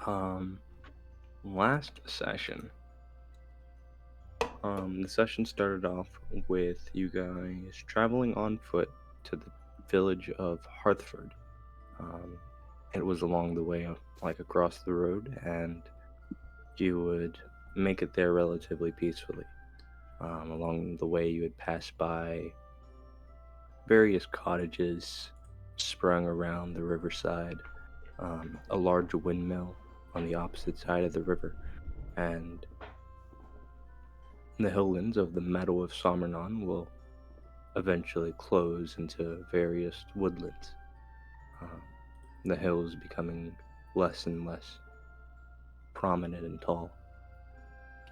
Um, Last session, the session started off with you guys traveling on foot to the village of Hartford. Um, it was along the way, like across the road, and you would make it there relatively peacefully. Along the way, you would pass by various cottages sprung around the riverside, a large windmill on the opposite side of the river, and the hilllands of the Meadow of Somernon will eventually close into various woodlands, um, the hills becoming less and less prominent and tall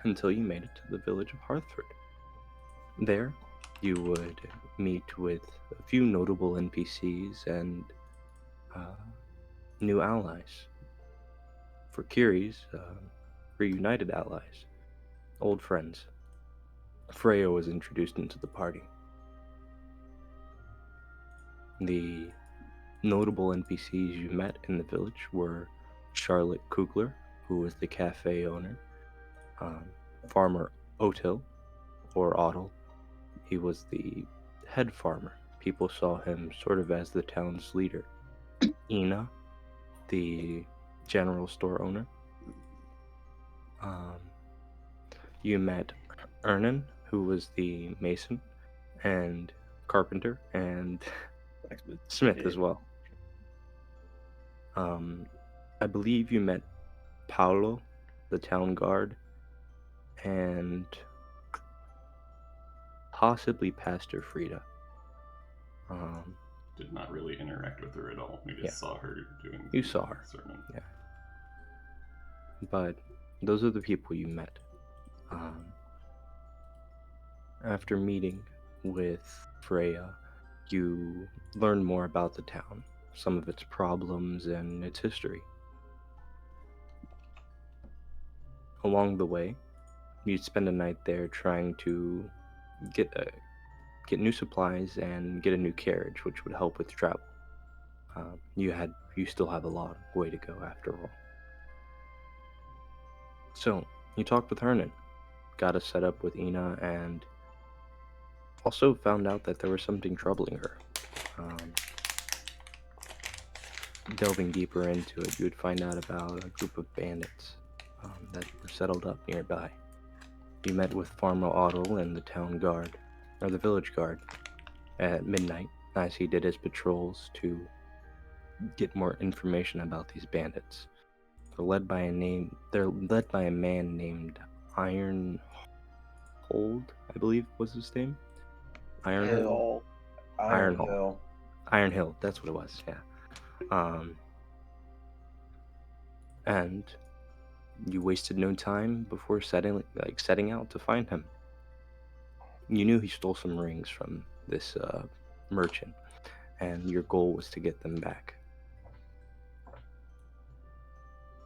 until you made it to the village of Hartford. There, you would meet with a few notable NPCs and uh, new allies. For Kiri's, reunited allies, old friends. Freya was introduced into the party. The notable NPCs you met in the village were Charlotte Kugler, who was the cafe owner, um, Farmer Otil, or Ottel. He was the head farmer. People saw him sort of as the town's leader. Ina, the general store owner. Um, you met Ernan, who was the mason and carpenter, and Smith as well. I believe you met Paolo, the town guard, and possibly Pastor Frida. Um, Did not really interact with her at all. We just Yeah. saw her doing You the saw her. sermon. Yeah. But those are the people you met. Um, After meeting with Freya, you learn more about the town, some of its problems, and its history. Along the way, you'd spend a night there trying to get get new supplies and get a new carriage, which would help with travel. You still have a long way to go after all. So you talked with Hernan, got us set up with Ina, and also found out that there was something troubling her. Um, Delving deeper into it, you would find out about a group of bandits that were settled up nearby. You met with Farmer Otto and the town guard, or the village guard, at midnight as he did his patrols to get more information about these bandits. They're led by a man named Iron Hold, I believe was his name. Iron Hill. Iron Hall. Hill. Iron Hill, that's what it was, yeah. And you wasted no time before setting out to find him. You knew he stole some rings from this merchant, and your goal was to get them back.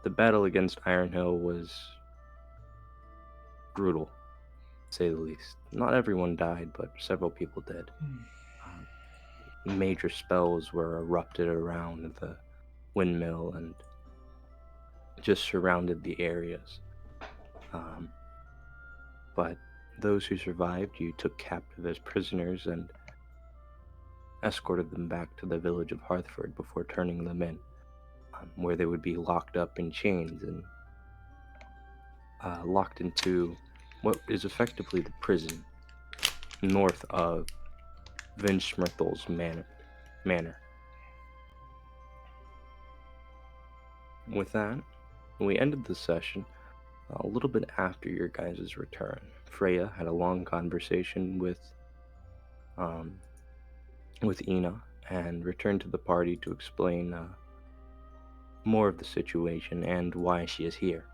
The battle against Iron Hill was brutal, to say the least. Not everyone died, but several people did. Major spells were erupted around the windmill and just surrounded the areas. But those who survived, you took captive as prisoners and escorted them back to the village of Hartford before turning them in, where they would be locked up in chains and locked into what is effectively the prison north of Vinschmerthel's manor. With that, we ended the session a little bit after your guys' return. Freya had a long conversation with Ina and returned to the party to explain more of the situation and why she is here.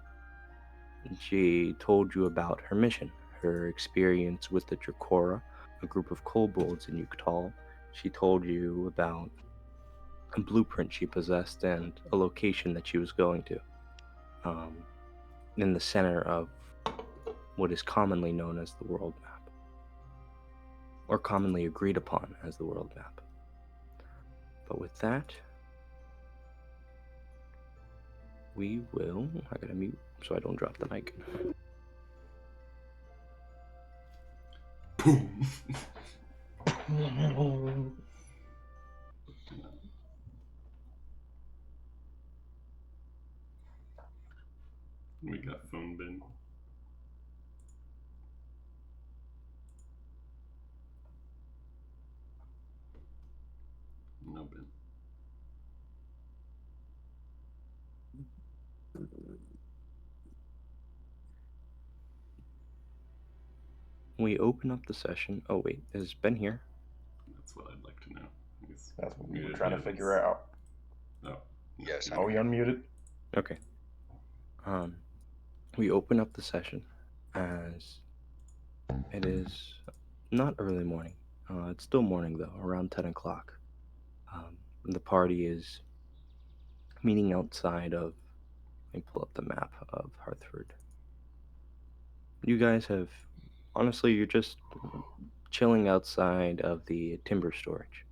She told you about her mission, her experience with the Dracora, a group of kobolds in Yuktal. She told you about a blueprint she possessed and a location that she was going to, in the center of what is commonly known as the world map, or commonly agreed upon as the world map. But with that, we will. I gotta mute so I don't drop the mic. Boom. We got phone bin. No bin. We open up the session. Oh wait, is Ben here? That's what I'd like to know. That's what we were Muted trying to his- figure out. Oh. Yes, Oh, you unmuted? Okay. We open up the session as it is not early morning. It's still morning though, around 10 o'clock. The party is meeting outside of. Let me pull up the map of Hartford. You guys have, honestly, you're just chilling outside of the timber storage,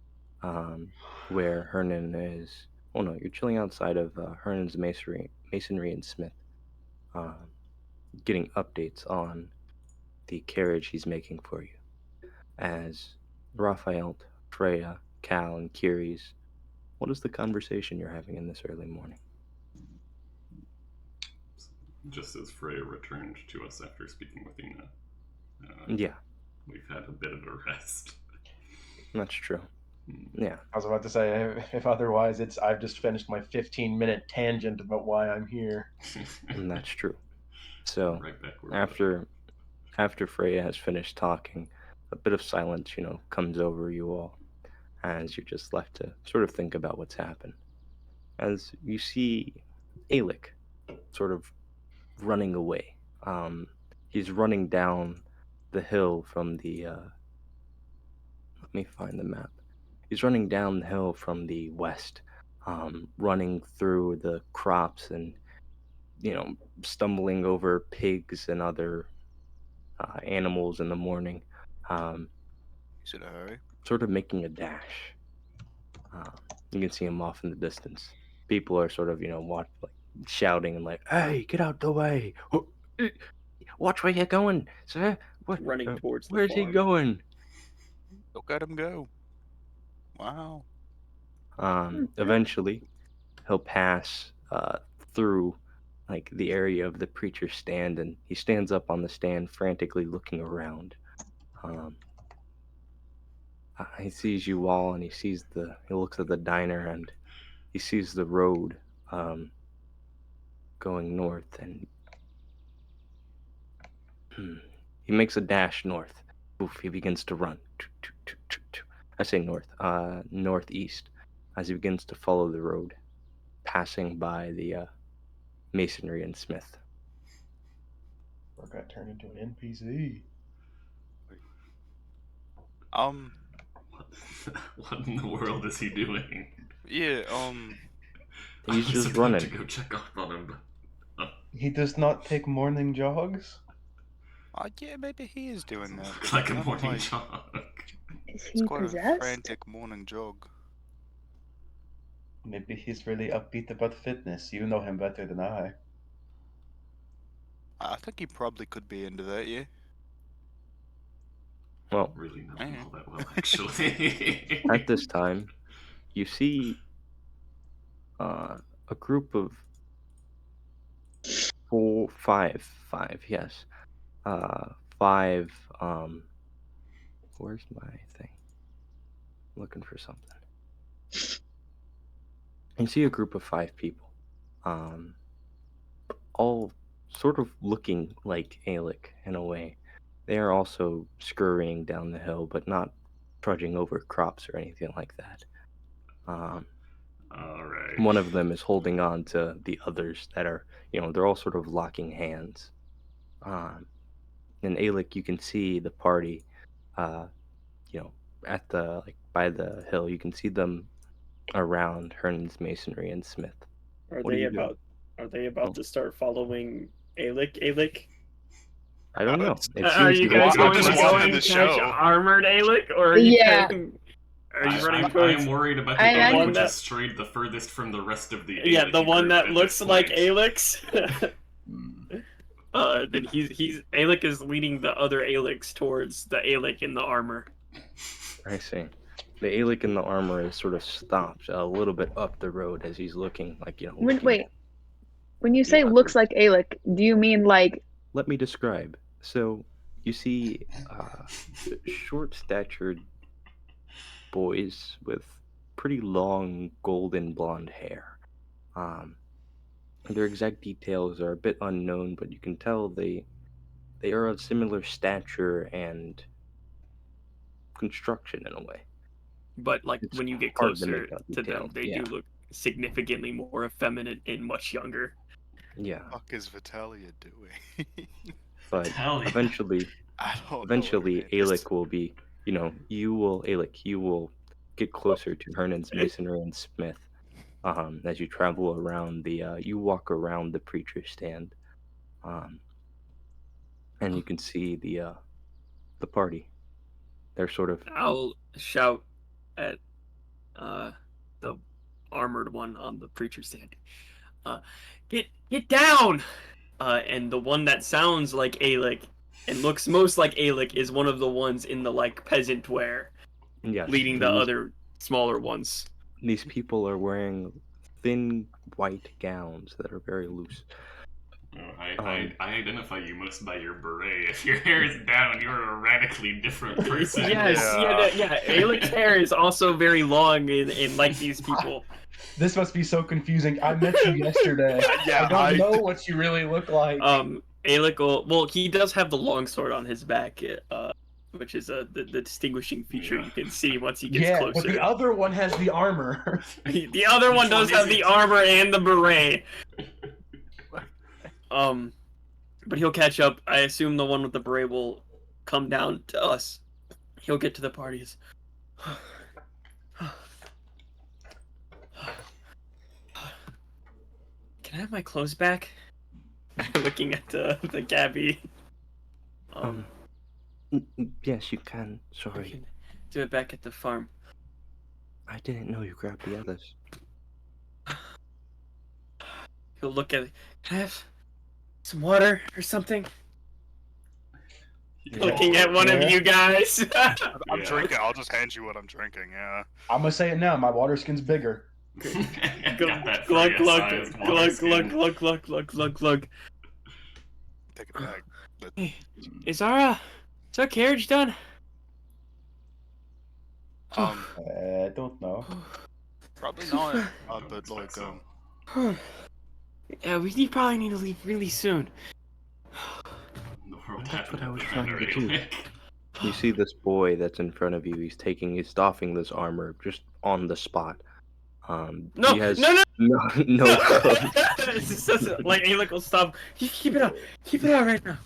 where Hernan is. Oh no, you're chilling outside of Hernan's masonry and Smith, getting updates on the carriage he's making for you. As Raphael, Freya, Cal, and Kiri's, what is the conversation you're having in this early morning? Just as Freya returned to us after speaking with Ina. Yeah, We've had a bit of a rest. that's true. Yeah. I was about to say, if otherwise, I've just finished my 15-minute tangent about why I'm here. And that's true. So right back where after Freya has finished talking, a bit of silence, comes over you all as you're just left to sort of think about what's happened. As you see Alec sort of running away. He's running down the hill from the. Let me find the map. He's running down the hill from the west, running through the crops and, stumbling over pigs and other animals in the morning. He's in a hurry. Sort of making a dash. You can see him off in the distance. People are sort of, shouting and like, "Hey, get out the way! Watch where you're going, sir. What? Running towards the Where's he farm. going?" Look at him go. Wow. Eventually, he'll pass through like the area of the preacher's stand, and he stands up on the stand, frantically looking around. He sees you all, and he looks at the diner, and he sees the road going north, and he makes a dash north. Oof, he begins to run. I say north, northeast, as he begins to follow the road, passing by the masonry and Smith. Or got turned into an NPC. What in the world is he doing? Yeah, He's I was just about running. to go check up on him, but He does not take morning jogs? yeah, maybe he is doing that. like a Not morning like- jog. Is It's he quite a possessed? frantic morning jog. Maybe he's really upbeat about fitness. You know him better than I. I think he probably could be into that, yeah. Well, Really not all that well, actually. at this time, you see a group of five, yes. Five, where's my thing? Looking for something. You see a group of 5 people, all sort of looking like Alec in a way. They are also scurrying down the hill, but not trudging over crops or anything like that. All right. One of them is holding on to the others that are, they're all sort of locking hands. And Alec, you can see the party, at the, by the hill. You can see them around Hernan's masonry and Smith. Are What are they you doing? about to start following Alec? I don't know. It Are seems you he guys won't I'm going just to be- watching go and the catch show. armored Alec, or are you Yeah. going, Are you running I towards am worried about I the am. Alec one which that? is strayed the furthest from the rest of the Yeah, the Alec one group that at looks this like point. Alex. Hmm. Then he's Alec is leading the other Alex towards the Alec in the armor. I see. The Alec in the armor is sort of stopped a little bit up the road as he's looking, like, looking Wait, when you at the say looks others. like Alec, do you mean like Let me describe. So, you see short-statured boys with pretty long golden blonde hair. Um, their exact details are a bit unknown, but you can tell they are of similar stature and construction in a way. But like It's when you get hard to closer make out to them, details. they Yeah, do look significantly more effeminate and much younger. yeah. Fuck is Vitalia doing? But Hell yeah. eventually, I don't know. eventually, What it is. Alec will be. Alec, you will get closer to Hernan's Masonry and Smith. As you travel around you walk around the preacher stand, um, and you can see the party. They're sort of I'll shout at the armored one on the preacher stand. Uh, get down! And the one that sounds like Alec and looks most like Alec is one of the ones in the like peasant wear, yes. leading the other smaller ones. These people are wearing thin white gowns that are very loose. No, I identify you most by your beret. If your hair is down, you're a radically different person. Yes, yeah. Alec's hair is also very long and like these people. This must be so confusing. I met you yesterday. Yeah, I don't know what you really look like. Alec he does have the long sword on his back, which is the distinguishing feature you can see once he gets yeah, closer. but the other one has the armor. The other one Which does one have is the it? armor and the beret. But he'll catch up. I assume the one with the beret will come down to us. He'll get to the parties. Can I have my clothes back? Looking at the Gabby. Yes, you can. I Sorry, can do it back at the farm. I didn't know you grabbed the others. He'll look at it. Can I have some water or something? Looking at one of you guys. I'm Yeah. drinking. I'll just hand you what I'm drinking. Yeah. I'm gonna say it now. My water skin's bigger. Got that glug, glug, Freya-sized glug, water glug, skin. glug, glug, glug, glug, glug. Take it back. But Hey, is our carriage done? I don't know. probably not. But like Yeah, we probably need to leave really soon. The world That's happened what I at was the trying to Manor do. Alec. You see this boy that's in front of you. He's doffing this armor just on the spot. No, he has no. no clothes. It's just, like Alec will stop. You keep it up right now.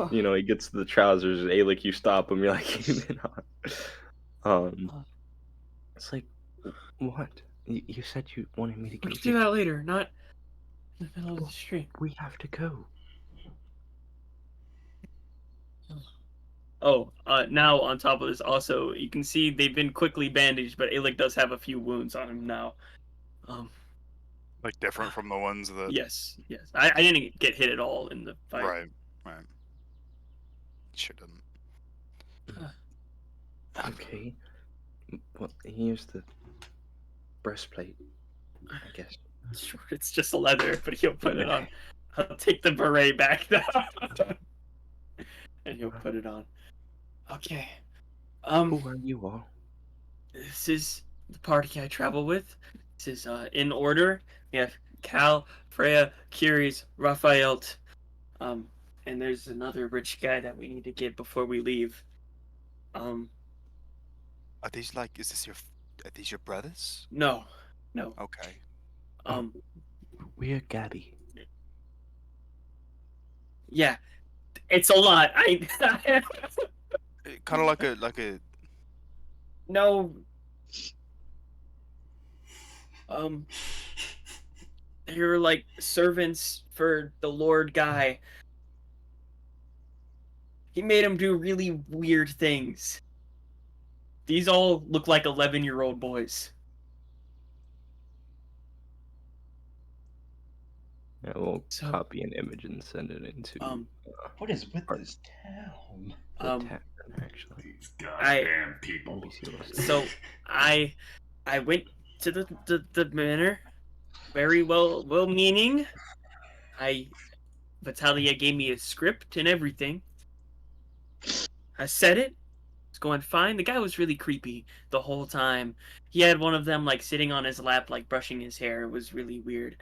He gets the trousers, and Alec, you stop him. You're like, keep it on. It's like, what? You said you wanted me to We go. can do that later, not in the middle of the street. We have to go. Oh, now on top of this, also you can see they've been quickly bandaged, but Alec does have a few wounds on him now. like different from the ones that. Yes. I didn't get hit at all in the fight. Right. Shouldn't. Okay. Well, here's the breastplate, I guess. Sure, it's just leather, but he'll put it on. I'll take the beret back now, and he'll put it on. Okay. Who are you all? This is the party I travel with. This is in order. We have Cal, Freya, Curies, Raphael, and there's another rich guy that we need to get before we leave. Are these like? Are these your brothers? No. Okay. We're Gabby. Yeah, it's a lot. Kind of like a. No. They're like servants for the Lord guy. He made him do really weird things. these all look like 11-year-old boys. Yeah, we'll So, copy an image and send it into What is with this town? the um, tavern, actually. These goddamn people. NPC list. so I went to the manor, very well-meaning. Vitalia gave me a script and everything. I said it. It's going fine. The guy was really creepy the whole time. He had one of them like sitting on his lap, like brushing his hair. It was really weird.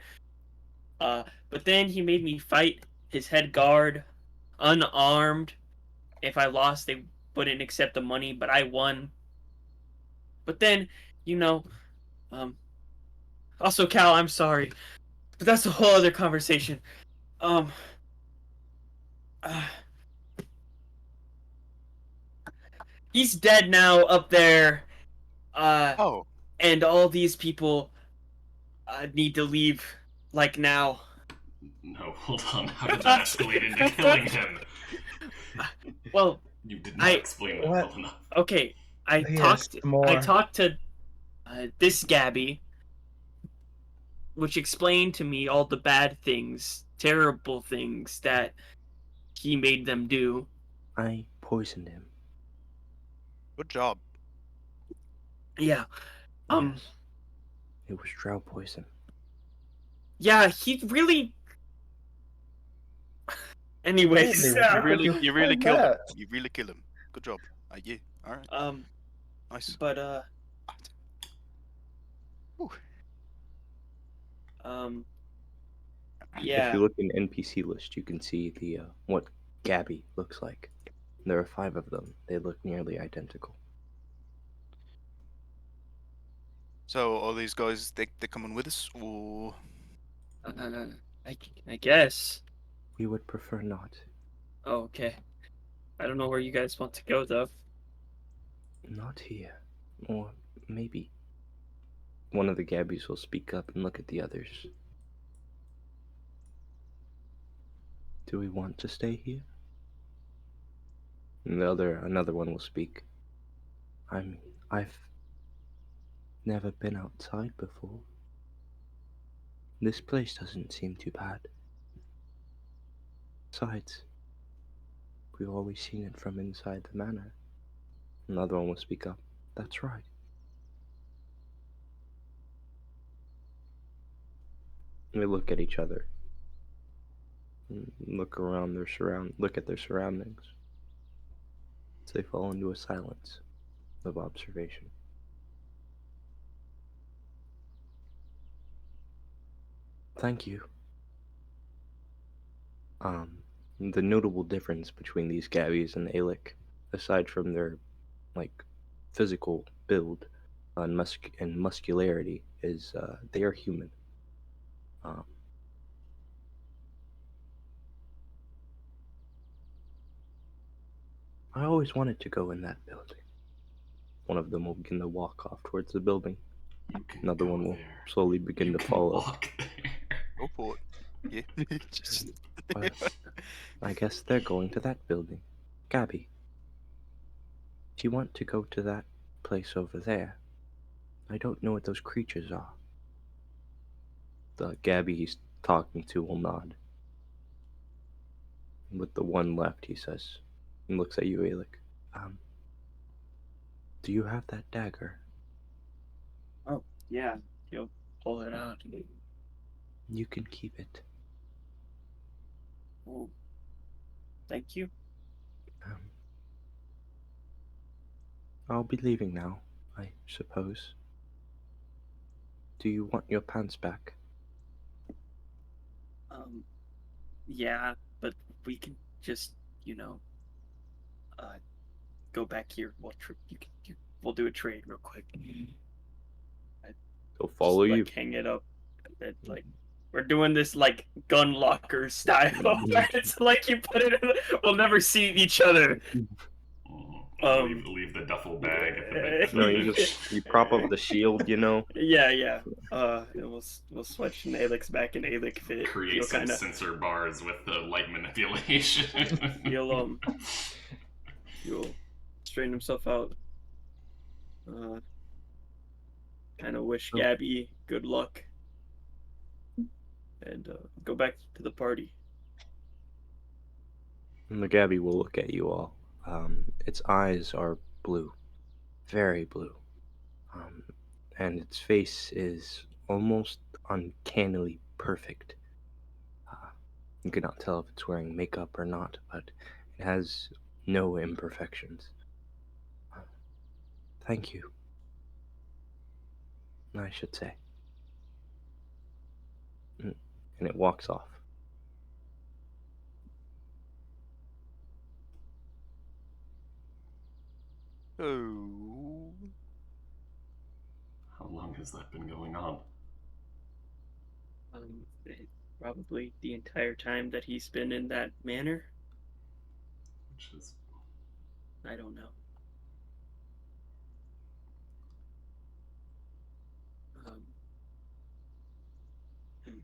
But then he made me fight his head guard, unarmed. If I lost, they wouldn't accept the money, but I won. But then, you know, um, also Cal, I'm sorry, but that's a whole other conversation. Um, uh, he's dead now up there. Oh, And all these people need to leave, like now. No, hold on. How did that escalate into killing him? Well, You did not explain that What? well enough. okay. I Yes, more. talked to this Gabby, which explained to me all the bad things, terrible things that he made them do. I poisoned him. good job. Yeah. Yes. It was drow poison. Yeah, he really. Anyways, Really? How could you You really find killed him. that? You really killed him. Good job. Yeah. All right. Nice. but Whew. If yeah. you look in NPC list, you can see the what Gabby looks like. There are 5 of them. They look nearly identical. So all these guys, they coming with us, or I guess. We would prefer not. Oh, okay. I don't know where you guys want to go though. Not here. Or maybe. One of the Gabbies will speak up and look at the others. Do we want to stay here? And another one will speak. I've never been outside before. This place doesn't seem too bad. Besides, we've always seen it from inside the manor. Another one will speak up. That's right. They look at each other. Look around look at their surroundings. They fall into a silence of observation. Thank you. The notable difference between these Gabbies and Alec, aside from their physical build and muscularity, is they are human. I always wanted to go in that building. One of them will begin to walk off towards the building. Another one will slowly begin to follow. Walk there. go for it. Yeah. Just... Well, I guess they're going to that building. Gabby, do you want to go to that place over there? I don't know what those creatures are. The Gabby he's talking to will nod. With the one left, he says, and looks at you, Alec. Do you have that dagger? Oh, yeah. He'll pull it out. You can keep it. Oh, thank you. I'll be leaving now, I suppose. Do you want your pants back? Yeah, but we can just, go back here. We'll do a trade real quick. He'll follow you. Hang it up. We're doing this gun locker style. It's like you put it in. We'll never see each other. Leave the duffel bag at the No, you prop up the shield, Yeah. And we'll switch and Alec's back in Alec fit. create some sensor bars with the light manipulation. He'll straighten himself out. Kind of wish Oh. Gabby good luck, and go back to the party. And the Gabby will look at you all. Its eyes are blue, very blue. Um, and its face is almost uncannily perfect. Uh, you cannot tell if it's wearing makeup or not, but it has no imperfections. Thank you, I should say. And it walks off. Oh. How long has that been going on? Probably the entire time that he's been in that manner. Which is I don't know. Um, hmm.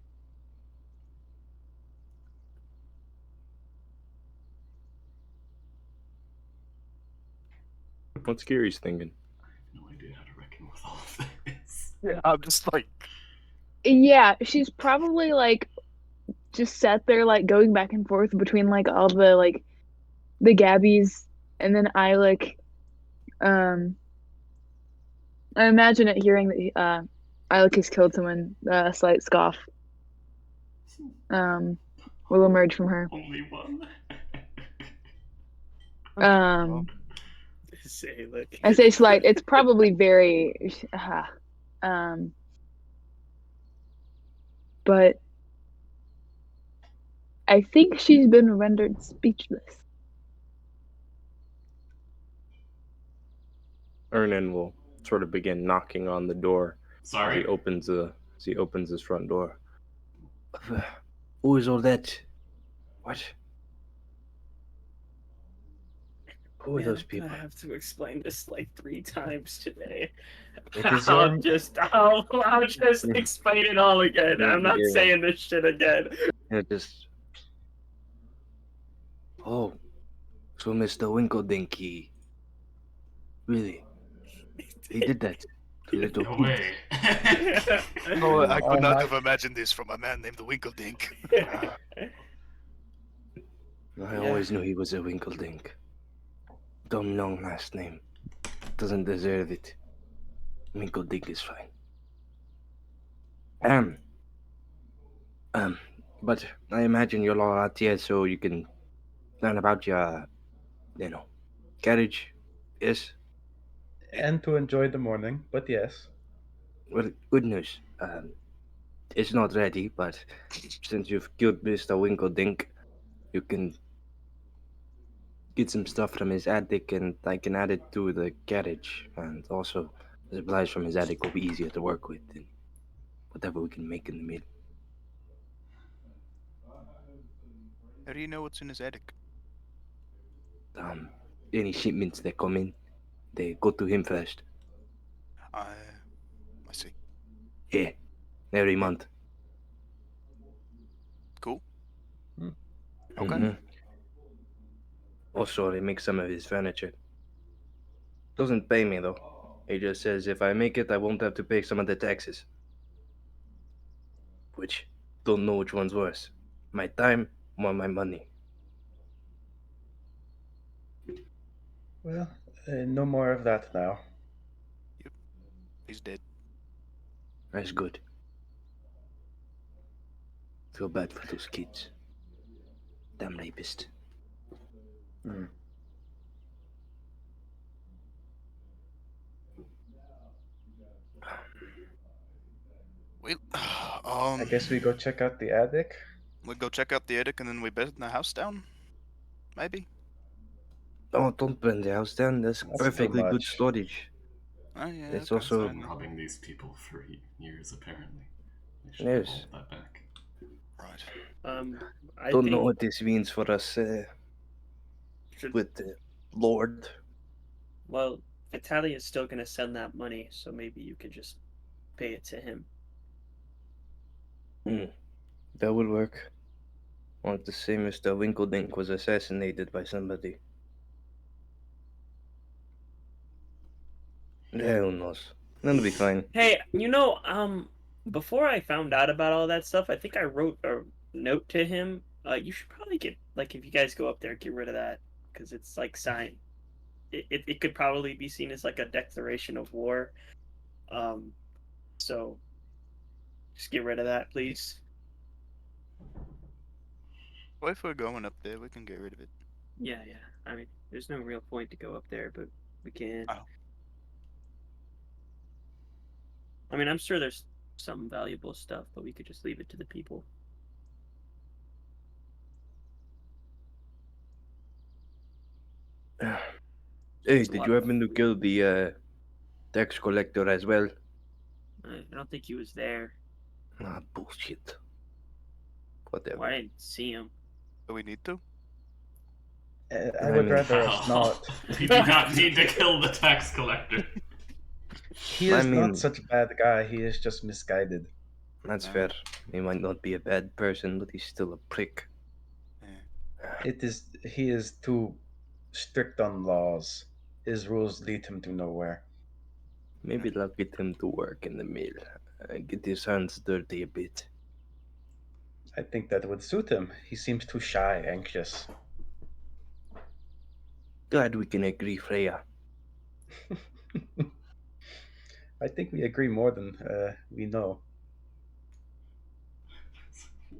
What's Gary's thinking? I have no idea how to reckon with all of this. Yeah, I'm just like. Yeah, she's probably like just sat there like going back and forth between like all the like the Gabbies, and then I like I imagine it hearing that Alec has killed someone, a slight scoff will emerge from her. Only one. Um Say like I say slight, it's probably very but I think she's been rendered speechless. Ernan will sort of begin knocking on the door as Sorry. he opens his front door. Who is all that? What? Who are Man, those I'm people? gonna have to explain this like 3 times today. It is I'll your I'll just explain it all again. I'm not Yeah. saying this shit again. Just. Oh, so Mr. Winkeldinky. Really? He did that to little No kids. way. No, I Oh could not my- have imagined this from a man named the Winkeldink. I always knew he was a Winkeldink. Dumb long last name. Doesn't deserve it. Winkeldink is fine. But I imagine you're all out here so you can learn about your, carriage. Yes? and to enjoy the morning, but yes. Well, good news. It's not ready, but since you've killed Mr. Winkeldink, you can get some stuff from his attic and I can add it to the carriage. And also, the supplies from his attic will be easier to work with than whatever we can make in the mill. How do you know what's in his attic? Any shipments that come in, they go to him first. I see. Yeah, every month. Cool. Hmm. Okay. Mhm. Also, they make some of his furniture. Doesn't pay me though. He just says if I make it, I won't have to pay some of the taxes. Which, don't know which one's worse. My time or my money. Well, no more of that now. He's dead. That's good. Feel bad for those kids. Damn rapist. Hmm. Well, I guess we go check out the attic. we go check out the attic and then we burn the house down. Maybe. Oh, don't burn the house down. That's That's perfectly too good much. storage. Oh yeah. It's okay. also Been robbing these people for years, apparently. They should Yes. hold that back. Right. I don't think know what this means for us should, with the Lord. well, Vitaly is still gonna send that money, so maybe you could just pay it to him. That will work. Like the same as the Winkeldink was assassinated by somebody. Who knows? That'll be fine. Hey, before I found out about all that stuff, I think I wrote a note to him. You should probably get like if you guys go up there, get rid of that because it's like sign. It could probably be seen as like a declaration of war. Um, so just get rid of that, please. Well, if we're going up there, we can get rid of it. Yeah, yeah. I mean, there's no real point to go up there, but we can. Oh. I mean, I'm sure there's some valuable stuff, but we could just leave it to the people. Hey, There's a did lot you of happen to food. kill the tax collector as well? I don't think he was there. Ah, bullshit. Whatever. Well, I didn't see him. Do we need to? I would mean, rather us not. We do not need to kill the tax collector. He I is mean- not such a bad guy. He is just misguided. That's No. fair. He might not be a bad person, but he's still a prick. He is too strict on laws. His rules lead him to nowhere. Maybe I'll get him to work in the mill and get his hands dirty a bit. I think that would suit him. He seems too shy, anxious. Glad we can agree, Freya. I think we agree more than we know.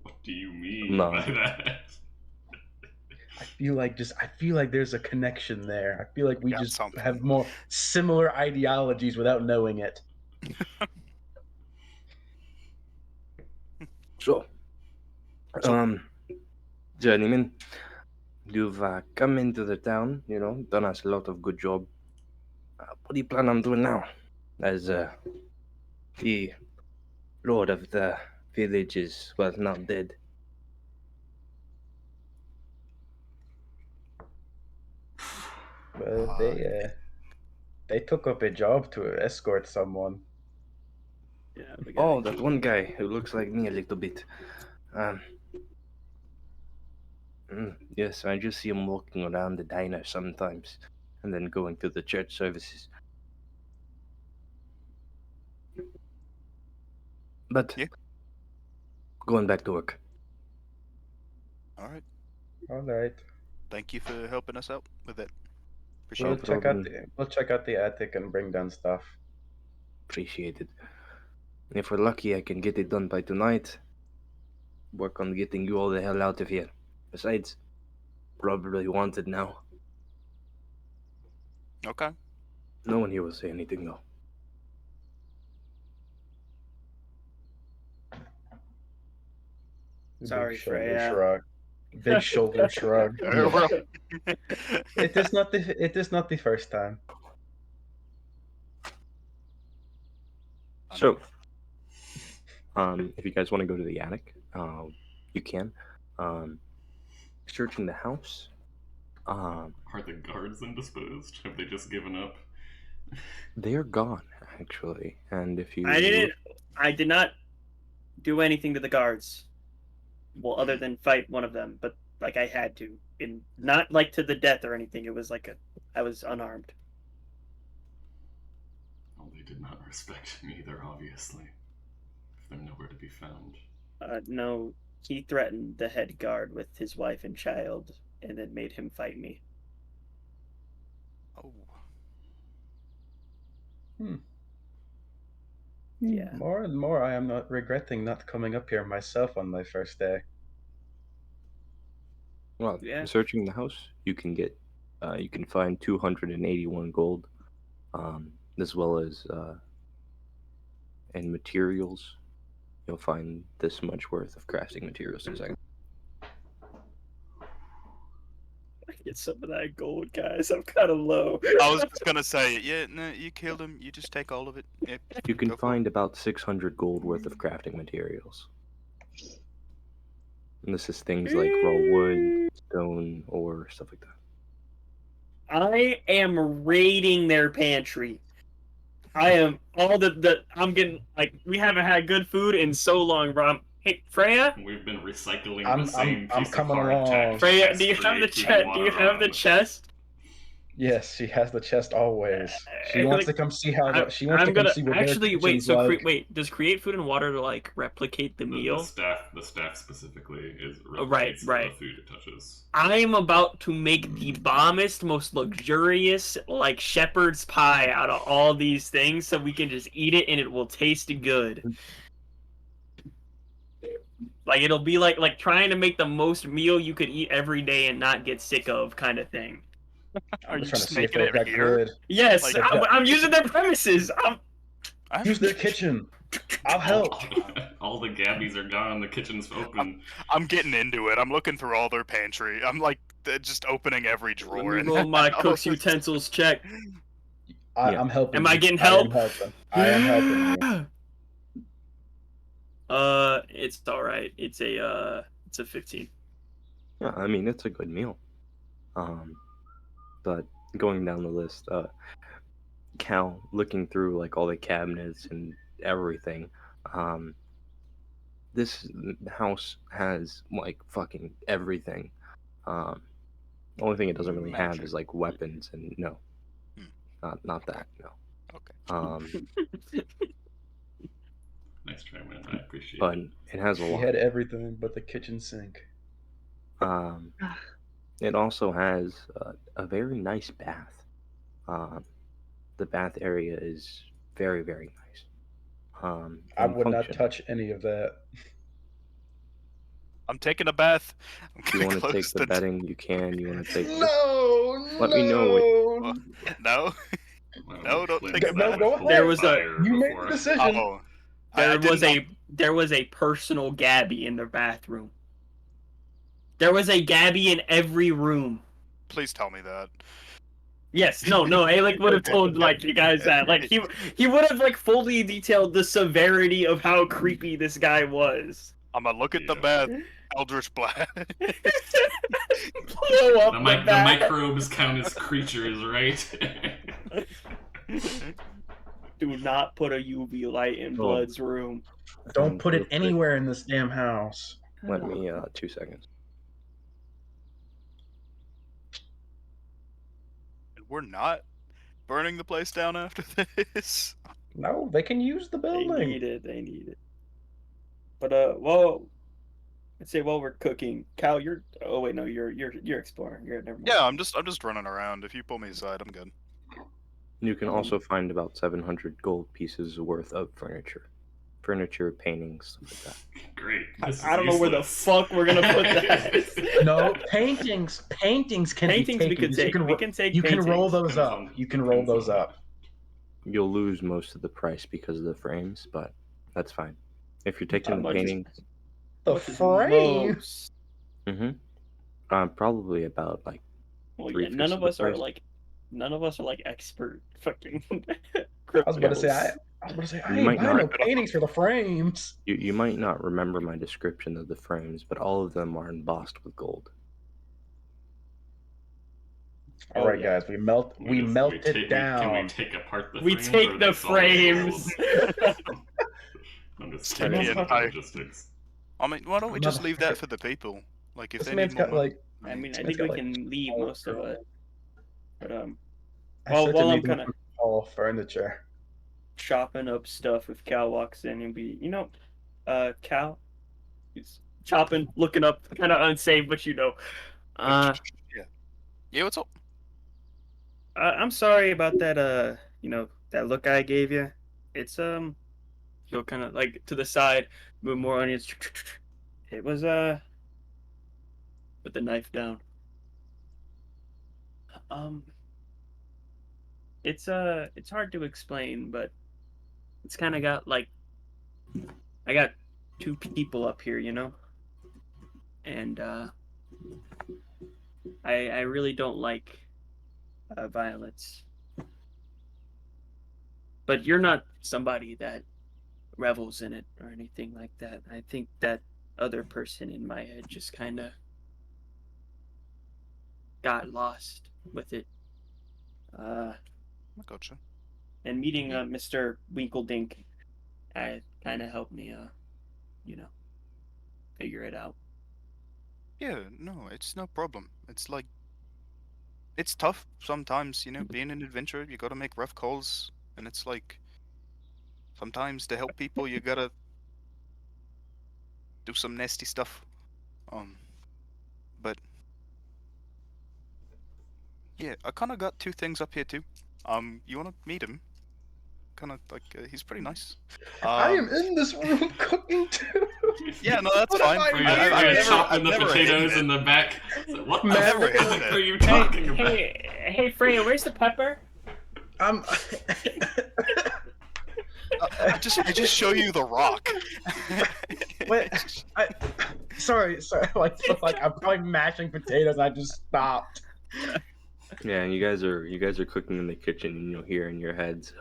What do you mean No. by that? I feel like there's a connection there. I feel like we Got just something. have more similar ideologies without knowing it. So, journeyman, you've come into the town, done us a lot of good job. What do you plan on doing now? As the lord of the village is, well, not dead. Well, they took up a job to escort someone. Yeah. We Oh, gotta that one guy who looks like me a little bit. Yes, I just see him walking around the diner sometimes, and then going to the church services. But Yeah. going back to work. All right. All right, Thank you for helping us out with that. we'll Appreciate it. problem. check out the attic and bring down stuff. Appreciated. If we're lucky, I can get it done by tonight. Work on getting you all the hell out of here. Besides, probably wanted now. Okay. No one here will say anything though. Sorry, Big shoulder Freya. shrug. Big shoulder shrug. It is not the first time. So, if you guys want to go to the attic, you can. Searching the house. Are the guards indisposed? Have they just given up? They're gone actually, and if you I did not do anything to the guards. Well, other than fight one of them, but like I had to, and not like to the death or anything. It was like I was unarmed. Well, they did not respect me either, obviously. If they're nowhere to be found. No, he threatened the head guard with his wife and child, and then made him fight me. Oh. Yeah. More and more, I am not regretting not coming up here myself on my first day. well, Yeah. searching the house, you can find 281 gold, as well as in materials. You'll find this much worth of crafting materials in a second. I can get some of that gold, guys. I'm kind of low. I was just gonna say, yeah, no, you killed him. You just take all of it. Yep. You can Go for it. find about 600 gold worth of crafting materials. And this is things like raw wood, stone, ore, stuff like that. I am raiding their pantry. I am all I'm getting like we haven't had good food in so long, bro. Hey, Freya. We've been recycling I'm the same I'm piece coming of along. hardtack. Freya, chest do you for have the 18 chest? Do you have the water chest? Yes, she has the chest always. She wants to come see she wants to I'm come gonna see what their actually wait. kitchen's So like. wait, does create food and water like replicate the The meal? staff specifically is Right, replicates right. the food it touches. I'm about to make the bombest, most luxurious, like shepherd's pie out of all these things, so we can just eat it and it will taste good. Like it'll be like trying to make the most meal you could eat every day and not get sick of, kind of thing. Are I'm you just trying to just see if making they've it got here? good. Yes, Like, I'm using their premises. Use their kitchen. I'll help. All the gabbies are gone. The kitchen's open. I'm getting into it. I'm looking through all their pantry. I'm like just opening every Let drawer me in roll the my house. cook's utensils check. Yeah. I'm helping Am you. I getting I am help? helping. I am helping you. It's all right. It's a 15. Yeah, I mean, it's a good meal. But going down the list, Cal looking through like all the cabinets and everything. This house has like fucking everything. The only thing it doesn't really have Magic. is like weapons, and no, Hmm. not that. No. Okay. Nice try, man. I appreciate But it. it has a She lot. had everything but the kitchen sink. Um, it also has a very nice bath. The bath area is very, very nice. I And would not function. touch any of that. I'm taking a bath. I'm If you gonna want to close take the the bedding, you can. You want to take. Let me know No. No, Why don't no, we don't cleanse take a No, that bath. go with There ahead. was a- fire You made before- the decision. Oh, There was didn't- there was a personal Gabby in the bathroom. There was a Gabby in every room. Please tell me that. Yes, no, Alec would have told like you guys that. Like he would have like fully detailed the severity of how creepy this guy was. I'm gonna look at the Yeah. bath. Eldritch Blast. Blow up The, the the bath. microbes count as creatures, right? Do not put a UV light in Oh. Blood's room. Don't put real it quick, anywhere in this damn house. Let me 2 seconds. And we're not burning the place down after this. No, they can use the They building. need it. They need it. But let's say while we're cooking, Cal, you're. Oh wait, no, you're exploring. You're never mind. Yeah, I'm just running around. If you pull me aside, I'm good. You can also find about 700 gold pieces worth of furniture, paintings, stuff like that. Great. This I is don't know where the useless. fuck we're gonna put that. No, paintings can Paintings be we taken. could take. We can take You can roll paintings. those up. You can roll those up. You'll lose most of the price because of the frames, but that's fine. If you're taking How the much is- paintings, The What is frame. most? probably about like Well, yeah, 3/5 none of of the us are price. like expert fucking. I was about to say criminals. I You ain't might buying no not- paintings for the frames. You might not remember my description of the frames, but all of them are embossed with gold. All Oh, right, yeah. guys, we melt Can we it Can we down. take apart the We frames? take or are the they solid frames. gold? I'm just Stick the checking entire- logistics. I mean, why don't we just leave that Motherfucker. for the people? Like, if This they man's need more got money. like. I mean, I It's think got, we like, can leave all most of it. But I Well, said while to I'm make them kinda- all furniture. chopping up stuff, if Cal walks in and be, Cal, he's chopping, looking up, kind of unsafe, but Yeah. Yeah, what's up? I'm sorry about that. That look I gave you. It's he'll kind of like to the side, move more onions. It was put the knife down. Um, it's hard to explain, but it's kind of got like I got two people up here, and I really don't like violence. But you're not somebody that revels in it or anything like that. I think that other person in my head just kind of got lost with it. I gotcha. And meeting Mr. Winkeldink, kind of helped me, figure it out. Yeah, no, it's no problem. It's like it's tough sometimes, you know, being an adventurer, you gotta make rough calls, and it's like sometimes to help people you gotta do some nasty stuff. But yeah, I kinda got two things up here too. You wanna meet him? Kinda like he's pretty nice. I am Um, in this room cooking too. yeah, no, that's What am fine. I We're doing? chopping the never hidden potatoes it. in the back. So what the Man, never look at fuck hidden are it. you Hey, talking about? hey, Freya, where's the pepper? I'm. I just show you the rock. Wait, sorry. Like I'm probably mashing potatoes. And I just stopped. Yeah, and you guys are cooking in the kitchen, and you'll hear in your heads,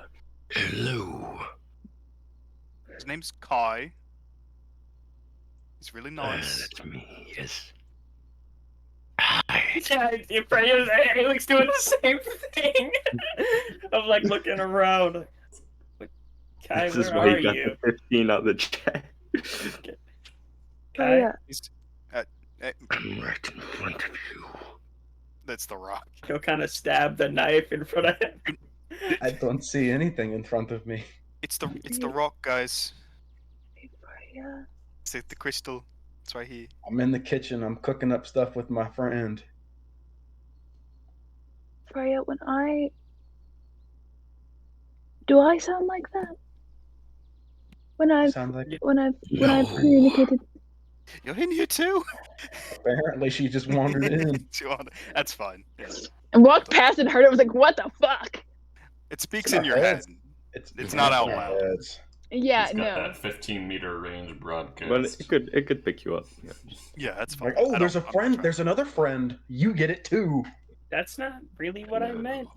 "Hello, His name's Kai. He's really nice. that's me. Yes, Yeah, Freya's Alex doing the same thing. I'm like looking around. Kai, this is where why are you got you? the 15 out the chat. Oh Kai, yeah. He's, I'm right in front of you. that's the rock. he'll kind of stab the knife in front of him. I don't see anything in front of me. It's the rock, guys. Yeah. It's the crystal. It's right here. I'm in the kitchen. I'm cooking up stuff with my friend. Freya, do I sound like that? When I've Sounds like when I've No. communicated. You're in here too. apparently she just wandered in. That's fine. Yeah. And walked past and heard it. Was like, what the fuck? It speaks in in your our head. heads. It's not out in our loud. heads. Yeah, He's got no. that 15-meter range broadcast. But it could pick you up. Yeah. Yeah, that's fine. Like, oh, I there's a don't- I'm not friend. trying- There's another friend. You get it too. That's not really what I No. meant.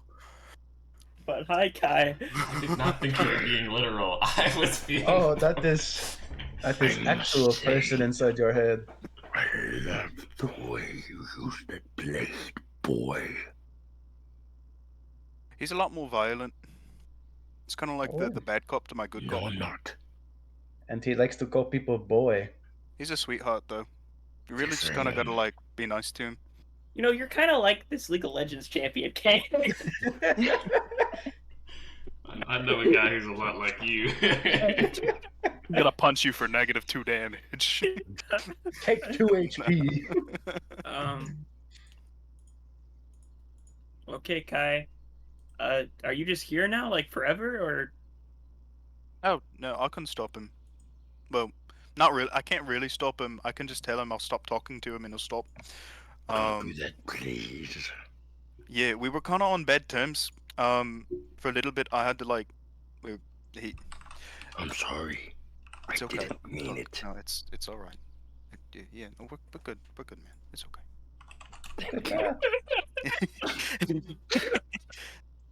But hi, Kai. I did not think you were being literal. I was being. Oh, that is actual person inside your head. I love the way you use that blade, boy. He's a lot more violent. It's kind of like Oh. the bad cop to my good No, cop. I'm not. And he likes to call people boy. He's a sweetheart though. You really Yes, just I kind of am. gotta like be nice to him. You know, you're kind of like this League of Legends champion, Kane. I know a guy who's a lot like you. I'm gonna punch you for -2 damage. Take 2 HP. Okay, Kai. Are you just here now, like forever, or? Oh no, I couldn't stop him. Well, not really. I can't really stop him. I can just tell him I'll stop talking to him and he'll stop. Don't do that, please. Yeah, we were kind of on bad terms. For a little bit, I had to like, he. I'm sorry. It's I okay. didn't mean it. No, it's all right. Yeah, no, we're good. We're good, man. It's okay. Thank you.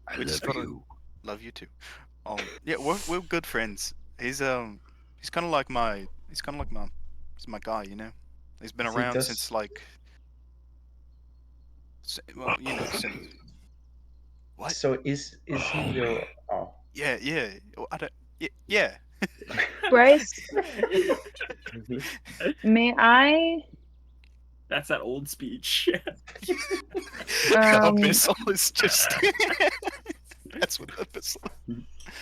I We just love gotta- you. Love you too. Yeah, we're good friends. He's kind of like he's my guy, you know. He's been Is he around just- since like, well, you know, since. What? So is he your? Oh, Yeah. I don't. Yeah. Bryce, may I? That's that old speech. Abyssal is just. That's what abyssal.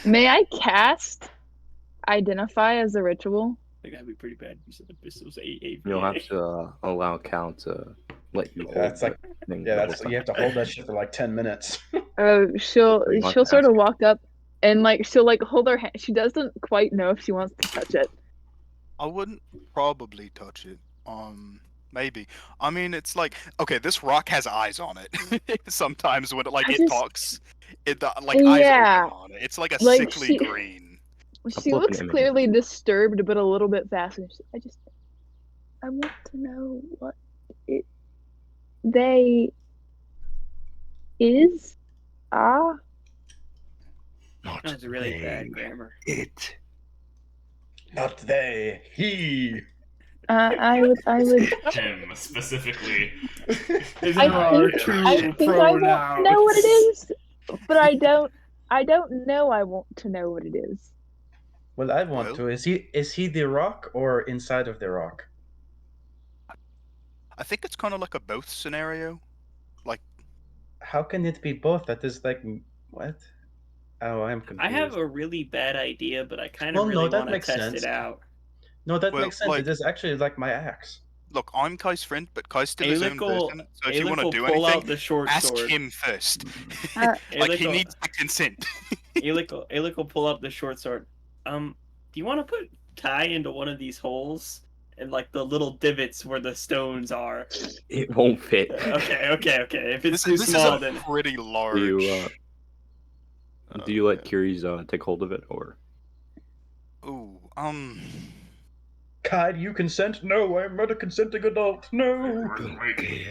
May I cast identify as a ritual? I think that'd be pretty bad. You said Abyssals A. You'll have to allow Cal to let you hold That's like- that thing yeah. the whole That's time. you have to hold that shit for like 10 minutes. Oh, she'll You want she'll to sort of ask walk up and like she'll like hold her hand. She doesn't quite know if she wants to touch it. I wouldn't probably touch it. Maybe. I mean, it's like okay, this rock has eyes on it. Sometimes when I it just- talks, it like eyes Yeah. open on it. It's like a Like, sickly she- green. She pull up an looks image. clearly disturbed, but a little bit fascinated. I want to know what they is. Ah, Not That was really they, bad grammar. It. Not they. He. I would. Him specifically. These I are think- true I think I won't know what it is, but I don't know. I want to know what it is. Well, I want Well- to. Is he the rock or inside of the rock? I think it's kind of like a both scenario. How can it be both? That is like what? Oh, I'm I have confused. a really bad idea, but I kind of Well, no, really that want to makes test it sense. out. No, that Well, makes sense. It like, is actually like my axe. look, I'm Kai's friend, but Kai's still his own Alec will, person. So if you want to do pull anything, out the short ask sword. him first. Uh, Like, Alec he will, needs to consent. Alec will pull out the short sword. Do you want to put Kai into one of these holes? And like the little divots where the stones are. It won't fit. Okay. If it's This, too this small, is a then pretty large. Do you let yeah. Kiri's take hold of it, or? Ooh, Kai, do you consent? No, I'm not a consenting adult. No, Wait,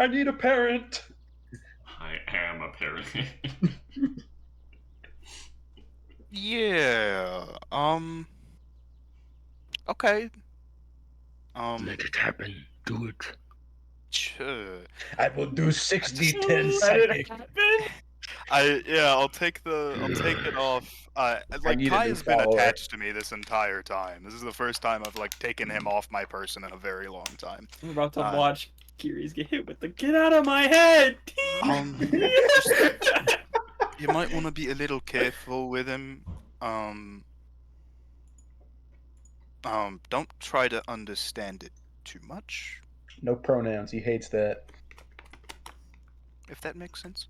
I need a parent. I am a parent. yeah. Okay. Let it happen. Do it. Sure. I will do 60-10 let it psychic. happen. I'll take it off. Like need a Kai new has been follower. attached to me this entire time. This is the first time I've like taken him off my person in a very long time. I'm about to Uh, watch Kiri's get hit with the "Get out of my head." You might want to be a little careful with him. Don't try to understand it too much, No pronouns. He hates that. if that makes sense.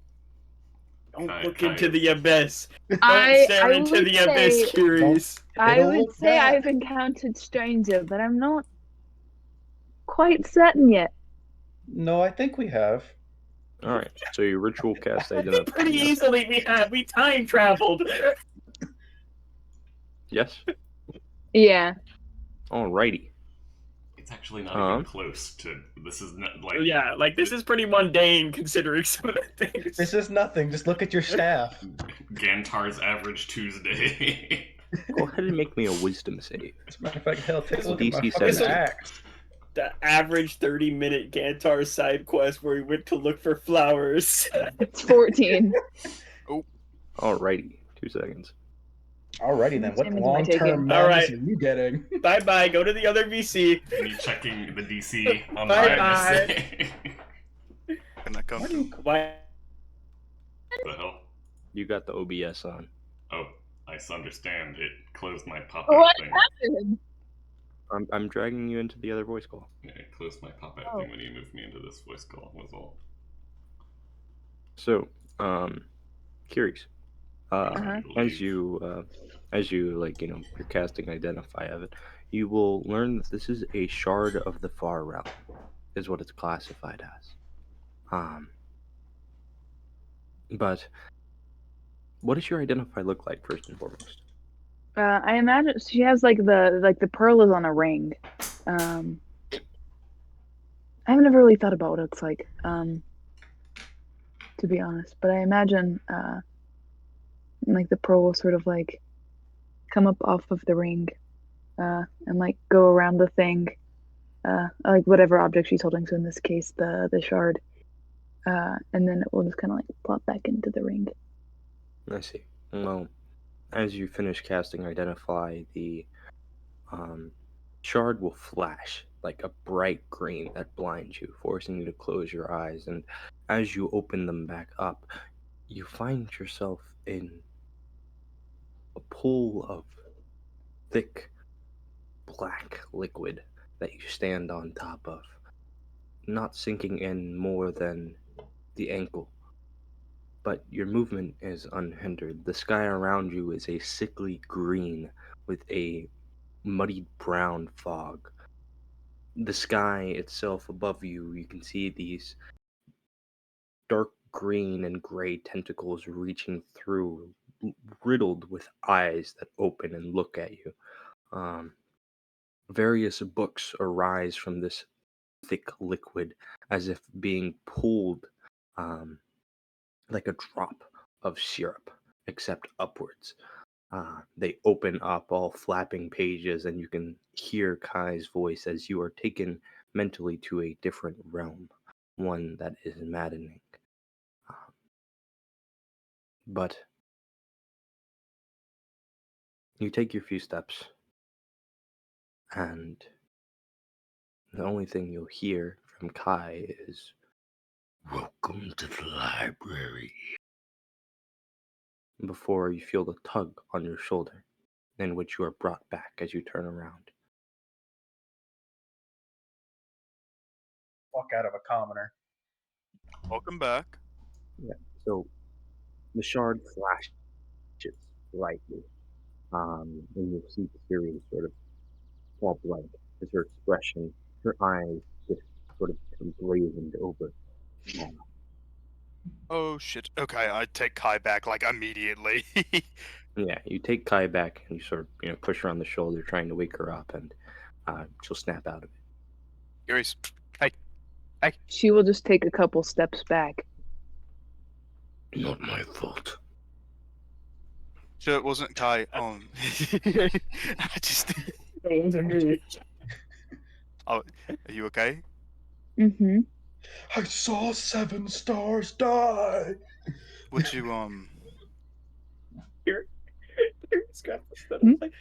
Don't Kai- look Kai into is- the abyss. Don't I stare into would the abyss, say Kiris. I It'll would look say bad. I've encountered stranger, but I'm not quite certain yet. No, I think we have. All right. So your ritual cast I think identify. pretty easily we time traveled. Yes. Yeah. Alrighty. It's actually not even close to. This is not like. Yeah, like this is pretty mundane considering some of the things. This is nothing. Just look at your staff. Gantar's average Tuesday. Go ahead and make me a wisdom save. As a matter of fact, hell, take a look at my DC fucking 17. axe. The average 30-minute Gantar side quest where we went to look for flowers. It's 14. Alrighty. 2 seconds. Alrighty then, what Same as my long-term taking. madness Alright. are you getting? Bye bye. Go to the other VC. Me checking the DC on Bye-bye. Can that come? Why do you... Why? the hell? You got the OBS on. Oh, I understand. It closed my pop-up What thing. happened? I'm dragging you into the other voice call. Yeah, it closed my pop-up Oh. thing when you moved me into this voice call. Was all. So, Curious. Uh-huh. As you like, you're casting identify of it, you will learn that this is a shard of the far realm, is what it's classified as. But what does your identify look like first and foremost? I imagine she has like the pearl is on a ring. I've never really thought about what it looks like, to be honest. But I imagine like the pearl will sort of like come up off of the ring, and like go around the thing, like whatever object she's holding. So in this case, the shard, and then it will just kind of like plop back into the ring. I see. Well, as you finish casting identify, the shard will flash like a bright green that blinds you, forcing you to close your eyes. And as you open them back up, you find yourself in a pool of thick black liquid that you stand on top of, not sinking in more than the ankle. But your movement is unhindered. The sky around you is a sickly green with a muddied brown fog. The sky itself above you, you can see these dark green and gray tentacles reaching through, riddled with eyes that open and look at you. Various books arise from this thick liquid as if being pulled like a drop of syrup, except upwards. They open up, all flapping pages, and you can hear Kai's voice as you are taken mentally to a different realm, one that is maddening. But you take your few steps, and the only thing you'll hear from Kai is, "Welcome." Welcome to the library. Before you feel the tug on your shoulder, in which you are brought back as you turn around. Fuck out of a commoner. Welcome back. Yeah. So the shard flashes brightly, and you'll see Kiri sort of fall blank as her expression, her eyes just sort of become blazoned over. Oh shit. Okay, I take Kai back like immediately. Yeah, you take Kai back and you sort of push her on the shoulder, trying to wake her up, and she'll snap out of it. Curious. Hey. Hey. She will just take a couple steps back. Not my fault. Sure, it wasn't Kai. I just. It wasn't me. Oh, are you okay? Mm-hmm. I saw 7 stars die. Would you Here, scrap this. Hmm? Like,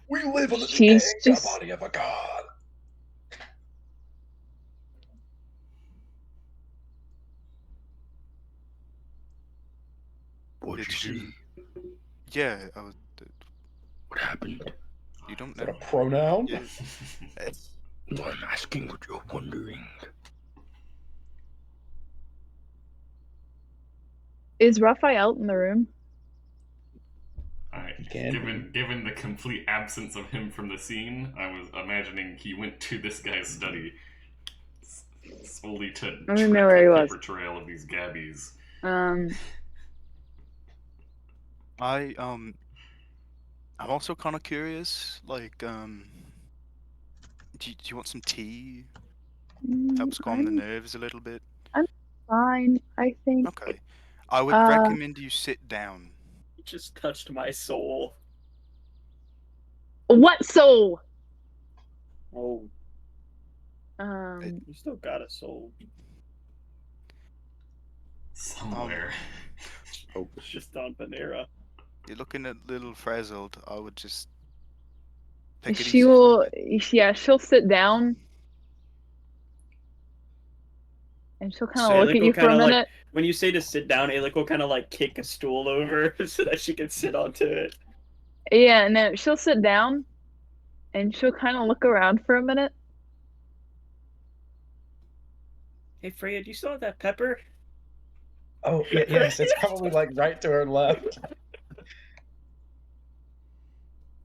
We live on the She's decaying just- body of a god. What'd Did you you- see? Yeah, What happened? you don't Is that a know. pronoun? Yeah. Well, I'm asking what you're wondering. Is Raphael in the room? Alright, He can given the complete absence of him from the scene, I was imagining he went to this guy's study solely to I don't know track where he the was. paper trail of these gabbies. I'm also kind of curious. Like, do you want some tea? Helps calm the I'm nerves a little bit. fine, I think. Okay. I would Uh, recommend you sit down. you just touched my soul. What soul? Oh, Um, you still got a soul. Somewhere. Focus. Just on Panera. You're looking a little frazzled. I would just take it she easy for a will. bit. Yeah, she'll sit down, and she'll kind So of look Alec at will you for a kinda, like- minute. When you say to sit down, Alec will kind of like kick a stool over so that she can sit onto it. Yeah, and then she'll sit down, and she'll kind of look around for a minute. Hey Freya, do you still have that pepper? Oh, yes, it's probably like right to her left.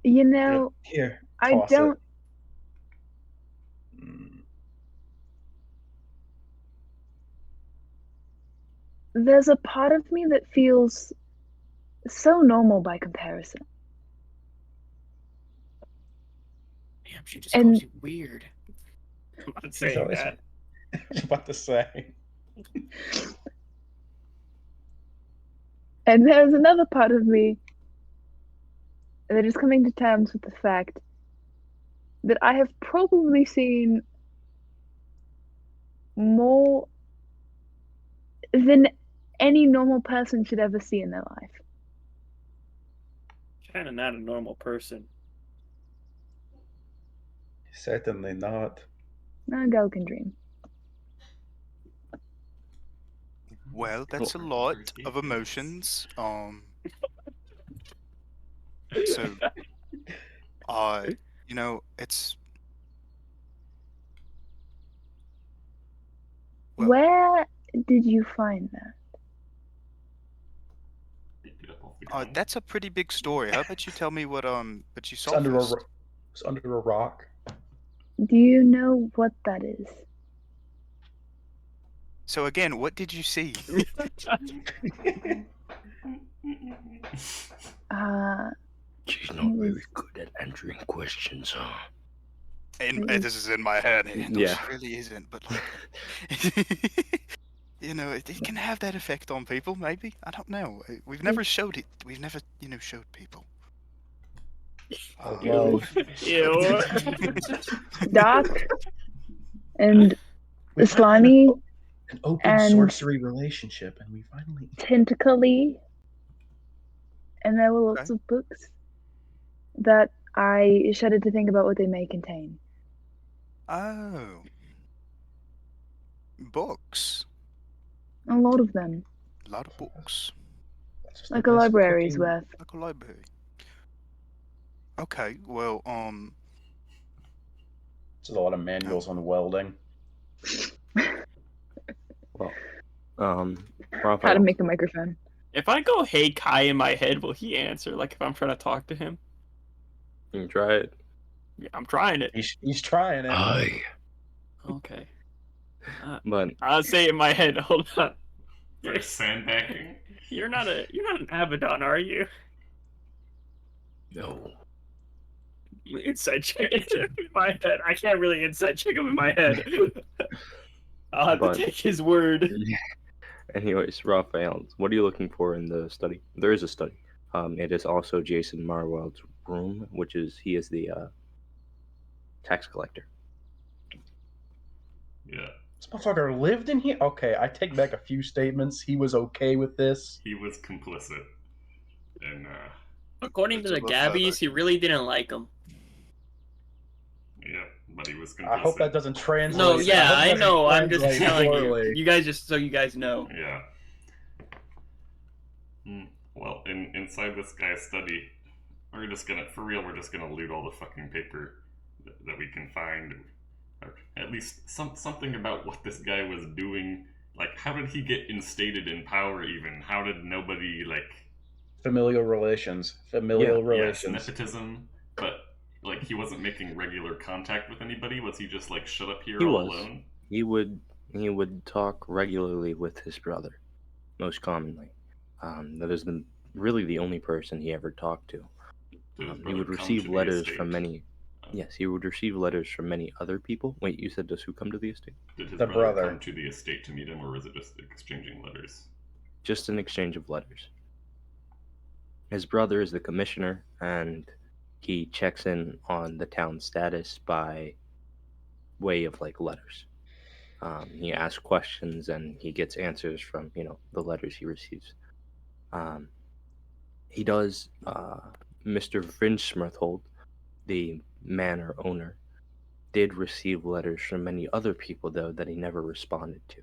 You know, Here, I toss don't. it. There's a part of me that feels so normal by comparison. Damn, she just And- calls you weird. I'm not saying always- that. I was about to say. And there's another part of me that is coming to terms with the fact that I have probably seen more than any normal person should ever see in their life. Kind of not a normal person. Certainly not. A girl can dream. Well, that's a lot of emotions. So, you know, it's Well- Where did you find that? Picked it up off the ground. that's a pretty big story. How about you tell me what you It's saw under first? it's under a rock. Do you know what that is? So again, what did you see? She's not very good at answering questions, huh? This is in my head. No, Yeah. she really isn't. But like, you know, it can have that effect on people. Maybe I don't know. We've never showed it. We've never, showed people. Oh, love. Ew. Dark and We've had slimy, an open and- sorcery relationship, and we finally. tentacly, and there were lots of books that I shudder to think about what they may contain. Oh. Books. A lot of them, A lot of books. That's just like the a best library's fucking- worth. Like a library. Okay, well, It's a lot of manuals on welding. Well, How to Raphael, make a microphone. If I go "Hey Kai" in my head, will he answer? Like if I'm trying to talk to him? you can try it. Yeah, I'm trying it. He's trying it. Aye. Okay. But I'll say it in my head. Hold on. For sandbagging? You're not an Abaddon, are you? No. Inside check it in my head. I can't really inside check him in my head. I'll have But- to take his word. anyways, Raphael, what are you looking for in the study? There is a study. It is also Jason Marwell's room, which is he is the tax collector. Yeah. This motherfucker lived in here? Okay, I take back a few statements. He was okay with this. He was complicit. And, According to the Let's look further. Gabbies, he really didn't like him. yeah, but he was complicit. I hope that doesn't translate. No, yeah, hope I that know. doesn't I'm just translate telling poorly. you. You guys just so you guys know. Yeah. Well, inside this guy's study, we're just gonna, for real, we're just gonna loot all the fucking paper that we can find. Or at least something about what this guy was doing. Like, how did he get instated in power even? How did nobody, like... Familial relations. Yes, relations. nepotism, but, like, he wasn't making regular contact with anybody? Was he just, like, shut up here He all was. alone? He would talk regularly with his brother, most commonly. That is really the only person he ever talked to. Did his He brother would come receive to the letters estate? from many. Yes, he would receive letters from many other people. Wait, you said does who come to the estate? Did his The brother brother. come to the estate to meet him, or was it just exchanging letters? Just an exchange of letters. His brother is the commissioner, and he checks in on the town's status by way of like letters. He asks questions and he gets answers from the letters he receives. He does. Mr. Vrinsmurthold, the manor owner, did receive letters from many other people though that he never responded to.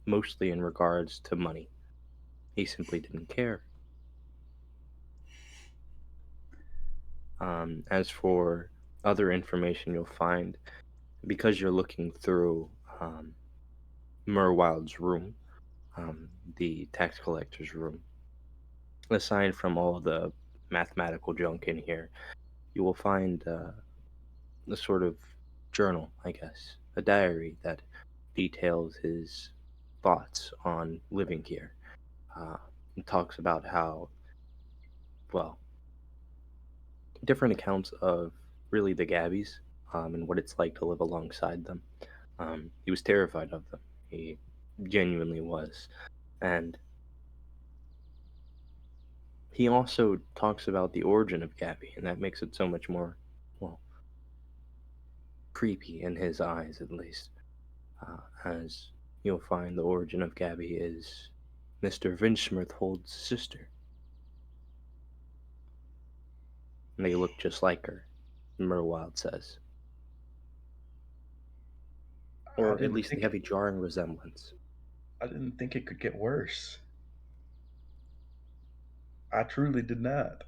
Mostly in regards to money. He simply didn't care. As for other information you'll find, because you're looking through Merwild's room, the tax collector's room, aside from all the mathematical junk in here, you will find a sort of journal, I guess, a diary that details his thoughts on living here. He talks about how, well, different accounts of really the Gabbies and what it's like to live alongside them. He was terrified of them. He genuinely was. And he also talks about the origin of Gabby, and that makes it so much more, well, creepy in his eyes, at least. As you'll find, the origin of Gabby is Mr. Vinschmirthold's sister. And they look just like her, Merwild says. Or at least they have a jarring resemblance. I didn't think it could get worse. I truly did not.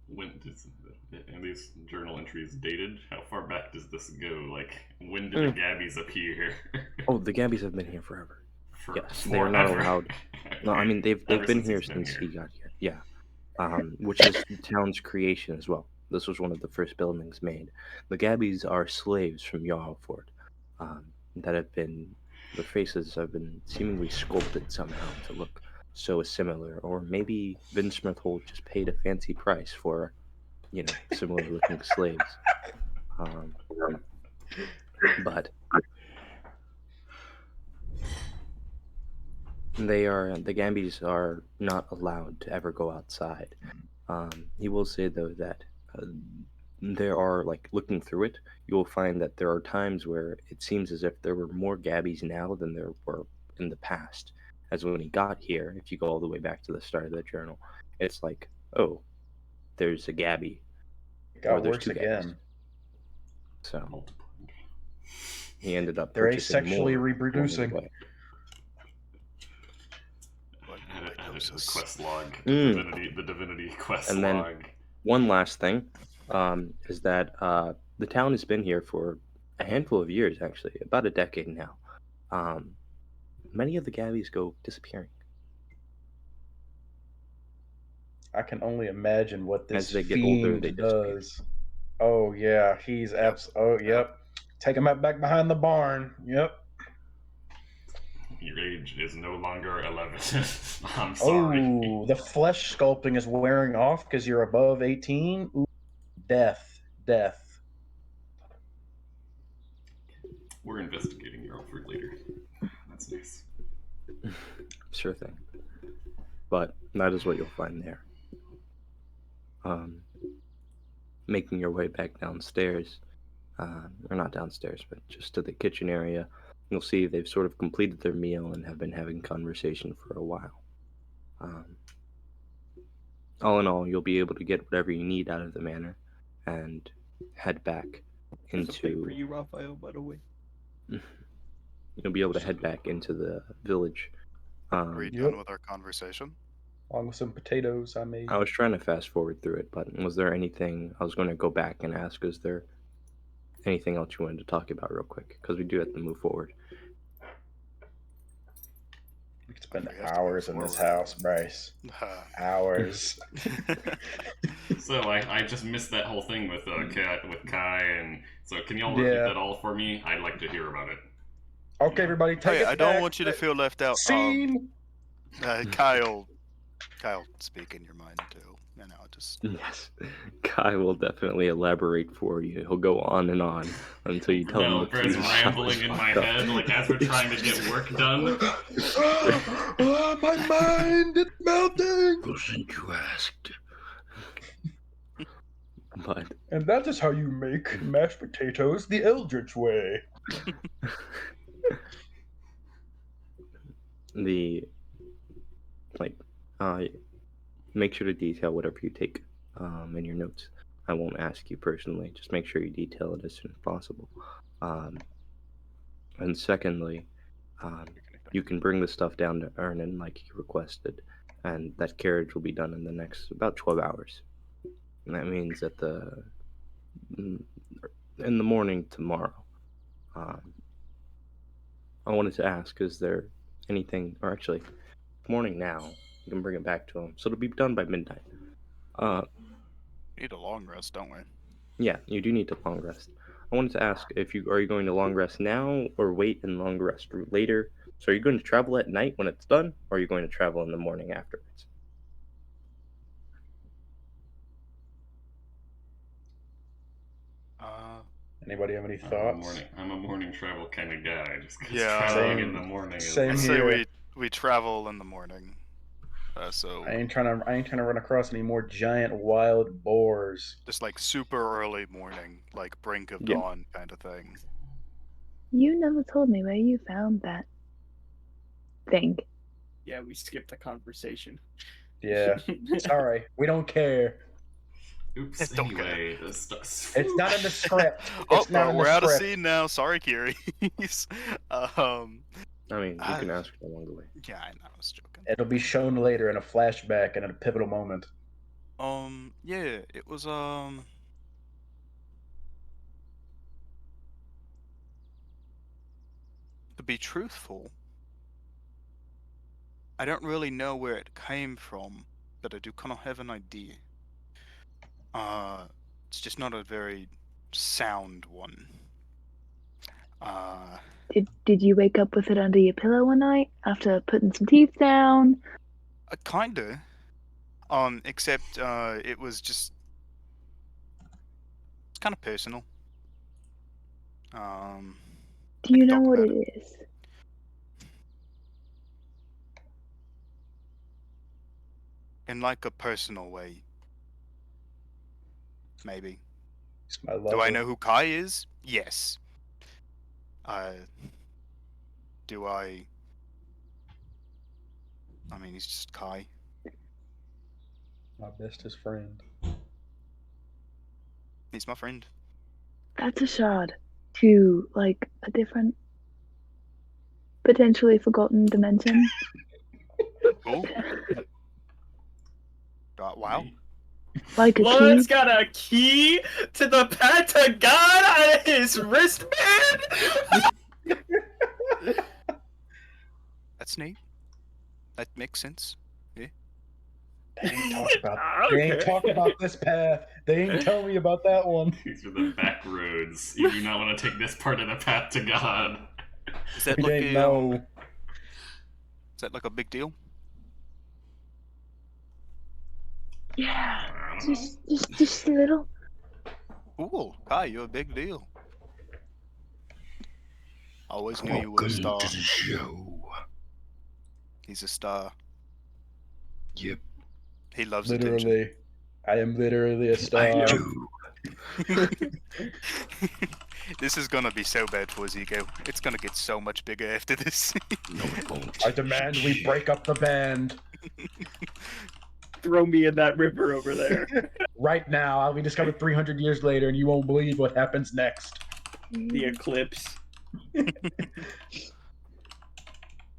When does these journal entries dated? How far back does this go? Like, when did the Gabbies appear? Oh, the Gabbies have been here forever. For, Yes, they are not forever. allowed. No, I mean they've Ever been since here he's been since here. he got here. Yeah, which is the town's creation as well. This was one of the first buildings made. The Gabbies are slaves from Yarlford that have been. Their faces have been seemingly sculpted somehow to look so similar, or maybe Vince Smithhold just paid a fancy price for, similar looking slaves. But the Gambies are not allowed to ever go outside. He will say though that there are, like, looking through it, you will find that there are times where it seems as if there were more Gabbies now than there were in the past. As when he got here, if you go all the way back to the start of the journal, it's like, oh, there's a Gabby. It got Or there's worse two Gabbies. again. So Multiplying. he ended up They're purchasing asexually more reproducing. along Like Add it to the mitosis. quest log. Mm. The divinity quest And then- log. One last thing is that the town has been here for a handful of years, actually, about a decade now. Many of the Gabbies go disappearing I can only imagine what this as they get older. fiend They disappear. does. Oh yeah, he's Oh yep. Take him back behind the barn. Yep. Your age is no longer 11. I'm sorry. Oh, the flesh sculpting is wearing off because you're above 18. Ooh, death. We're investigating your offer later. That's nice. Sure thing. But that is what you'll find there. Making your way back downstairs, or not downstairs, but just to the kitchen area, you'll see they've sort of completed their meal and have been having conversation for a while. All in all, you'll be able to get whatever you need out of the manor and head back There's a plate into. for you, Raphael, by the way. You'll be able to head back into the village. Are we Yep. done with our conversation? Along with some potatoes I made. I was trying to fast forward through it, but was there anything I was going to go back and ask? Is there anything else you wanted to talk about real quick? Because we do have to move forward. We could spend We have to hours move in this forward. house, Bryce. Hours. So I just missed that whole thing with Kai, and so can y'all Yeah. repeat that all for me? I'd like to hear about it. Okay, everybody, take Hey, it I don't back. want you to feel left out. Scene. Kyle, speak in your mind too. You know, just Yes, Kai will definitely elaborate for you. He'll go on and on until you tell him No, to Brad's please shut rambling the in my fuck up. head, like as we're trying to get work done. Oh, my mind is melting. Wasn't you asked? But And that is how you make mashed potatoes the Eldritch way. the make sure to detail whatever you take in your notes. I won't ask you personally. Just make sure you detail it as soon as possible. And secondly, you can bring the stuff down to Ernan like you requested, and that carriage will be done in the next about 12 hours. And that means that in the morning tomorrow. I wanted to ask, is there anything, or actually, morning now, you can bring it back to him. So it'll be done by midnight. need a long rest, don't we? Yeah, you do need to long rest. I wanted to ask if are you going to long rest now or wait and long rest later? So are you going to travel at night when it's done, or are you going to travel in the morning afterwards? Anybody have any I'm thoughts? a morning travel kind of guy. Just 'cause Yeah, traveling same- in the morning is same I like, say here. we travel in the morning. So I ain't trying to run across any more giant wild boars. just like super early morning, like brink of Yeah. dawn kind of thing. You never told me where you found that thing. Yeah, we skipped the conversation. Yeah. Sorry, we don't care. oops. Don't care. Anyway, It's not in the script. Oh, It's not in we're the out of script. scene now. Sorry, Kiri. I mean, you can ask her along the way. Yeah, I know. I was joking. It'll be shown later in a flashback and at a pivotal moment. Yeah, it was to be truthful, I don't really know where it came from, but I do kind of have an idea. It's just not a very sound one. Did you wake up with it under your pillow one night after putting some teeth down? Kinda. Except it was just it's kind of personal. Do I you can know talk what about it is? in like a personal way. Maybe. It's my Do I lover. know who Kai is? Yes. Do I? I mean, he's just Kai. My bestest friend. He's my friend. That's a shard to like a different, potentially forgotten dimension. Oh, wow. Me? Like a Blood's key. got a key to the Pentagon on his wristband. That's neat. That makes sense. They ain't talk about. They Okay. ain't talk about this path. They ain't tell me about that one. These are the back roads. You do not want to take this part of the path to God. Is that We like didn't a know. is that like a big deal? Yeah, I don't know. just a little. Cool. Kai, you're a big deal. Always knew you were a Welcome star. to the show. He's a star. Yep, He loves attention. Literally, I am literally a I star. do. This is gonna be so bad for his ego. It's gonna get so much bigger after this. No, it won't. I demand we break up the band Throw me in that river over there. right now. I'll be discovered 300 years later, and you won't believe what happens next. The eclipse.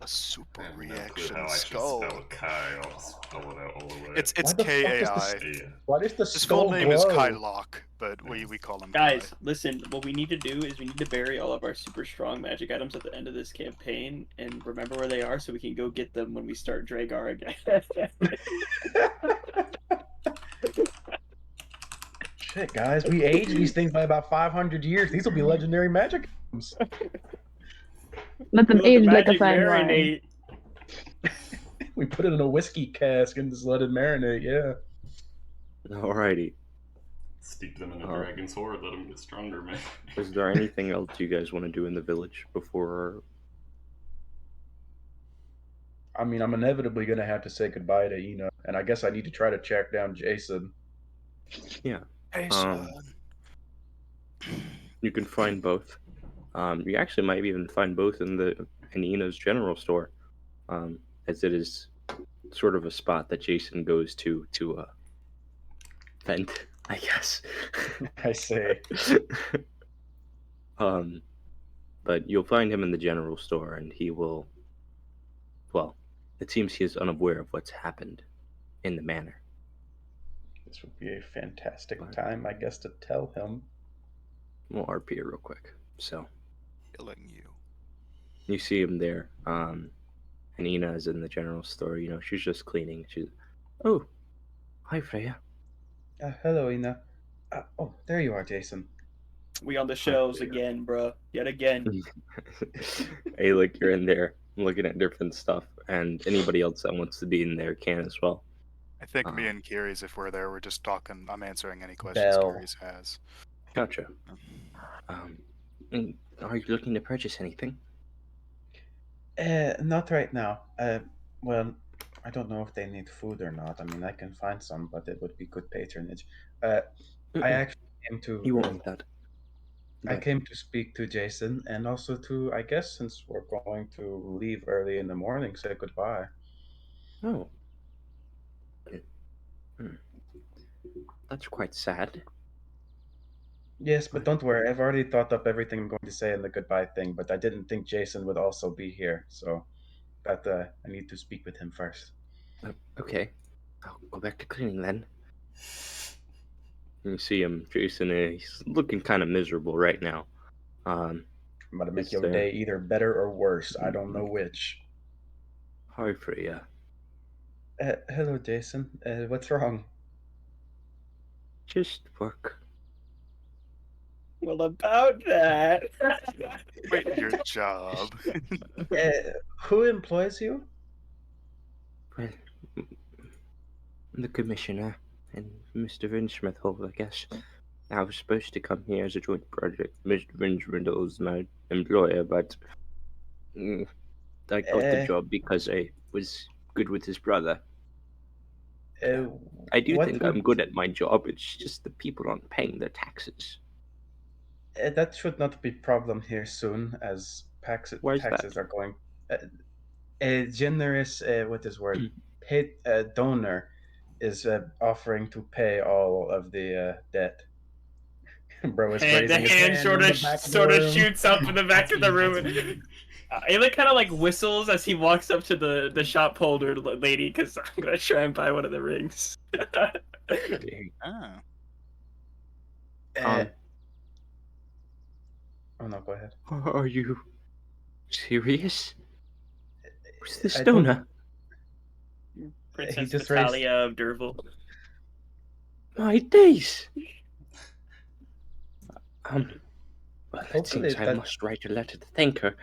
A super I have no clue reaction how I should skull. spell Kai. I'll just spell it out all the way. It's Why the fuck is K-A-I. this- Yeah. Why does the His skull full name is glow? Kylock, but we call him Guys, Kai. listen, what we need to do is we need to bury all of our super strong magic items at the end of this campaign and remember where they are so we can go get them when we start Dragar again. Shit, guys, we aged these things by about 500 years. These will be legendary magic items. Let them Let the age like a magic fine wine. marinate. We put it in a whiskey cask and just let it marinate. Yeah. Alrighty. Steep them in a Oh. dragon's horde, let them get stronger, man. Is there anything else you guys want to do in the village before? I mean, I'm inevitably gonna have to say goodbye to Ina, and I guess I need to try to track down Jason. Yeah, Hey, Um, son. you can find both. You actually might even find both in Ina's general store, as it is sort of a spot that Jason goes to vent, I guess. I say, But you'll find him in the general store, and he will. Well, it seems he is unaware of what's happened in the manor. this would be a fantastic Right. time, I guess, to tell him. We'll RP it real quick. So Killing you. you see him there, and Ina is in the general store. You know, she's just cleaning. Oh, hi Freya. Hello, Ina. Oh, there you are, Jason. We on the shelves yeah. again, bro. Yet again. Hey, look, you're in there looking at different stuff, and anybody else that wants to be in there can as well. I think me and Kiri's, if we're there, we're just talking. I'm answering any questions Bell. Kiri's has. Gotcha. Are you looking to purchase anything? Not right now. Well, I don't know if they need food or not. I mean, I can find some, but it would be good patronage. I actually came to. You won't need that. I But- came to speak to Jason, and also to, I guess, since we're going to leave early in the morning, say goodbye. Oh. Hmm. That's quite sad. Yes, but don't worry. I've already thought up everything I'm going to say in the goodbye thing, but I didn't think Jason would also be here, so that I need to speak with him first. Okay. I'll go back to cleaning then. You see him, Jason, he's looking kind of miserable right now. I'm going to make Is your there- day either better or worse. I don't know which. Hi, Freya. Hello, Jason. What's wrong? Just work. Well, about that. Quit your job. Who employs you? Well, the commissioner and Mr. Vinsmithhole, I guess. I was supposed to come here as a joint project. Mr. Vinsmithhole is my employer, but I got the job because I was good with his brother. I do what think would- I'm good at my job. It's just the people aren't paying their taxes. That should not be problem here soon, as Why is taxes that? are going. A generous, what is word, paid donor is offering to pay all of the debt. Bro is And the raising his hand hand in the back of the sort of room. shoots up in the back of the room. That's me. Ayla kind of like whistles as he walks up to the shop holder lady, because I'm gonna try and buy one of the rings. Ah. Uh, oh no, go ahead. Are you serious? Who's the I told- stoner? Princess just Natalia of Derville. My days! Well, it Hopefully seems I that- must write a letter to thank her.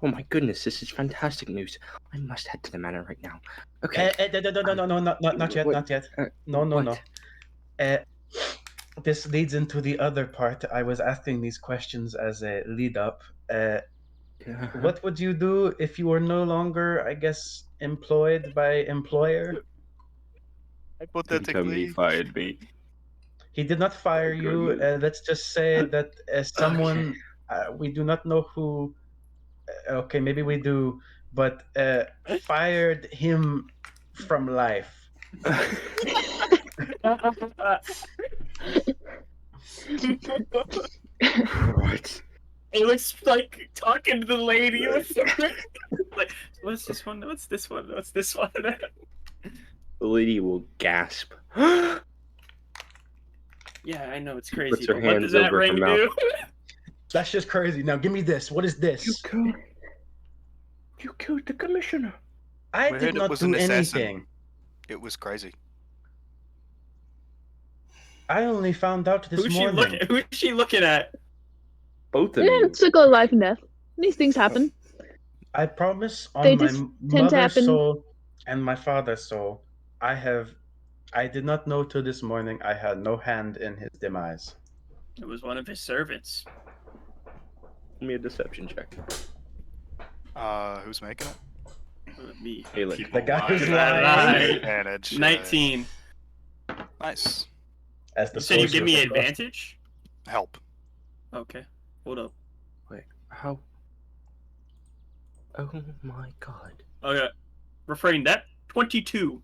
Oh my goodness, this is fantastic news. I must head to the manor right now. Okay. No, not yet, what- not yet. uh, No. what? This leads into the other part. I was asking these questions as a lead up. What would you do if you were no longer, I guess, employed by employer? Hypothetically. fired me. He did not fire you. goodness. Let's just say that someone, we do not know who, okay, maybe we do, but fired him from life. Right. It looks like talking to the lady. Like, what's this one? What's this one? What's this one? The lady will gasp. Yeah, I know it's She crazy, puts her but what hands does that over her ring mouth. do? That's just crazy. Now give me this. What is this? You killed the commissioner. I We did heard it not was do an assassin. anything. It was crazy. I only found out this morning. Who's she looking at? Both of Yeah, you. it's like a life and death. These things happen. I promise on They my just tend to mother's happen. soul and my father's soul, I did not know till this morning I had no hand in his demise. It was one of his servants. Give me a deception check. Who's making it? Me. Hey, look. People The guy lie. is I lying. lied. Advantage. 19. Nice. As the You said you give me sorcerer. advantage? Help. Okay. Hold up. Wait, how? Oh my god. Okay. Refrain that. 22.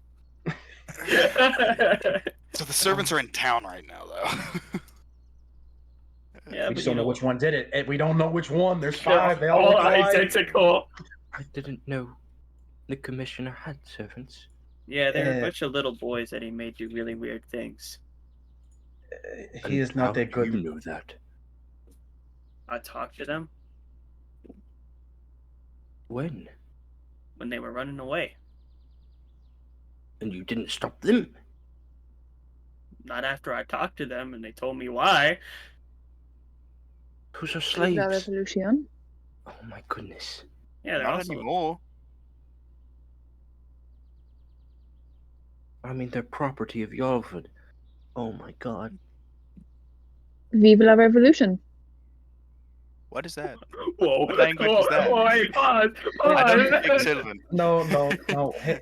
So the servants are in town right now, though. Yeah, We but just you don't know know, which one did it. We don't know which one. There's they're 5. They all all look alike. identical. I didn't know the commissioner had servants. Yeah, they're a Uh, bunch of little boys that he made do really weird things. He is not how a good. do you know that? I talked to them When? when they were running away. And you didn't stop them? Not after I talked to them and they told me why. Those are Vive la slaves. revolution. Oh my goodness. Yeah, they're Not also anymore. I mean, they're property of Yarlford. Oh my god. Vive la revolution. What is that? Whoa! What language is that? Whoa, wait, pause! I don't Pause! speak Sylvan. No. Hey,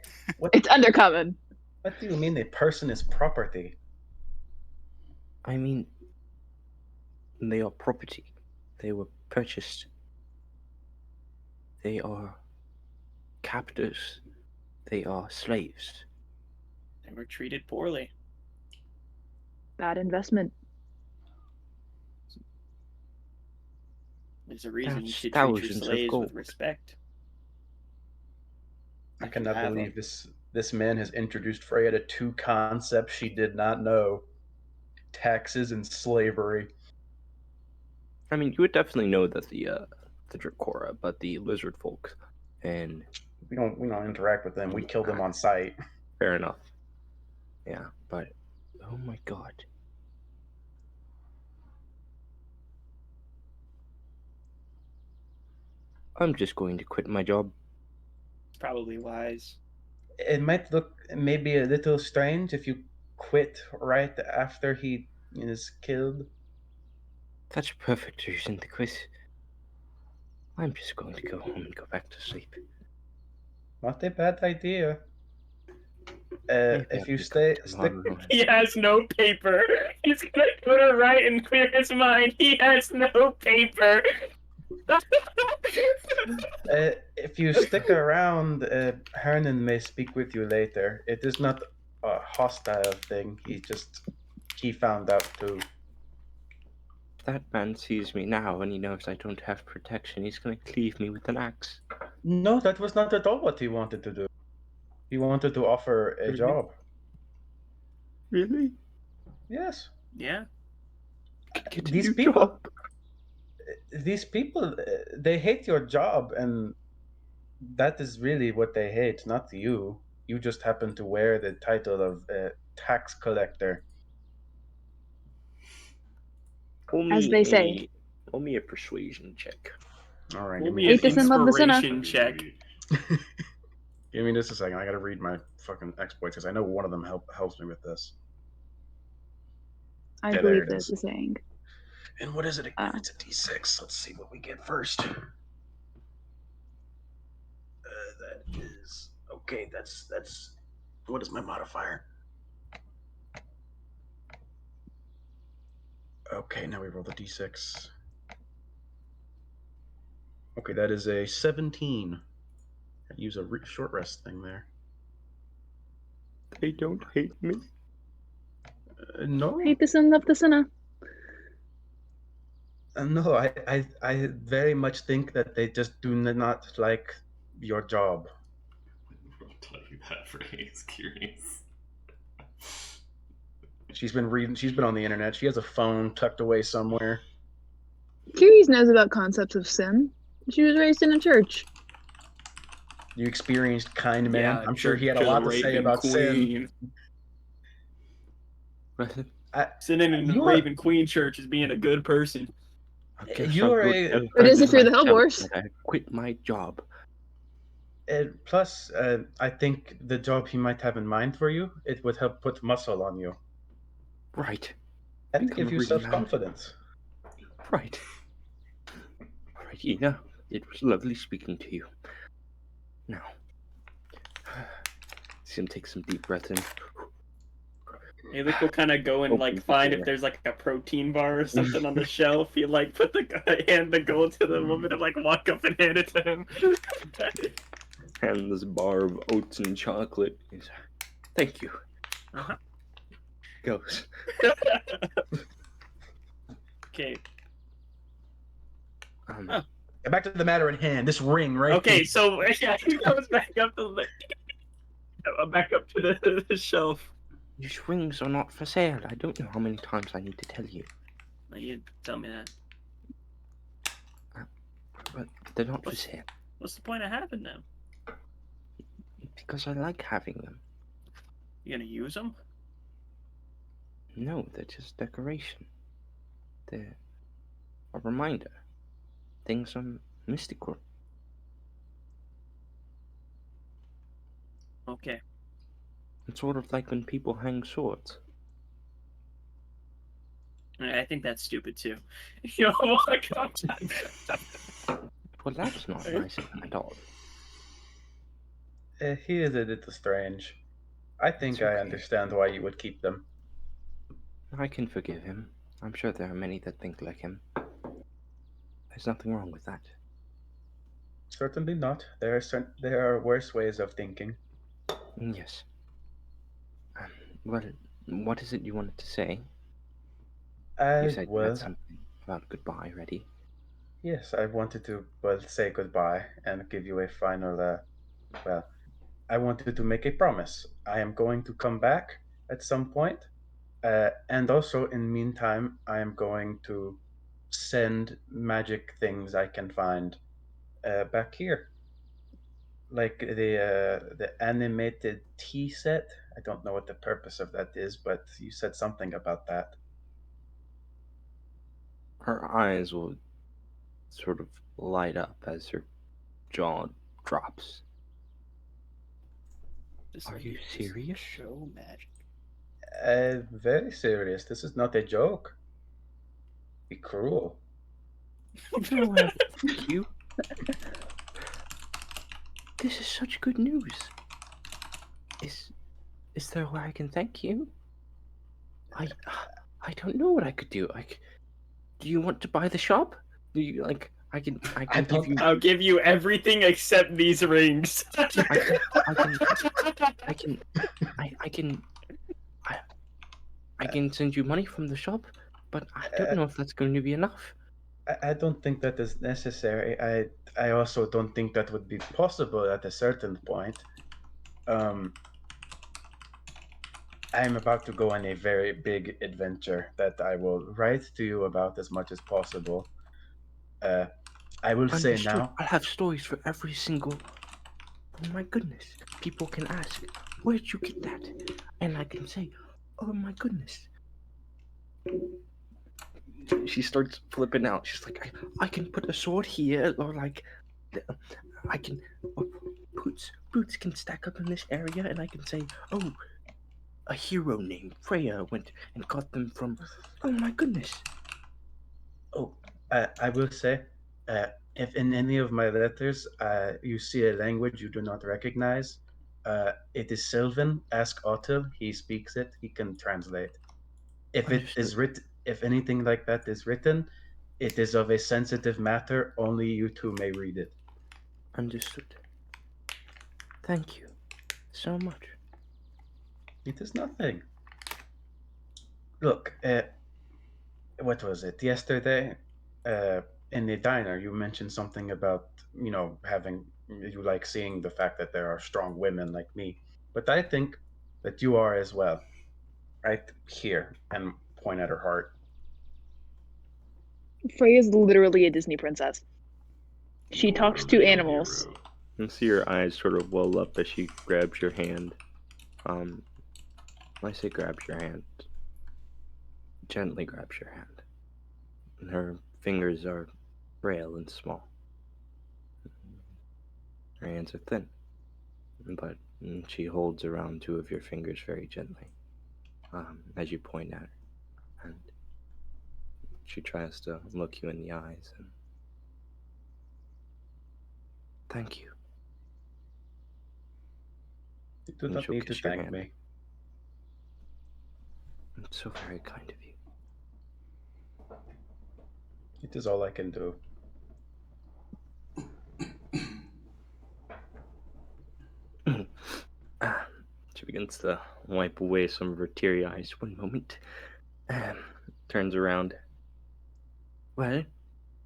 It's undercommon. what do you mean a person is property? I mean, they are property. They were purchased. They are captors. They are slaves. They were treated poorly. Bad investment. There's a reason you That's should treat your thousands of slaves with gold. respect. I If you cannot have believe them. this man has introduced Freya to 2 concepts she did not know: taxes and slavery. I mean, you would definitely know that the Dracora, but the lizard folk, and We don't interact with them. We kill them on sight. fair enough. Yeah, but oh my god. I'm just going to quit my job. It's probably wise. It might look maybe a little strange if you quit right after he is killed. That's a perfect reason to quit. I'm just going to go home and go back to sleep. Not a bad idea. Maybe If I'll you wake up stay tomorrow stick, and- He has no paper. He's gonna go to write and clear his mind. He has no paper. if you stick around, Hernan may speak with you later. It is not a hostile thing. He found out too. that man sees me now and he knows I don't have protection, he's gonna cleave me with an axe. No, that was not at all what he wanted to do. He wanted to offer a Really? job. Really? Yes. Yeah. Get a These new people, job. they hate your job, and that is really what they hate, not you. You just happen to wear the title of tax collector. As they say. Roll me a persuasion check. All right, Roll give me me an Hate this and love the sinner. inspiration check. Give me just a second. I gotta read my fucking exploits because I know one of them helps me with this. I Yeah, there believe it there's is. a saying. And what is it again? Uh. It's a D6. Let's see what we get first. That is okay. That's what is my modifier? Okay, now we roll the D6. Okay, that is a 17. I use a short rest thing there. They don't hate me. No, Hate this and love the sinner. no. I very much think that they just do not like your job. I'll tell you that for he's curious. She's been reading. She's been on the internet. She has a phone tucked away somewhere. Curious knows about concepts of sin. She was raised in a church. You experienced kind man. Yeah, I'm sure he had a to the lot to say Raven about sin. Queen. Sitting in the You are- Raven Queen Church is being a good person. I guess You're I'll go a- tell It is her if you're the myself Hellboars. that I quit my job. Plus, I think the job he might have in mind for you, it would help put muscle on you Right. and Become give a you real man. self-confidence. Right. All right, Ina. It was lovely speaking to you. Now, see him take some deep breaths in. Alik will kind of go and Open like the find door. if there's like a protein bar or something on the shelf. He like put hand the gold to the woman and like walk up and hand it to him. And this bar of oats and chocolate. He's thank you. Uh-huh. Goes. Okay. Back to the matter at hand. This ring, right? Okay, so yeah, he goes back up to the shelf. These rings are not for sale. I don't know how many times I need to tell you. You tell me that. But they're not for sale. What's the point of having them? Because I like having them. You gonna use them? No, they're just decoration. They're a reminder. Things are mystical. Okay. It's sort of like when people hang swords. I think that's stupid too. You know, walk up to Well, that's not nice at all. He is a little strange. I think It's I okay. understand why you would keep them. I can forgive him. I'm sure there are many that think like him. There's nothing wrong with that. Certainly not. There are worse ways of thinking. Yes. Well, what is it you wanted to say? You said you had something about goodbye ready. Yes, I wanted to say goodbye and give you a final. I wanted to make a promise. I am going to come back at some point, and also in the meantime, I am going to send magic things I can find back here, like the animated tea set. I don't know what the purpose of that is, but you said something about that. Her eyes will sort of light up as her jaw drops. Are you serious? Show magic. Very serious. This is not a joke. Be cruel. No, thank you. This is such good news. Is there a way I can thank you? I don't know what I could do. Do you want to buy the shop? Do you like? I can give you. I'll give you everything except these rings. I can send you money from the shop, but I don't know if that's going to be enough. I don't think that is necessary. I also don't think that would be possible at a certain point. I'm about to go on a very big adventure that I will write to you about as much as possible. I will say Understood. now. I'll have stories for every single. Oh my goodness! People can ask, "Where'd you get that?" And I can say, "Oh my goodness." She starts flipping out. She's like, I can put a sword here, or like, I can. Oh, boots can stack up in this area, and I can say, oh, a hero named Freya went and got them from. Oh my goodness! Oh, I will say, if in any of my letters you see a language you do not recognize, it is Sylvan. Ask Otto. He speaks it. He can translate. If it is Understood. written, if anything like that is written, it is of a sensitive matter. Only you two may read it. Understood. Thank you so much. It is nothing. Look, what was it? Yesterday, in the diner, you mentioned something about having you like seeing the fact that there are strong women like me, but I think that you are as well. Right here, and point at her heart. Freya is literally a Disney princess. She You're talks a to real animals. hero. You see her eyes sort of well up as she grabs your hand. When I say grabs your hand, gently grabs your hand. And her fingers are frail and small. Her hands are thin, but she holds around two of your fingers very gently as you point at her. And she tries to look you in the eyes and thank you. You do And not she'll need to kiss your thank hand. me. It's so very kind of you. It is all I can do. She begins to wipe away some of her teary eyes. One moment. Turns around. Well,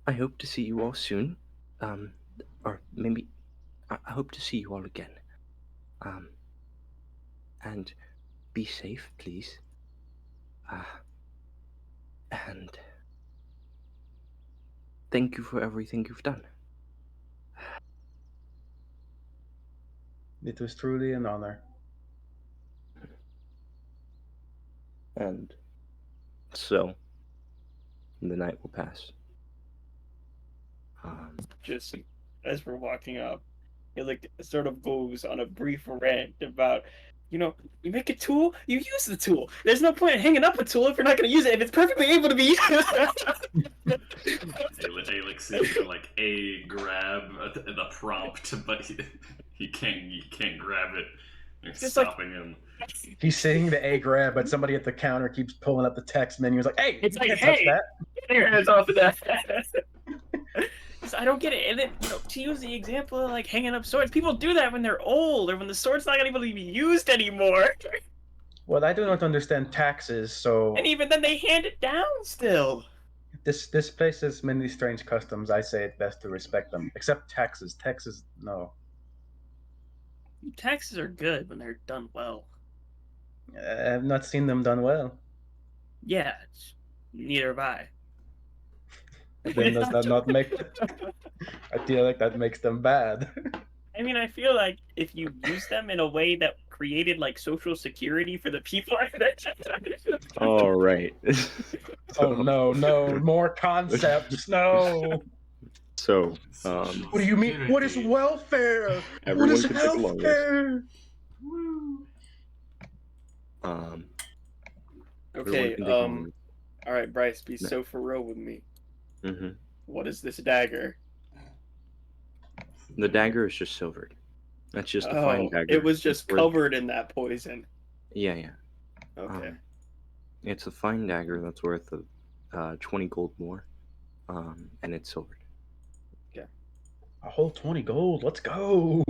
I hope to see you all soon. Or maybe I hope to see you all again. And be safe, please. And thank you for everything you've done. It was truly an honor. And so, the night will pass. Just as we're walking up, he like sort of goes on a brief rant about, you make a tool, you use the tool. There's no point in hanging up a tool if you're not going to use it. If it's perfectly able to be used. Alex seems to like grab the prompt, but he can't grab it. It's Just stopping him. He's saying the A grab, but somebody at the counter keeps pulling up the text menu. He's like, "Hey, It's you like, can't touch hey, that." get your hands off of that. I don't get it. And then, to use the example of like hanging up swords, people do that when they're old or when the sword's not going to be used anymore. Well, I do not understand taxes, so And even then, they hand it down still. this place has many strange customs. I say it best to respect them, except taxes. Taxes, no. Taxes are good when they're done well. I have not seen them done well. Yeah, neither have I. Then does that not make? I feel like that makes them bad. I mean, I feel like if you use them in a way that created like social security for the people, All right. Oh no, more concepts, no. So, What do you mean? What is welfare? What everyone is can take a long rest. healthcare? Okay, everyone can take a long all right, Bryce, be No. so for real with me. rest. What is this dagger? The dagger is just silvered. That's just a fine dagger. It was just It's worth- covered in that poison. Yeah. Okay. It's a fine dagger that's worth 20 gold more, and it's silvered. A whole 20 gold. Let's go.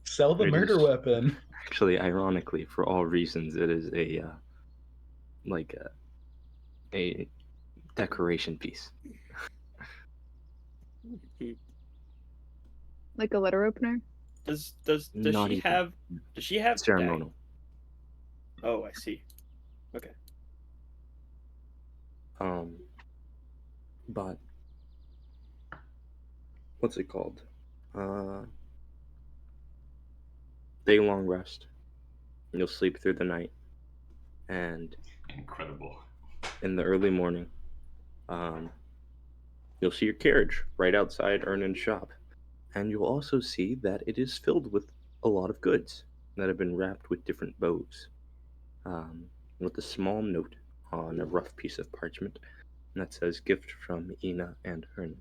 Sell the It murder is- weapon. Actually, ironically, for all reasons, it is a decoration piece. Like a letter opener? Does Not she even. have Ceremonial. Oh, I see. Okay. But what's it called? Day long rest. You'll sleep through the night, and Incredible. in the early morning, you'll see your carriage right outside Ernan's shop, and you'll also see that it is filled with a lot of goods that have been wrapped with different bows, with a small note on a rough piece of parchment that says "Gift from Ina and Hernan."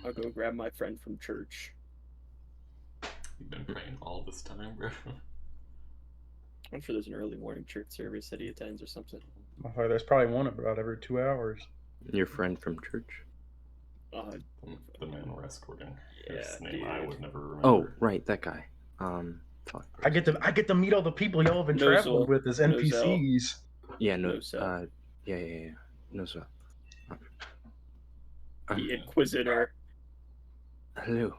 I'll go grab my friend from church. You've been praying all this time, bro. I'm sure there's an early morning church service that he attends or something. Oh, there's probably one about every 2 hours. Your friend from church? The man we're escorting. Yeah, Whose name I dude. would never remember. Oh, right, that guy. Fuck. I get to meet all the people y'all have been Nozel. traveling with as NPCs. Yeah, no, No, sir. yeah. No, sir. The Inquisitor. Hello.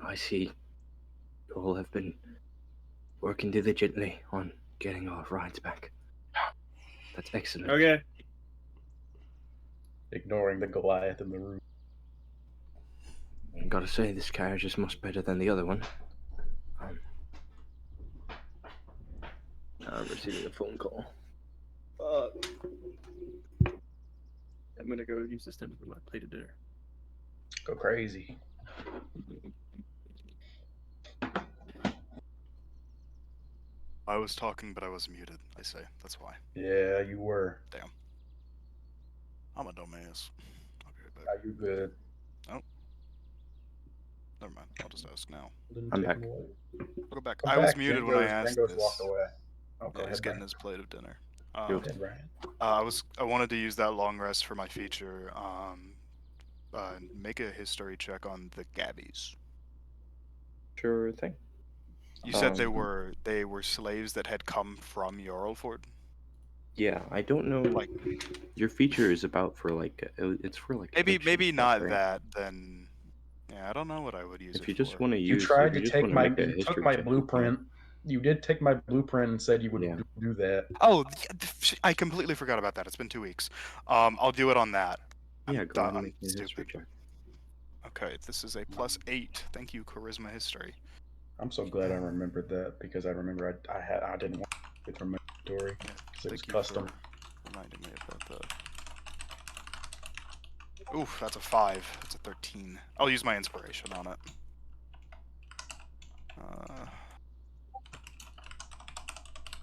I see you all have been working diligently on getting our rides back. That's excellent. Okay. Ignoring the Goliath in the room. I gotta say, this carriage is much better than the other one. Receiving a phone call. I'm gonna go use this time to put my plate of dinner. Go crazy. I was talking, but I was muted. I say that's why. Yeah, you were. Damn. I'm a dumbass. Okay, but Are you good? never mind. I'll just ask now. I'm back. I'll go back. I'm I was back. muted when I asked Django's this. walked away. Oh, go Yeah, he's ahead, getting Brian. his plate of dinner. Go ahead, Brian. I wanted to use that long rest for my feature. Make a history check on the Gabbies. Sure thing. You said they were slaves that had come from Jarlford. Yeah, I don't know. Like, your feature is about for like it's for like maybe stuff, not right? that. Then yeah, I don't know what I would use If it you for. just want to You use, tried if you to just take want to my. make a You took history my check, blueprint. You did take my blueprint and said you would Yeah. do that. Oh, I completely forgot about that. It's been 2 weeks. I'll do it on that. Yeah, go ahead and I'm make a history stupid. check. Okay, this is a +8. Thank you, charisma history. I'm so glad I remembered that because I remember I didn't want it from my story Yeah, because it was thank you custom. for reminding me about that. Oof, that's a 5. That's a 13. I'll use my inspiration on it.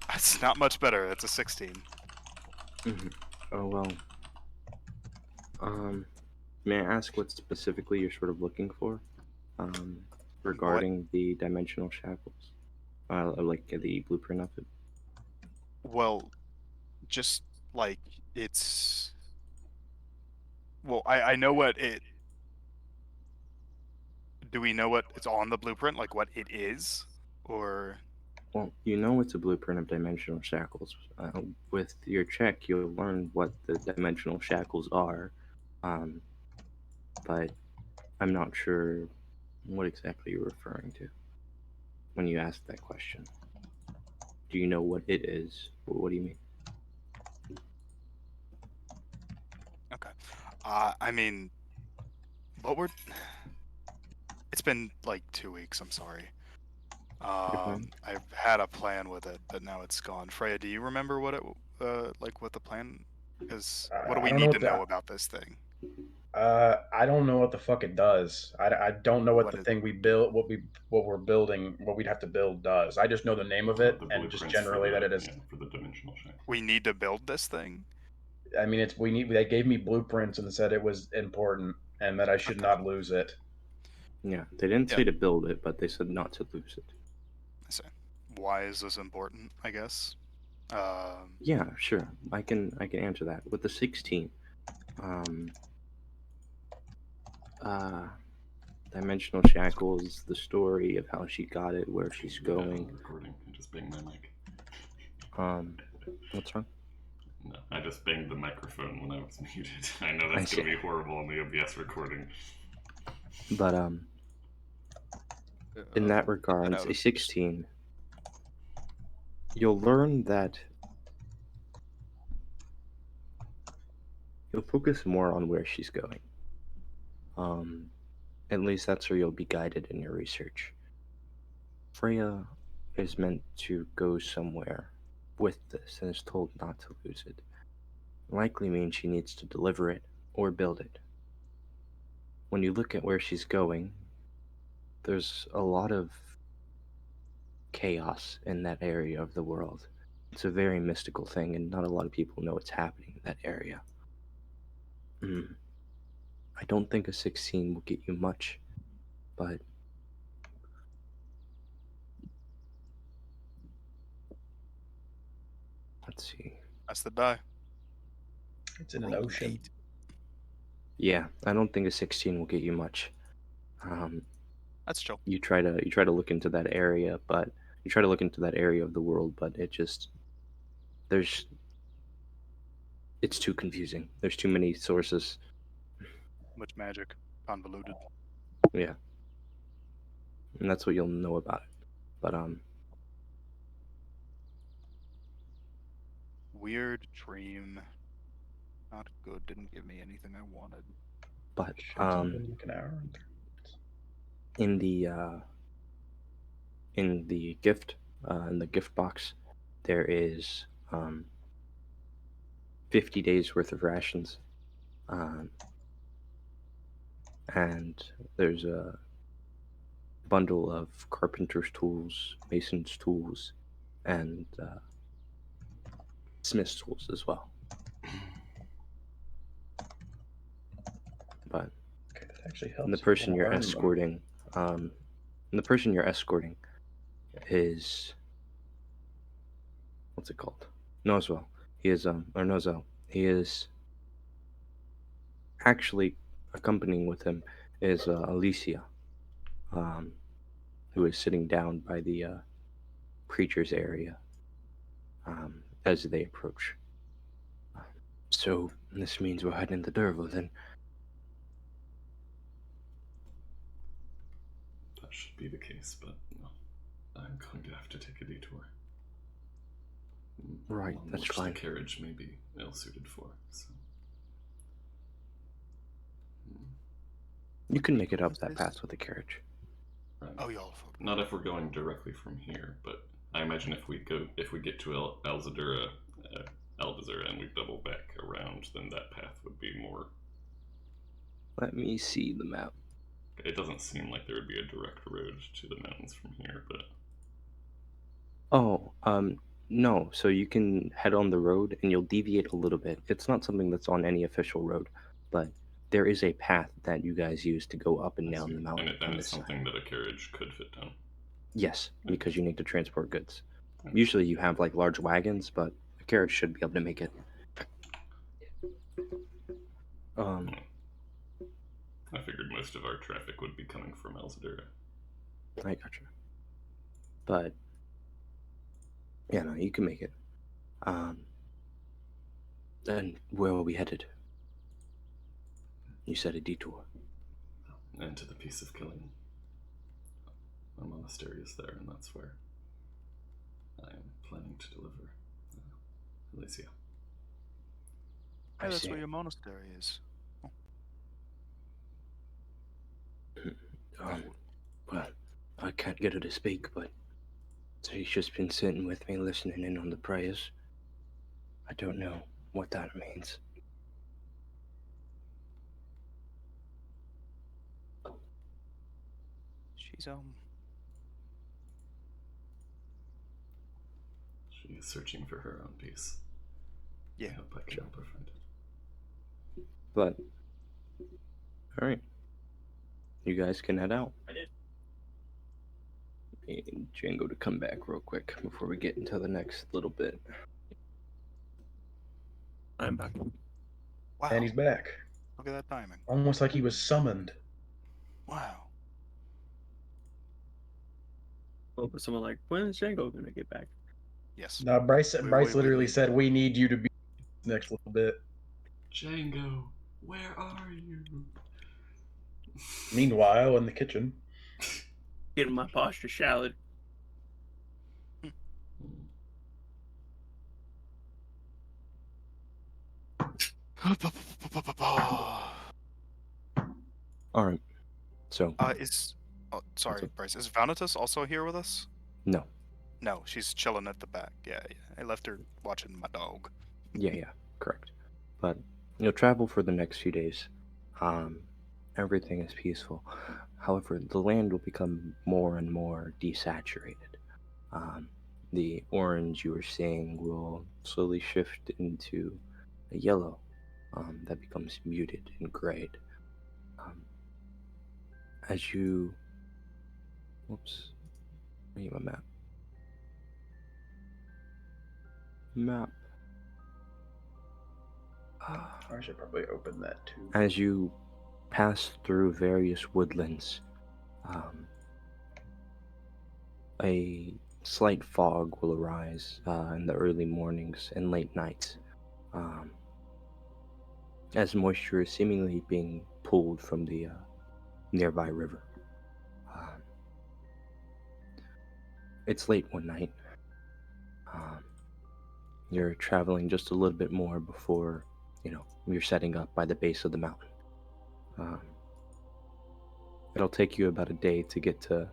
That's not much better. That's a 16. Mm-hmm. Oh well. May I ask what specifically you're sort of looking for, regarding the dimensional shackles, like the blueprint of it? Well, just like it's. Well, I know what it. Do we know what it's on the blueprint? Like what it is, or? Well, you know it's a blueprint of dimensional shackles. With your check, you'll learn what the dimensional shackles are, but I'm not sure what exactly you're referring to when you ask that question. Do you know what it is? What do you mean? Okay. I mean, what were? It's been like 2 weeks. I'm sorry. I've had a plan with it, but now it's gone. Freya, do you remember what it like what the plan? Because what do we need to know about this thing? I don't know what the fuck it does. I don't know what the is- thing we built, what we're building, what we'd have to build does. I just know the name of it The and just blueprints generally for the, that it is. yeah, for the dimensional shack. We need to build this thing. I mean, it's we need. They gave me blueprints and said it was important and that I should not lose it. Yeah, they didn't say to build it, but they said not to lose it. I see. Why is this important? I guess. Yeah, sure. I can answer that with the 16. Dimensional shackles, the story of how she got it, where she's going. Recording and just bang my mic. What's wrong? No, I just banged the microphone when I was muted. I know I that's going see. to be horrible on the OBS recording. But in that Put that regards, out a of 16, you'll learn that you'll focus more on where she's going. At least that's where you'll be guided in your research. Freya is meant to go somewhere with this and is told not to lose it. Likely means she needs to deliver it or build it. When you look at where she's going, there's a lot of chaos in that area of the world. It's a very mystical thing, and not a lot of people know what's happening in that area. I don't think a 16 will get you much, but let's see. That's the die. It's in an Rolled an ocean. 8. Yeah, I don't think a 16 will get you much. That's chill. You try to look into that area, but you try to look into that area of the world, but it's too confusing. There's too many sources. Much magic. Convoluted. Yeah, and that's what you'll know about it. But Weird dream. Not good. Didn't give me anything I wanted. Should have been like an hour. in the gift in the gift box, there is 50 days worth of rations, and there's a bundle of carpenter's tools, mason's tools, and smith's tools as well. But Okay, that actually helps. the if you person wanna you're earn them. escorting, is what's it called? Noswell. He is or Nozel. He is actually accompanying with him is Alicia, who is sitting down by the preacher's area as they approach. So this means we're heading to Dervo then. That should be the case, but no, I'm going to have to take a detour. Right, One that's which fine. the carriage may be ill suited for. So. You can make it up What's that this? path with the carriage. Right. Oh, y'all fucked. Not if we're going directly from here, but I imagine if we get to Alzadura, Alvazura, and we double back around, then that path would be more. Let me see the map. It doesn't seem like there would be a direct road to the mountains from here, but Oh, no. So you can head on the road and you'll deviate a little bit. It's not something that's on any official road, but there is a path that you guys use to go up and I down see. the mountain and on it's this side. something that a carriage could fit down. Yes, because you need to transport goods. Okay. Usually you have like large wagons, but a carriage should be able to make it. I figured most of our traffic would be coming from Alzadura. I gotcha. But yeah, no, you can make it. Then where are we headed? You said a detour. And to the Peace of Killing. A monastery is there, and that's where I am planning to deliver Alicia. Hey, that's see. where your monastery is. Well, I can't get her to speak, but she's just been sitting with me listening in on the prayers. I don't know what that means. She's She is searching for her own peace. Yeah. I hope I can help her find it. But, alright. You guys can head out. I did. Need Django to come back real quick before we get into the next little bit. I'm back. Wow. And he's back. Look at that timing. Almost like he was summoned. Wow. Well, but someone like, when is Django gonna get back? Yes. No, Bryce We- Bryce we literally need said that. we need you to be next little bit. Django, where are you? Meanwhile, in the kitchen, Getting my posture shallow. All right. So Is oh, What's sorry, up? Bryce. Is Vanitas also here with us? no. No, she's chilling at the back. Yeah, I left her watching my dog. Yeah, correct. But you'll travel for the next few days. Everything is peaceful. However, the land will become more and more desaturated. Um, the orange you are seeing will slowly shift into a yellow that becomes muted and grayed. Um, as you, whoops, I need my map. Map. I should probably open that too. As you pass through various woodlands, a slight fog will arise in the early mornings and late nights, um, as moisture is seemingly being pulled from the nearby river. Um, it's late one night. Um, you're traveling just a little bit more before, you're setting up by the base of the mountain. Um, it'll take you about a day to get to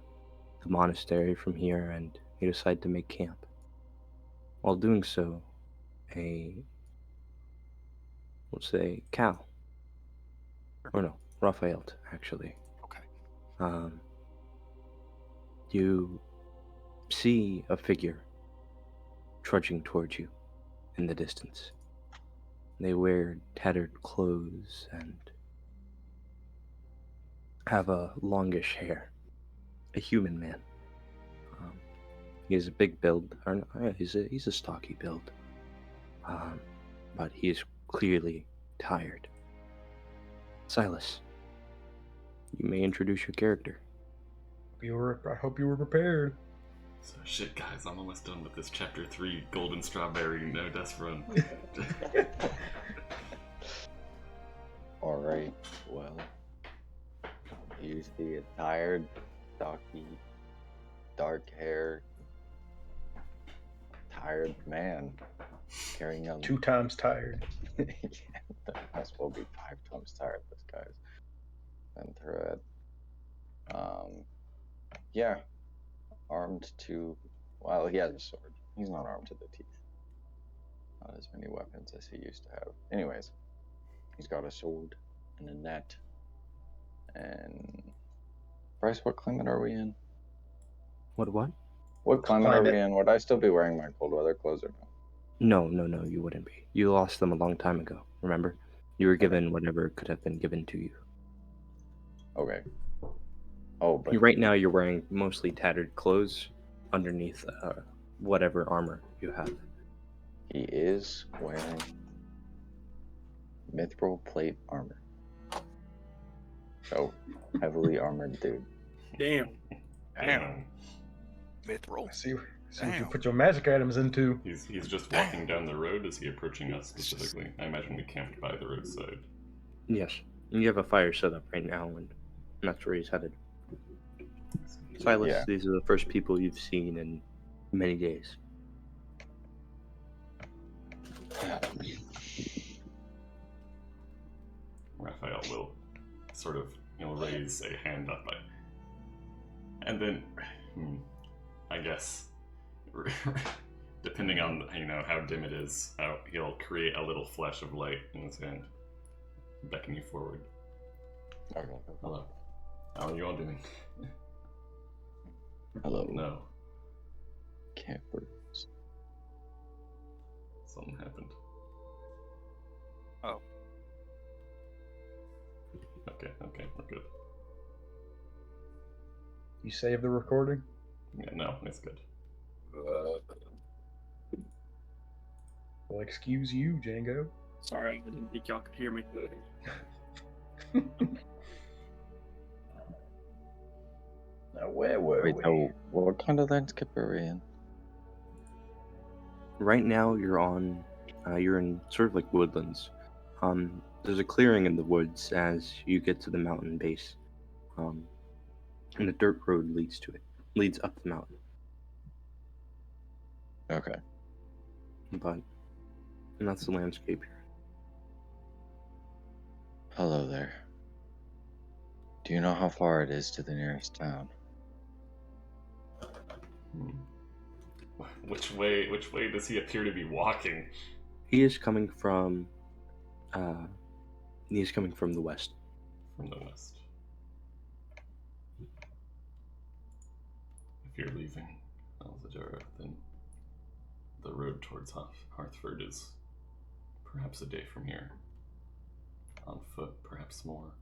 the monastery from here, and you decide to make camp. While doing so, we'll say, cow, or no, Raphael, actually. Okay. Um, you see a figure trudging towards you in the distance. They wear tattered clothes and have a longish hair. A human man. Um, he has a big build. Or no, he's a stocky build. But he is clearly tired. Silas, you may introduce your character. I hope you were prepared. So shit, guys, I'm almost done with this chapter 3 Golden Strawberry No Death Run. Alright, well, you see a tired, stocky, dark hair, tired man carrying a 2 times tired. yeah, that must well be 5 times tired, this guy's been through it. Yeah, armed to, well, he has a sword. He's not armed to the teeth. Not as many weapons as he used to have. Anyways, he's got a sword and a net. And Bryce, what climate are we in? What? What climate are we Climate. in? Would I still be wearing my cold weather clothes or no? No, you wouldn't be. You lost them a long time ago, remember? You were given whatever could have been given to you. Okay. Oh, but Right now you're wearing mostly tattered clothes underneath whatever armor you have. he is wearing mithril plate armor. So, heavily armored dude. Damn. Damn. Mithril. See what you Damn. put your magic items into. He's just walking down the road. Is he approaching us specifically? I imagine we camped by the roadside. Yes. And you have a fire set up right now, and that's where he's headed. Silas, Yeah. these are the first people you've seen in many days. Raphael will sort of, raise a hand up, and then, I guess, depending on how dim it is, he'll create a little flash of light in his hand, beckon you forward. Okay. Hello. How are you all doing? Hello. No, Campers. something happened. Oh. Okay, we're good. You save the recording? Yeah, no, it's good. Well, excuse you, Django. Sorry, I didn't think y'all could hear me. Now, where were Wait, we? so what kind of landscape are we in? right now you're in sort of like woodlands. There's a clearing in the woods as you get to the mountain base, um, and a dirt road leads up the mountain. Okay. And that's the landscape here. Hello there. Do you know how far it is to the nearest town? Which way does he appear to be walking? He is coming from the west. From the west. If you're leaving Alzadura, then the road towards Hearthford is perhaps a day from here. On foot, perhaps more.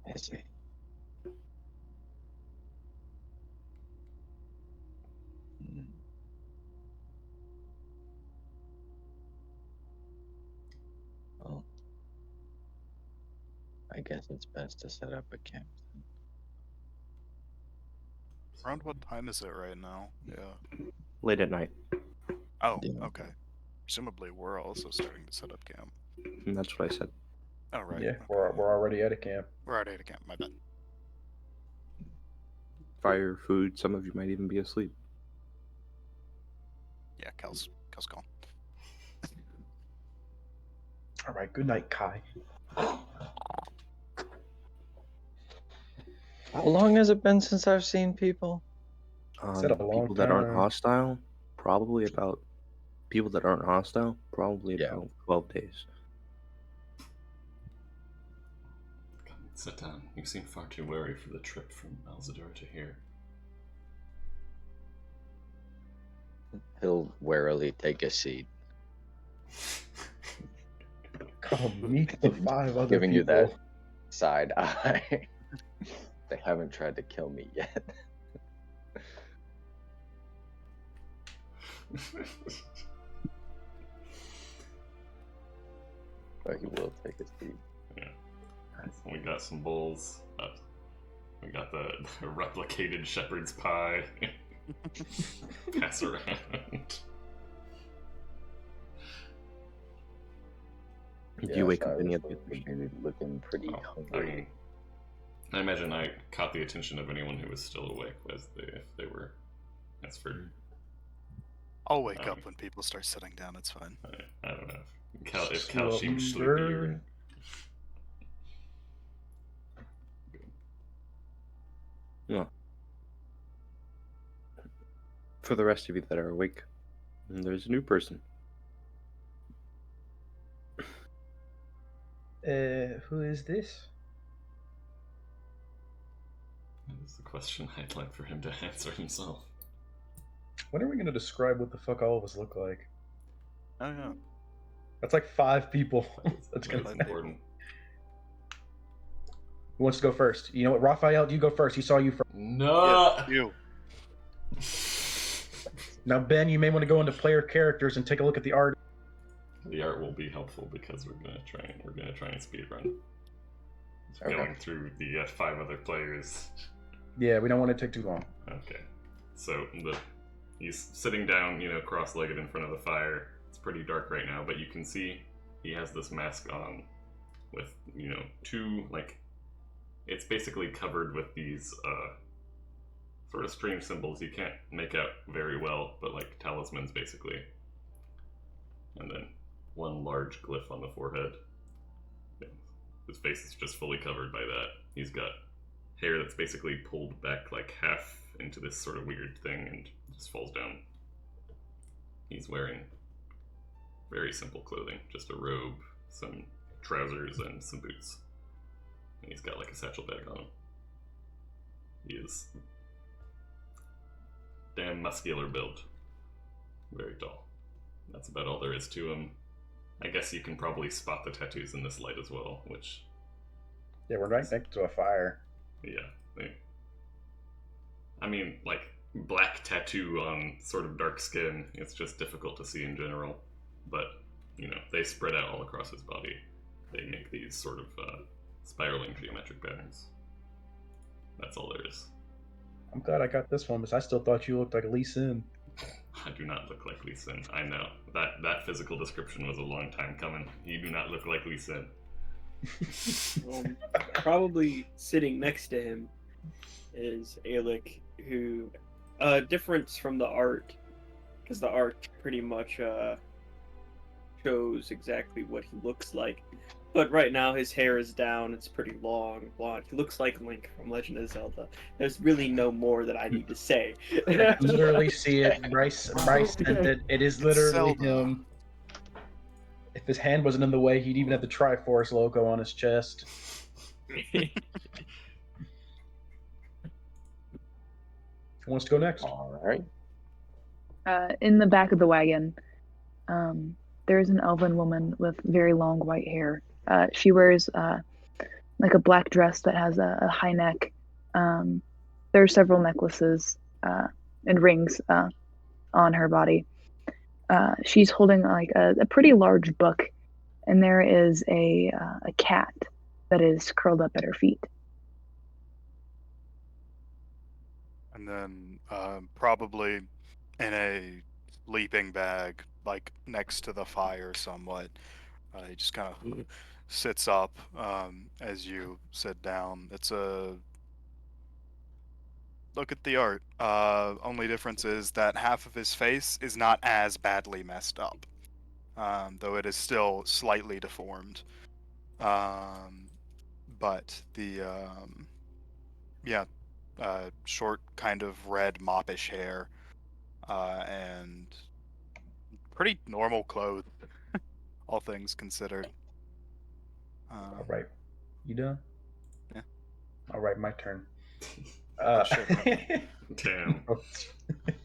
I see. Hmm. Well, I guess it's best to set up a camp then. Around what time is it right now? Yeah. Late at night. Oh, Yeah. okay. Presumably we're also starting to set up camp. And that's what I said. Oh, right. Yeah, okay. we're already at a camp. We're already at a camp. My bad. Fire, food, some of you might even be asleep. Yeah, Kel's gone. All right, good night, Kai. How long has it been since I've seen people? Said a long People that aren't time. hostile, probably about 12 days. Sit down. You seem far too wary for the trip from Alzadura to here. He'll warily take a seat, Come meet the 5 other giving you people. that side eye. They haven't tried to kill me yet. But he will take a seat. Yeah. We got some bowls. We got the replicated shepherd's pie. Pass around. Do you wake up any of the would be looking pretty I hungry. mean, I imagine I caught the attention of anyone who was still awake if they were. That's for. I'll wake up when people start sitting down. It's fine. I don't know. If Cal seems sleepy, you're. No. For the rest of you that are awake, there's a new person. Who is this? That's the question I'd like for him to answer himself. When are we going to describe what the fuck all of us look like? Oh, yeah. That's like 5 people. That's That's gonna. important. Who wants to go first? You know what, Raphael, you go first. He saw you first. No. Yeah, you. Now, Ben, you may want to go into player characters and take a look at the art. The art will be helpful because we're gonna try and speed run. Okay. Going through the 5 other players. Yeah, we don't want it to take too long. Okay, so he's sitting down, cross-legged in front of the fire. It's pretty dark right now, but you can see he has this mask on with 2 it's basically covered with these sort of strange symbols you can't make out very well, but like talismans basically. And then 1 large glyph on the forehead. His face is just fully covered by that. He's got hair that's basically pulled back like half into this sort of weird thing and just falls down. He's wearing very simple clothing, just a robe, some trousers, and some boots. And he's got like a satchel bag on him. He is damn muscular build. Very tall. That's about all there is to him. I guess you can probably spot the tattoos in this light as well, which... Yeah, we're right next to a fire. Yeah. I mean, like, black tattoo on sort of dark skin, it's just difficult to see in general. But, they spread out all across his body. They make these sort of spiraling geometric patterns. That's all there is. I'm glad I got this one, because I still thought you looked like Lee Sin. I do not look like Lee Sin. I know. That physical description was a long time coming. You do not look like Lee Sin. Probably sitting next to him is Alec, who difference from the art, because the art pretty much shows exactly what he looks like. But right now his hair is down, it's pretty long, blonde. He looks like Link from Legend of Zelda. There's really no more that I need to say. I literally see it. Bryce sent it. It is literally Zelda. him. If his hand wasn't in the way, he'd even have the Triforce logo on his chest. Who wants to go next? All right. In the back of the wagon, there is an elven woman with very long white hair. She wears like a black dress that has a high neck. There are several necklaces and rings on her body. She's holding like a pretty large book, and there is a cat that is curled up at her feet. And then probably in a sleeping bag, like next to the fire somewhat. He just kind of sits up as you sit down. It's a look at the art. Only difference is that half of his face is not as badly messed up, though it is still slightly deformed. But the short kind of red moppish hair, and pretty normal clothes, all things considered. All right. You done? Yeah. All right, my turn. Shit. Damn.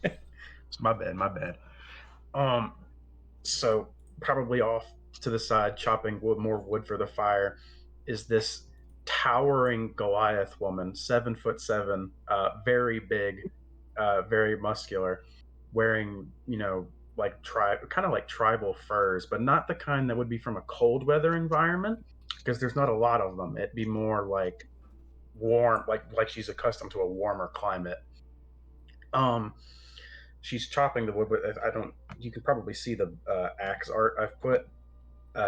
It's my bad. So probably off to the side, chopping more wood for the fire, is this towering Goliath woman, 7'7", very big, very muscular, wearing like kind of like tribal furs, but not the kind that would be from a cold weather environment, because there's not a lot of them. It'd be more like warm, like she's accustomed to a warmer climate. She's chopping the wood with, I don't, you can probably see the axe art I've put.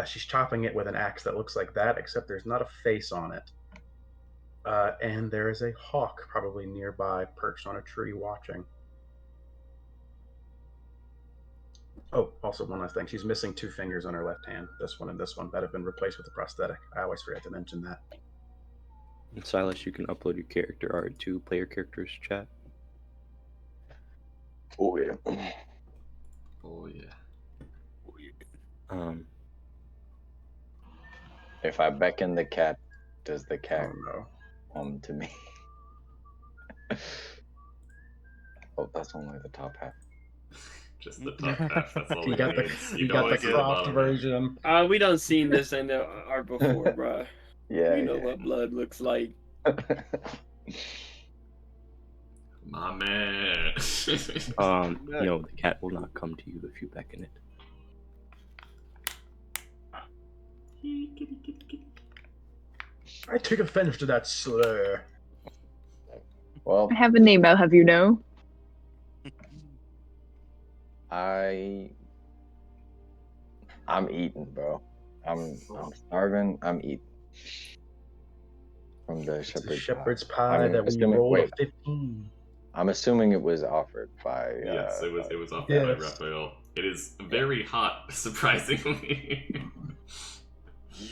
She's chopping it with an axe that looks like that, except there's not a face on it. And there is a hawk probably nearby, perched on a tree watching. Oh, also one last thing. She's missing 2 fingers on her left hand. This one and this one that have been replaced with a prosthetic. I always forget to mention that. And Silas, you can upload your character art to Player Characters chat. Oh yeah. Oh yeah. If I beckon the cat, does the cat Oh no. come to me? Oh, that's only the top half. Just the top half. That's all You he got the needs. you don't got the want to see cropped bottom. version. We done seen this in the art before, bruh. Yeah. We know what blood looks like. My man. The cat will not come to you if you beckon it. I take offense to that slur. Well, I have a name, I'll have you know. I'm eating, bro. I'm starving. I'm eating. From the It's a shepherd's shepherd's pie. pie I'm that we assuming- rolled wait. a 15. I'm assuming it was offered by. Yes, it was offered Yes. by Raphael. It is very hot, surprisingly.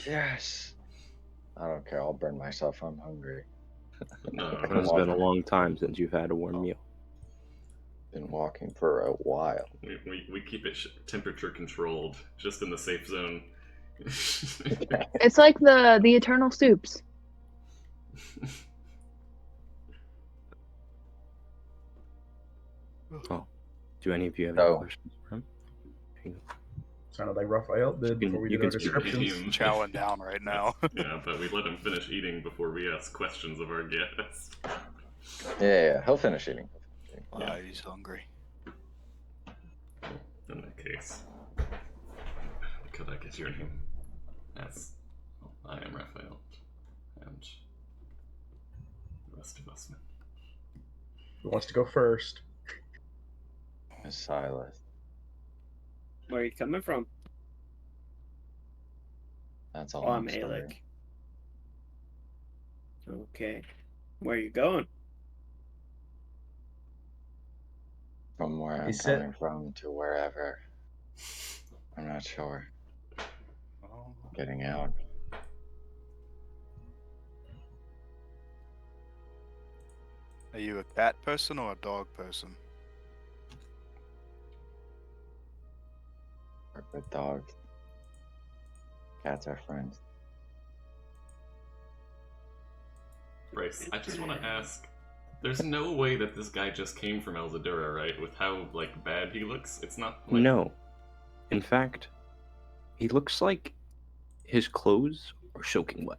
Yes. I don't care. I'll burn myself. I'm hungry. No, It has been a long time since you've had a warm meal. Been walking for a while. we keep it temperature controlled, just in the safe zone. It's like the eternal soups. Do any of you have So- any questions for him? Sounded like Raphael did You can- before we you did our can speak. descriptions. Chowing down right now. Yeah, but we let him finish eating before we ask questions of our guests. Yeah. He'll finish eating. He's hungry. In that case, could I get your name? Yes. Well, I am Raphael, and the rest of us men. Who wants to go first? is Silas. Where are you coming from? That's a Oh, long I'm story. Alec. Okay. Where are you going? From where He I'm said- coming from to wherever. I'm not sure. Oh. Getting out. Are you a cat person or a dog person? Work with dogs. Cats are friends. Bryce, I just want to ask. There's no way that this guy just came from Elzadura, right? With how like bad he looks, it's not like No. In fact, he looks like his clothes are soaking wet.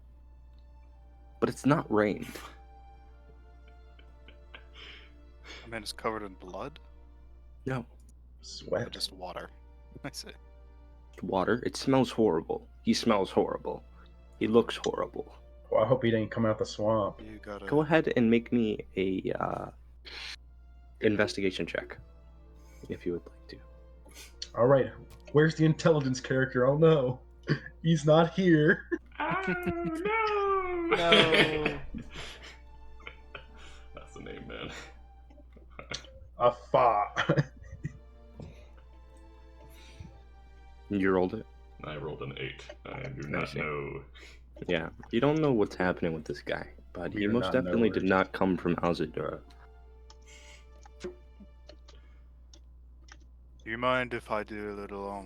But it's not rain. I mean, it's covered in blood No. or Sweat. just water. I see. Water. It smells horrible. He smells horrible. He looks horrible. Well, I hope he didn't come out the swamp. You gotta. Go ahead and make me a investigation check, if you would like to. All right, where's the intelligence character? Oh no, he's not here. Oh no! No. That's the name, man. A fa. You rolled it? I rolled an 8. I do I not see. know. Yeah. You don't know what's happening with this guy, but We he are most not definitely did knowers. not come from Alzadura. Do you mind if I do a little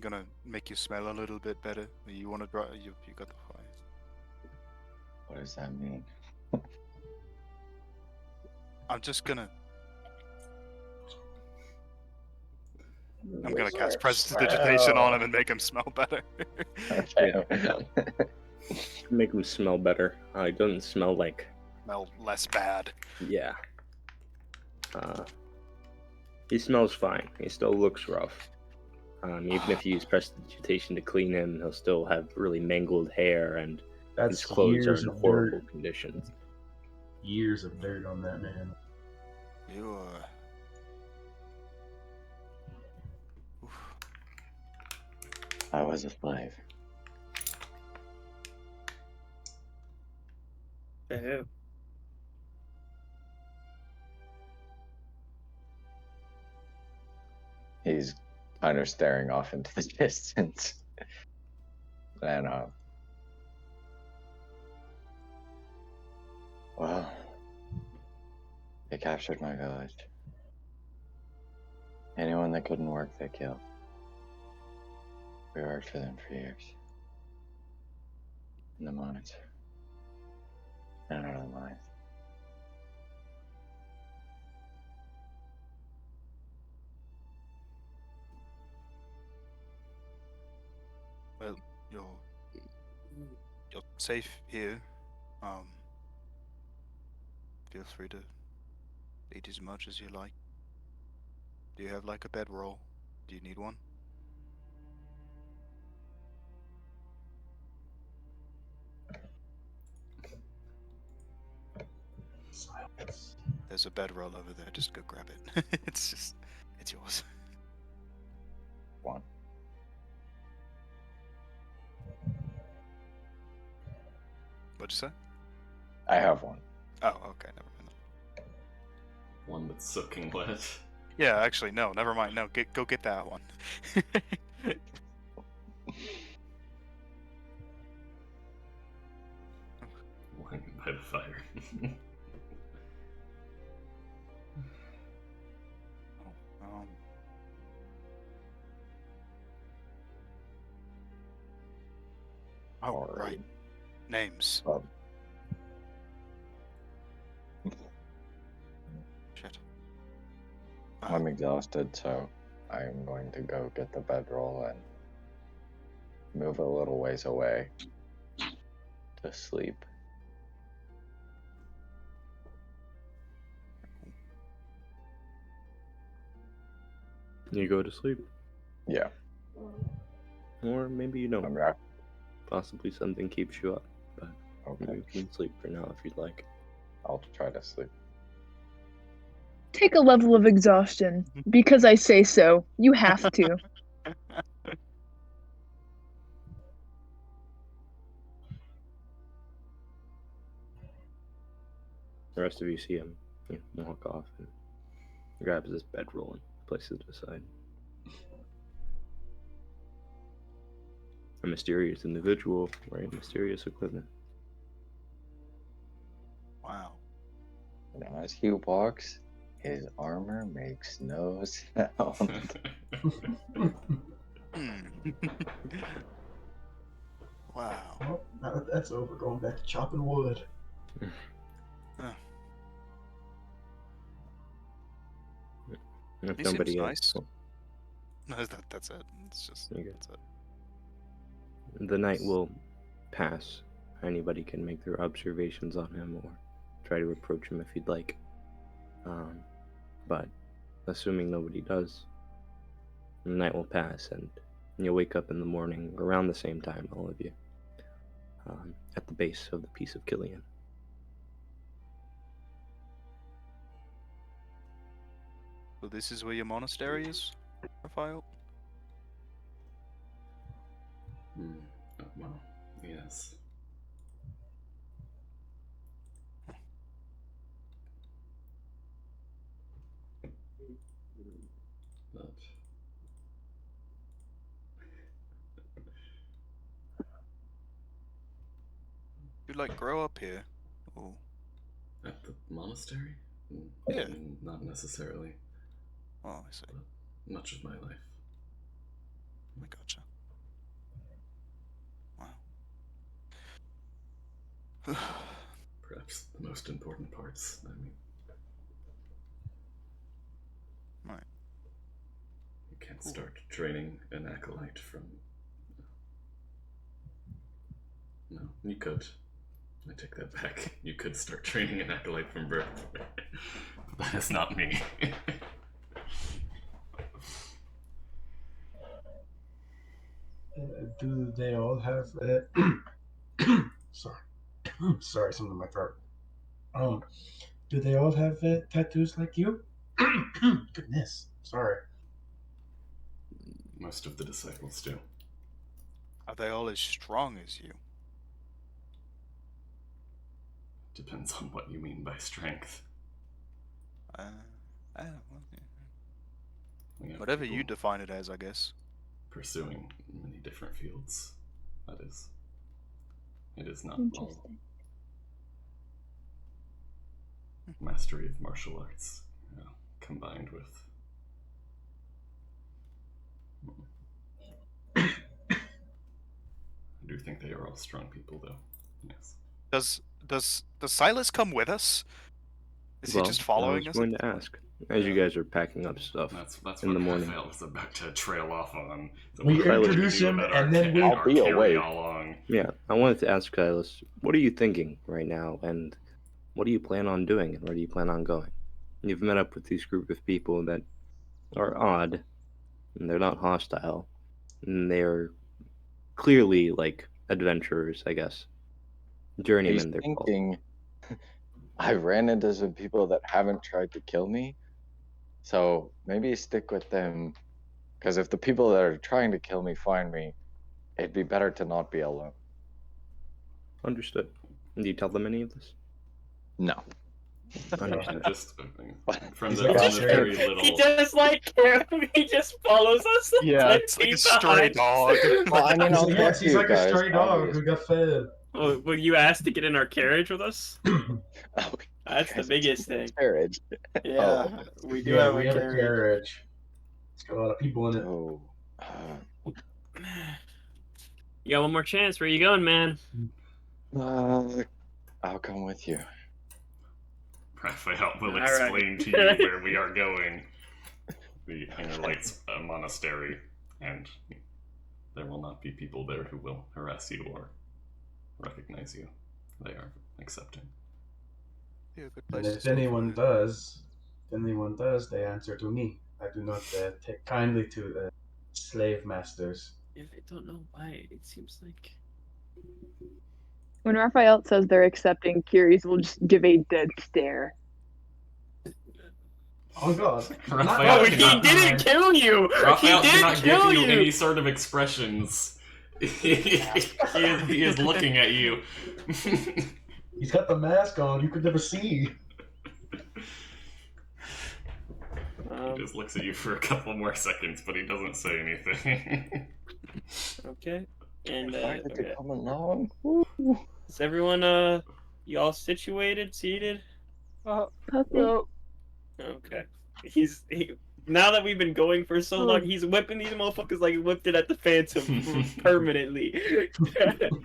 gonna make you smell a little bit better? You wanna draw? You got the fire. What does that mean? I'm just gonna. I'm gonna cast prestidigitation on him and make him smell better. Okay. Make him smell better. It doesn't smell like, Smell less bad. yeah. He smells fine. He still looks rough. Even if you use prestidigitation to clean him, he'll still have really mangled hair, and That's his clothes are years in of horrible dirt. conditions. Years of dirt on that man. You Oof. I was a slave. Oh. He's kind of staring off into the distance. And, well, they captured my village. Anyone that couldn't work, they killed. We worked for them for years. In the mines. And out of the mines. Well, you're safe here. Feel free to eat as much as you like. Do you have like a bedroll? Do you need one? Silence. There's a bedroll over there. Just go grab it. It's yours. One. What'd you say? I have one. Oh, okay, never mind. One that's soaking wet. Yeah, actually, no, never mind. No, go get that one. Lying by the fire. um, oh, Or- right. Names. Well, Shit. I'm exhausted, so I'm going to go get the bedroll and move a little ways away to sleep. You go to sleep. Yeah, Or maybe you don't. I'm back. Possibly something keeps you up. But Okay. you can sleep for now if you'd like. I'll try to sleep. Take a level of exhaustion because I say so. You have to. The rest of you see him walk off and grabs his bedroll and places it aside. A mysterious individual wearing mysterious equipment. Wow. And as he walks, his armor makes no sound. Wow. Well, now that that's over, going back to chopping wood. And if He nobody seems else, nice. No, that's it. It's just You're good. that's it. the night will pass. Anybody can make their observations on him or try to approach him if you'd like. But assuming nobody does, the night will pass and you'll wake up in the morning around the same time, all of you, at the base of the Peace of Killian. So this is where your monastery is, Raphael? Well, yes. But You like grow up here? Oh, at the monastery? Yeah. Not necessarily. oh, I see. But much of my life. I gotcha. Wow. Perhaps the most important parts. I mean, Right. you can't start training an acolyte from. No, you could. I take that back. You could start training an acolyte from birth. But that is not me. Do they all have? Sorry, sorry, something in my throat. Do they all have tattoos like you? Goodness, sorry. Most of the disciples do. Are they all as strong as you? Depends on what you mean by strength. I don't know. We have Whatever you people define it as, I guess. pursuing many different fields. That is. It is not all Interesting. mastery of martial arts combined with. I do think they are all strong people, though. Yes. Does Silas come with us? Is he just following I us? was going to ask, as you guys are packing up stuff That's in what the morning. Raphael is about to trail off on. So We what do introduce do him, about and then we- I'll be awake. along. Yeah, I wanted to ask Silas, what are you thinking right now, and what do you plan on doing, and where do you plan on going? You've met up with these group of people that are odd, and they're not hostile, and they're clearly like adventurers, I guess. He's Journeymen, they're called. thinking, I ran into some people that haven't tried to kill me, so maybe stick with them. Because if the people that are trying to kill me find me, it'd be better to not be alone. Understood. Do you tell them any of this? No. Understood. Just from He's the, like from a the stray- very little. He just like he just follows us. Yeah, 10 it's like a feet stray behind. dog. Well, I mean, I'll Yes, talk to he's you like a guys. stray dog obviously. who got fed. Oh, were you asked to get in our carriage with us? Oh, That's the guys, biggest thing. Carriage. Yeah, we do Yeah, have we a have a carriage. carriage. It's got a lot of people in it. Oh. You got one more chance. Where you going, man? I'll come with you. Raphael will All explain right. to you where we are going. The Hanger Lights monastery, and there will not be people there who will harass you or recognize you. They are accepting. Yeah, good And place to if stay for anyone you. does, they answer to me. I do not take kindly to slave masters. I don't know why. It seems like When Raphael says they're accepting, Kiri's will just give a dead stare. Oh god. Raphael Oh, cannot- he didn't kill you! Raphael He cannot didn't give kill you you! any sort of expressions. He is looking at you. He's got the mask on, you could never see. He just looks at you for a couple more seconds, but he doesn't say anything. Okay. And Why did okay. you come along? Is everyone you all situated, seated? Puppy. Okay. Now that we've been going for so long, he's whipping these motherfuckers like he whipped it at the Phantom permanently.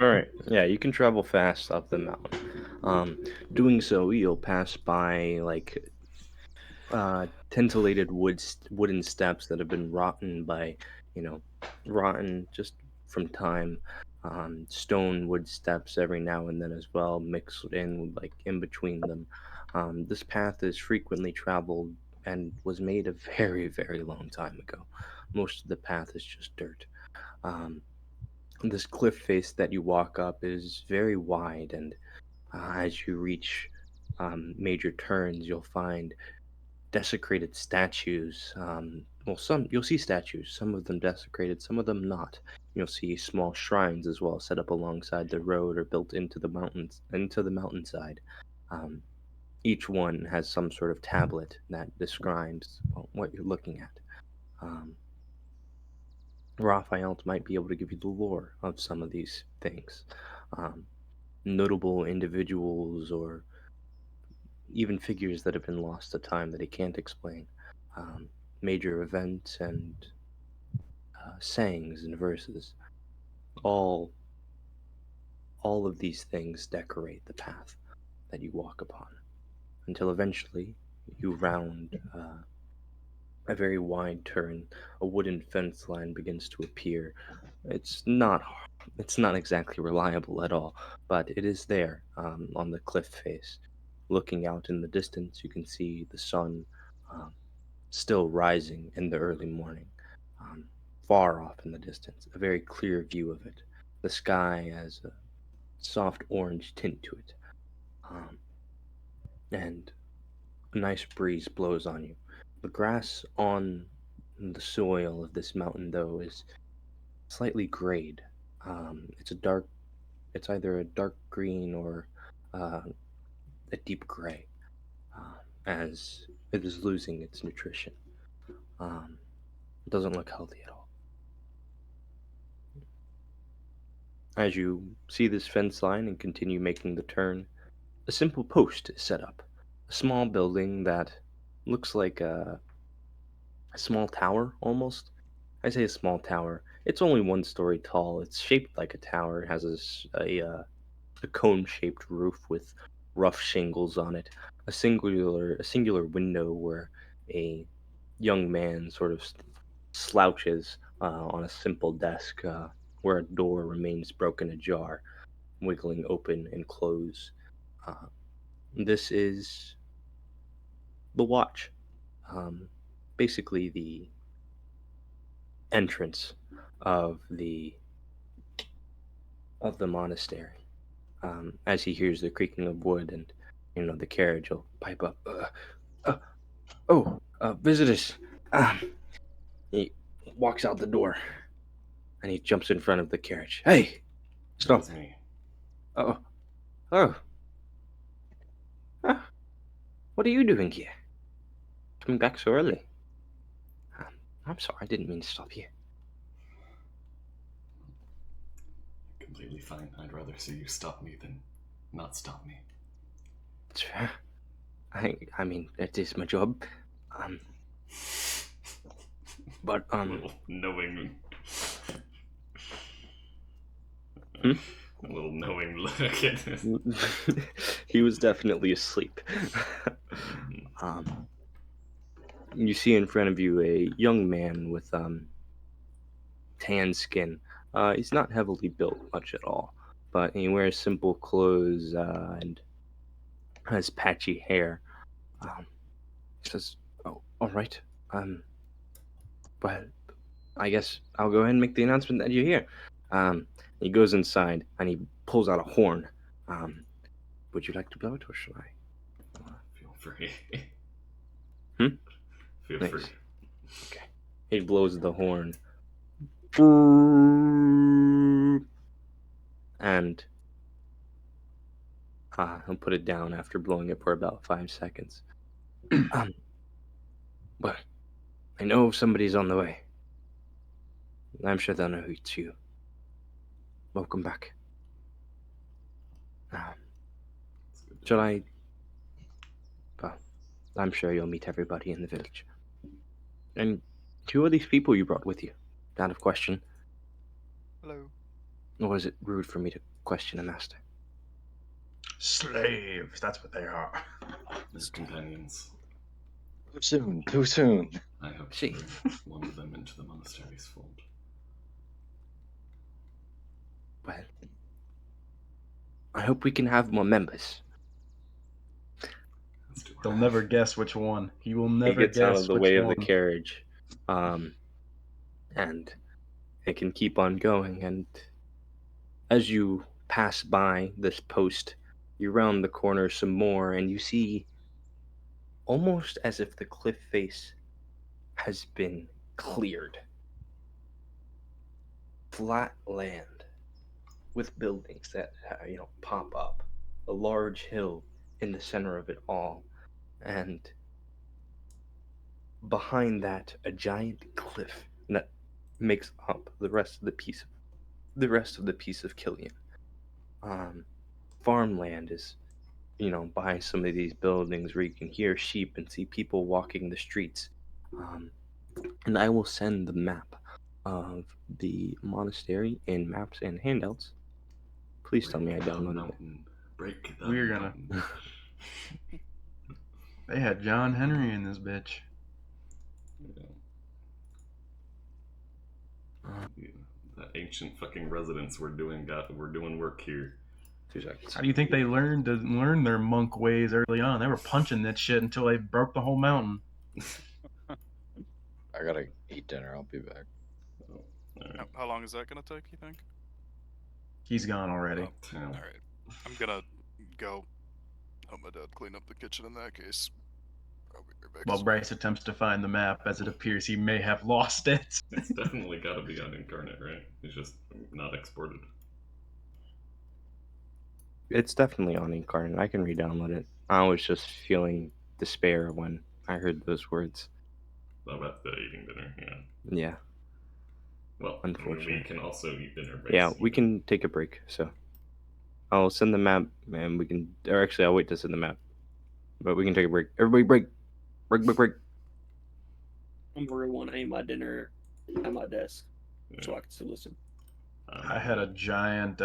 All right. Yeah, you can travel fast up the mountain. Doing so, you'll pass by like tentillated wooden steps that have been rotten just from time. Stone wood steps every now and then as well, mixed in like in between them. This path is frequently traveled and was made a very, very long time ago. Most of the path is just dirt. Um, this cliff face that you walk up is very wide, and as you reach major turns, you'll find desecrated statues. Some you'll see statues, some of them desecrated, some of them not. You'll see small shrines as well, set up alongside the road or built into the mountainside. Um, each one has some sort of tablet that describes what you're looking at. Um, Raphael might be able to give you the lore of some of these things. Um, Notable individuals or even figures that have been lost to time that he can't explain. Um, Major events and sayings and verses. All of these things decorate the path that you walk upon until eventually you round a very wide turn. A wooden fence line begins to appear. It's not it's not exactly reliable at all, but it is there on the cliff face. Looking out in the distance, you can see the sun um, still rising in the early morning, um, far off in the distance. A very clear view of it. The sky has a soft orange tint to it, um, and a nice breeze blows on you. The grass on the soil of this mountain, though, is slightly grayed. It's either a dark green or uh, a deep gray, as it is losing its nutrition. It doesn't look healthy at all. As you see this fence line and continue making the turn, a simple post is set up. A small building that looks like a small tower almost. I say a small tower. It's only 1 story tall. It's shaped like a tower. It has a cone-shaped roof with rough shingles on it. A singular window where a young man sort of slouches on a simple desk, where a door remains broken ajar, wiggling open and close. Uh, this is the watch. Um, Basically, the entrance of the monastery. As he hears the creaking of wood, and the carriage will pipe up. Visitors. He walks out the door, and he jumps in front of the carriage. Hey, stop! That's me. Oh, oh, ah, what are you doing here? Coming back so early? I'm sorry, I didn't mean to stop you. Completely fine. I'd rather see you stop me than not stop me. It's fair. I mean, it is my job. But A little knowing. Hmm? A little knowing look at this. He was definitely asleep. You see in front of you a young man with tan skin. He's not heavily built much at all, but he wears simple clothes and has patchy hair. He says, "Oh, all right. But I guess I'll go ahead and make the announcement that you're here." He goes inside and he pulls out a horn Would you like to blow it, or should I? Feel free. Hmm? Feel Nice. free. Okay. He blows the horn. And he'll put it down after blowing it for about 5 seconds. Well, I know somebody's on the way. I'm sure they'll know it's you. Welcome back. It's good to Shall know. I? Well, I'm sure you'll meet everybody in the village. And who are these people you brought with you? Out of question. Hello. Or was it rude for me to question a master? Slaves, that's what they are. His companions. Too soon, too soon. I hope See. to bring one of them into the monastery's fold. Well, I hope we can have more members. Let's do They'll our never guess which one. He will He never gets out guess of the which way one. of the carriage. And it can keep on going. And as you pass by this post, you round the corner some more, and you see almost as if the cliff face has been cleared. Flat land with buildings that pop up. A large hill in the center of it all, and behind that, a giant cliff that makes up the rest of the piece of Killian. Farmland is, by some of these buildings where you can hear sheep and see people walking the streets. And I will send the map of the monastery in maps and handouts. Please tell me I Break the downloaded it. mountain. Break the We're gonna- mountain. They had John Henry in this bitch. Yeah. The ancient fucking residents were doing work here. 2 seconds. How do you think they learned their monk ways early on? They were punching that shit until they broke the whole mountain. I gotta eat dinner. I'll be back. Oh, alright. How long is that gonna take, you think? He's gone already. Oh, Town. Alright. I'm gonna go help my dad clean up the kitchen in that case. I'll be right back. While Bryce attempts to find the map, as it appears he may have lost it. It's definitely gotta be on Incarnate, right? It's just not exported. It's definitely on Incarnate. I can re-download it. I was just feeling despair when I heard those words. About the eating dinner, yeah. Yeah. Well, Unfortunately. we can also eat dinner. But Yeah, we can take a break, so I'll send the map and we can, or actually I'll wait to send the map. But we can take a break. Everybody break. Break. I'm gonna want to eat my dinner at my desk so Yeah. I can still listen. I had a giant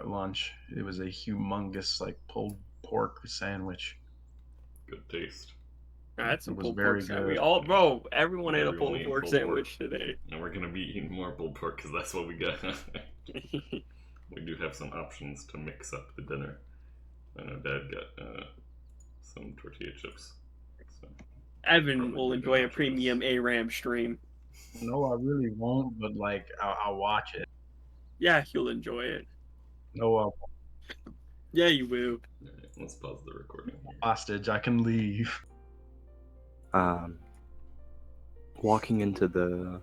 lunch. It was a humongous pulled pork sandwich. Good taste. That's some It was pulled very pork sandwich. good. Bro, everyone ate a Everyone pulled ate pork pulled sandwich today. And we're gonna be eating more pulled pork because that's what we got. We do have some options to mix up the dinner. I know Dad got some tortilla chips. So Evan probably will good enjoy a nachos. premium ARAM stream. No, I really won't, but I'll watch it. Yeah, he'll enjoy it. No, I won't. Yeah, you will. Alright, let's pause the recording here. Hostage, I can leave. Walking into the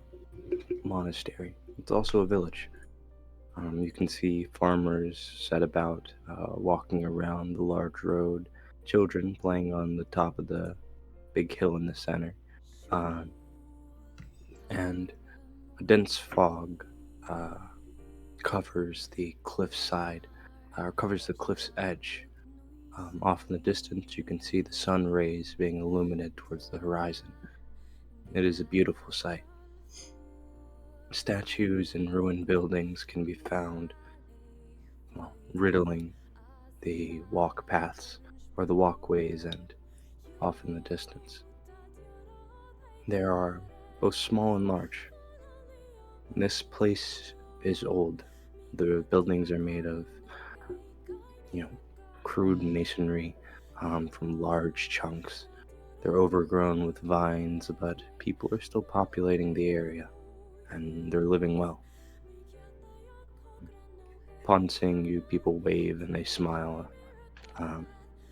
monastery. It's also a village. You can see farmers set about walking around the large road, children playing on the top of the big hill in the center, and a dense fog covers the cliffside, or covers the cliff's edge. Off in the distance, you can see the sun rays being illuminated towards the horizon. It is a beautiful sight. Statues and ruined buildings can be found, riddling the walk paths or the walkways, and off in the distance. There are both small and large. This place is old. The buildings are made of, crude masonry from large chunks. They're overgrown with vines, but people are still populating the area, and they're living well. Upon seeing you, people wave and they smile.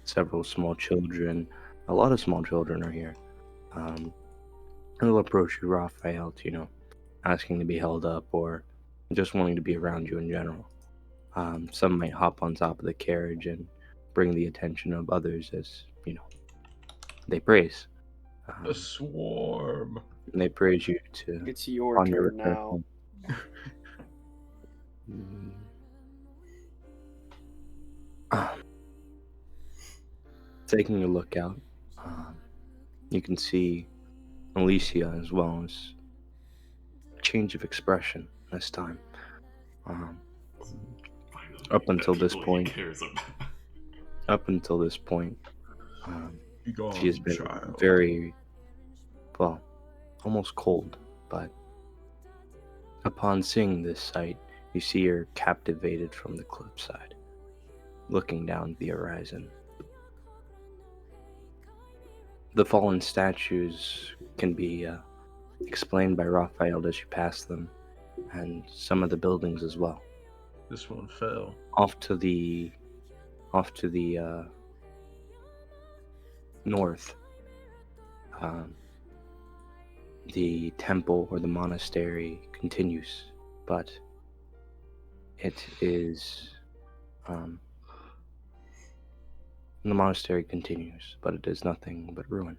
Several small children, a lot of small children are here. They'll approach you, Raphael, asking to be held up or just wanting to be around you in general. Some might hop on top of the carriage and bring the attention of others as, they praise. A swarm. And they praise you to It's your on your turn return now. home. Taking a look out, you can see Alicia as well as a change of expression this time. Up until this point, Be gone, she has been child. very, well, almost cold, but upon seeing this sight, you see her captivated from the cliffside, looking down the horizon. The fallen statues can be explained by Raphael as you pass them, and some of the buildings as well. This one fell. Off to the north, the temple or the monastery continues, but it is the monastery continues, but it is nothing but ruin.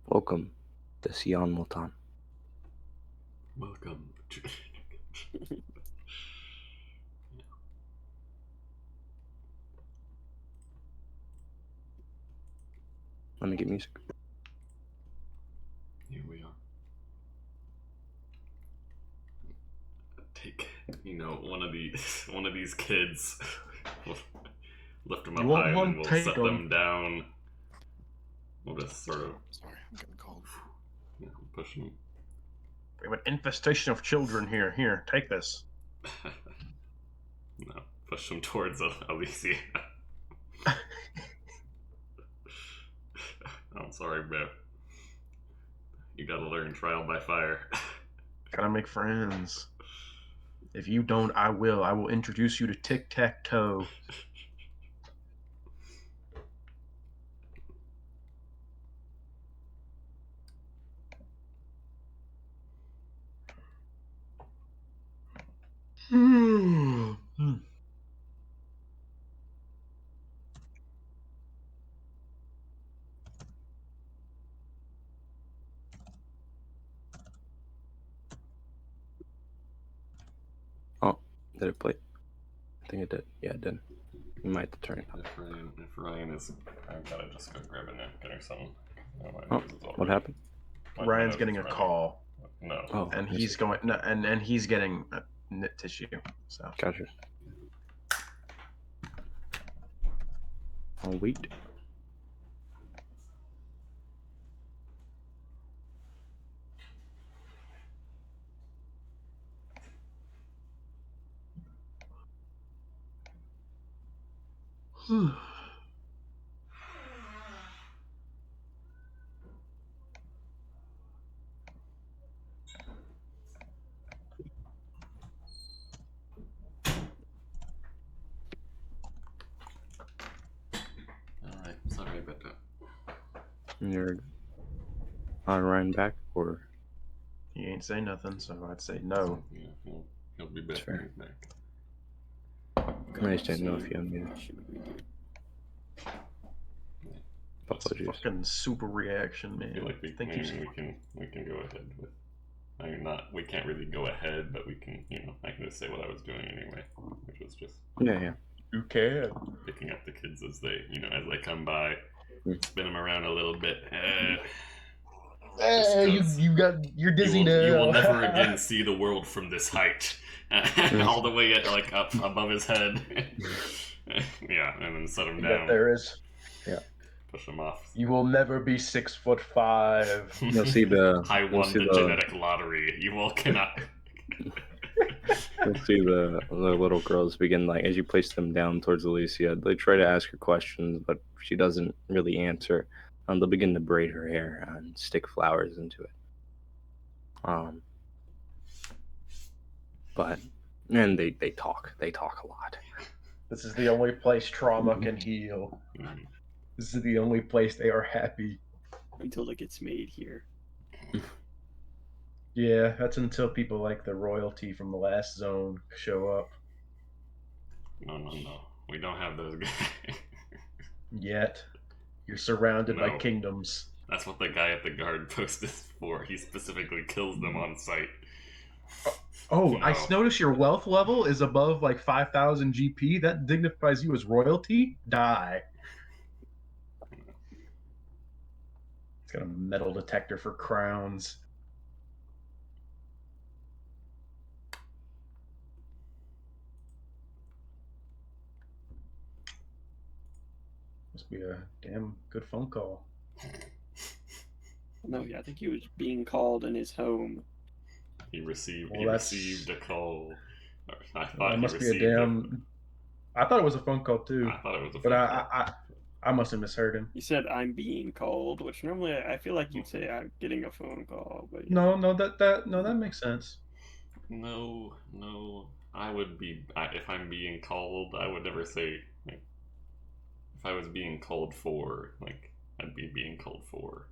Welcome to Sion Multan. Welcome. Let me get music. Here we are. Take, one of these kids. Lift them up You want high one? and we'll Take set 'em. them down. We'll just sort of Sorry, I'm getting cold. push them. We have an infestation of children here. Here, take this. No, push them towards Alicia. I'm sorry, bro. You gotta learn trial by fire. Gotta make friends. If you don't, I will. I will introduce you to tic-tac-toe. Oh, did it play? I think it did. Yeah, it did. You might have to turn it up. If Ryan is, I've gotta just go grab a napkin or something. Oh, what happened? Ryan's getting a call. No. Oh, And I he's see. going no, and he's getting knit tissue. So Gotcha. I'll wait. Alright, sorry about that. You're on Ryan back, or he ain't say nothing, so I'd say no. Yeah, he'll be back. fair. He's back. I just didn't know if you unmuted. That's a Apologies. fucking super reaction, I man. feel like Thank you so we can go ahead with. I mean, we can't really go ahead, but we can, I can just say what I was doing anyway, which was just Yeah. You can. picking up the kids as they, as they come by, Mm. spin them around a little bit. You're dizzy now. You will never again see the world from this height, all the way like up above his head. Yeah, and then set him down. There is. Push him off. You will never be 6'5". You'll see the I you'll won see the the genetic lottery. You all cannot. you'll see the little girls begin, like, as you place them down towards Alicia, they try to ask her questions, but she doesn't really answer. They'll begin to braid her hair and stick flowers into it. But And they talk. They talk a lot. This is the only place trauma can heal. This is the only place they are happy. Until it gets made here. Yeah, that's until people like the royalty from the last zone show up. No. We don't have those guys. Yet. You're surrounded by No. kingdoms. That's what the guy at the guard post is for. He specifically kills them on sight. Oh, No. I notice your wealth level is above like 5,000 GP. That dignifies you as royalty. Die. It's got a metal detector for crowns. Must be a damn good phone call. No, yeah, I think he was being called in his home. He received a call. I thought that must he be a received damn. I thought it was a phone call too. I thought it was a but phone call. I must have misheard him. You said I'm being called, which normally I feel like you'd say I'm getting a phone call, but yeah. No, that makes sense. No. I would be if I'm being called. I would never say like if I was being called for. Like I'd be being called for.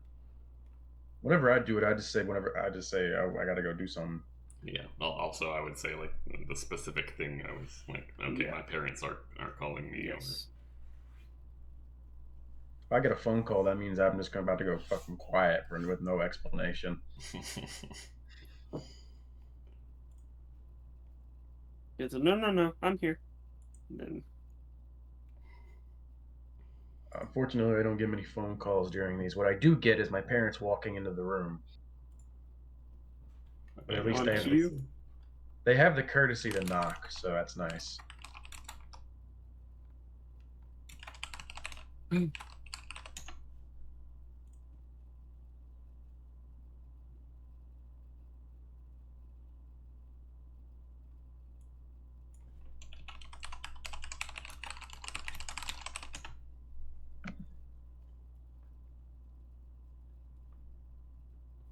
Whenever I do it, I just say I gotta go do something. Yeah. Also, I would say like the specific thing. I was like, okay, Yeah. my parents are calling me. Yes. If I get a phone call, that means I'm just about to go fucking quiet with no explanation. It's a, no, I'm here. And then Unfortunately, I don't get many phone calls during these. What I do get is my parents walking into the room. But at least they have the courtesy to knock, so that's nice.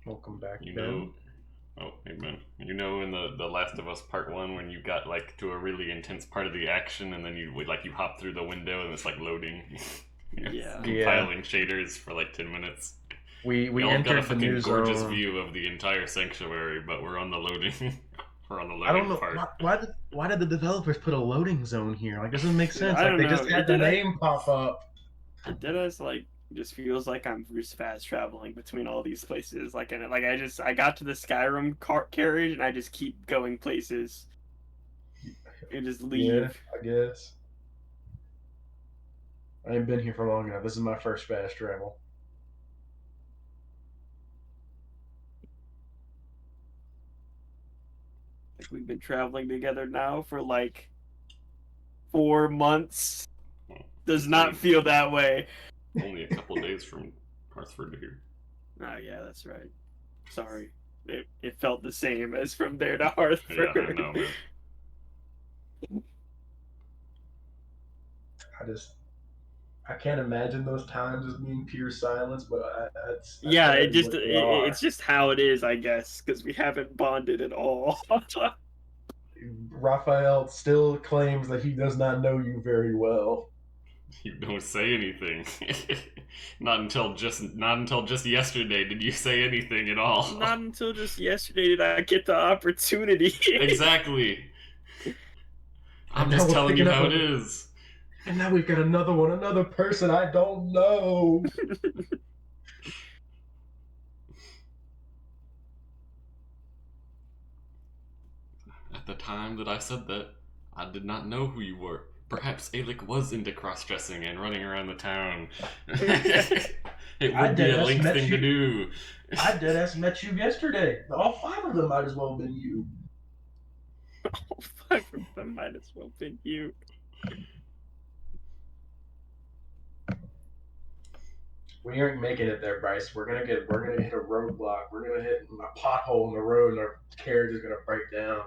Welcome back, Ben. Oh, hey Ben. You know, in the Last of Us Part 1, when you got like to a really intense part of the action, and then you hop through the window and it's like loading, compiling shaders for like 10 minutes. We all entered got a fucking the new gorgeous zone. view of the entire sanctuary, but we're on the loading. We're on the loading I don't know part. why did the developers put a loading zone here? Like, doesn't make sense. I Like don't they know. just had the name pop up. Deadass like just feels like I'm just fast traveling between all these places. Like I got to the Skyrim carriage and I just keep going places. And just leave. Yeah, I guess. I ain't been here for long enough. This is my first fast travel. Like we've been traveling together now for like 4 months. Does not feel that way. Only a couple days from Hartford to here. Oh yeah, that's right. Sorry. It felt the same as from there to Hartford. Yeah, I know, man. I can't imagine those times as being pure silence, but that's yeah, it's just how it is, I guess, because we haven't bonded at all. Raphael still claims that he does not know you very well. You don't say anything. Not until just yesterday did you say anything at all. Not until just yesterday did I get the opportunity. Exactly. I'm just telling you how it is. And now we've got another person I don't know. At the time that I said that, I did not know who you were. Perhaps Alec was into cross-dressing and running around the town. It would be a Link thing to do. I deadass met you yesterday. All 5 of them might as well have been you. All 5 of them might as well have been you. We aren't making it there, Bryce. We're gonna hit a roadblock. We're gonna hit a pothole in the road, and our carriage is gonna break down.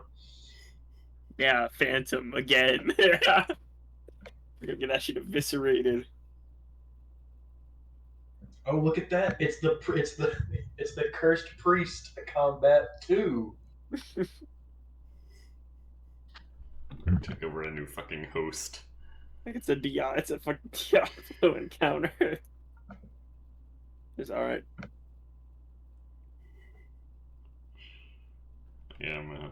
Yeah, Phantom again. We're gonna get that shit eviscerated. Oh, look at that! It's the cursed priest combat 2. took over a new fucking host. Like it's a fucking Diablo encounter. It's alright. Yeah, man.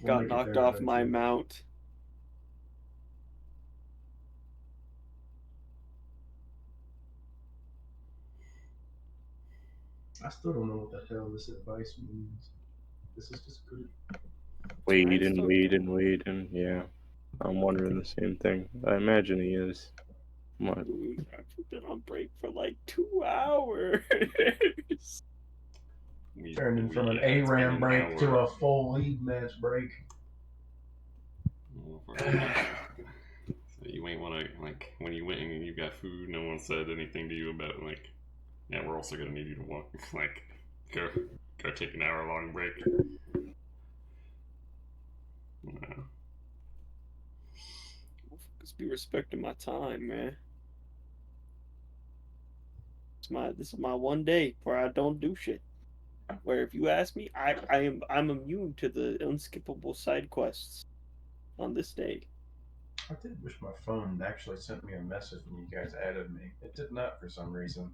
We'll Got make it knocked there off my eventually. mount. I still don't know what the hell this advice means. This is just good. Waiting. Yeah, I'm wondering the same thing. I imagine he is. What? I've been on break for like 2 hours. Turning from an Yeah, it's been ARAM an break to hour. a full league match break. So you ain't want to, like, when you went and you got food, no one said anything to you about, like, yeah, we're also gonna need you to walk, like, go take an hour-long break. No. Just be respecting my time, man. This is my one day where I don't do shit. Where if you ask me, I'm immune to the unskippable side quests on this day. I did wish my phone actually sent me a message when you guys added me. It did not for some reason.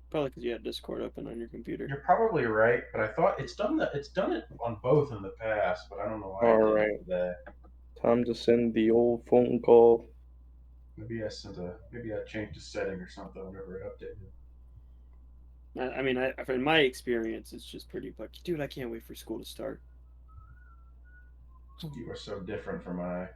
Probably because you had Discord open on your computer. You're probably right, but I thought it's done it on both in the past, but I don't know why it All didn't right, today. time to send the old phone call. Maybe I changed a setting or something whenever I updated. I mean, in my experience, it's just pretty like, dude, I can't wait for school to start. You are so different from I.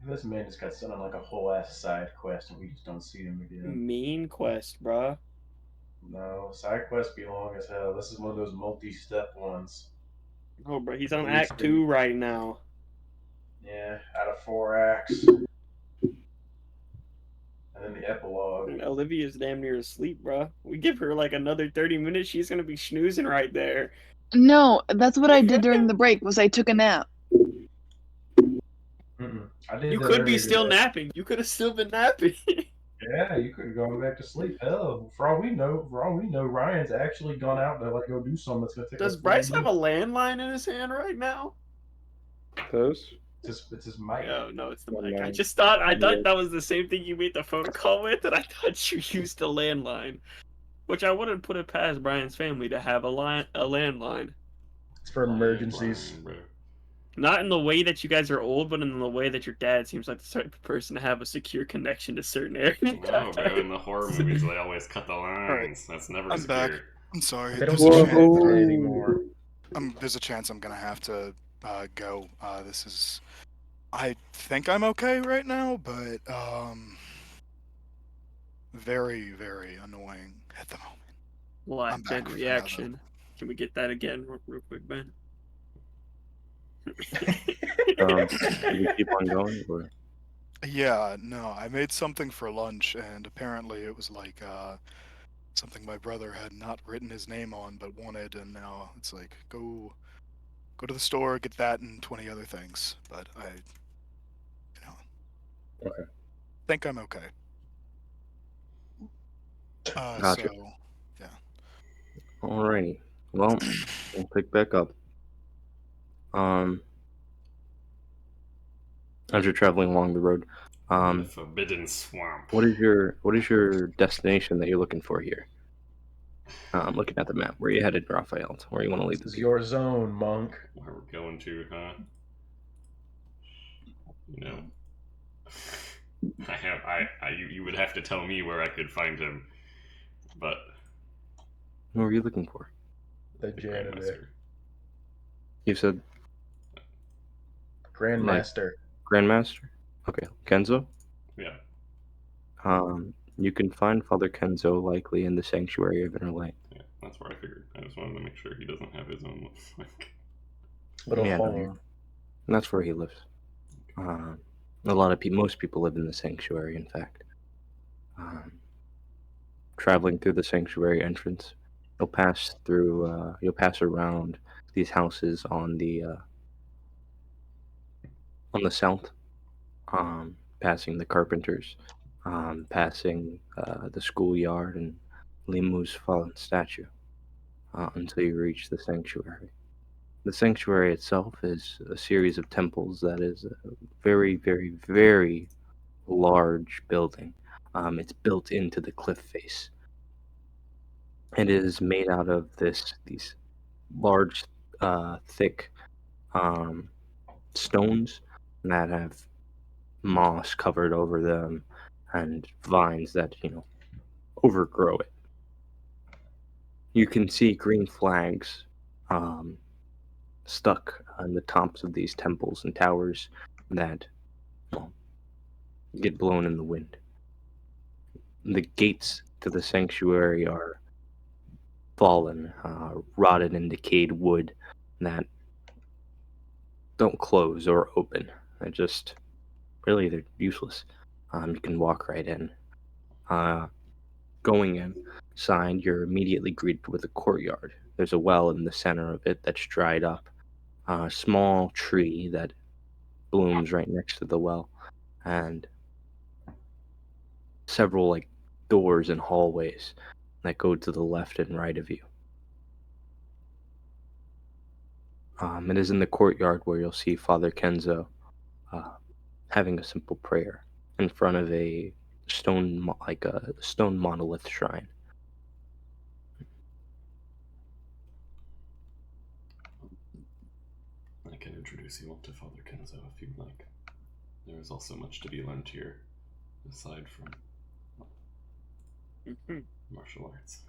This man just got sent on like a whole ass side quest, and we just don't see him again. Main quest, bruh. No, side quests be long as hell. This is one of those multi-step ones. Oh, bro, he's on At least Act 2 right now. Yeah, out of 4 acts. And then the epilogue. And Olivia's damn near asleep, bruh. We give her like another 30 minutes, she's gonna be snoozing right there. No, that's what I did during the break. Was I took a nap. I did You that could be earlier still today. napping. You could have still been napping. Yeah, you could have gone back to sleep. Hell, for all we know, Ryan's actually gone out to like go do something that's gonna take Does like 40 Bryce have a minutes. landline in his hand right now? Those? It's his mic. Oh no, it's the Oh, mic. no. I thought Yeah. that was the same thing you made the phone call with, and I thought you used a landline. Which I wouldn't put it past Brian's family to have a landline. It's for emergencies. Landline, bro. Not in the way that you guys are old, but in the way that your dad seems like the type of person to have a secure connection to certain areas. No, bro, in the horror movies, they always cut the lines. Alright, That's never I'm secure. back. I'm sorry. They don't There's a do chance. that anymore. There's a chance I'm gonna have to go. This is. I think I'm okay right now, but very, very annoying at the moment. What? I'm Ben back for reaction. Can we get that again real quick, Ben? We keep on going, or Yeah, no, I made something for lunch, and apparently it was like something my brother had not written his name on but wanted, and now it's like go to the store, get that and 20 other things. But I okay. think I'm okay. Gotcha. So yeah. Alrighty. Well, we'll pick back up. As you're traveling along the road, The Forbidden Swamp. what is your destination that you're looking for here? I'm looking at the map. Where are you headed, Raphael? Where you want to lead This the is people? your zone, monk. Where we're going to, huh? You know, you would have to tell me where I could find him, but Who are you looking for? The janitor. Grandmaster. You said Grandmaster. Grandmaster? Okay, Kenzo? Yeah. You can find Father Kenzo likely in the Sanctuary of Inner Light. Yeah, that's what I figured. I just wanted to make sure he doesn't have his own like Little Yeah, no, home. that's where he lives. A lot of most people live in the Sanctuary, in fact. Traveling through the Sanctuary entrance, you'll pass around these houses on the south. passing the carpenters, passing the schoolyard and Limu's fallen statue, until you reach the sanctuary. The sanctuary itself is a series of temples that is a very, very, very large building. It's built into the cliff face. It is made out of these large, thick um, stones that have moss covered over them and vines that overgrow it. You can see green flags um, stuck on the tops of these temples and towers that, well, get blown in the wind. The gates to the sanctuary are fallen, rotted and decayed wood that don't close or open. They're useless. You can walk right in. Going inside, you're immediately greeted with a courtyard. There's a well in the center of it that's dried up. A small tree that blooms right next to the well, and several doors and hallways that go to the left and right of you. It is in the courtyard where you'll see Father Kenzo having a simple prayer in front of a stone monolith shrine. I can introduce you all to Father Kenzo if you'd like. There is also much to be learned here, aside from martial arts.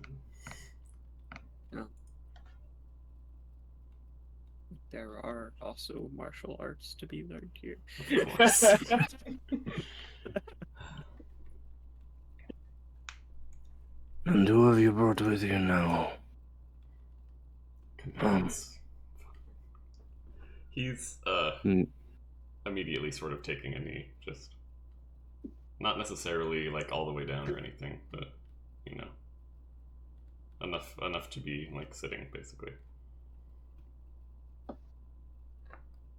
There are also martial arts to be learned here. Of course. And who have you brought with you now? Companions. He's Mm, immediately sort of taking a knee, just not necessarily all the way down or anything, but enough to be sitting basically.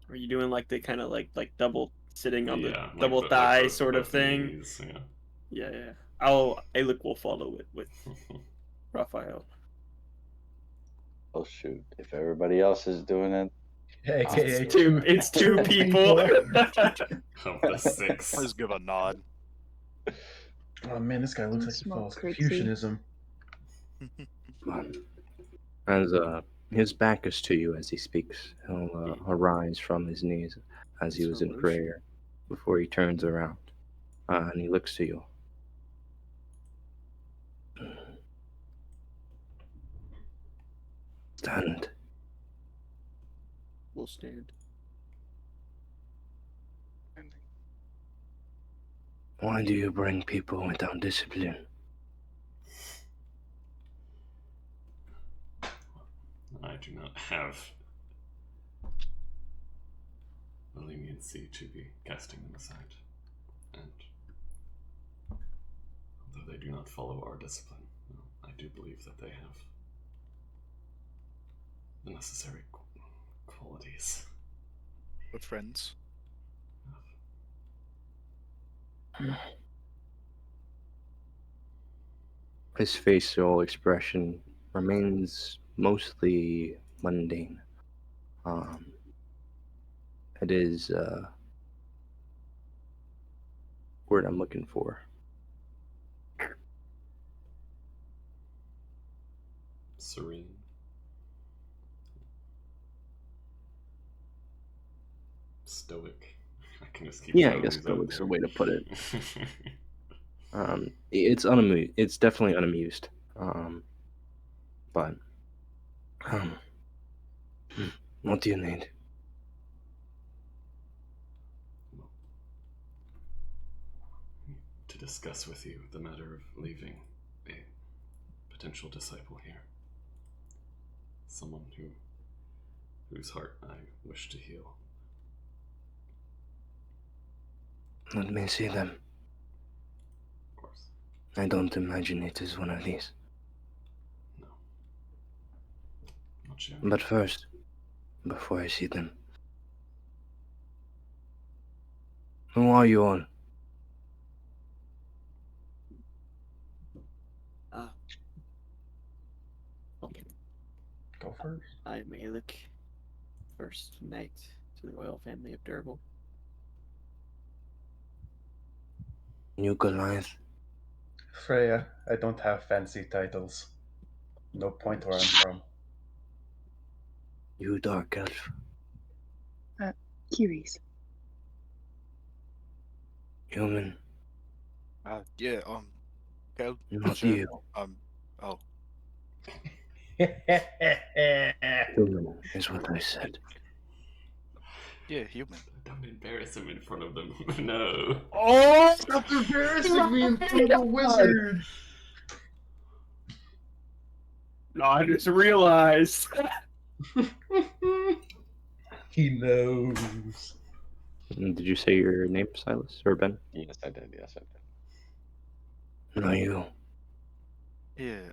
Are you doing the kind of like double sitting on the Yeah, double thigh sort of both thing? knees, yeah. Yeah. Alec will follow it with Raphael. Oh shoot! If everybody else is doing it, AKA It's two people. Of the six. I'll just give a nod. Oh man, this guy looks like he Smoke follows curtsy. Confucianism. As his back is to you as he speaks, he'll arise from his knees as he was in prayer before he turns around, and he looks to you. Stand. We'll stand. Why do you bring people without discipline? I do not have the leniency to be casting them aside. And although they do not follow our discipline, I do believe that they have the necessary qualities. We're friends. His facial expression remains mostly mundane. It is word I'm looking for. Serene. Stoic. I can just keep Yeah, I throwing guess these out stoic's there. a way to put it. It's unamused. It's definitely unamused. But What do you need? To discuss with you the matter of leaving a potential disciple here. Someone whose heart I wish to heal. Let me see them. Of course. I don't imagine it is one of these. No. Not sure. But first, before I see them, who are you all? go first. I am Malik, first knight to the royal family of Durgal. You Goliath. Freya, I don't have fancy titles. No point where I'm from. You Dark Elf. Kiris. Human. Yeah. Kel. Not Sure. you. Oh. Human is what I said. Yeah, human. Don't embarrass him in front of them. No. Oh, stop embarrassing me in front of the wizard. No, I just realized. He knows. Did you say your name, Silas or Ben? Yes, I did. Yes, I did. No, you. Yeah.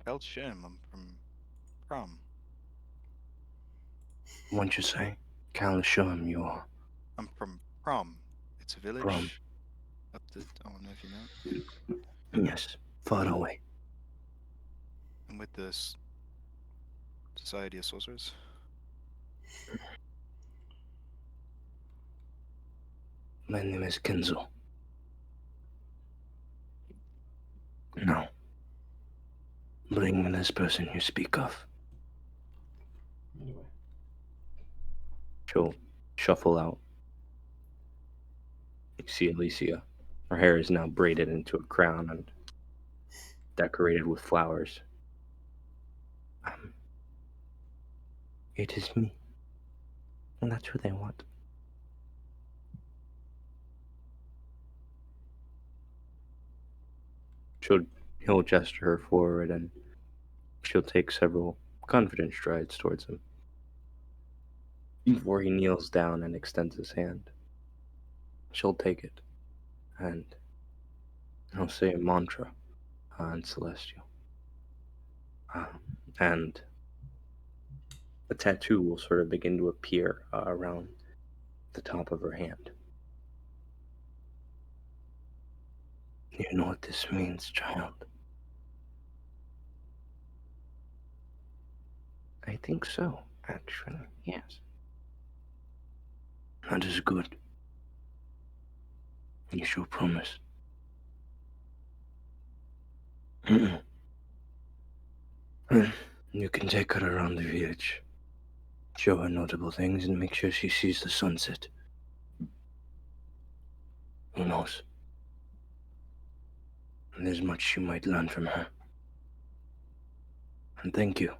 Kel Shim. I'm from Prom. What'd you say? Cal, show him you are. I'm from Prom. It's a village. Prom. Up the. I don't know if you know. Yes, far away. I'm with the Society of Sorcerers. My name is Kenzo. Now, bring me this person you speak of. Anyway. She'll shuffle out. You see Alicia. Her hair is now braided into a crown and decorated with flowers. It is me. And that's what they want. He'll gesture her forward and she'll take several confident strides towards him before he kneels down and extends his hand. She'll take it and he'll say a mantra in Celestial. And a tattoo will sort of begin to appear around the top of her hand. You know what this means, child? I think so, actually, yes. That is good. You shall promise. You can take her around the village. Show her notable things and make sure she sees the sunset. Who knows? There's much you might learn from her. And thank you.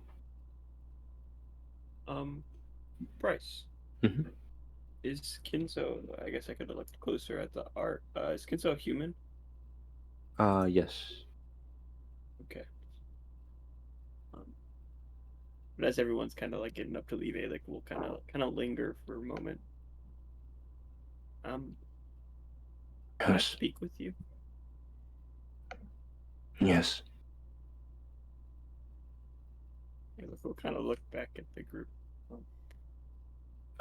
Bryce. Mhm. Is Kinzo? I guess I could have looked closer at the art. Is Kinzo human? Yes. Okay. But as everyone's kind of like getting up to leave, like we'll kind of linger for a moment. Can I Yes. speak with you? Yes. We'll kind of look back at the group.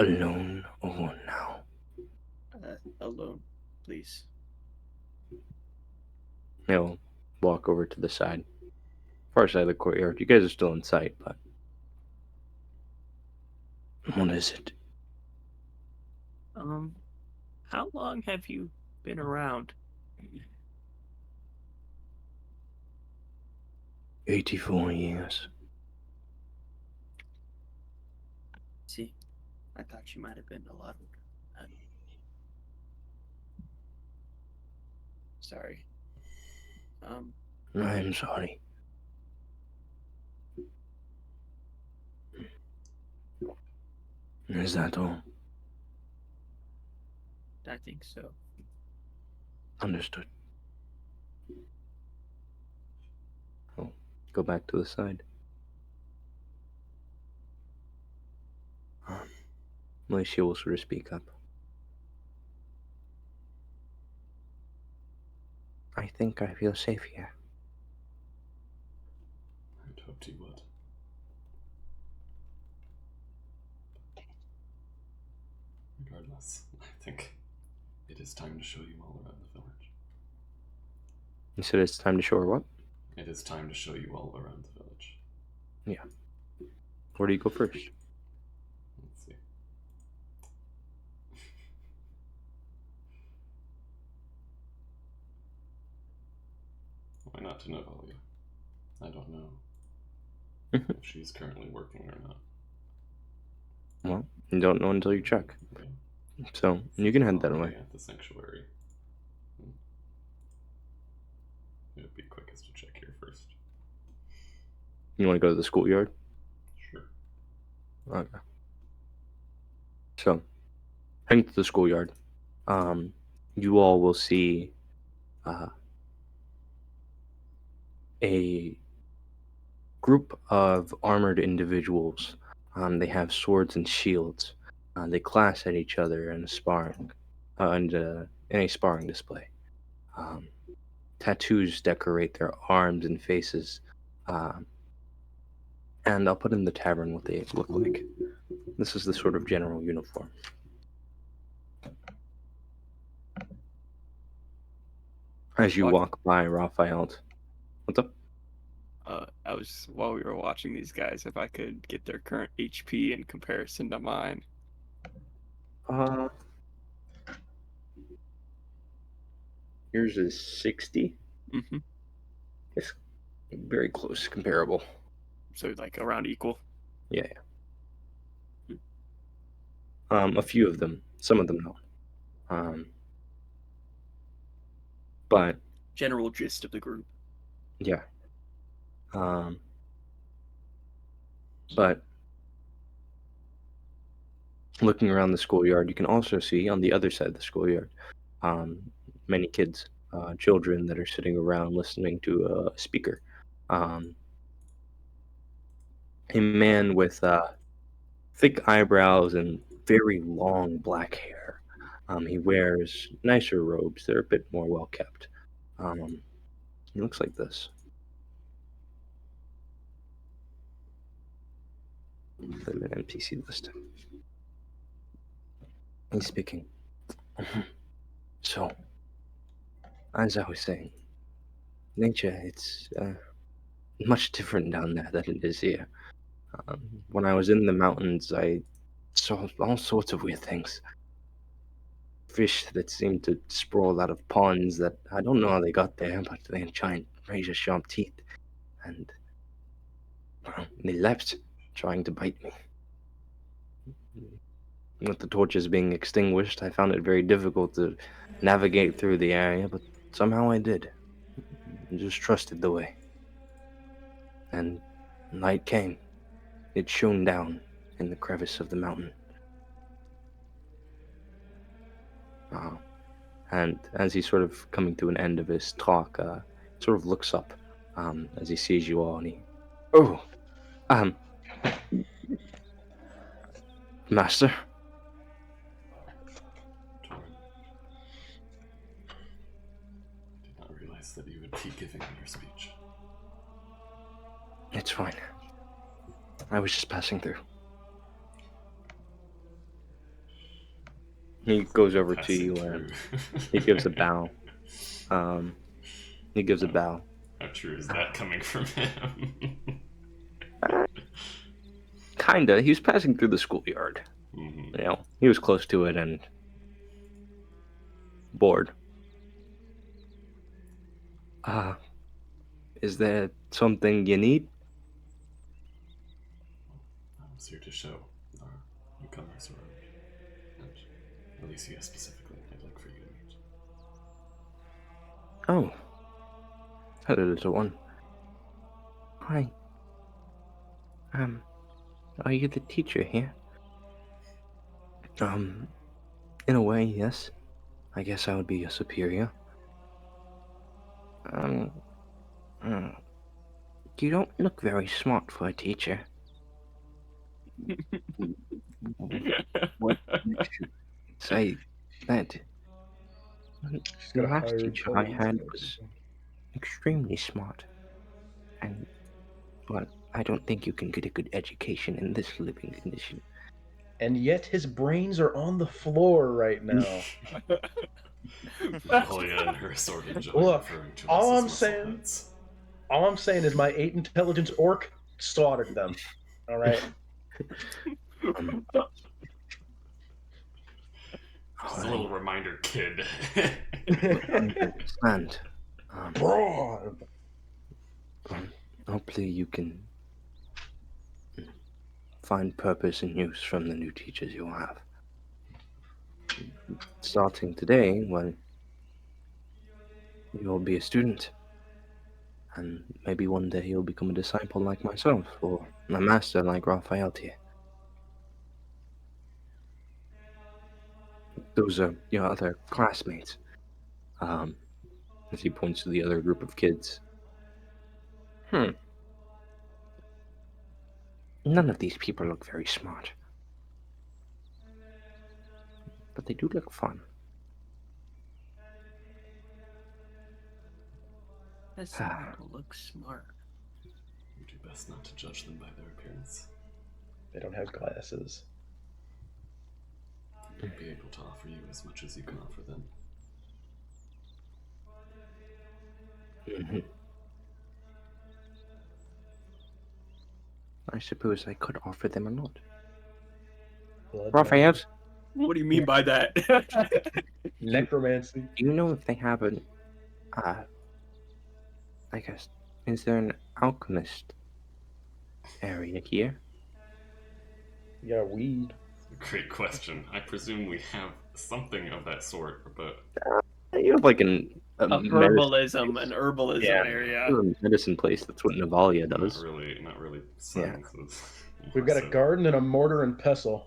Alone or now? Alone, please. He'll walk over to the side, far side of the courtyard. You guys are still in sight, but What is it? How long have you been around? 84 years. See, I thought you might have been a lot older. Sorry. I'm sorry. Is that all? I think so. Understood. I'll go back to the side. Alicia will sort of speak up. I think I feel safe here. I'd hoped you would. Regardless, I think it is time to show you all around the village. You said it's time to show her what? It is time to show you all around the village. Yeah. Where do you go first? Let's see. Why not to Natalia? I don't know Mhm. if she's currently working or not. Well, you don't know until you check. Okay. So you can head that Okay, way. at the sanctuary. It would be quickest to check here first. You want to go to the schoolyard? Sure. Okay. So, heading to the schoolyard, you all will see a group of armored individuals. They have swords and shields. They clash at each other in a sparring, in a sparring display. Um, Tattoos decorate their arms and faces. Um, and I'll put in the tavern what they look like. This is the sort of general uniform. As you walk by Raphael, what's up? I was while we were watching these guys, if I could get their current HP in comparison to mine. Yours is 60. Mm-hmm. It's very close, comparable. So like around equal. Yeah. A few of them, some of them don't. But General gist of the group. yeah. But looking around the schoolyard, you can also see on the other side of the schoolyard, many kids, children that are sitting around listening to a speaker. A man with thick eyebrows and very long black hair. He wears nicer robes. They're a bit more well kept. He looks like this. Put him in NPC list. He's speaking. So, as I was saying, nature, it's much different down there than it is here. When I was in the mountains, I saw all sorts of weird things. Fish that seemed to sprawl out of ponds that I don't know how they got there, but they had giant razor sharp teeth. And, well, they leapt, trying to bite me. With the torches being extinguished, I found it very difficult to navigate through the area, but somehow I did. I just trusted the way. And night came. It shone down in the crevice of the mountain. And as he's sort of coming to an end of his talk, sort of looks up as he sees you all, and he, oh, master. Torrin, I did not realize that you would be giving your speech. It's fine. I was just passing through. He goes over to Passing you through. and he gives a bow. He gives a bow. How true is that coming from him? Kinda. He was passing through the schoolyard. Mm-hmm. You know, he was close to it and bored. Is there something you need? I was here to show our newcomers around. And Alicia specifically, I'd like for you to meet. Oh. Hello, little one. Hi. Are you the teacher here? In a way, yes. I guess I would be your superior. You don't look very smart for a teacher. What makes you say that? The last teacher I had was extremely smart. But I don't think you can get a good education in this living condition. And yet his brains are on the floor right now. Natalia and her assorted joy Look, referring to all us I'm as saying, muscleheads. all I'm saying is my 8 intelligence orc slaughtered them. All right. Um, Just a little reminder, kid. I understand. Broad. Hopefully you can find purpose and use from the new teachers you'll have. Starting today, well, you'll be a student, and maybe one day you'll become a disciple like myself, or a master like Raphael here. Those are your other classmates. As he points to the other group of kids. None of these people look very smart. But they do look fun. Some people look smart. You do best not to judge them by their appearance. They don't have glasses. They'll be able to offer you as much as you can offer them. Mm-hmm. I suppose I could offer them a lot. Blood Raphael, What do you mean by that? necromancy. do you know if they have an, I guess, is there an alchemist area here? Yeah, weed. Great question. I presume we have something of that sort, but You have like a Herbalism, an herbalism Yeah. area. medicine place. That's what Navalia does. not really sciences. We've got a garden and a mortar and pestle.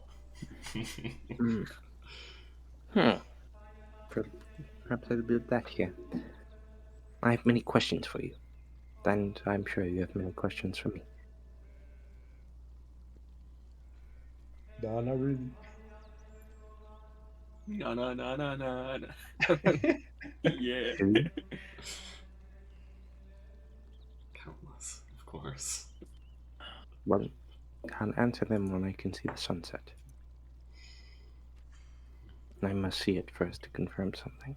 Perhaps I'll build that here. I have many questions for you, and I'm sure you have many questions for me. Nah, not really. No. Yeah. Countless, of course. Well, I'll answer them when I can see the sunset. I must see it first to confirm something.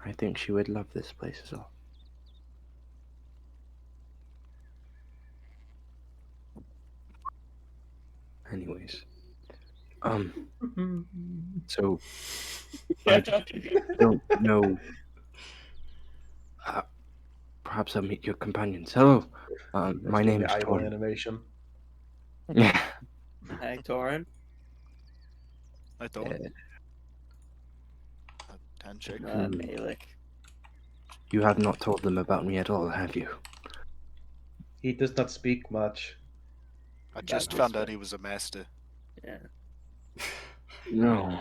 I think she would love this place as well. Anyways, so I just don't know. Perhaps I'll meet your companions. Hello, my name is idle Torin. animation. Yeah. Hi, Torin. I don't. Handshake. Malik. You have not told them about me at all, have you? He does not speak much. I just found out he was a master. Yeah. No.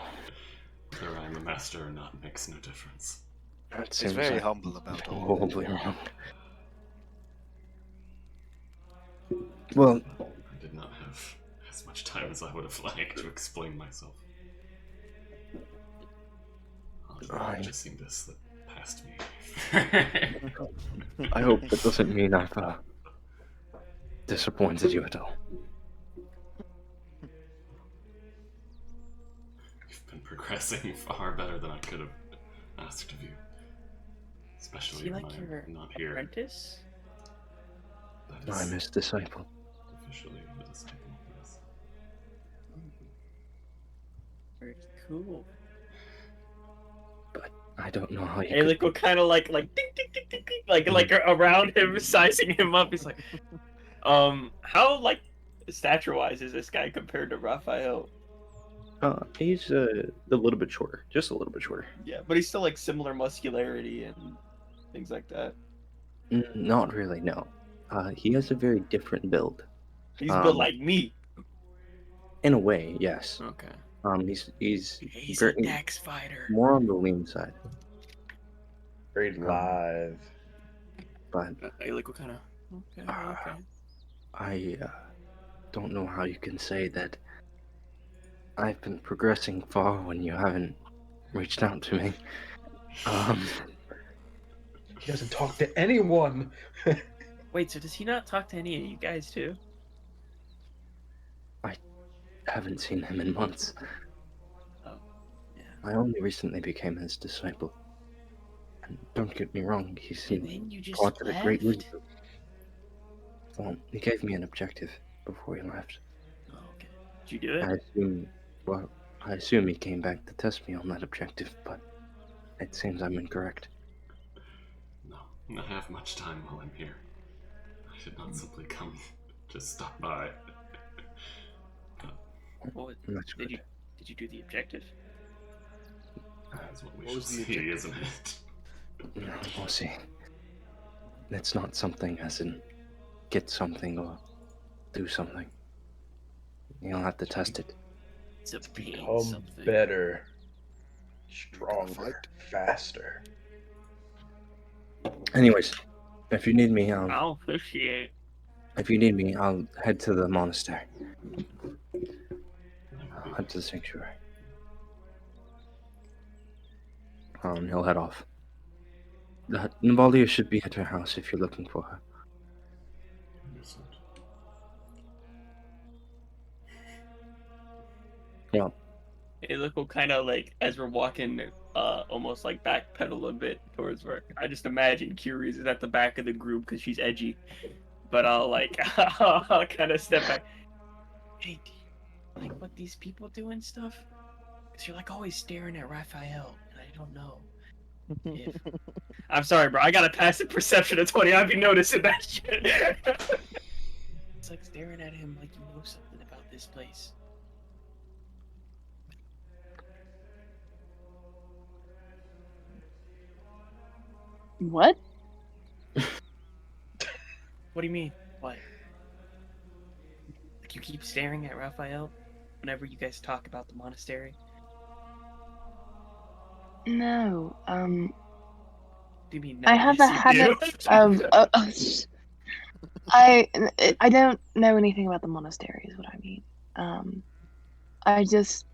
Whether I'm a master or not makes no difference. That He's seems very like humble about all. horribly wrong. Well, I did not have as much time as I would have liked to explain myself. I've just seen this slip past me. I hope that doesn't mean I've disappointed you at all. You've been progressing far better than I could have asked of you. Especially when I'm not here. Apprentice? That is I'm his disciple. officially the disciple, yes. Very cool. But I don't know how you Alec will kind of like ding, ding, ding, ding, ding, like around him, sizing him up. He's like, how like stature-wise is this guy compared to Raphael? He's a little bit shorter, just a little bit shorter. Yeah, but he's still like similar muscularity and things like that. Not really, no. He has a very different build. He's built like me. In a way, yes. Okay. He's He's very, a Dex fighter. more on the lean side. Very live. But Alec will kind of. Okay. I don't know how you can say that I've been progressing far when you haven't reached out to me. He doesn't talk to anyone. Wait, so does he not talk to any of you guys too? I haven't seen him in months. Oh, yeah. I only recently became his disciple. And don't get me wrong, he's And then you just taught at a great left? wisdom. Well, he gave me an objective. before he left. Oh, okay. Did you do it? I assume he came back to test me on that objective, but it seems I'm incorrect. No, I have much time while I'm here. I did not simply come to stop by. What was, That's did good. you do the objective? That's what we What shall was the see, objective? isn't it? No, we'll see. It's not something as in get something or do something. You'll have to test it. It's a pain Become something. better, You're gonna stronger, faster. Anyways, if you need me, I'll officiate. I'll head to the monastery. I'll head to the sanctuary. He'll head off. Navalia should be at her house if you're looking for her. Understood. Well, It will kind of like, as we're walking, almost like backpedal a bit towards work. I just imagine Curious is at the back of the group because she's edgy, but I'll like, I'll kind of step back. Hey, do you like what these people do and stuff? Because you're like always staring at Raphael, and I don't know if. I'm sorry, bro. I got a passive perception of 20. I've been noticing that shit. It's like staring at him like you know something about this place. What? What do you mean? What? Like you keep staring at Raphael whenever you guys talk about the monastery? No. What do you mean? I No, have yes, a you habit do. of. I don't know anything about the monastery. Is what I mean. I just.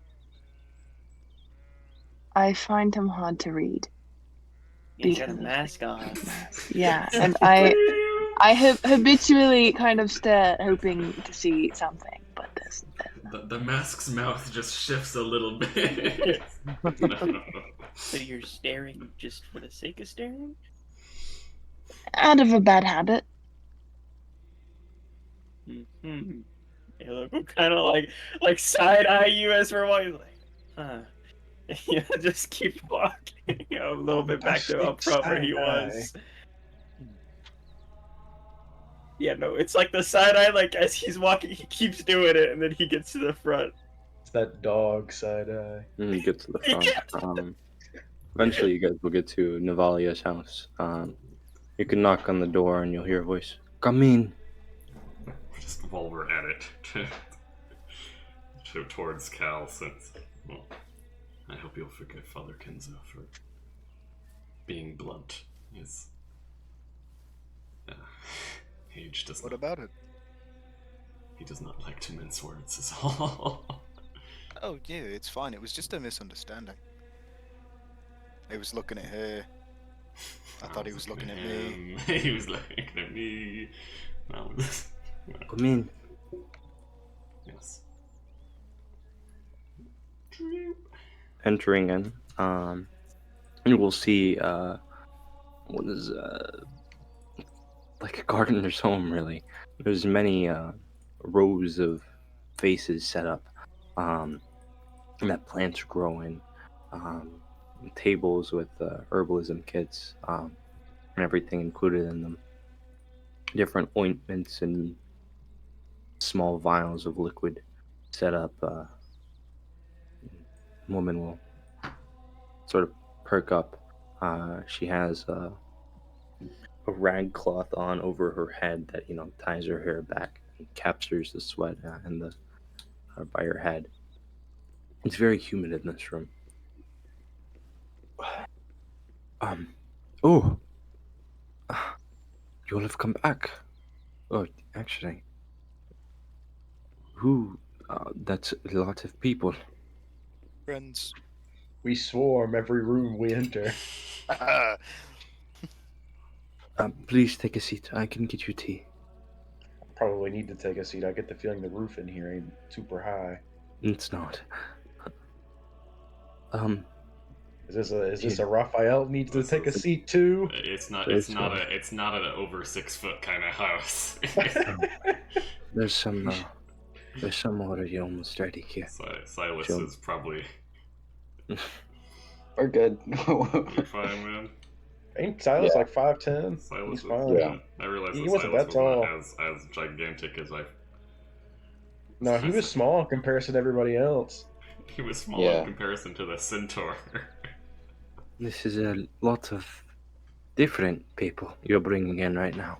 I find him hard to read. He's got a because of the mask on. mask. Yeah, and I habitually kind of stare, hoping to see something, but there's The mask's mouth just shifts a little bit. No. So you're staring just for the sake of staring? out of a bad habit. Mm-hmm. They look kind of like side eye you as we're walking, like, huh? You know, just keep walking, you know, a little bit back to up front where he was. Yeah, no, it's like the side eye, like as he's walking, he keeps doing it, and then he gets to the front. It's that dog side eye. And you get to the front. Eventually, you guys will get to Navalia's house. You can knock on the door, and you'll hear a voice. Come in. Just while we're at it, towards Cal, since, well, I hope you'll forgive Father Kenzo for being blunt. His age does What not. about it? He does not like to mince words, is all. Oh yeah, it's fine. It was just a misunderstanding. He was looking at her. I thought he was looking at me. He was looking at me. Come in. Yes. Entering in, you will see what is like a gardener's home, really. There's many rows of vases set up that plants grow in, tables with herbalism kits and everything included in them. Different ointments and small vials of liquid set up. Woman will sort of perk up. She has a rag cloth on over her head that ties her hair back and captures the sweat and the by her head. It's very humid in this room. Oh, you all have come back. Oh, actually, who? That's a lot of people. Friends. We swarm every room we enter. Please take a seat. I can get you tea. Probably need to take a seat. I get the feeling the roof in here ain't super high. It's not. Is this a Raphael needs to take a seat too? It's not an over 6 foot kind of house. There's some already almost ready here. Silas Sure. is probably. We're good. You're fine, man. Ain't Silas Yeah. like 5'10"? Silas He's is. fine. Yeah. I realized He that wasn't Silas that was tall. not as gigantic as I. No, he was small in comparison to everybody else. He was small Yeah. in comparison to the centaur. This is a lot of different people you're bringing in right now.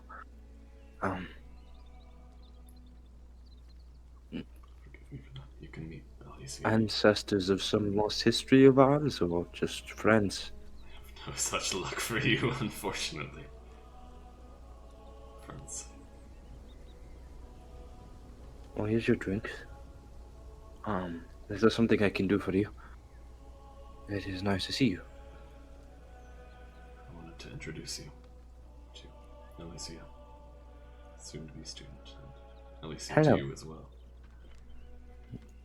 Forgive me for that. You can meet Alicia. Ancestors of some lost history of ours, or just friends? I have no such luck for you, unfortunately. Friends. Well, here's your drinks. Is there something I can do for you? It is nice to see you. I wanted to introduce you to Alicia, soon to be student, and Alicia Hello. to you as well.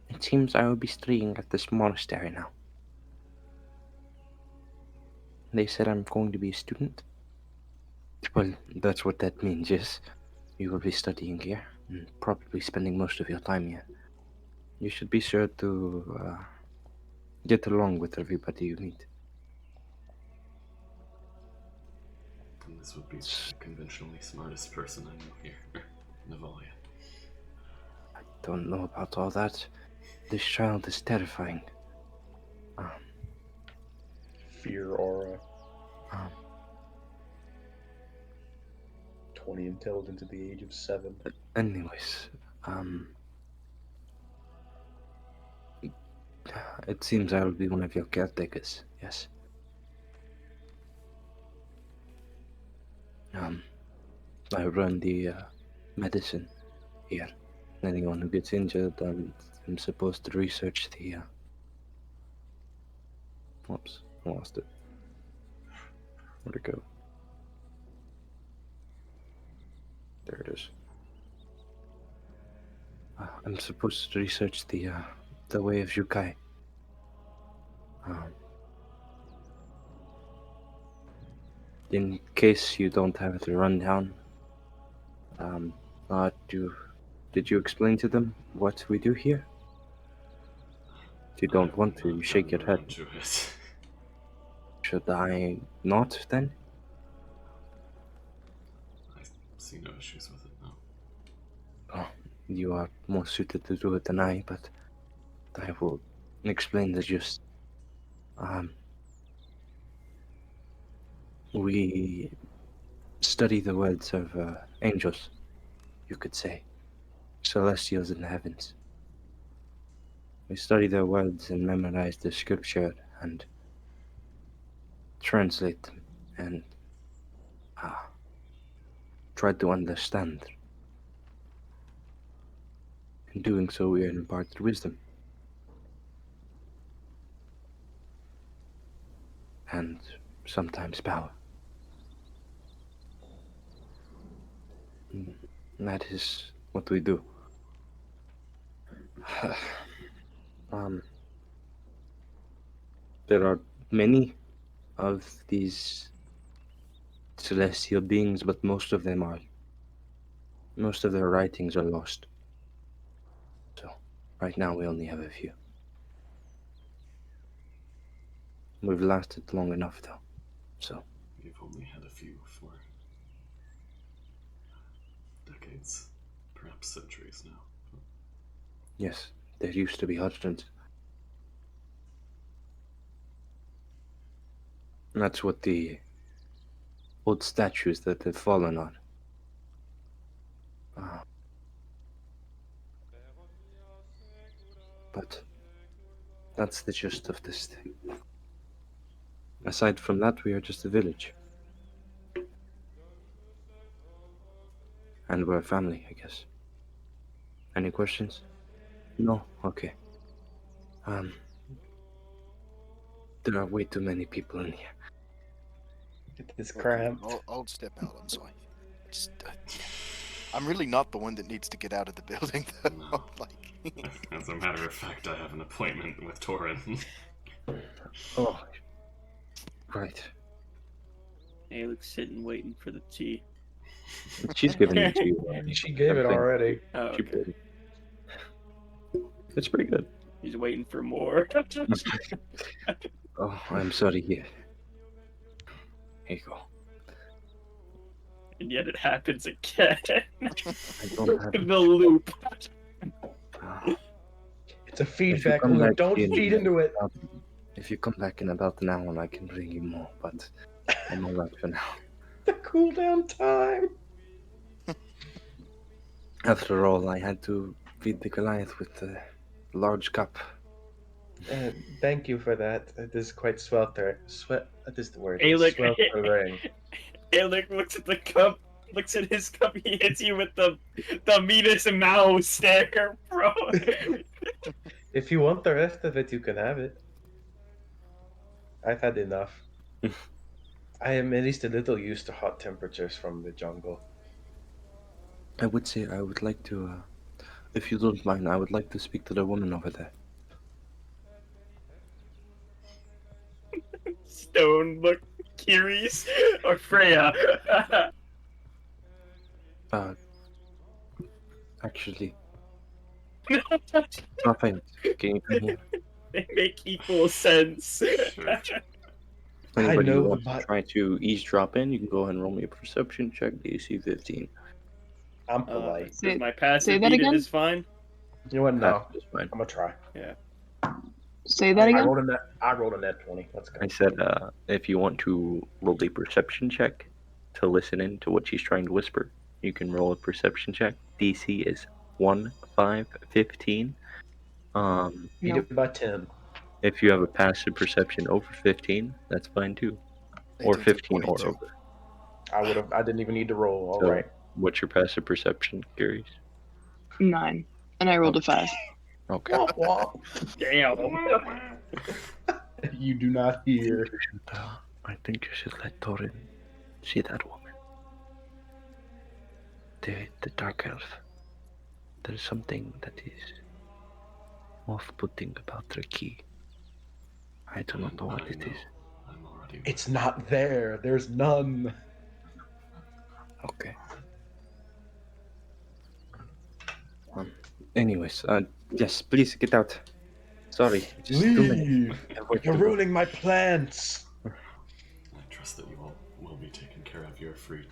It seems I will be staying at this monastery now. They said I'm going to be a student. Well, that's what that means, yes. You will be studying here, and probably spending most of your time here. You should be sure to get along with everybody you meet. And this would be the conventionally smartest person I know here, Navalia. I don't know about all that. This child is terrifying. Fear aura. Um, 20 intelligence at the age of 7. Anyways, it seems I will be one of your caretakers, yes. I run the medicine here. Anyone who gets injured, I'm supposed to research the, Whoops, I lost it. Where'd it go? There it is. I'm supposed to research the way of Jukai. In case you don't have the rundown, did you explain to them what we do here? If you don't want to, you shake your head. To it. Should I not then? I see no issues with it, no. Oh, you are more suited to do it than I, but I will explain the gist. We study the words of angels, you could say, celestials in the heavens. We study their words and memorize the scripture and translate them and try to understand. In doing so, we are imparted wisdom. And sometimes power. And that is what we do. There are many of these celestial beings, but most of their writings are lost. So, right now we only have a few. We've lasted long enough, though, so. We've only had a few for decades, perhaps centuries now. Yes, there used to be hundreds. And that's what the old statues that have fallen are. But that's the gist of this thing. Aside from that, we are just a village. And we're a family, I guess. Any questions? No? Okay. There are way too many people in here. It's cramped. I'll step out. I'm sorry. I'm really not the one that needs to get out of the building, though. No. Like, as a matter of fact, I have an appointment with Torin. Oh, right. Hey, look, sitting waiting for the tea. She's giving it to you already. She gave it Everything. already. Oh, She okay. paid it. It's pretty good. He's waiting for more. Oh, I'm sorry. Here you go. And yet it happens again. I don't have The loop. It's a If you feedback come loop. back Don't in feed into it. If you come back in about an hour, I can bring you more, but I'm alright for now. The cooldown time. After all, I had to feed the Goliath with the large cup. Thank you for that. It is quite swelter. That is the word. Alec, Sweltering. Alec looks at the cup, looks at his cup, he hits you with the meanest mouse stare, bro. If you want the rest of it, you can have it. I've had enough. I am at least a little used to hot temperatures from the jungle. I would say I would like to, if you don't mind, I would like to speak to the woman over there. Stone look curious, or Freya. Actually, Raphael, can you come here? They make equal sense. Sure. Anybody know who the wants to bot- try to eavesdrop in, you can go ahead and roll me a perception check, DC 15. I'm polite. Does my passive say that beat again? it is fine? You know what? No. That's fine. I'm gonna try. Yeah. Say that I again. rolled a net 20. Let's go. I said, if you want to roll a perception check to listen in to what she's trying to whisper, you can roll a perception check. DC is 1, 5, 15. Beat it by 10. If you have a passive perception over 15, that's fine too. Or 18 to 15 or 22. over. I didn't even need to roll. All So, right. what's your passive perception, Curious? 9, and I rolled a 5. Okay. Womp womp. Damn. You do not hear. I think you should let Torin see that woman. The dark elf. There's something that is off-putting about the key. I do not know what it is. I'm already. It's not there. There's none. Okay. Anyways, yes, please get out. Sorry, just 2 minutes. Leave. I have work You're to do. ruining my plants. I trust that you all will be taken care of. You're free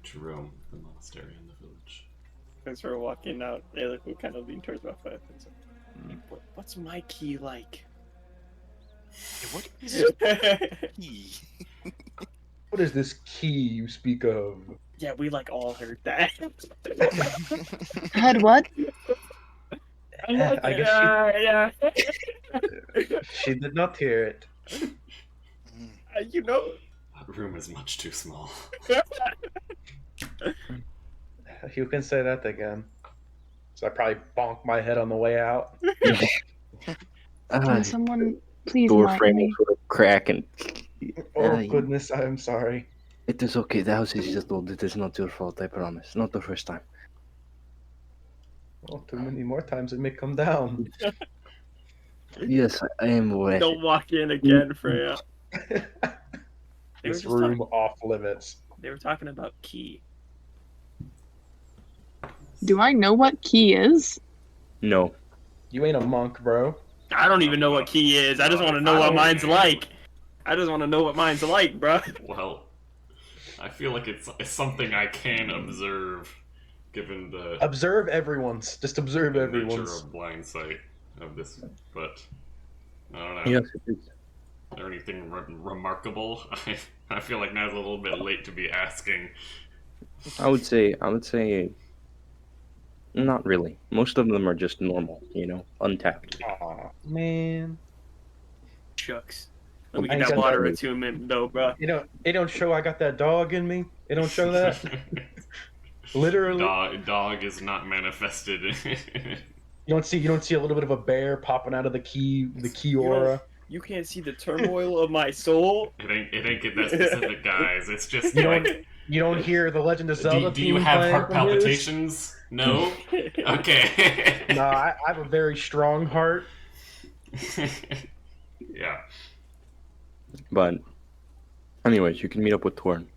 to roam the monastery and the village. As we're walking out, Alec will kind of lean towards Raphael and say, what's my key like? What is key? What is this key you speak of? Yeah, we like all heard that. Had what? I guess yeah. she did not hear it. You know. That room is much too small. You can say that again. So I probably bonk my head on the way out. Can someone please Door mark framing me? sort of crack and. Oh goodness, I am sorry. It is okay. The house is just old. It is not your fault. I promise. Not the first time. Well, too many more times it may come down. Yes, I am aware. Don't walk in again, Freya. This room off limits. They were talking about key. Do I know what key is? No. You ain't a monk, bro. I don't even know what key is. I just want to know what mine's like. I just want to know what mine's like, bro. Well, I feel like it's something I can observe, given the Observe everyone's. Just observe nature everyone's. of blind sight of this. But I don't know. Yes, it is. Is there anything remarkable? I feel like now's a little bit late to be asking. I would say, not really. Most of them are just normal, untapped. Aw, man. Shucks. Let me I get that got water that. attunement, though, bro. It don't show I got that dog in me. It don't show that. Literally. Dog is not manifested. You don't see a little bit of a bear popping out of the key aura. You can't see the turmoil of my soul. It ain't get that specific, guys. It's just You like. You don't hear the Legend of Zelda. Do you theme have playing heart from his? palpitations? No? Okay. No, I have a very strong heart. Yeah. But, anyways, you can meet up with Torn.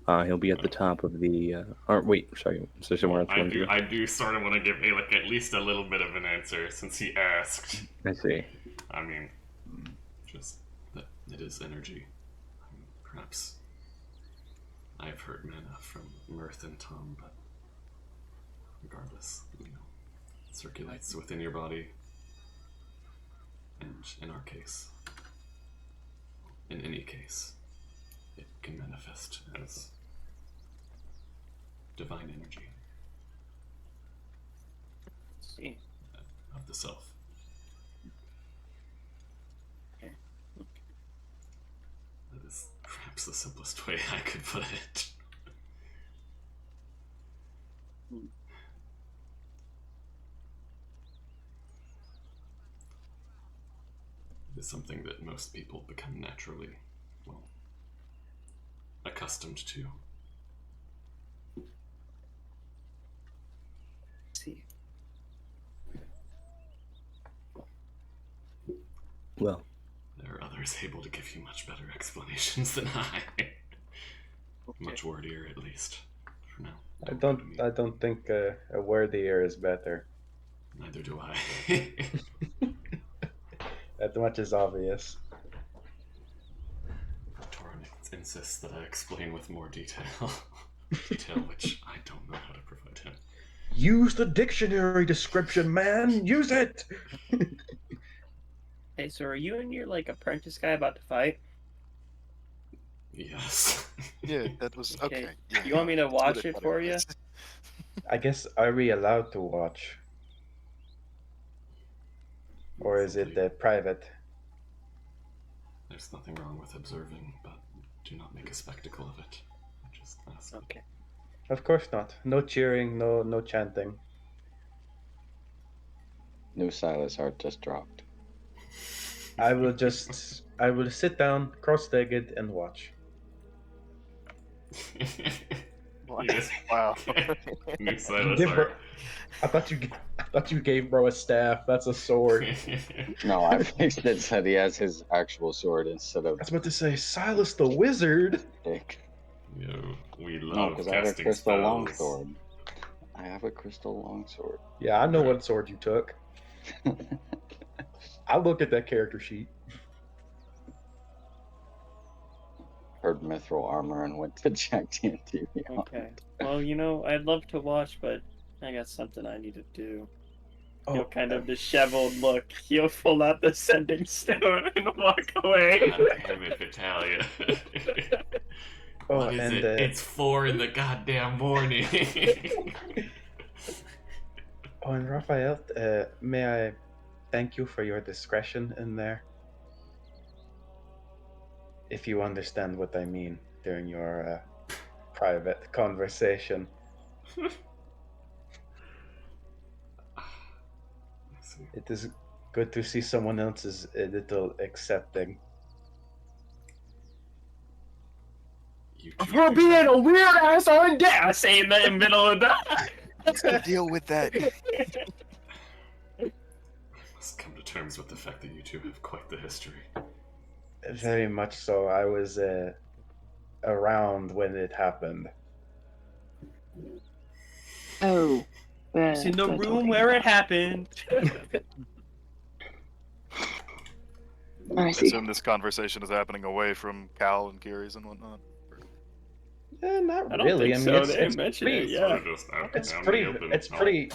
He'll be at the top of the. Or wait, sorry. Is there somewhere Well, else you want to go? I do sort of want to give Alec at least a little bit of an answer since he asked. I see. I mean, just that it is energy. I mean, perhaps I've heard mana from Mirth and Tom, but regardless, it circulates within your body. And in our case, in any case, it can manifest as divine energy See. of the self. Okay. That is perhaps the simplest way I could put it. It is something that most people become naturally, well, accustomed to. See. Well, There are others able to give you much better explanations than I. Much wordier, at least, for now. I don't think a wordier is better. Neither do I. That much is obvious. Torin insists that I explain with more detail. Detail which I don't know how to provide him. Use the dictionary description, man. Use it. Hey, so are you and your like apprentice guy about to fight? Yes. Yeah, that was okay. Yeah, You want me to that's what watch it what for you? was. I guess, are we allowed to watch, or is it private? There's nothing wrong with observing, but do not make a spectacle of it. I just ask. Okay. Of course not. No cheering. No chanting. New Silas art just dropped. I will sit down, cross-legged, and watch. Yes. Wow. New Silas Give art. bro, I thought you gave bro a staff. That's a sword. No, I fixed it. Said he has his actual sword instead of I was about to say Silas the wizard. dick. Yo, we No, love because I have a casting crystal spells. longsword. I have a crystal longsword. Yeah, I know what sword you took. I look at that character sheet. Heard mithril armor and went to check TNT. Okay. Well, I'd love to watch, but I got something I need to do. He'll kind of disheveled look. He'll pull out the sending stone and walk away. God damn it, Vitalia. What is and it? It's 4 in the goddamn morning. and Raphael, may I thank you for your discretion in there? If you understand what I mean during your private conversation. It is good to see someone else is a little accepting. For being a weird ass on deck, I say in the middle of that. Let's deal with that. I must come to terms with the fact that you two have quite the history. Very much so. I was around when it happened. Oh. It's in the that's room okay. where it happened. I I see. assume this conversation is happening away from Cal and Kiri's and whatnot. Not I don't really. think I mean, so. They didn't mention it. pretty, Yeah. Sort of just out it's in pretty. the open. It's pretty.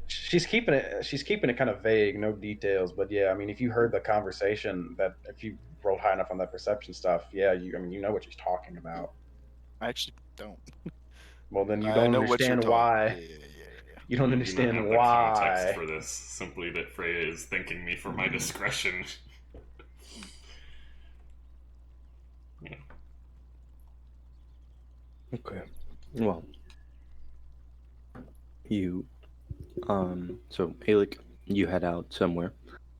She's keeping it kind of vague, no details. But yeah, I mean, if you heard the conversation, that if you rolled high enough on that perception stuff, yeah, you know what she's talking about. I actually don't. Well, then you I don't know what you're understand talking. why. Yeah. You don't I do not understand have the context why. for this. Simply that Freya is thanking me for my discretion. Yeah. okay. Well, you, so Alec, you head out somewhere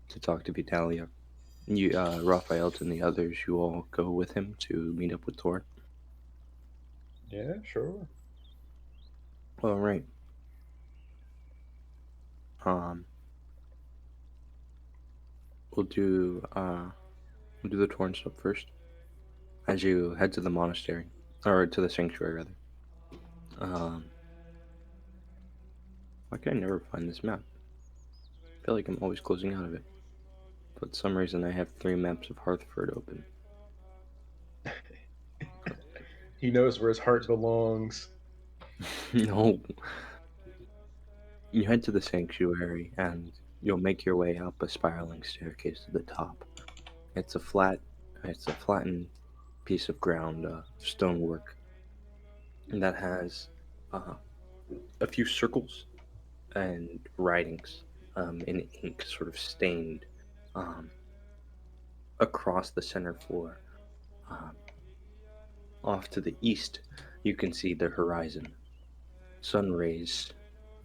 to talk to Vitalia. You, Raphael and the others, you all go with him to meet up with Tor. Yeah, sure. All right. We'll do the Torn stuff first. As you head to the monastery, or to the sanctuary rather. Why can I never find this map? I feel like I'm always closing out of it. But for some reason I have 3 maps of Hartford open. He knows where his heart belongs. No. You head to the sanctuary and you'll make your way up a spiraling staircase to the top. It's a flattened piece of ground, stonework, that has a few circles and writings in ink, sort of stained um, across the center floor. Um, Off to the east, you can see the horizon. Sun rays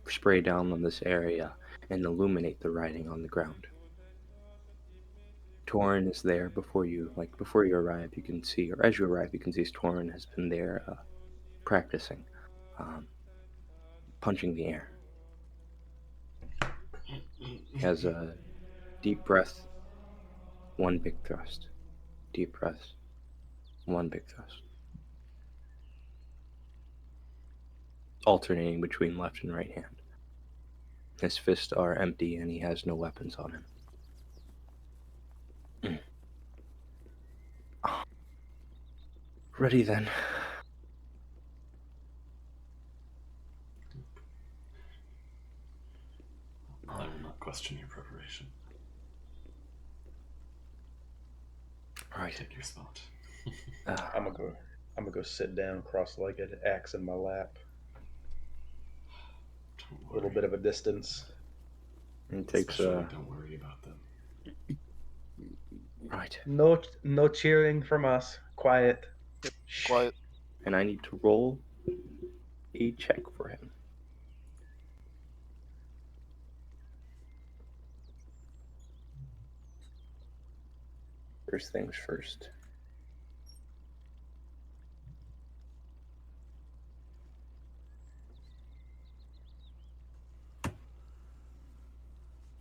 spray down on this area and illuminate the writing on the ground. Torin is there before you arrive. You can see, or as you arrive, you can see Torin has been there practicing, um, punching the air. He has a deep breath, one big thrust. Deep breath, one big thrust. Alternating between left and right hand. His fists are empty and he has no weapons on him. Ready then. I will not question your preparation. Right. Take your spot. I'm gonna go sit down cross-legged, axe in my lap. A little bit of a distance. It takes Don't worry about them. Right. No cheering from us. Quiet. Yep. Quiet. And I need to roll a check for him. First things first.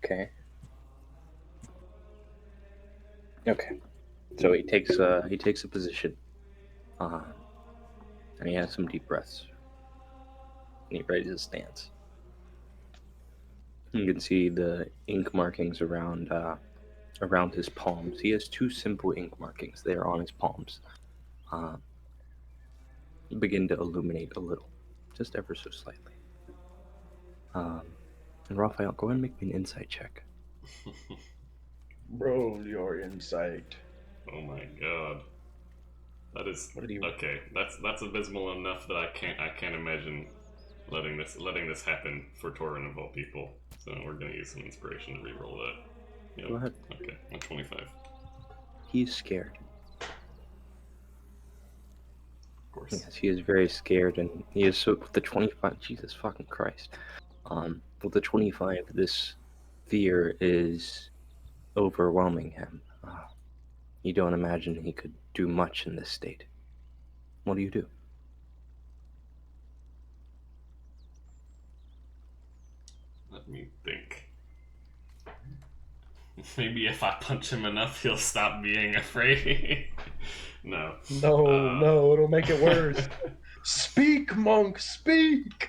Okay. Okay. So he takes a position, and he has some deep breaths, and he raises his stance. You can see the ink markings around his palms. He has 2 simple ink markings there on his palms. Begin to illuminate a little, just ever so slightly. And Raphael, go ahead and make me an insight check. Roll your insight. Oh my god. That is What did you... okay. That's abysmal enough that I can't imagine letting this happen for Torin of all people. So we're gonna use some inspiration to re-roll that. Yep. Go ahead. Okay, a 25. He's scared. Of course. Yes, he is very scared, and he is so with the 25. Jesus fucking Christ! With the 25, this fear is overwhelming him. You don't imagine he could do much in this state. What do you do? Let me think. Maybe if I punch him enough, he'll stop being afraid. No. No, it'll make it worse. Speak, monk, speak!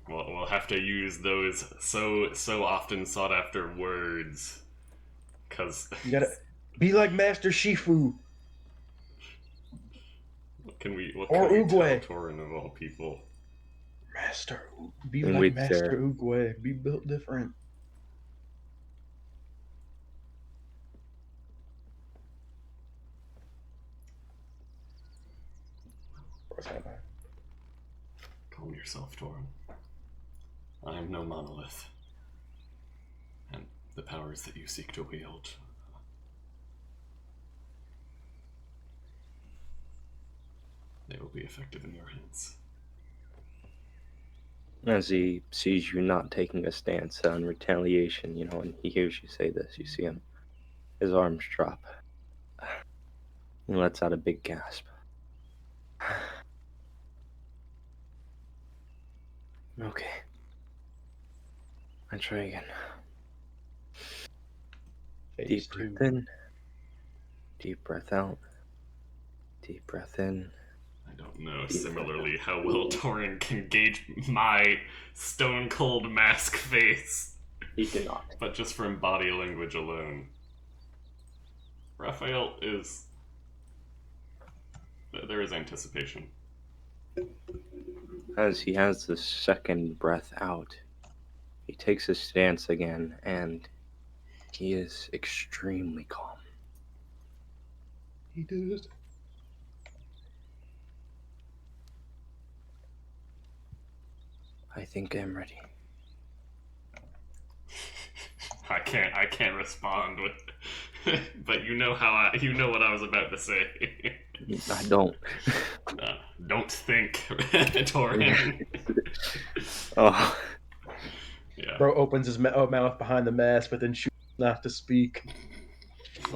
We'll have to use those so often sought after words, cause You gotta be like Master Shifu. what can we Or tell Oogway. Torin of all people? Be And like wait Master there. Oogway. Be built different. Calm yourself, Torin. I am no monolith, and the powers that you seek to wield, they will be effective in your hands. As he sees you not taking a stance on retaliation, and he hears you say this, you see him, his arms drop. He lets out a big gasp. Okay. I try again. Deep breath in, Deep breath out. Deep breath in. I don't know Deep similarly how well Torin can gauge my stone cold mask face, He cannot. but just from body language alone. Raphael is. There is anticipation. As he has the second breath out, he takes his stance again, and he is extremely calm. He did it. I think I'm ready. I can't respond with, but you know you know what I was about to say. I don't. Don't think, Torin. Oh, Yeah. Bro opens his mouth behind the mask, but then shoots not to speak.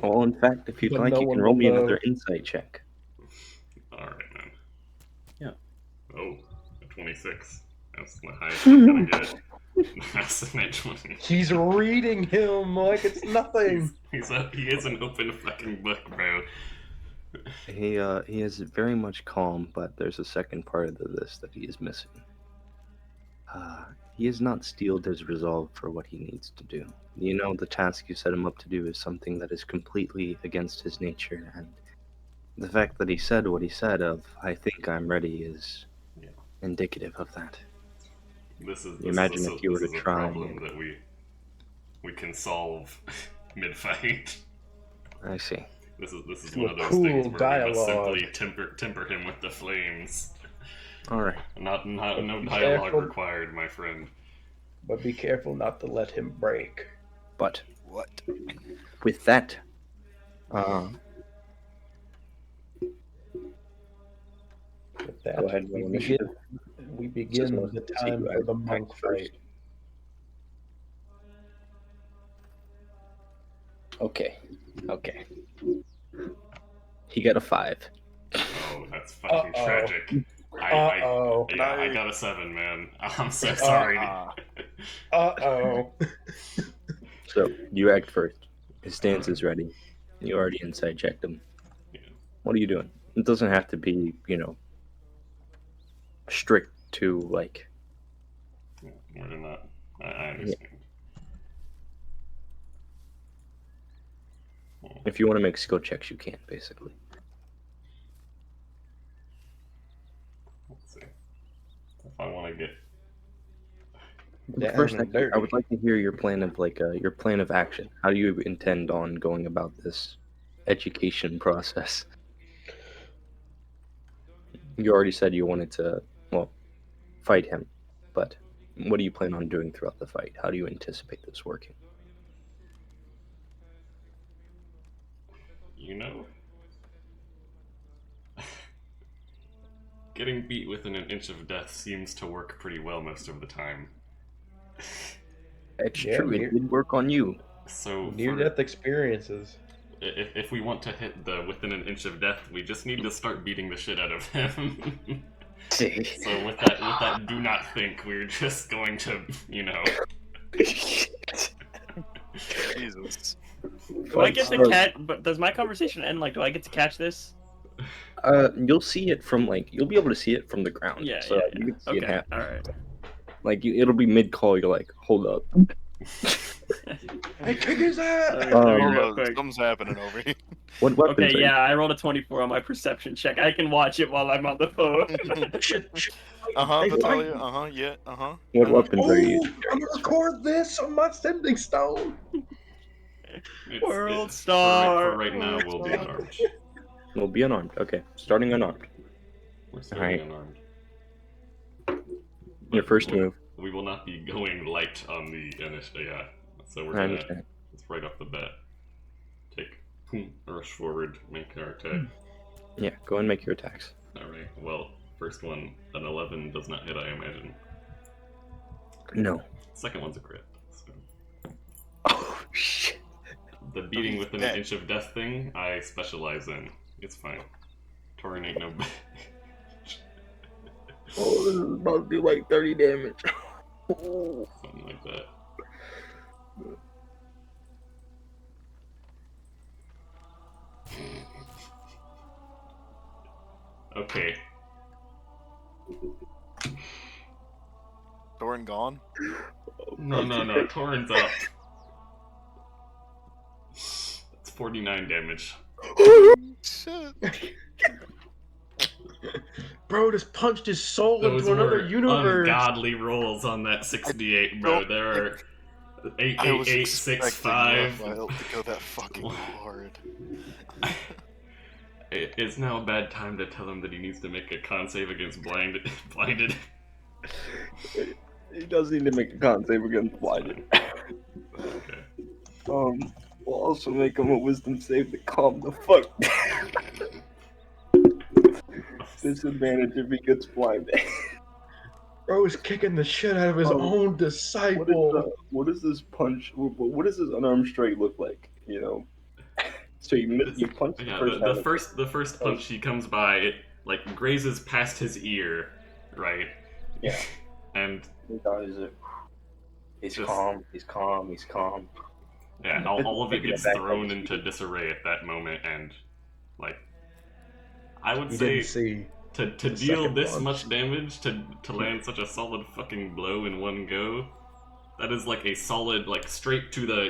well, in fact, if you'd But like, no you can one roll will me know. another insight check. All right, man. Yeah. Oh, a 26. That's the highest I'm gonna get. That's an 20. He's reading him like it's nothing. He is an open fucking book, bro. He is very much calm, but there's a second part of this that he is missing. He has not steeled his resolve for what he needs to do. You know, the task you set him up to do is something that is completely against his nature, and the fact that he said what he said of, I think I'm ready, is indicative of that. This is Imagine if you were to a try problem that we can solve mid-fight. I see. This is To one a of those cool things where dialogue. we must simply temper him with the flames. Alright. No Be dialogue careful. required, my friend. But be careful not to let him break. But What? with that, With that, go ahead and roll initiative. we Just begin mostly the to see time who for the acts monk first. fight. Okay. He got a 5. Oh, that's fucking Uh-oh. tragic. Uh-oh. I got a 7, man. I'm so sorry. Uh-oh. So, you act first. His stance is ready. You already inside checked him. Yeah. What are you doing? It doesn't have to be, strict to, like... We're not. I understand. If you want to make skill checks, you can, basically. Let's see. If I want to get. Down First, and I dirty. would like to hear your plan of, your plan of action. How do you intend on going about this education process? You already said you wanted to, fight him, but what do you plan on doing throughout the fight? How do you anticipate this working? You know, getting beat within an inch of death seems to work pretty well most of the time. It's Yeah, true, it did work on you. So near-death experiences. If we want to hit the within an inch of death, we just need to start beating the shit out of him. So with that, do not think we're just going to, Jesus. Do I get to catch? But does my conversation end? Like, do I get to catch this? You'll see it from you'll be able to see it from the ground. Yeah, so yeah. you can see it Okay, happen. all right. It'll be mid call. You're like, hold up. Hey, kick his ass! Let me Hold real on, quick. something's happening over here. What weapons? Okay, are yeah, I rolled a 24 on my perception check. I can watch it while I'm on the phone. Uh-huh, Hey, Vitalia, fight. uh-huh, yeah, uh-huh. What weapons are you Oh, using? I'm gonna record this on my sending stone. World for star. right now, World we'll be star. unarmed. We'll be unarmed. Okay, starting unarmed. We're starting Alright. unarmed. Your But first move. We will not be going light on the initiative. Yeah, so we're I gonna. understand. It's right off the bat. Take rush forward, make our attack. Yeah, go and make your attacks. All right. Well, first one, an 11 does not hit, I imagine. No. Second one's a crit. So. Oh shit. The beating he's within dead. an inch of death thing, I specialize in. It's fine. Torin ain't no. Oh, this is about to do like 30 damage. Something like that. Okay. Thorin gone? No. Torrent's up. That's 49 damage. Shit. Bro just punched his soul Those into another were universe. ungodly rolls on that 68, bro. There are 8, I was 8, 6, expecting 5. Raphael to go that fucking hard. It's now a bad time to tell him that he needs to make a con save against blinded. He does need to make a con save against blinded. Okay. We'll also make him a wisdom save to calm the fuck down. Disadvantage if he gets blinded. Bro is kicking the shit out of his own disciple. What does this punch? What does this unarmed strike look like? You know. So you punch the first time. The first punch he comes by, it like grazes past his ear, right? Yeah. And he's calm. Yeah, and all of it gets thrown into disarray at that moment, and like I would say to deal this much damage to land such a solid fucking blow in one go, that is like a solid like straight to the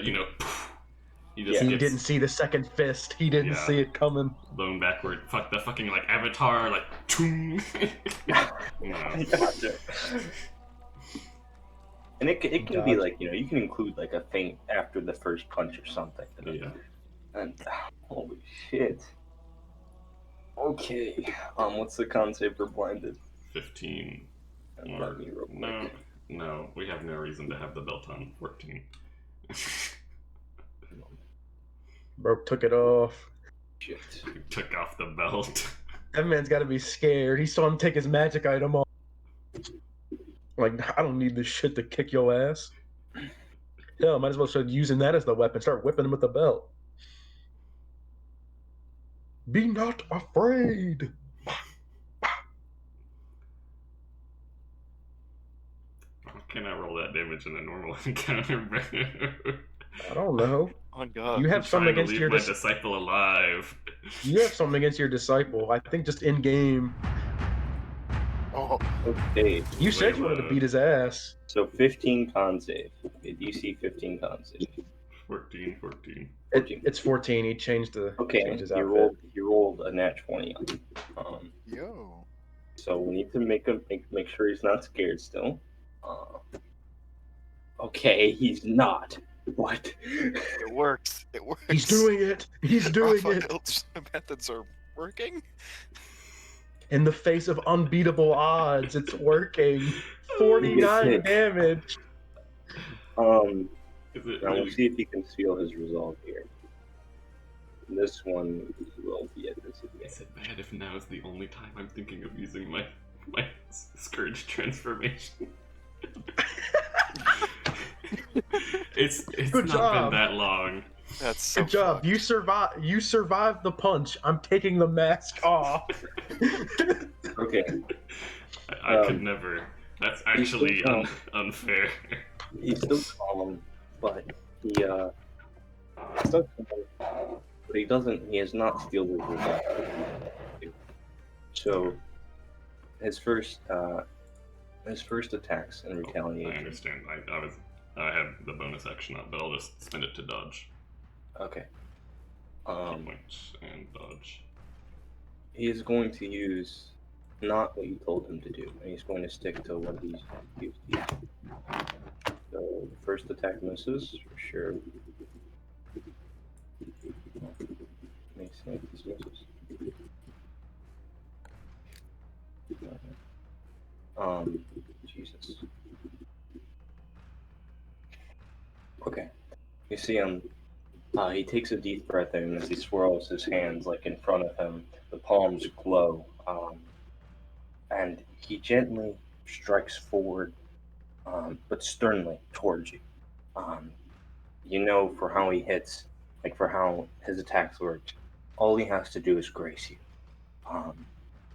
he didn't see the second fist. He didn't see it coming. Blown backward. Fuck the fucking like Avatar like toom. No. Gotcha. And it can be like, you can include like a feint after the first punch or something. Yeah. And holy shit. Okay. What's the con save for blinded? 15. Let me real quick. No, we have no reason to have the belt on. 14. Bro took it off. Shit. Took off the belt. That man's gotta be scared. He saw him take his magic item off. Like, I don't need this shit to kick your ass. Hell, might as well start using that as the weapon. Start whipping him with the belt. Be not afraid. Can I roll that damage in a normal encounter? I don't know. Oh God! You have something against your disciple alive. You have something against your disciple. I think just in game. Oh, okay. You said you wanted to beat his ass. So 15 con save. DC 15 con save. 14. It's 14. He changed his outfit. He rolled a nat 20 on. Yo. So we need to make sure he's not scared still. Okay, he's not. What? It works. It works. He's doing it. He's doing it. Raphael's methods are working. In the face of unbeatable odds, it's working. 49 damage. Now we'll see if he can steal his resolve here. This one will be at disadvantage. Is it bad if now is the only time I'm thinking of using my Scourge transformation? It's Good not job. been that long. That's so Good job. fucked. You survived the punch. I'm taking the mask off. Okay. I could never. That's actually unfair. He's still calm, but he has not steal his resolve. So his first attacks in retaliation. I understand. I have the bonus action up, but I'll just spend it to dodge. Okay. Points and dodge. He is going to use not what you told him to do, and he's going to stick to what he's used to. So the first attack misses for sure. Makes sense. This misses. Jesus. Okay. You see him. He takes a deep breath in as he swirls his hands like in front of him. The palms glow, and he gently strikes forward, but sternly towards you. You know, for how he hits, like for how his attacks work, all he has to do is grace you,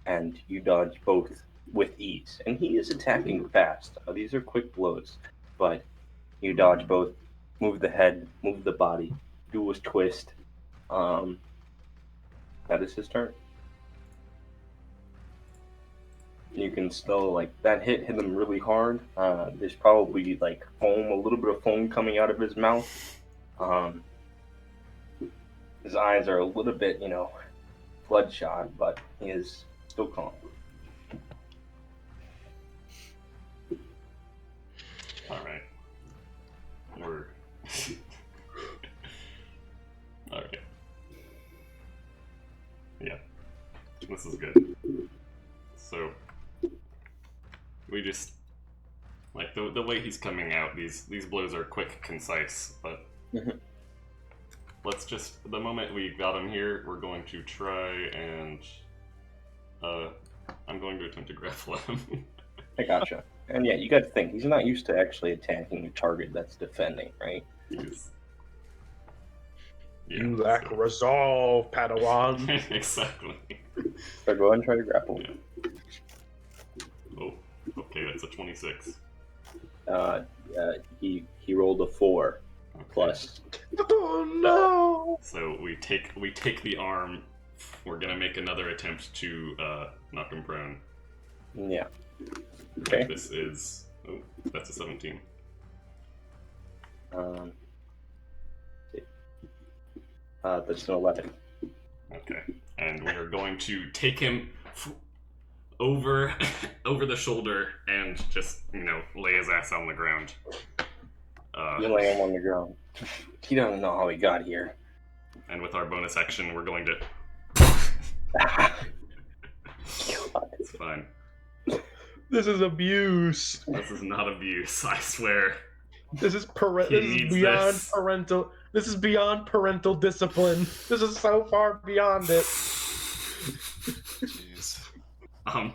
and you dodge both with ease. And he is attacking fast. These are quick blows, but you dodge both. Move the head, move the body. Do a twist. That is his turn. You can still like that hit him really hard. There's probably like foam, a little bit of foam coming out of his mouth. Um, his eyes are a little bit, bloodshot, but he is still calm. All right. We're okay. Yeah, this is good. So we just like the way he's coming out. These blows are quick, concise, but let's just the moment we got him here, we're going to try and I'm going to attempt to grapple him. I gotcha. And yeah, you got to think he's not used to actually attacking a target that's defending, right? You lack resolve, Padawan. Exactly. So go ahead and try to grapple. Oh, okay, that's a 26. He rolled a 4 plus. Oh no! So we take the arm. We're gonna make another attempt to knock him prone. Yeah. Okay. This is that's a 17. That's an 11. Okay, and we are going to take him over the shoulder and just lay his ass on the ground. You lay him on the ground. He doesn't know how he got here. And with our bonus action, we're going to. It's fine. This is abuse. This is not abuse, I swear. This is beyond this. parental. This is beyond parental discipline. This is so far beyond it. Jeez. I'm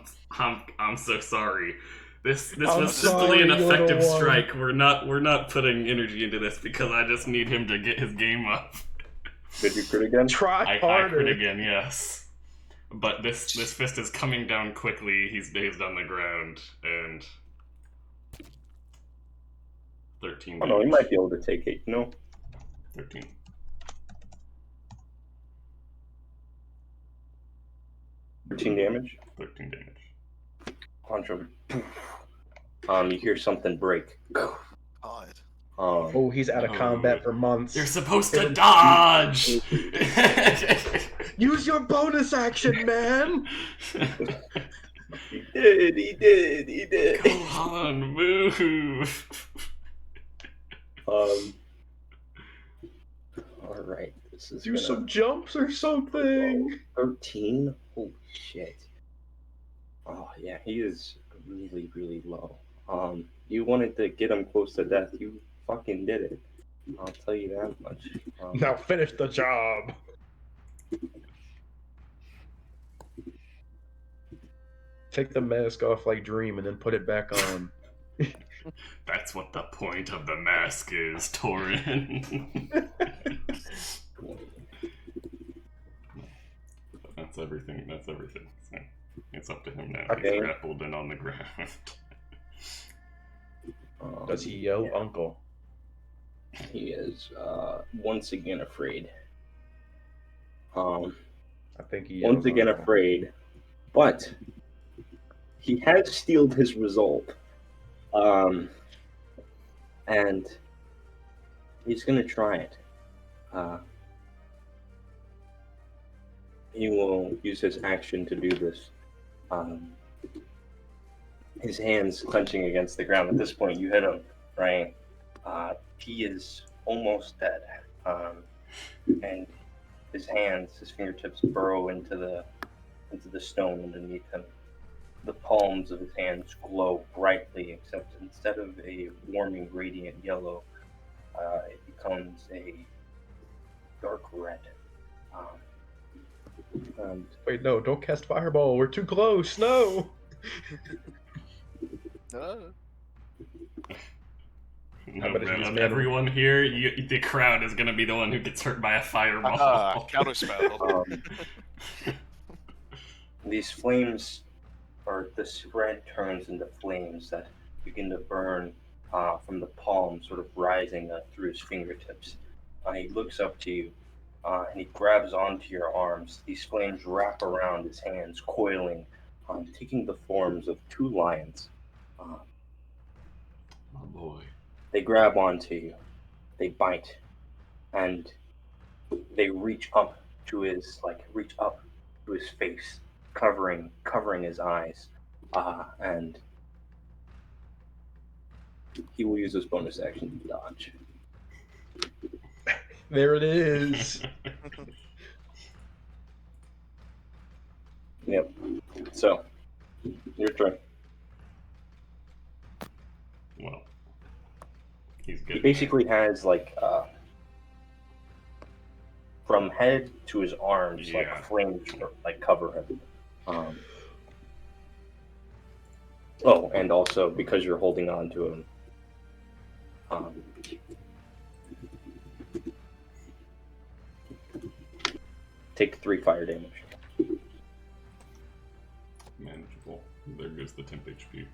so sorry. This I'm was sorry, simply an you're the effective one. strike. We're not putting energy into this because I just need him to get his game up. Did you crit again? Try I harder. crit again, yes. But this fist is coming down quickly. He's dazed on the ground, and 13 Oh no, he damage. might be able to take it. 13. 13 damage. 13 damage. Punch him. You hear something break. God. Oh, he's out of combat for months. You're supposed to dodge! Use your bonus action, man! He did. Come on, move! Alright, this is Do some jumps or something! 13? Holy shit. Oh yeah, he is really, really low. You wanted to get him close to death, you fucking did it. I'll tell you that much. Now finish the job! Take the mask off like Dream and then put it back on. That's what the point of the mask is, Torin. That's everything. So it's up to him now. Okay. He's grappled and on the ground. Does he yell uncle? He is once again afraid. I think he yells Once again uncle. afraid, but he has steeled his resolve, and he's gonna try it. He will use his action to do this. His hands clenching against the ground. At this point, you hit him, right? He is almost dead, and his fingertips burrow into the stone underneath him. The palms of his hands glow brightly, except instead of a warming, radiant yellow, it becomes a dark red. Wait, no, don't cast Fireball. We're too close. No! No, bet it's Brett, just of me. everyone here, the crowd is going to be the one who gets hurt by a fireball. Counterspell. These flames, or this red turns into flames that begin to burn from the palm, sort of rising through his fingertips. He looks up to you, and he grabs onto your arms. These flames wrap around his hands, coiling taking the forms of two lions. Oh boy. They grab onto you, they bite, and they reach up to his face, covering his eyes, and he will use his bonus action to dodge. There it is. Yep. So, your turn. Well, he's He getting basically has from head to his arms, Yeah. flames cover him. Oh, and also because you're holding on to him, take 3 fire damage. manageable. There goes the temp HP.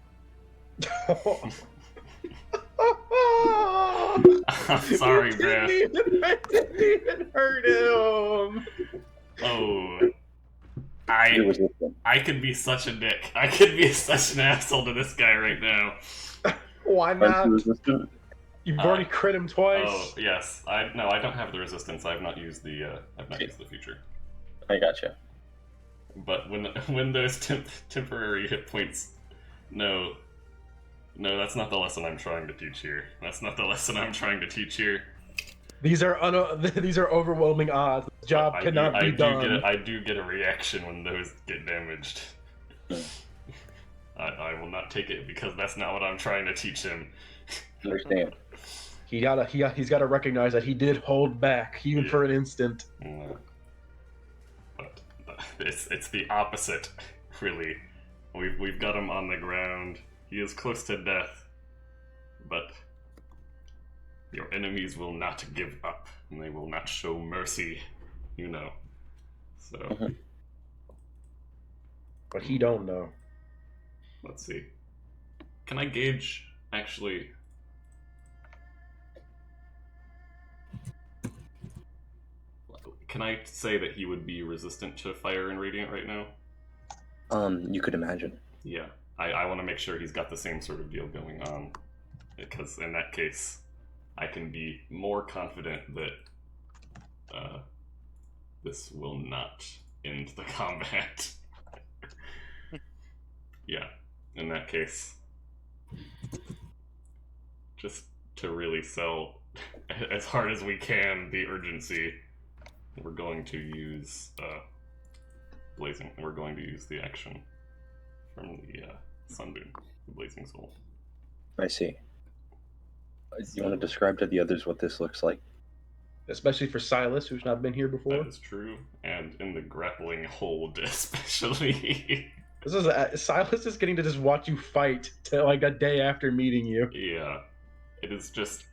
I'm sorry, bro. I didn't even hurt him. Oh, You're resistant. I could be such a dick. I could be such an asshole to this guy right now. Why Aren't not? you resistant? You've already crit him twice. Oh yes, I don't have the resistance. I've not used the used the feature. I gotcha. But when those temporary hit points, no, that's not the lesson I'm trying to teach here. That's not the lesson I'm trying to teach here. These are these are overwhelming odds. The job cannot be done. I do get a reaction when those get damaged. I will not take it because that's not what I'm trying to teach him. Understand. He's got to recognize that he did hold back, even for an instant. No. But it's the opposite, really. We've got him on the ground. He is close to death, but your enemies will not give up, and they will not show mercy, you know. So, But he don't know. let's see. Can I gauge, actually... Can I say that he would be resistant to fire and radiant right now? You could imagine. Yeah. I want to make sure he's got the same sort of deal going on, because in that case, I can be more confident that this will not end the combat. Yeah, in that case, just to really sell as hard as we can the urgency, we're going to use blazing. We're going to use the action from the Sunbeam, the Blazing Soul. I see. Do you want to describe to the others what this looks like? Especially for Silas, who's not been here before. That is true, and in the grappling hold, especially. This is Silas is getting to just watch you fight till like a day after meeting you. Yeah, it is just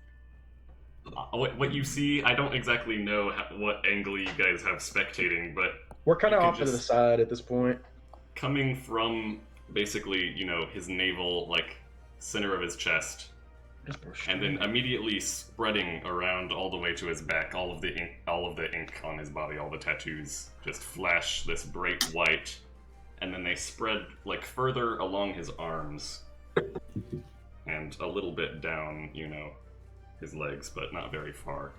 what you see. I don't exactly know what angle you guys have spectating, but we're kind of off to the side at this point. Coming from basically, his navel, center of his chest, and then immediately spreading around all the way to his back, all of the ink on his body, all the tattoos just flash this bright white, and then they spread further along his arms and a little bit down, his legs, but not very far.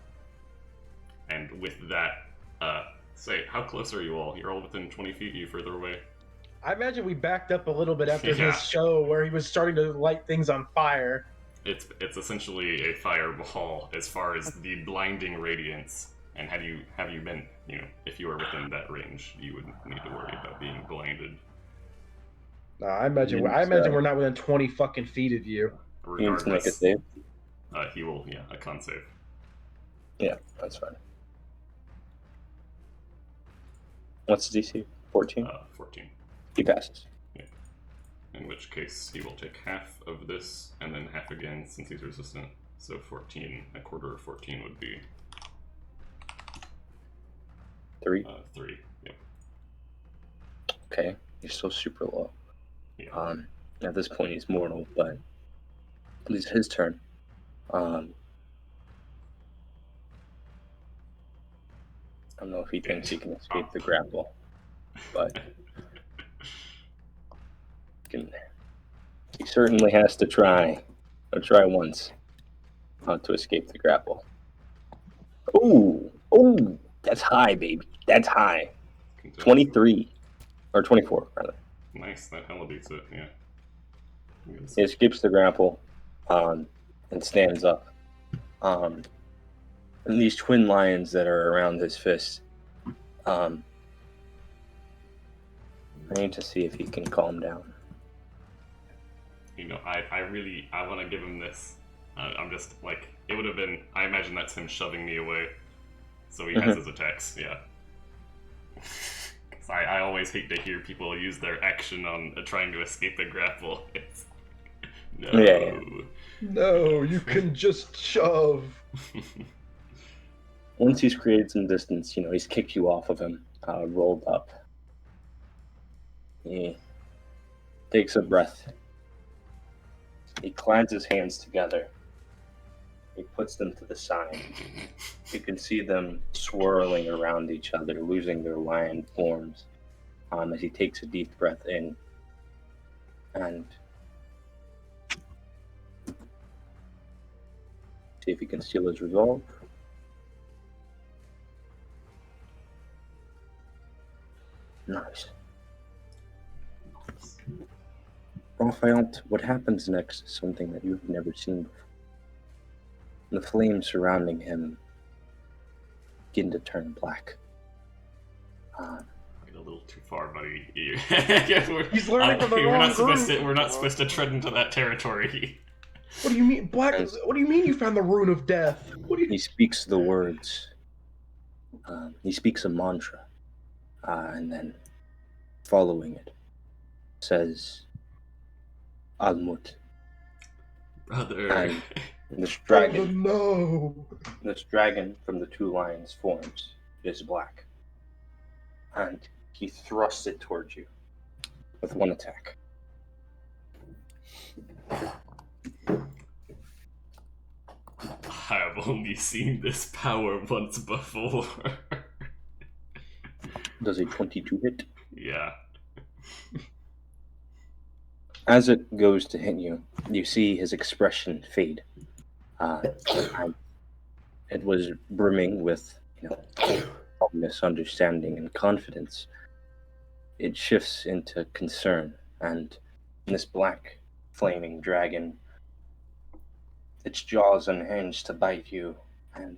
And with that, say, how close are you all? You're all within 20 feet? Are you further away? I imagine we backed up a little bit after his show where he was starting to light things on fire. It's essentially a fireball as far as the blinding radiance. And had you been, if you were within that range, you wouldn't need to worry about being blinded. No, I imagine we're not within 20 fucking feet of you. Regardless, make a save? He will, a con save. Yeah, that's fine. What's the DC? 14? 14. He passes. Yeah. In which case, he will take half of this, and then half again, since he's resistant. So 14, a quarter of 14 would be... 3? 3, yep. Okay, he's still super low. Yeah. At this point, he's mortal, but at least his turn. I don't know if he thinks he can escape the grapple, but He certainly has to try. Or try once to escape the grapple. Oh, that's high, baby. That's high. 23 or 24, rather. Nice, that hella beats it. Yeah. He escapes the grapple, and stands up. And these twin lions that are around his fist. I need to see if he can calm down. You know, I want to give him this. I'm just like, it would have been. I imagine that's him shoving me away, so he has his attacks. Yeah. Because I always hate to hear people use their action on trying to escape a grapple. It's no. Yeah. No, you can just shove. Once he's created some distance, he's kicked you off of him, rolled up. He takes a breath. He clands his hands together. He puts them to the side. You can see them swirling around each other, losing their lion forms, as he takes a deep breath in. And see if he can steal his resolve. Nice. Raphael, what happens next is something that you've never seen before. The flames surrounding him begin to turn black. A little too far, buddy. He's learning from the we're wrong not supposed group. to. We're not supposed to tread into that territory. What do you mean, Black? What do you mean you found the rune of death? He speaks the words. He speaks a mantra, and then, following it, says, Almut. Brother. And this dragon, no. this dragon from the two lions forms is black. And he thrusts it towards you with one attack. I've only seen this power once before. Does a 22 hit? Yeah. As it goes to hit you, you see his expression fade. It was brimming with, misunderstanding and confidence. It shifts into concern, and this black, flaming dragon, its jaws unhinged to bite you, and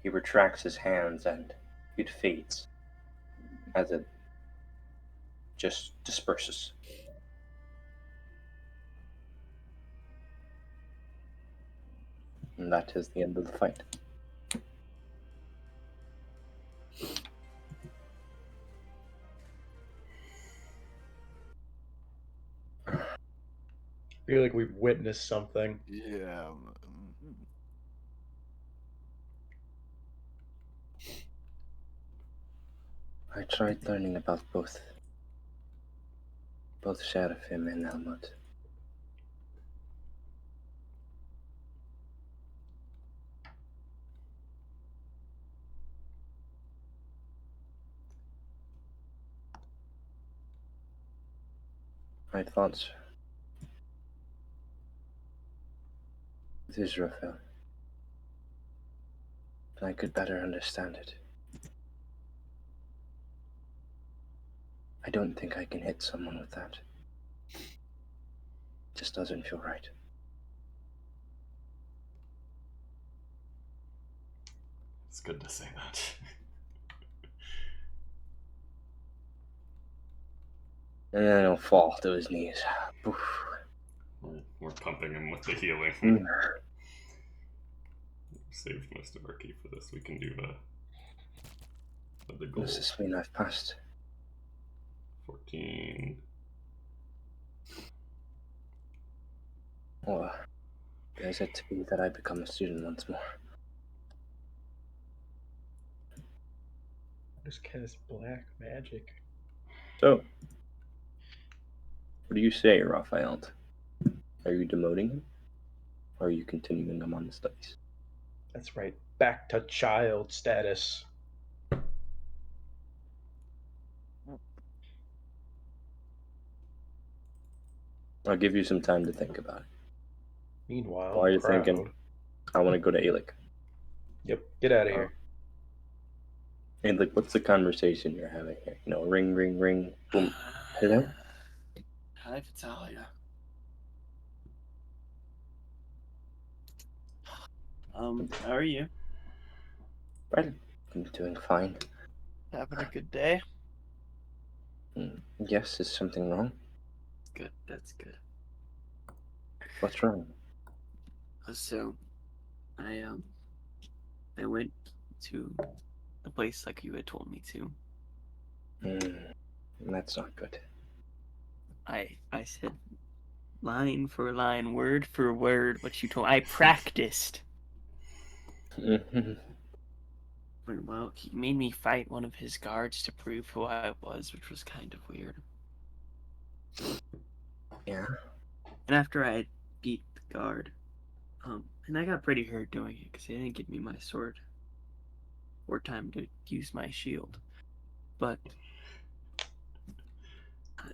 he retracts his hands, and it fades as it just disperses. And that is the end of the fight. I feel like we've witnessed something. Yeah. I tried learning about both Seraphim and Helmut. I thought with Israfel I could better understand it. I don't think I can hit someone with that. It just doesn't feel right. It's good to say that. And then he'll fall to his knees. We're pumping him with the healing. Saved most of our key for this. We can do the goal. Does this mean I've passed? 14. Or is it to be that I become a student once more? Just cast black magic. So, what do you say, Raphael? Are you demoting him? Or are you continuing him on the studies? That's right. Back to child status. I'll give you some time to think about it. Meanwhile, While the you're crowd. thinking, I want to go to Alec. Yep, get out of Oh. here. Alec, what's the conversation you're having here? You know, ring, ring, ring, boom. Hello? Hi, Vitalia. How are you? Well, I'm doing fine. Having a good day? Yes, is something wrong? Good, that's good. What's wrong? So, I went to the place like you had told me to. That's not good. I said line for line, word for word what you told. I practiced. Well, he made me fight one of his guards to prove who I was, which was kind of weird. Yeah? And after I beat the guard, and I got pretty hurt doing it because he didn't give me my sword or time to use my shield. But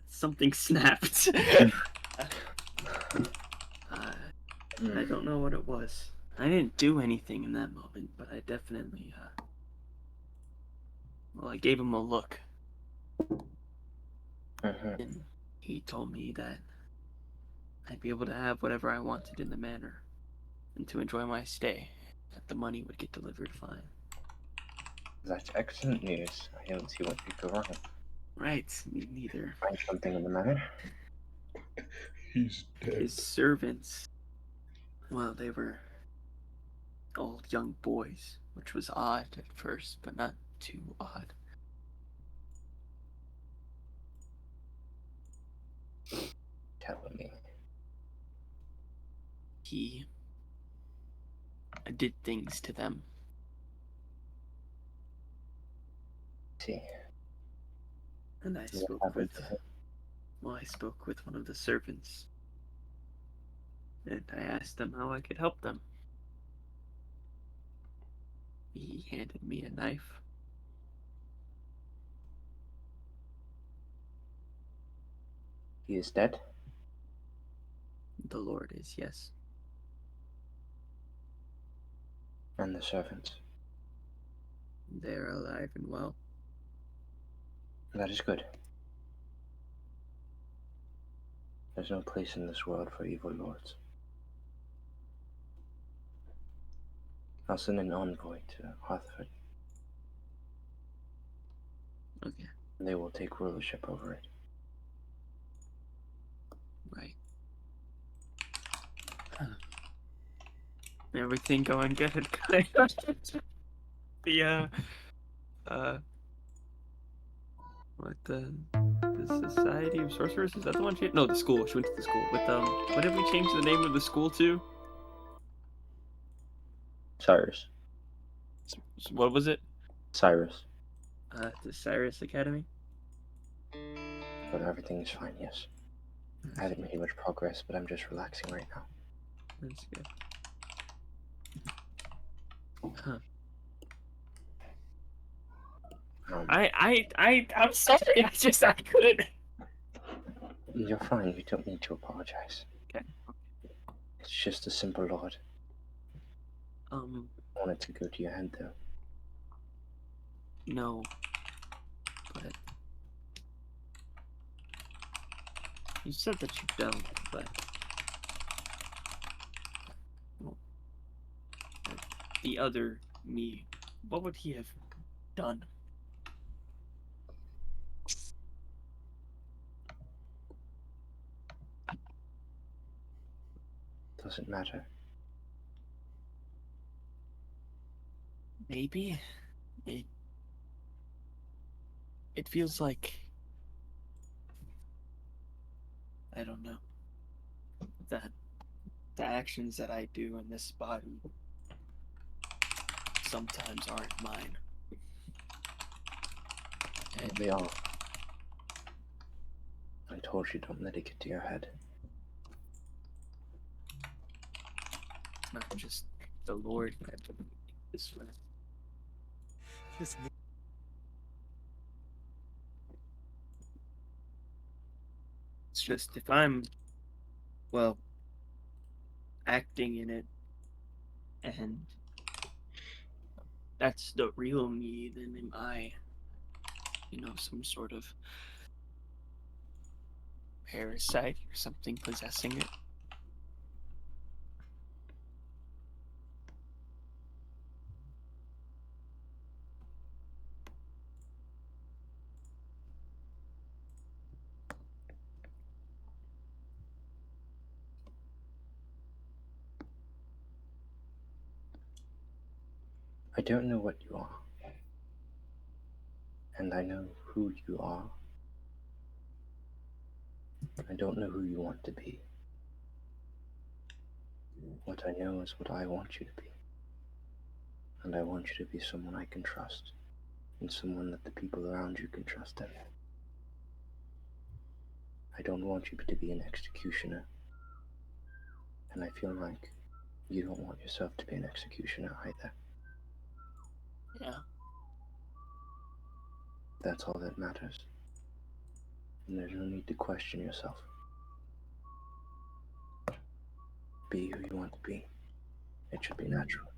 something snapped. I don't know what it was. I didn't do anything in that moment, but I definitely, well, I gave him a look. And he told me that I'd be able to have whatever I wanted in the manor and to enjoy my stay, that the money would get delivered fine. That's excellent news. I don't see what could go wrong. Right, me neither. Find something in the matter? He's dead. His servants, well, they were all young boys, which was odd at first, but not too odd. Tell me. He did things to them. See. And I What spoke happened with, to him? well, I spoke with one of the servants. And I asked them how I could help them. He handed me a knife. He is dead? The Lord is, yes. And the servants? They're alive and well. That is good. There's no place in this world for evil lords. I'll send an envoy to Hartford. Okay. They will take rulership over it. Right. Everything going good? The, what, the Society of Sorcerers? Is that the one she... No, the school. She went to the school. With, what did we change the name of the school to? Cyrus. What was it? Cyrus. The Cyrus Academy? But everything is fine, yes. I haven't made much progress, but I'm just relaxing right now. That's good. Huh. I'm sorry. I couldn't. You're fine. You don't need to apologize. Okay. It's just a simple lord. I wanted to go to your head, though. No. But you said that you don't, but well, the other me, what would he have done? Doesn't matter. Maybe it feels like, I don't know, that the actions that I do in this body sometimes aren't mine. And they are. I told you, don't let it get to your head. It's not just the Lord that this way. It's just if I'm well, acting in it, and that's the real me, then am I, some sort of parasite or something possessing it? I don't know what you are, and I know who you are. I don't know who you want to be. What I know is what I want you to be. And I want you to be someone I can trust, and someone that the people around you can trust in. I don't want you to be an executioner, and I feel like you don't want yourself to be an executioner either. Yeah. That's all that matters. And there's no need to question yourself. Be who you want to be. It should be natural.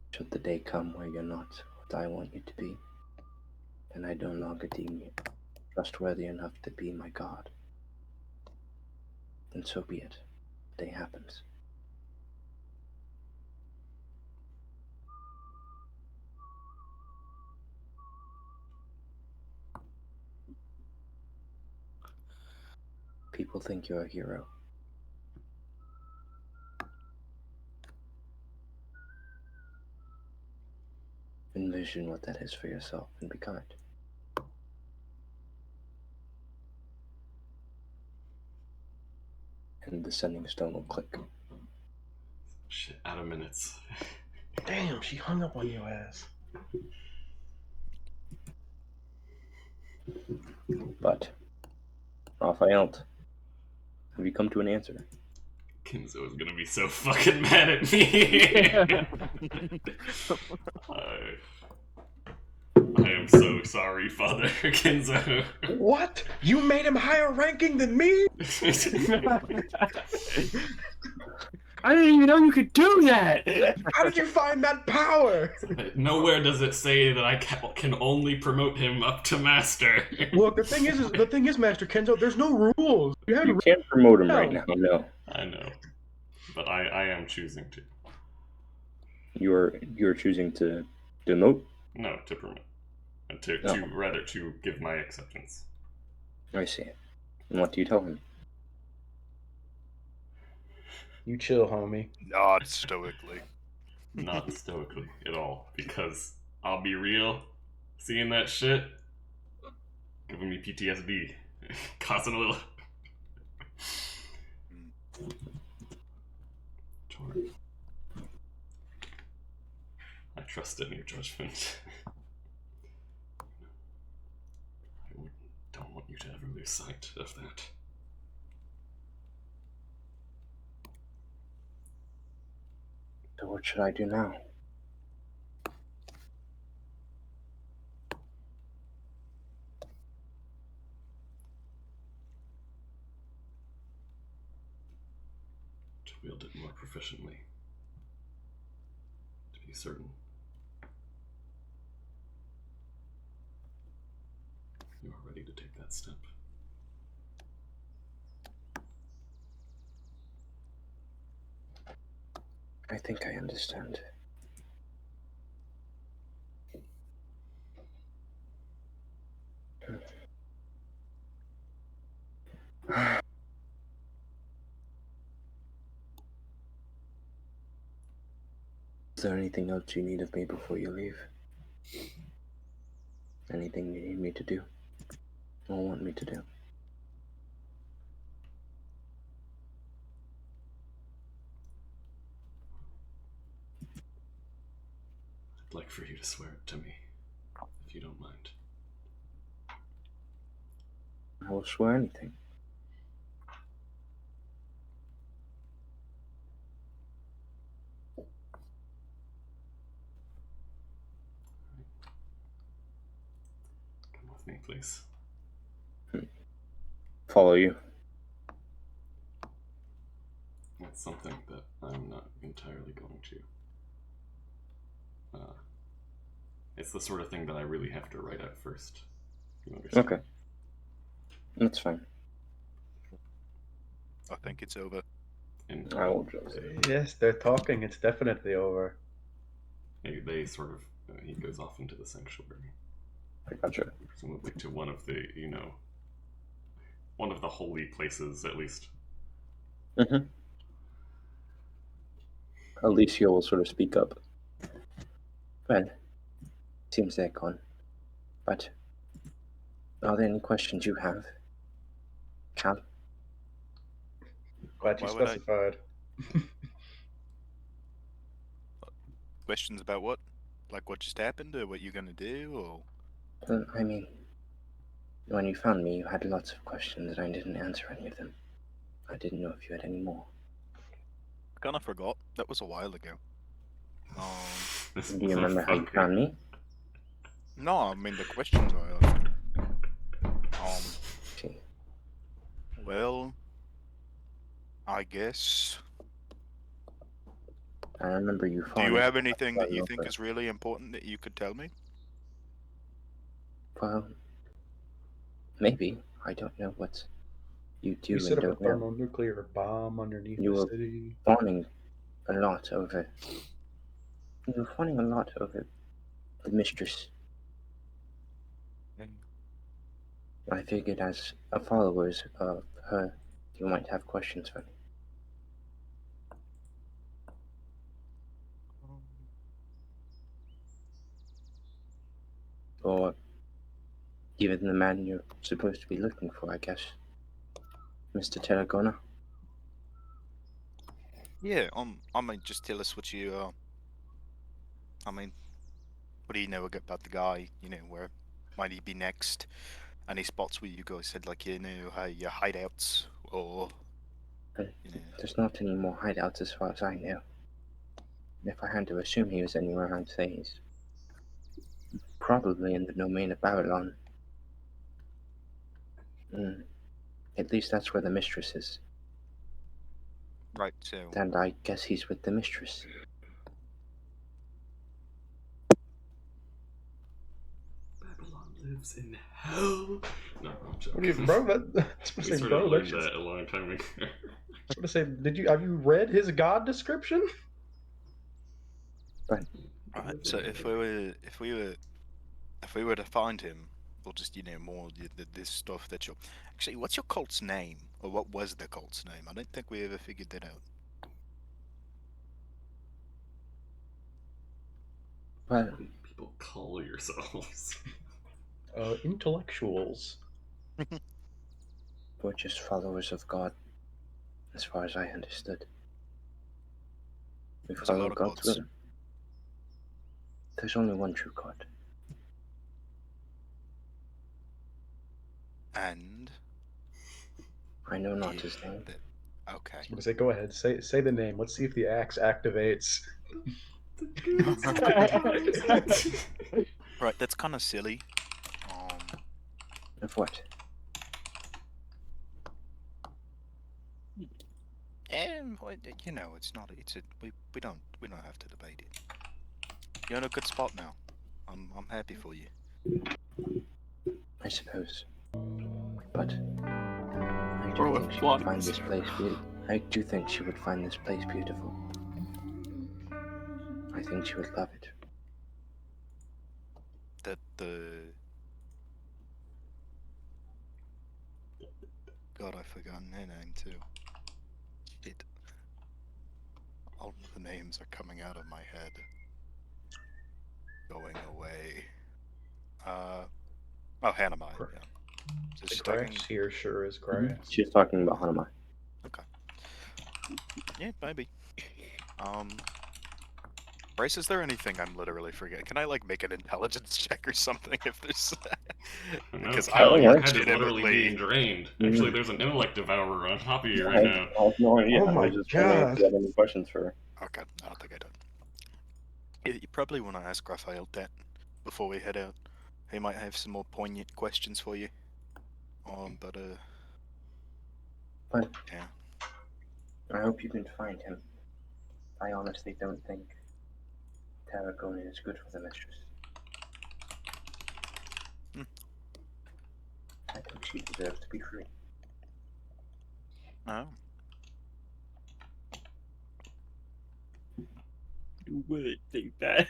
Should the day come where you're not what I want you to be, and I no longer deem you trustworthy enough to be my God, then so be it. The day happens. People think you're a hero. Envision what that is for yourself and be kind. And the sending stone will click. Shit, out of minutes. Damn, she hung up on your ass. But, Raphael, have you come to an answer? Kenzo is gonna be so fucking mad at me. I am so sorry, Father Kenzo. What? You made him higher ranking than me? I didn't even know you could do that! How did you find that power? Nowhere does it say that I can only promote him up to master. Look, the thing is, Master Kenzo, there's no rules. You can't promote him right now, no. I know. But I am choosing to. You're choosing to demote? No, to promote. And rather to give my acceptance. I see. And what do you tell him? You chill, homie. Not stoically. Not stoically at all. Because I'll be real, seeing that shit, giving me PTSD. Causing a little. I trust in your judgment. I don't want you to ever lose sight of that. So what should I do now? To wield it more proficiently. To be certain you are ready to take that step. I think I understand. Is there anything else you need of me before you leave? Anything you need me to do? Or want me to do? I'd like for you to swear it to me, if you don't mind. I will swear anything. Come with me, please. follow you. That's something that I'm not entirely going to. It's the sort of thing that I really have to write out first. You understand? Okay. That's fine. I think it's over. And I will just. Yes, they're talking. It's definitely over. they sort of he goes off into the sanctuary, I gotcha. presumably to one of the one of the holy places at least. Mm-hmm. Alicia will sort of speak up. Well, seems they're gone. But are there any questions you have, Cal? Glad you Why would I? specified. Questions about what? Like what just happened, or what you're gonna do, or? Well, I mean, when you found me, you had lots of questions, and I didn't answer any of them. I didn't know if you had any more. I kind of forgot. That was a while ago. This Do you remember how you motherfucker. found me? No, I mean the questions I asked. See, Well, I guess. I remember you Do you fawning have anything that you think over. is really important that you could tell me? Well, maybe. I don't know what you do We and set up a don't know. thermonuclear bomb underneath You the were city. fawning a lot over. You were fawning a lot over the mistress. I figured as a followers of her, you might have questions for me. Or even the man you're supposed to be looking for, I guess. Mr. Tarragona. Yeah, I mean, just tell us what you, I mean, what do you know about the guy? You know, where might he be next? Any spots where you guys said, like, you know, your hideouts, or, you know. There's not any more hideouts as far as I know. If I had to assume he was anywhere, I'd say he's probably in the domain of Babylon. At least that's where the mistress is. Right, so. And I guess he's with the mistress. Babylon lives in hell. No, I'm joking. What are you, bro? That's We what I say, sort bro. of That learned shit's. that a long time ago. That's what I say. Have you read his god description? Alright, so if we were to find him, or just, you know, more this stuff that you're. Actually, what's your cult's name, or what was the cult's name? I don't think we ever figured that out. Well, People call yourselves. Intellectuals. we're just followers of God, as far as I understood. We There's a follow lot of God's gods. will. There's only one true God. And I know not his name. Okay. I was gonna say, go ahead, say the name. Let's see if the axe activates. Right, that's kind of silly. Of what? You know, it's not. We don't have to debate it. You're in a good spot now. I'm happy for you. I suppose. But I Or do with think she blood. would find this place beautiful. I do think she would find this place beautiful. I think she would love it. God, I've forgotten her name too. Shit. All the names are coming out of my head. Going away. Oh, Hanamai. Yeah. So The she's grass talking. here sure is grass. She's talking about Hanamai. Okay. Yeah, maybe. Bryce, is there anything I'm literally forgetting? Can I like make an intelligence check or something if there's? No, I Cal, your head is legitimately. literally being drained. Actually, there's an intellect devourer on top of you I right now. have no idea. Oh I my was just wondering if God. you had any questions for her. Okay, I don't think I do. You probably want to ask Raphael that before we head out. He might have some more poignant questions for you. But But Yeah. I hope you can find him. I honestly don't think Tarragona is good for the mistress. Hmm. I think she deserves to be free. Oh. You would think that.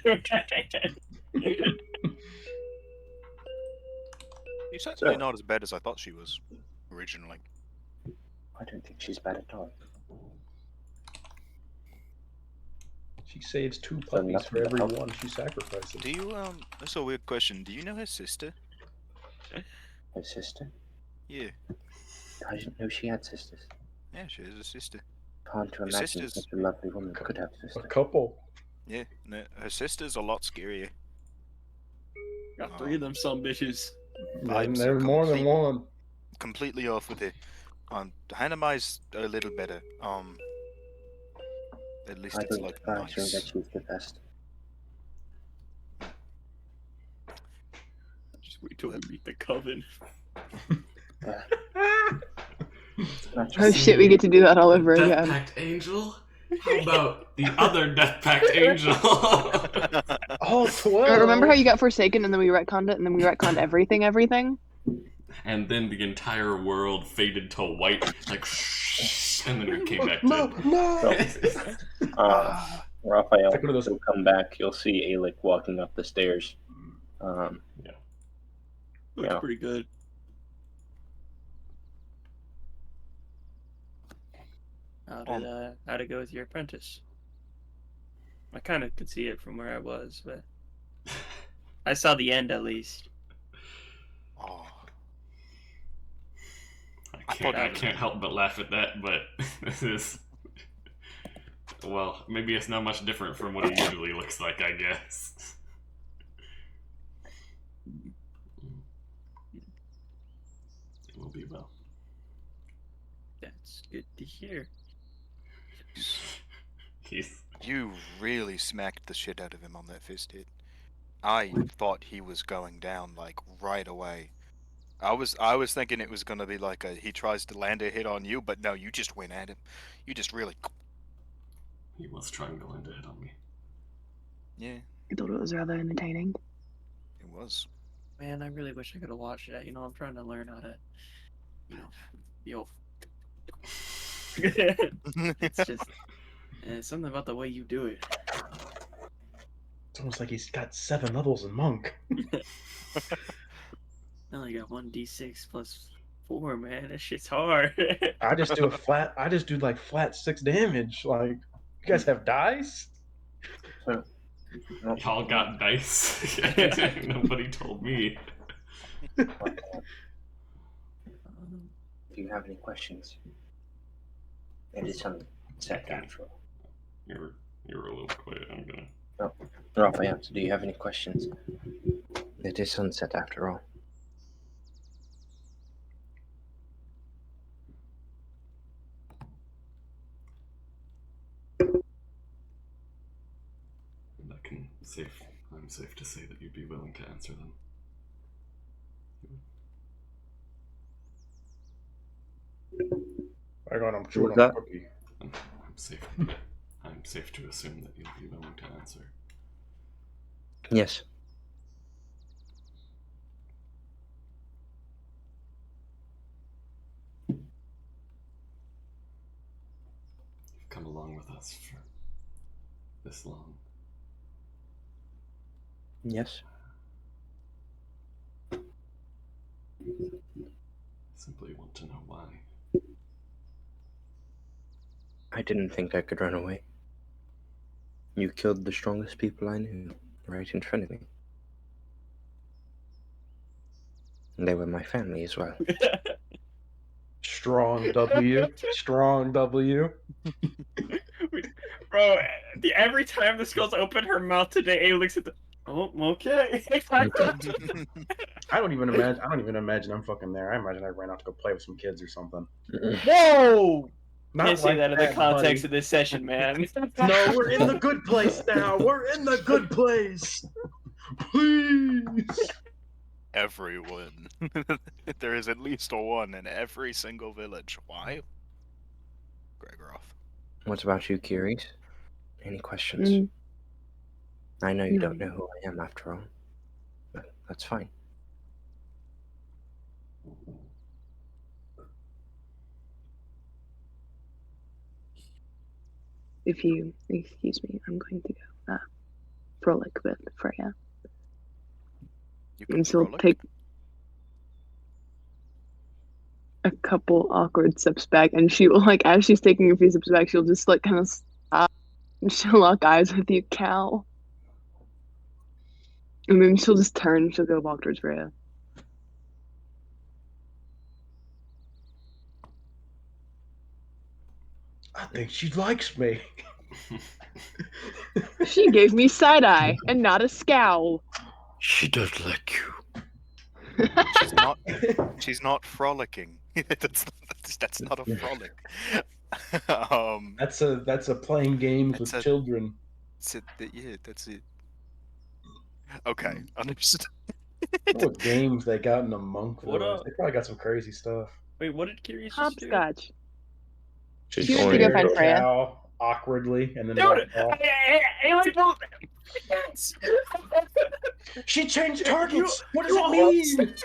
She's certainly So- not as bad as I thought she was originally. I don't think she's bad at all. She saves 2 So puppies nothing for but every help. one she sacrifices. Do you That's a weird question. Do you know her sister? Her sister? Yeah. I didn't know she had sisters. Yeah, she has a sister. Hard to Her imagine sister's such a lovely woman could have A sisters. couple. yeah. No, her sister's a lot scarier. Got 3 of them some bitches. And Vibes there's more than complete- one. Completely off with it. Hanamai's a little better. At least I it's don't like advise her that nice. she's the best. Just wait till we meet the coven. Not Oh shit, we get to do that all over Death again. Pact Angel? How about the other Death Pact Angel? All 12. Remember how you got Forsaken and then we retconned it and then we retconned everything? And then the entire world faded to white, like, and then we came back to No. Raphael, Like one of those- will come back. You'll see Alec walking up the stairs. Looks Yeah. pretty good. How'd it go with your apprentice? I kind of could see it from where I was, but I saw the end at least. Oh. I can't help but laugh at that, but this is... Well, maybe it's not much different from what he usually looks like, I guess. It will be well. That's good to hear. He's... You really smacked the shit out of him on that fist hit. I thought he was going down like right away. I was thinking it was gonna be like he tries to land a hit on you, but no, you just went at him. You just really He was trying to land a hit on me. yeah, I thought it was rather entertaining. it was. Man, I really wish I could have watched that. I'm trying to learn how to, it's just something about the way you do it. It's almost like he's got 7 levels in Monk. I only got 1d6 plus 4, man. That shit's hard. I just do like flat 6 damage. Like, you guys have dice? Y'all got dice? Nobody told me. Do you have any questions? It is sunset after all. You're a little quiet. I'm gonna... Raphael, do you have any questions? It is sunset after all. I'm safe to say that you'd be willing to answer them. I got him chewing on that? a cookie. I'm safe to assume that you'll be willing to answer. Yes. You've come along with us for this long. Yes. Simply want to know why. I didn't think I could run away. You killed the strongest people I knew, right in front of me. And they were my family as well. Strong W. Strong W. Bro, every time the skull's open her mouth today, A looks at the. Oh, okay. I don't even imagine I'm fucking there. I imagine I ran out to go play with some kids or something. Whoa! Not Can't say like that in the context buddy. of this session, man. No, we're in the good place now. We're in the good place. Please. Everyone. There is at least one in every single village. Why? Greigroth. What about you, Curious? Any questions? Mm, I know you no. don't know who I am after all, but that's fine. If you excuse me, I'm going to go frolic with Freya. You can And she'll frolic. take a couple awkward steps back, and she will, like, as she's taking a few steps back, she'll just, like, kind of stop, and she'll lock eyes with you, Cal. And then she'll just turn and she'll go walk towards Freya. I think she likes me. She gave me side eye and not a scowl. She does like you. She's not. She's not frolicking. that's not a frolic. That's a playing games with That's a- children. Yeah, that's it. Okay, understood. What games they got in the monk What village? They probably got some crazy stuff. Wait, what did Curious just do? Hopscotch. She She went to go stared find at Freya. Cal awkwardly and then Dude, walked off. I like both. Yes. She changed targets. What does you it mean?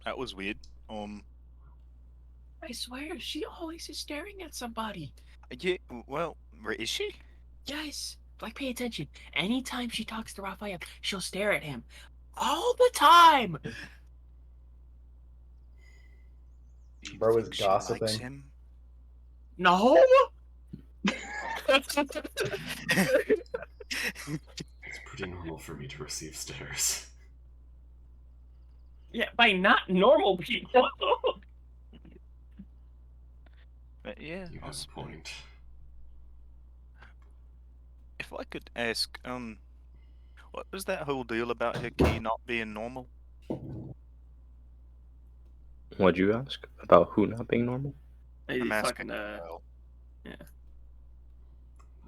That was weird. I swear, she always is staring at somebody. Yeah. Well, where is she? Yes. Like, pay attention. Anytime she talks to Raphael, she'll stare at him. All the time. Do you Bro is think she likes gossiping. him? No. It's pretty normal for me to receive stares. Yeah, by not normal people. But yeah. You have a point. If I could ask, what was that whole deal about her key not being normal? What'd you ask? About who not being normal? Hey, I'm fucking, asking. Well, That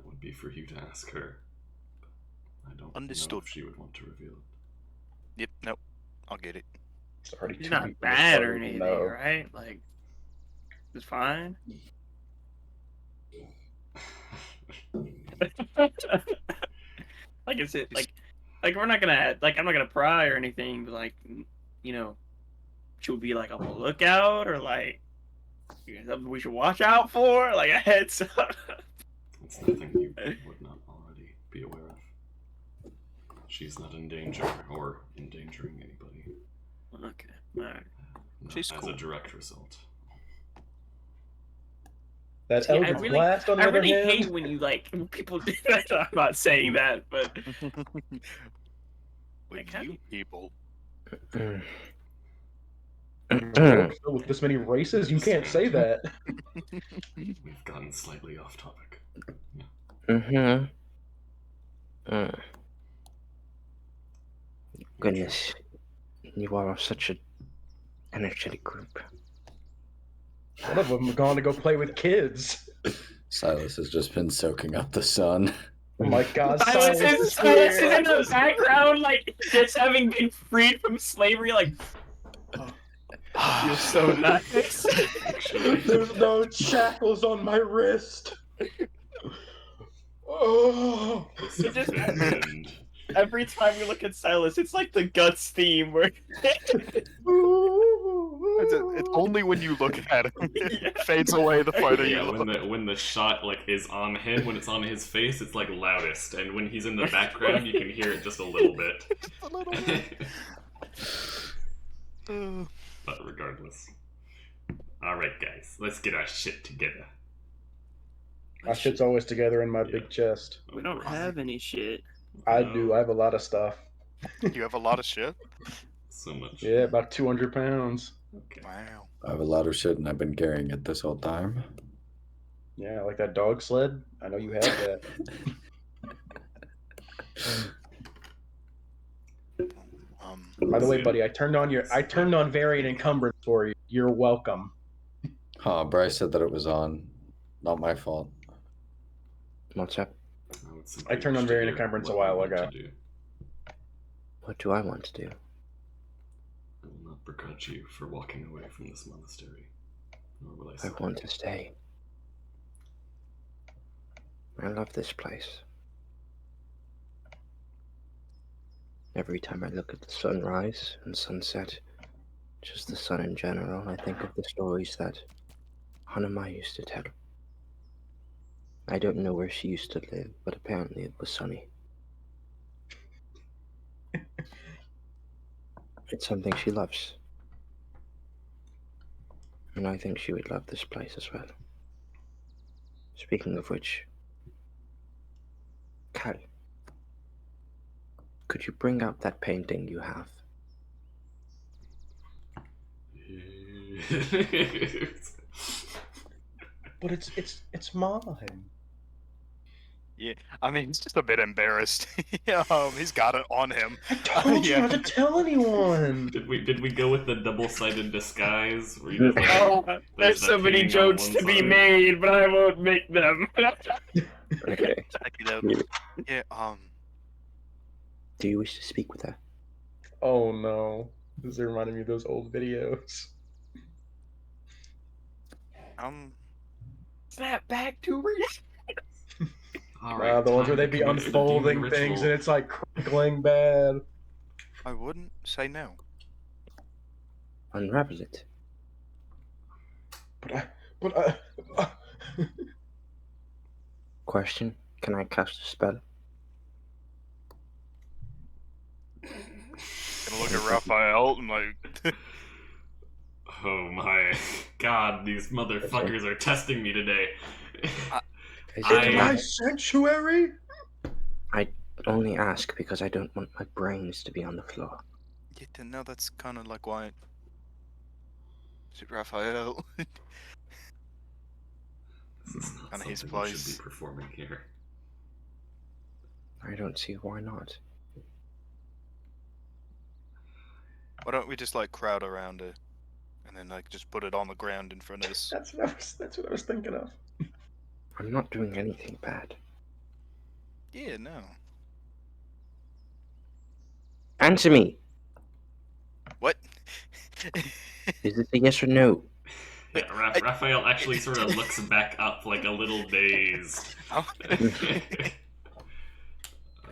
would be for you to ask her. I don't know Understood. if she would want to reveal it. Yep. Nope. I'll get it. It's already he's two not people in this bad or party who anything, know. right? Like, it's fine. Like I said, like we're not gonna I'm not gonna pry or anything, but like, you know, should we be like on the lookout or like something we should watch out for, like a heads up? It's nothing you would not already be aware of. She's not in danger or endangering anybody. Okay, alright. Not She's as cool. a direct result. That See, I Eldritch really- Blast, on the I other really hand, hate when you like when people do that. I'm not saying that, but With Like, how do you you- people. so with this many races, you can't say that. We've gotten slightly off topic. Goodness, you are such an energetic group. One of them have gone to go play with kids. Silas has just been soaking up the sun. Oh my god, Silas Silas is is here. in the background, like just having been freed from slavery, like feels so nice. There's no shackles on my wrist. Oh. This has been the end. Every time we look at Silas, it's like the Guts theme where It's only when you look at him it fades away the farther you Yeah, look. when the shot like is on him, when it's on his face, it's like loudest, and when he's in the background, you can hear it just a little bit. Just a little bit. But regardless, all right, guys, let's get our shit together. My shit's always together in my Yeah. big chest. we don't have any shit. I do. I have a lot of stuff. You have a lot of shit. So much. Yeah, about 200 pounds. Okay. Wow. I have a lot of shit and I've been carrying it this whole time. Yeah, like that dog sled. I know you have that. By the way, buddy, I turned on variant encumbrance for you. You're welcome. Huh, Bryce said that it was on. Not my fault. What's up? I turned on variant encumbrance a while ago. What do I want to do? will not begrudge you for walking away from this monastery, nor will I I separate. want to stay. I love this place. Every time I look at the sunrise and sunset, just the sun in general, I think of the stories that Hanamai used to tell. I don't know where she used to live, but apparently it was sunny. It's something she loves. And I think she would love this place as well. Speaking of which, Cal, could you bring out that painting you have? But it's mine. Yeah, I mean, he's just a bit embarrassed. He's got it on him. I told you yeah. not to tell anyone. Did we go with the double-sided disguise? Where you just like, Oh, there's that so many painting on jokes one to be side? made, but I won't make them. Okay. Yeah, Do you wish to speak with her? Oh no. This is reminding me of those old videos. Snap back to her. Alright, The ones where time they to be commence the unfolding doom things and ritual. it's like crinkling bad. I wouldn't say no. Unravel it. But Question, can I cast a spell? Gonna look at Raphael and like. Oh my god, these motherfuckers are testing me today. Is in it my allowed? sanctuary? I only ask because I don't want my brains to be on the floor. Yeah, no, that's kind of like why. Is it Raphael? This is not Kinda his something we should place. be performing here. I don't see why not. Why don't we just like crowd around it, and then like just put it on the ground in front of us? That's what I was thinking of. I'm not doing anything bad. Yeah, no. Answer me! What? Is it a yes or no? Yeah, Raphael actually sort of looks back up like a little dazed.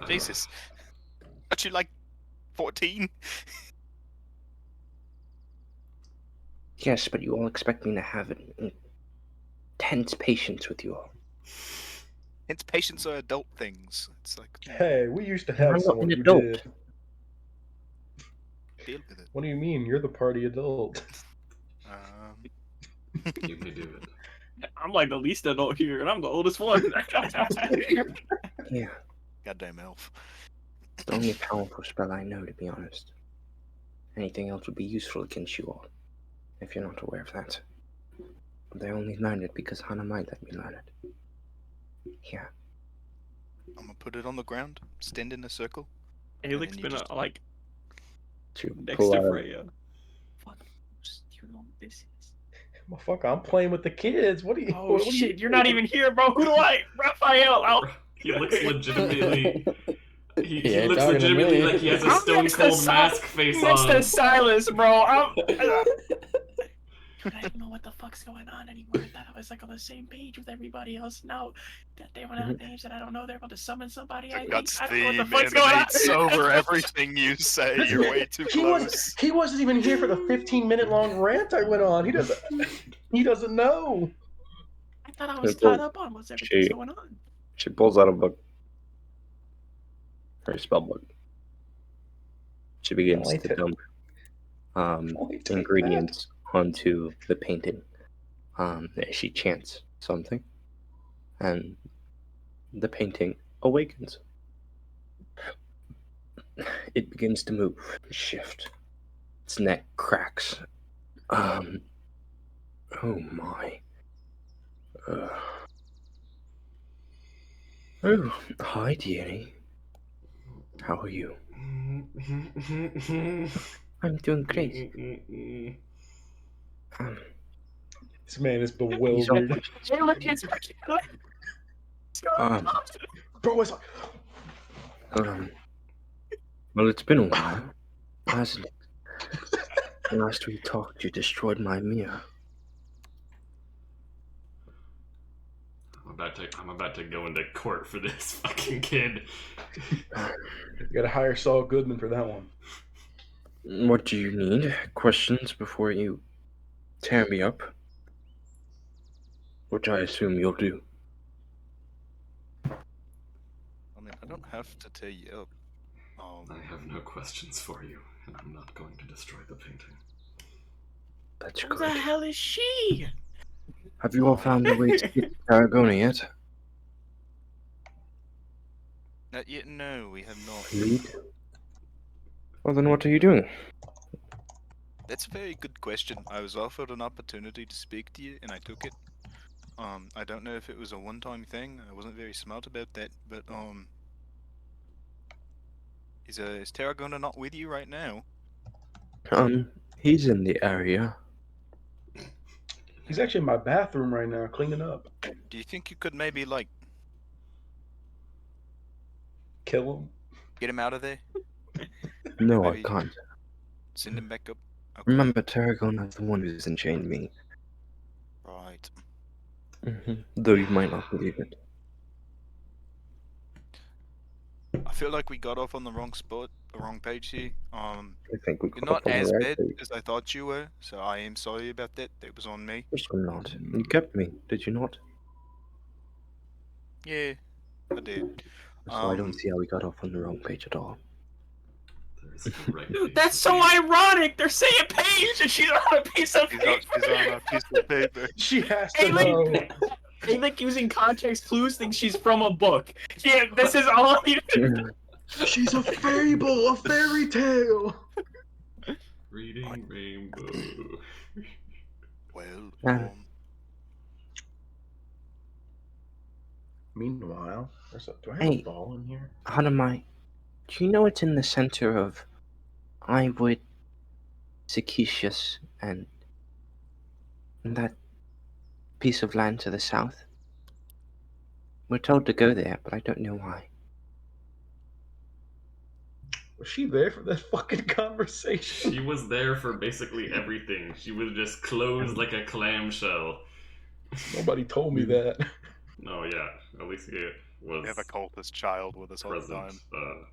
Jesus. Aren't you like 14? Yes, but you all expect me to have intense patience with you all. It's patience are adult things. It's like, Hey, we used to I'm have not someone an who adult. did. deal with it. What do you mean? You're the party adult. You may do it. I'm like the least adult here, and I'm the oldest one. Yeah, Goddamn elf. it's the only powerful spell I know, to be honest. Anything else would be useful against you all, if you're not aware of that. But I only learned it because Hanamai let me learn it. Here. I'm gonna put it on the ground, stand in a circle. Alik's then you been just- like To next pull to out Freya. Fuck, you know what this is. Motherfucker, I'm playing with the kids. What do you? Oh what do shit, you you're not even here, bro. Who do I? Raphael. I'll... He looks legitimately. He ain't looks talking to legitimately me. like he has a I'm Stone next to Cold Si- Mask face next on. to Silas, bro. I don't know what the fuck's going on anymore. I thought I was like on the same page with everybody else. Now that they went out names that I don't know, they're about to summon somebody. I Got think I don't know what the steam fuck's going on. emanates over everything you say. This You're man- way too he close. He wasn't even here for the 15-minute long rant I went on. He doesn't know. I thought I was caught up on what's everything's going on. She pulls out a book. Her spell book. She begins Why to take- dump why take ingredients onto the painting. As she chants something, and the painting awakens. It begins to move and shift. Its neck cracks. Oh my. Oh, hi, dearie. How are you? I'm doing great. This man is He's bewildered. Hey, look, it's Bro, it's well, it's been a while, hasn't it? Last we talked, you destroyed my mirror. I'm about to go into court for this fucking kid. You gotta hire Saul Goodman for that one. What do you need? Questions before you tear me up? Which I assume you'll do. I mean, I don't have to tear you up. I have no questions for you, and I'm not going to destroy the painting. That's Who good. the hell is she? Have you all found a way to get to Tarragona yet? Not yet. No, we have not. Lead? Well, then what are you doing? That's a very good question. I was offered an opportunity to speak to you, and I took it. I don't know if it was a one-time thing. I wasn't very smart about that, but is Tarragona not with you right now? He's in the area. He's actually in my bathroom right now, cleaning up. Do you think you could maybe like Kill him? get him out of there? No, Maybe I can't. send him back up. Okay. Remember, Tarragona's the one who's enchained me. Right. Though you might not believe it. I feel like we got off on the wrong spot, the wrong page here. I think we You're got not off on the as right bad page. as I thought you were, so I am sorry about that. That was on me. Of course I'm not. You kept me, did you not? Yeah, I did. So I don't see how we got off on the wrong page at all. Dude, that's so ironic. They're saying page and she's on a piece of paper. She's on a piece of paper. She has to know. They like using context clues think she's from a book. Yeah, this is all you She's a fable, a fairy tale. Reading Rainbow. Well, Meanwhile, do I have Hey, a ball in here? Hanamai, do you know it's in the center of Iwood, Zacchaeus, and that piece of land to the south? We're told to go there, but I don't know why. Was she there for that fucking conversation? She was there for basically everything. She was just closed like a clamshell. Nobody told me that. No, yeah. Alicia was We have a cultist child with us all the present. time.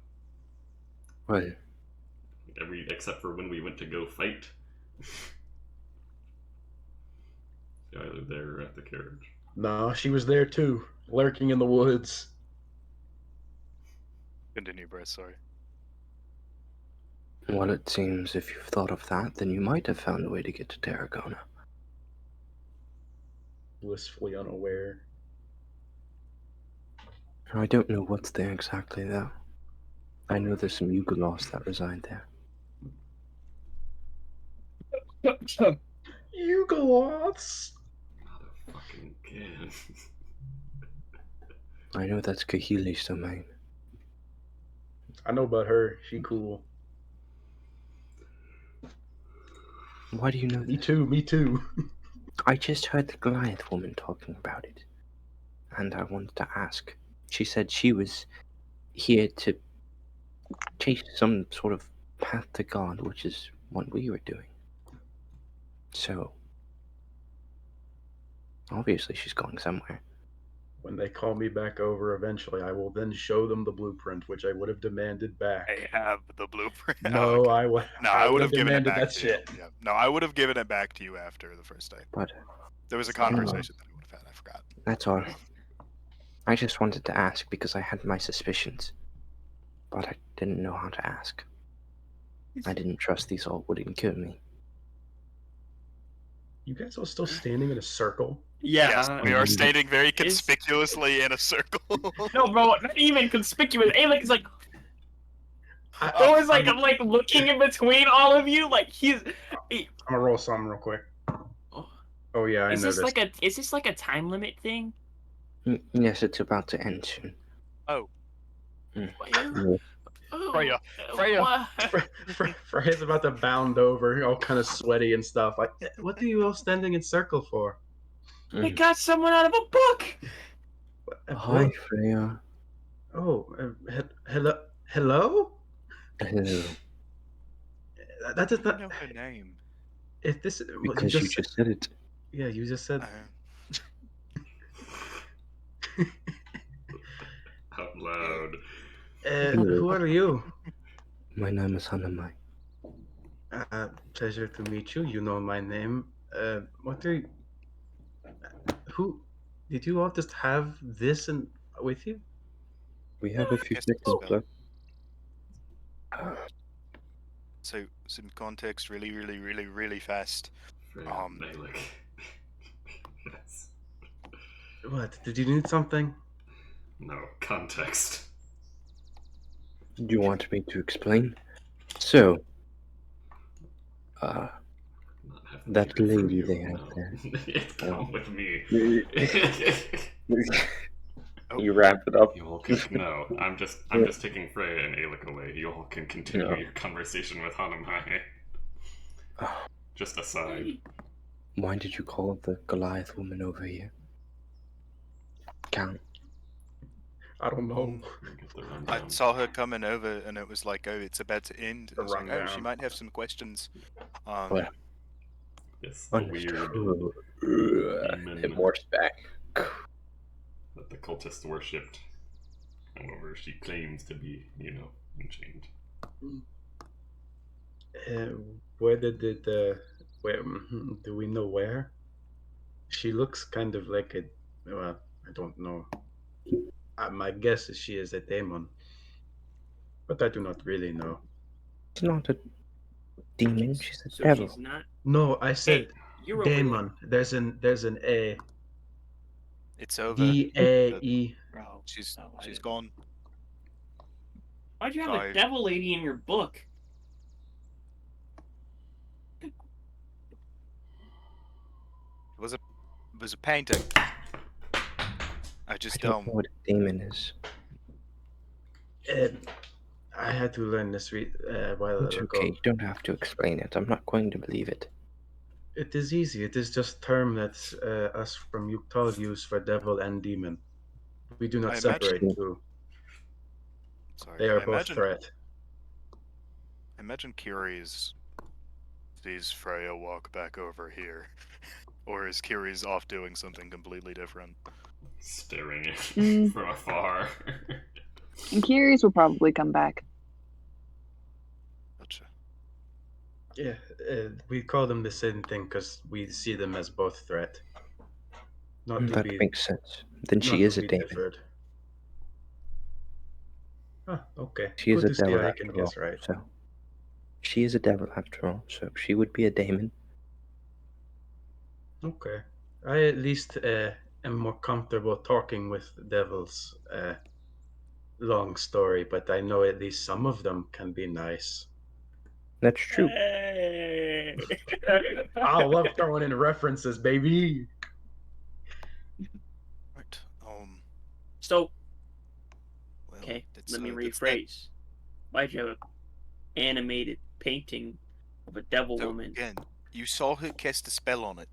Well, Except for when we went to go fight. Either there or at the carriage. No, she was there too, lurking in the woods. Continue, Bryce, sorry. well, it seems if you've thought of that, then you might have found a way to get to Tarragona. Blissfully unaware. I don't know what's there exactly, though. I know there's some Yugolovs that reside there. Yugolovs? Not a fucking kid. I know that's Kahili's domain. I know about her. She cool. Why do you know Me this? too, me too. I just heard the Goliath woman talking about it, and I wanted to ask. She said she was here to chase some sort of path to God, which is what we were doing. So, obviously she's going somewhere. When they call me back over eventually, I will then show them the blueprint, which I would have demanded back. I have the blueprint. No, Okay. I would. No, I would have given it demanded back that to shit. you. Yeah. No, I would have given it back to you after the first day. But There was a conversation that I would have had. I forgot. that's all. I just wanted to ask because I had my suspicions, but I didn't know how to ask. I didn't trust these all wouldn't kill me. You guys are still standing in a circle? Yeah. Yes, we are standing very conspicuously in a circle. No, bro, not even conspicuous. Alec is like, I was like, I'm like looking in between all of you. Like I'm gonna roll something real quick. Oh yeah, I is this noticed. like a time limit thing? Yes, it's about to end soon. Oh. Freya. Freya's about to bound over, all kind of sweaty and stuff. Like, what are you all standing in circle for? They got someone out of a book. Hi, Freya. Oh, hello? Hello. That is not. I know her name. If this, well, Because you just said it. yeah, you just said. Out loud. Who are you? My name is Hanamai. Pleasure to meet you. You know my name. What are you? Who? Did you all just have this with you? We have a few Cast a seconds spell. left. So some context, really fast. Balak. Yes. What? Did you need something? No, context. Do you want me to explain? So, Not having that to hear from lady you. they have No. there. Come with me. You wrap it up. You all can no. I'm just taking Freya and Alec away. You all can continue No. your conversation with Hanamai. Just aside. Why did you call the Goliath woman over here? Count. I don't know. Get the I rundown. saw her coming over, and it was like, oh, it's about to end. I was like, oh, she rundown. might have some questions. Well, Yes, the weird it morphs back. that the cultists worshipped. However, she claims to be, unchained. Where did it? Where? Do we know where? She looks kind of like a. Well, I don't know. My guess is she is a demon, but I do not really know. She's not a demon. She's a So devil. she's not. No, I said You're over there. demon. There's an A. It's over. D-A-E. Bro, She's no, I she's didn't. gone. Why'd you have a devil lady in your book? It was a painting. I just don't know what a demon is. I had to learn this a while It's ago. okay. You don't have to explain it. I'm not going to believe it. It is easy. It is just term that us from Yuktal use for devil and demon. We do not I separate imagine- two. Sorry, They are I both imagine, threat. Imagine Kiri's sees Freya walk back over here. Or is Kiri's off doing something completely different? Staring at Mm. from afar. And Kiri's will probably come back. Gotcha. Yeah, we call them the same thing because we see them as both threat. Not to That be. makes sense. Then not she is to a be demon. differed. Ah, okay. She is Good a to see devil I can after all. guess right. So she is a devil after all. So she would be a demon. Okay. I at least am more comfortable talking with devils. Long story, but I know at least some of them can be nice. That's true. Hey. I love throwing in references, baby. Right. So, Well, okay, that's, let me that's that. rephrase. Why'd you have an animated painting of a devil So woman? again, you saw her cast a spell on it.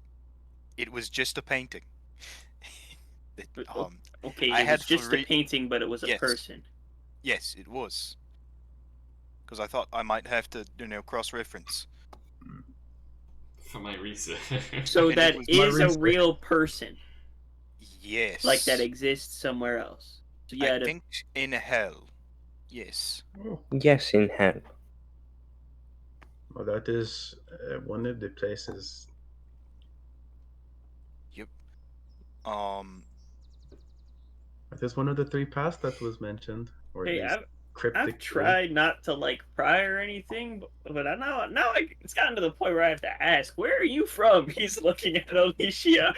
It was just a painting. Okay, I it had was just for a painting, but it was a Yes. person. Yes, it was. Because I thought I might have to, cross-reference. For my research. So And that it was is my a real person, Yes. like that exists somewhere else. So you I had think in hell. Yes. Yes, in hell. Well, that is one of the places. Yep. That is one of the three paths that was mentioned, or at Hey, least cryptic. I've tried not to like pry or anything, but now it's gotten to the point where I have to ask, where are you from? He's looking at Alicia.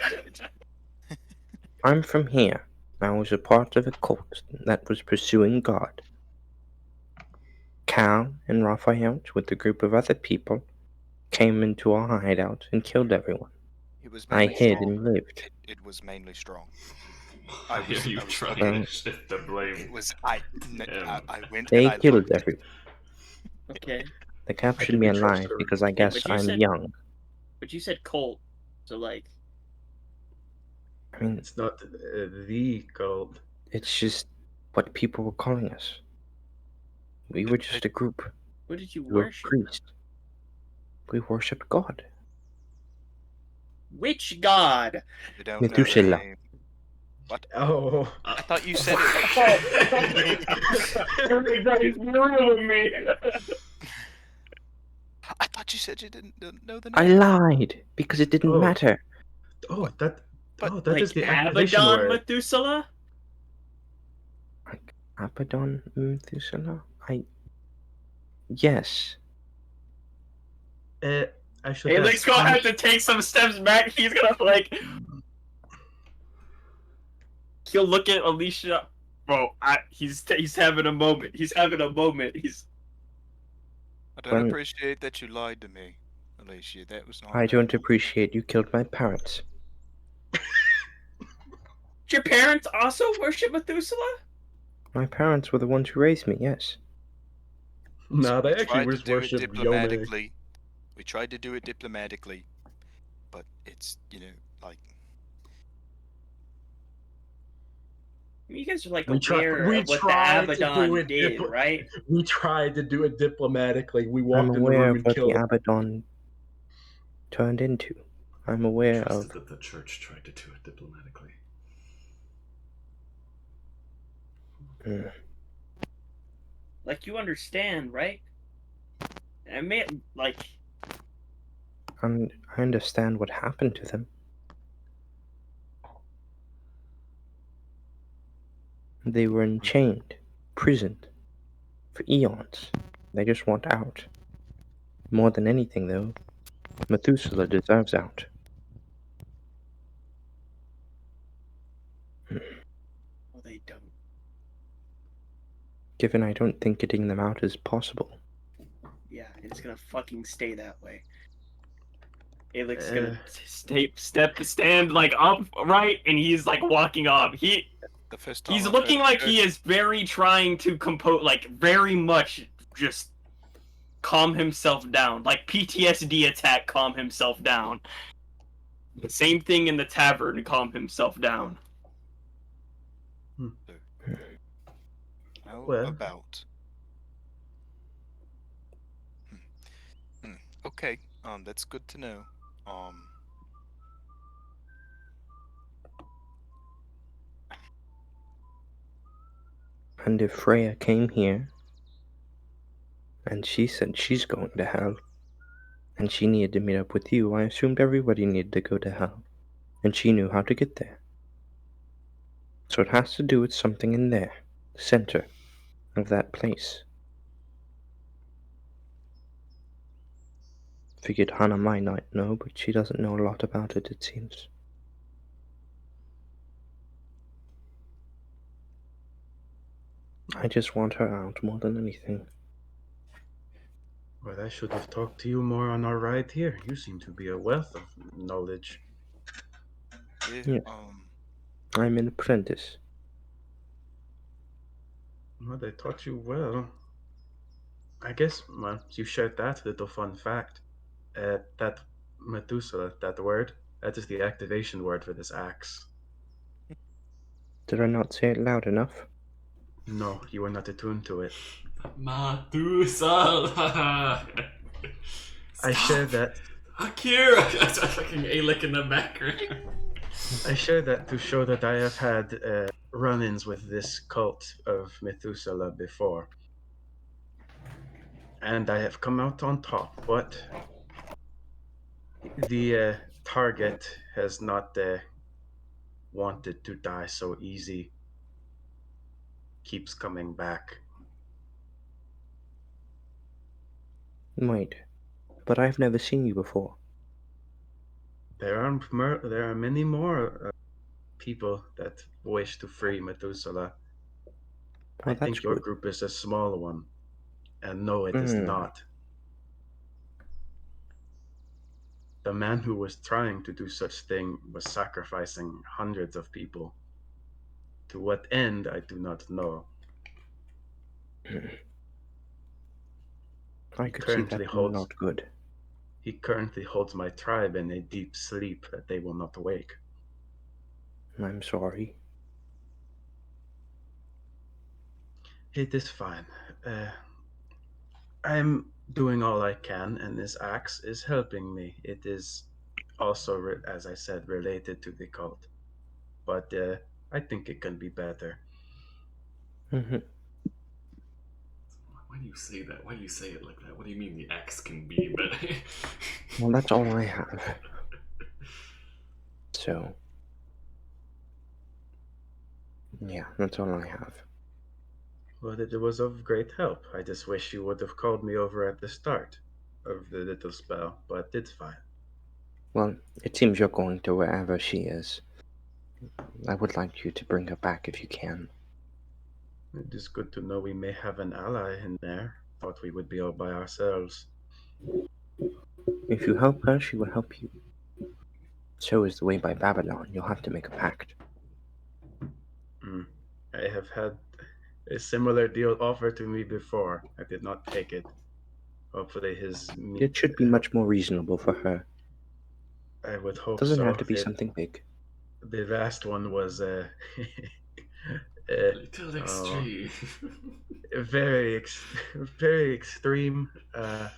I'm from here. I was a part of a cult that was pursuing God. Cal and Raphael, with a group of other people, came into our hideout and killed everyone. It was I mainly hid strong. and lived. It was mainly strong. Why are you trying to shift the blame? It was I went They and I killed looked. everyone. Okay. They captured can me be alive trusted. because I Okay, guess but you I'm said- young. But you said cult, so like, I mean, It's not the cult. it's just what people were calling us. We were just a group. what did you We were worship? priests. We worshipped God. Which god? You don't know the Methuselah. name. What? Oh. I thought you said it. Everybody's ruining me. I thought you said you didn't know the I name. lied because it didn't Oh. matter. Oh, that. But, Oh, that Like is the activation Abaddon word. Methuselah? Abaddon Methuselah? Yes. I should Alex ask. gonna have to take some steps back. He's gonna like. He'll look at Alicia. Bro, he's having a moment. He's having a moment. I don't Well, appreciate that you lied to me, Alicia. That was not I don't normal. appreciate you killed my parents. Your parents also worship Methuselah? My parents were the ones who raised me, yes. Nah, We they actually tried to just do it worship Yone. diplomatically. We tried to do it diplomatically, but it's like You guys are like We aware of what the tried to do Abaddon it did, right? We tried to do it diplomatically. We I'm walked in the aware room of and what the killed him. Abaddon turned into. I'm aware Trusted of. that the church tried to do it diplomatically. Mm. Like you understand, right? I mean, like I understand what happened to them. They were enchained, prisoned, for eons. They just want out. More than anything, though, Methuselah deserves out. well, they don't. Given I don't think getting them out is possible. Yeah, it's gonna fucking stay that way. Alex is Uh, gonna stand like upright, and he's like walking off. the first time He's I've looking heard like of he is very trying to compose, like very much just calm himself down, like PTSD attack, calm himself down. The same thing in the tavern, calm himself down. How Well. about? Okay, that's good to know. And if Freya came here, and she said she's going to hell, and she needed to meet up with you, I assumed everybody needed to go to hell, and she knew how to get there. So it has to do with something in there, the center of that place. Figured Hannah might not know, but she doesn't know a lot about it, it seems. I just want her out more than anything. Well, I should have talked to you more on our ride here. You seem to be a wealth of knowledge. Yeah. I'm an apprentice. Well, they taught you well. I guess, well, you shared that little fun fact. That Methuselah, that word, that is the activation word for this axe. Did I not say it loud enough? No, you are not attuned to it. Methuselah! I share that. Akira! That's a fucking Alec in the background. I share that to show that I have had run-ins with this cult of Methuselah before, and I have come out on top. But the target has not wanted to die so easy. Keeps coming back. Wait, but I've never seen you before. There are many more people that wish to free Methuselah. Oh, I that's think your good. group is a small one, and no, it is not. The man who was trying to do such thing was sacrificing hundreds of people. To what end, I do not know. I could see that being not good. He currently holds my tribe in a deep sleep that they will not wake. I'm sorry. It is fine. I'm doing all I can, and this axe is helping me. It is also, as I said, related to the cult. But I think it can be better. Hmm. Why do you say that? Why do you say it like that? What do you mean the X can be better? Well, that's all I have. So, yeah, that's all I have. Well, it was of great help. I just wish you would have called me over at the start of the little spell, but it's fine. Well, it seems you're going to wherever she is. I would like you to bring her back if you can. It is good to know we may have an ally in there. Thought we would be all by ourselves. If you help her, she will help you. So is the way by Babylon. You'll have to make a pact. I have had a similar deal offered to me before. I did not take it. Hopefully It should be much more reasonable for her. I would hope Doesn't so. have to be something big. The last one was Little extreme. very extreme, and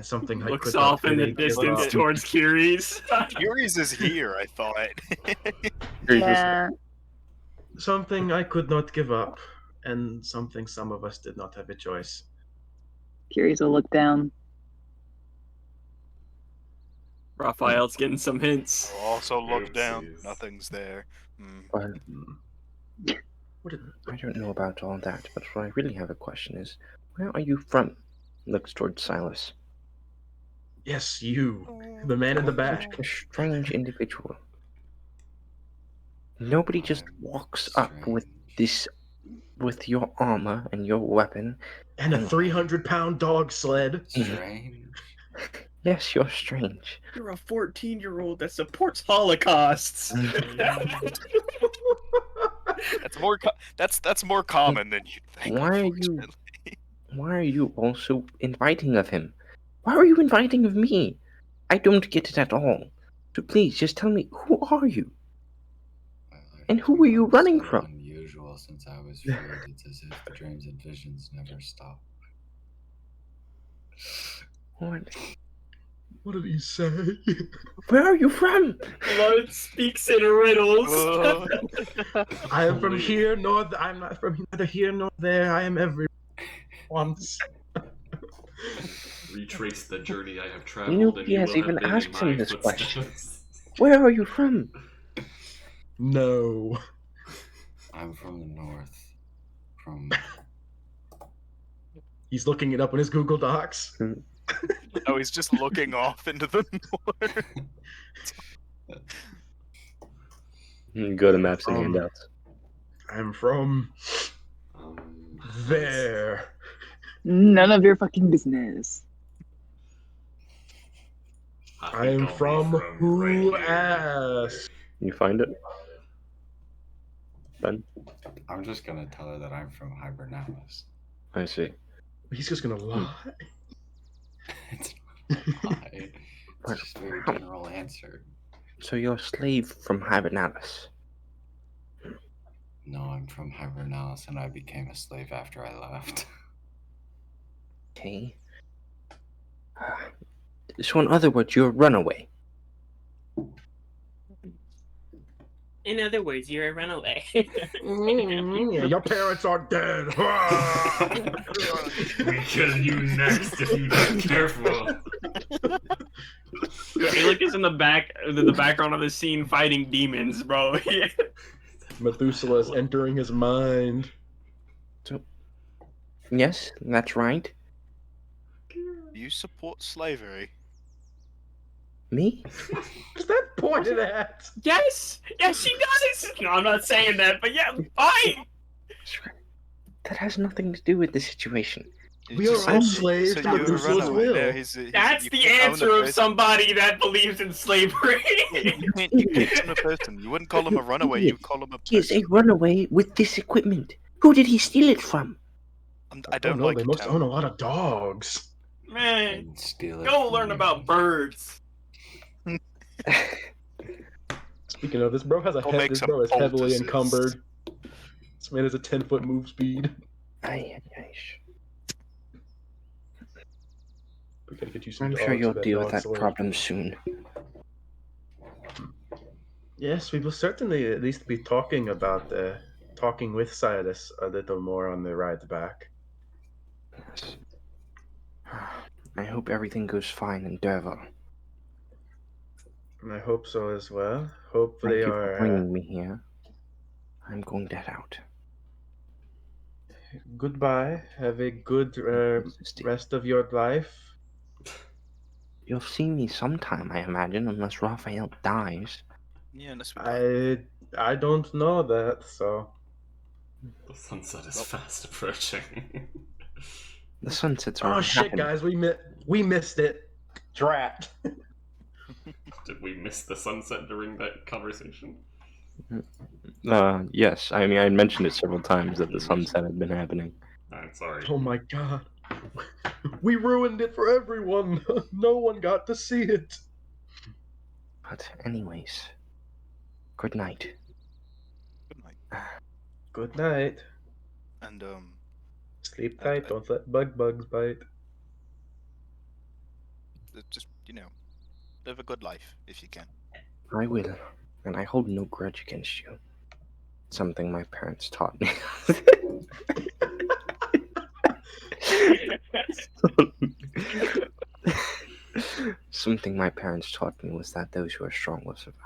something I Looks could not off in the really give distance up. towards Kiri's. Furies is here, I thought. Yeah. Something I could not give up, and something some of us did not have a choice. Curious will look down. Raphael's getting some hints. Also look down. Oopsies. Nothing's there. Well, What I don't know about all that, but what I really have a question is, where are you from? Looks towards Silas. Yes, you, the man in the back. A strange individual. Nobody just walks up with your armor and your weapon. And a 300-pound dog sled. Strange. Yes, you're strange. You're a 14-year-old that supports holocausts. That's more. That's more common than you'd think. Why are you also inviting of him? Why are you inviting of me? I don't get it at all. So please, just tell me, who are you? And who are you running from? Unusual, since I was freed. It's as if the dreams and visions never stop. What did he say? Where are you from? Blood speaks in riddles. I am from here, nor I'm not from neither here nor there. I am everywhere. Once. Retrace the journey I have traveled, Nobody and you has will even have been asked in my him this question. footsteps. Where are you from? No. I'm from the north. From. He's looking it up in his Google Docs. No, he's just looking off into the north. Go to maps and handouts. I'm from there. None of your fucking business. I am from who asked? You find it? Ben? I'm just gonna tell her that I'm from Hibernalis. I see. He's just gonna lie. It's not a lie. It's just a very general answer. So you're a slave from Hibernalis. No, I'm from Hibernalis, and I became a slave after I left. Okay. So in other words, you're a runaway. In other words, you're a runaway. Yeah, your parents are dead. We kill you next if you're not careful. Alec is in the background of the scene fighting demons, bro. Methuselah's entering his mind. So, yes, that's right. You support slavery? Me? Is that pointed at? Yes, she does. No, I'm not saying that, but yeah, fine. That has nothing to do with the situation. We are all slaves to Methuselah's will. That's the answer of somebody that believes in slavery. You can't own a person. You wouldn't call him a runaway. You'd call him a He is a runaway with this equipment. Who did he steal it from? I don't know. like They must own a lot of dogs. Man, go learn about birds. Speaking of, this bro has this bro is heavily encumbered. This man has a 10-foot move speed. Aye. We gotta get you some I'm dogs sure you'll for deal with dog that sled. problem soon. Yes, we will certainly at least be talking about talking with Silas a little more on the ride back. Yes. I hope everything goes fine in Derval. And I hope so as well. Hope Thank they you for are. bringing me here. I'm going to head out. Goodbye. Have a good Sister. rest of your life. You'll see me sometime, I imagine, unless Raphael dies. Yeah, unless we die. I don't know that, so The sunset is fast approaching. The sunset's oh already shit, happening. guys, we missed it. Drat. Did we miss the sunset during that conversation? Yes. I mean, I mentioned it several times that You the mentioned- sunset had been happening. I'm sorry. Oh my god. We ruined it for everyone. No one got to see it. But anyways, good night. Good night. Good night. And Sleep And, tight. Don't let bugs bite. just live a good life if you can. I will, and I hold no grudge against you. Something my parents taught me. Something my parents taught me was that those who are strong will survive.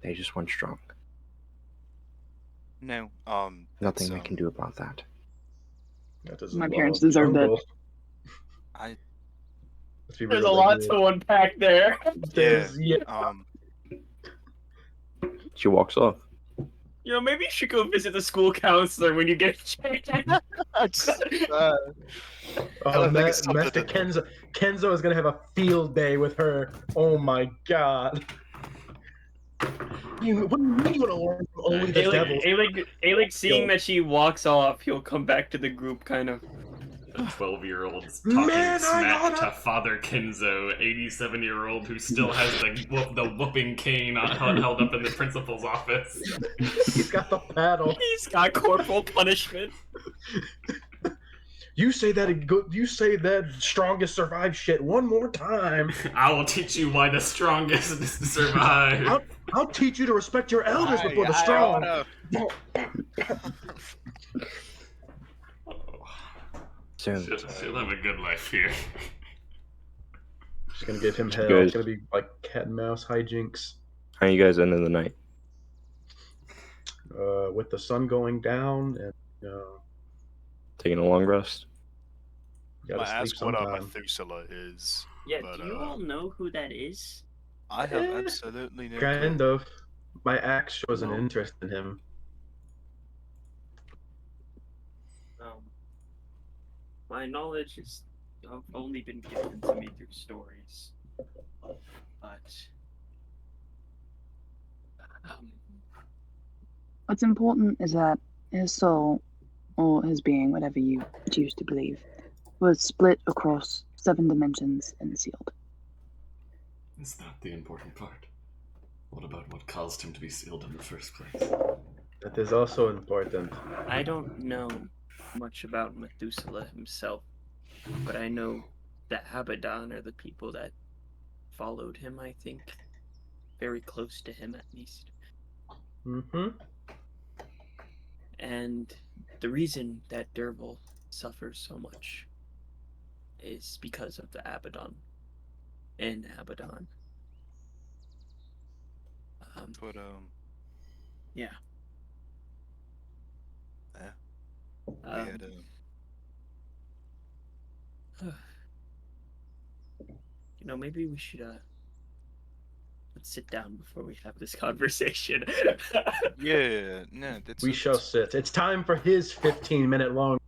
They just weren't strong. No, Nothing I can do about that. That is My a parents wild deserve that. jungle. I Let's be There's real, a they lot do. to unpack there. There's, She walks off. You know, maybe you should go visit the school counselor when you get a chance. Oh, think it's something Master to- Kenzo is gonna have a field day with her. Oh my god. What do you mean you want to learn from only the devil? Alec, seeing that she walks off, he'll come back to the group, kind of. The 12-year-old's talking Man, I smack gotta- to Father Kenzo, 87-year-old who still has the whooping cane held up in the principal's office. He's got the paddle. He's got corporal punishment. You say that strongest survive shit one more time. I will teach you why the strongest survive. I'll teach you to respect your elders before the strong. So, She'll have a good life here. Just gonna give him hell. Guys- It's gonna be like cat and mouse hijinks. how you guys ending the night? With the sun going down and Taking a long rest? gotta I sleep ask what sometime. Methuselah is. Yeah, but, do you all know who that is? I have absolutely no Kind clue. of. My axe shows an No. interest in him. My knowledge is only been given to me through stories. But What's important is that his soul, or his being, whatever you choose to believe, was split across 7 dimensions and sealed. Is that the important part? What about what caused him to be sealed in the first place? That is also important. I don't know much about Methuselah himself, but I know that Abaddon are the people that followed him, I think. Very close to him, at least. Mm-hmm. And the reason that Derval suffers so much is because of the Abaddon. And Abaddon. But Yeah. Yeah. We Um, had You know, maybe we should let's sit down before we have this conversation. yeah, no, that's We shall sit. It's time for his 15-minute long.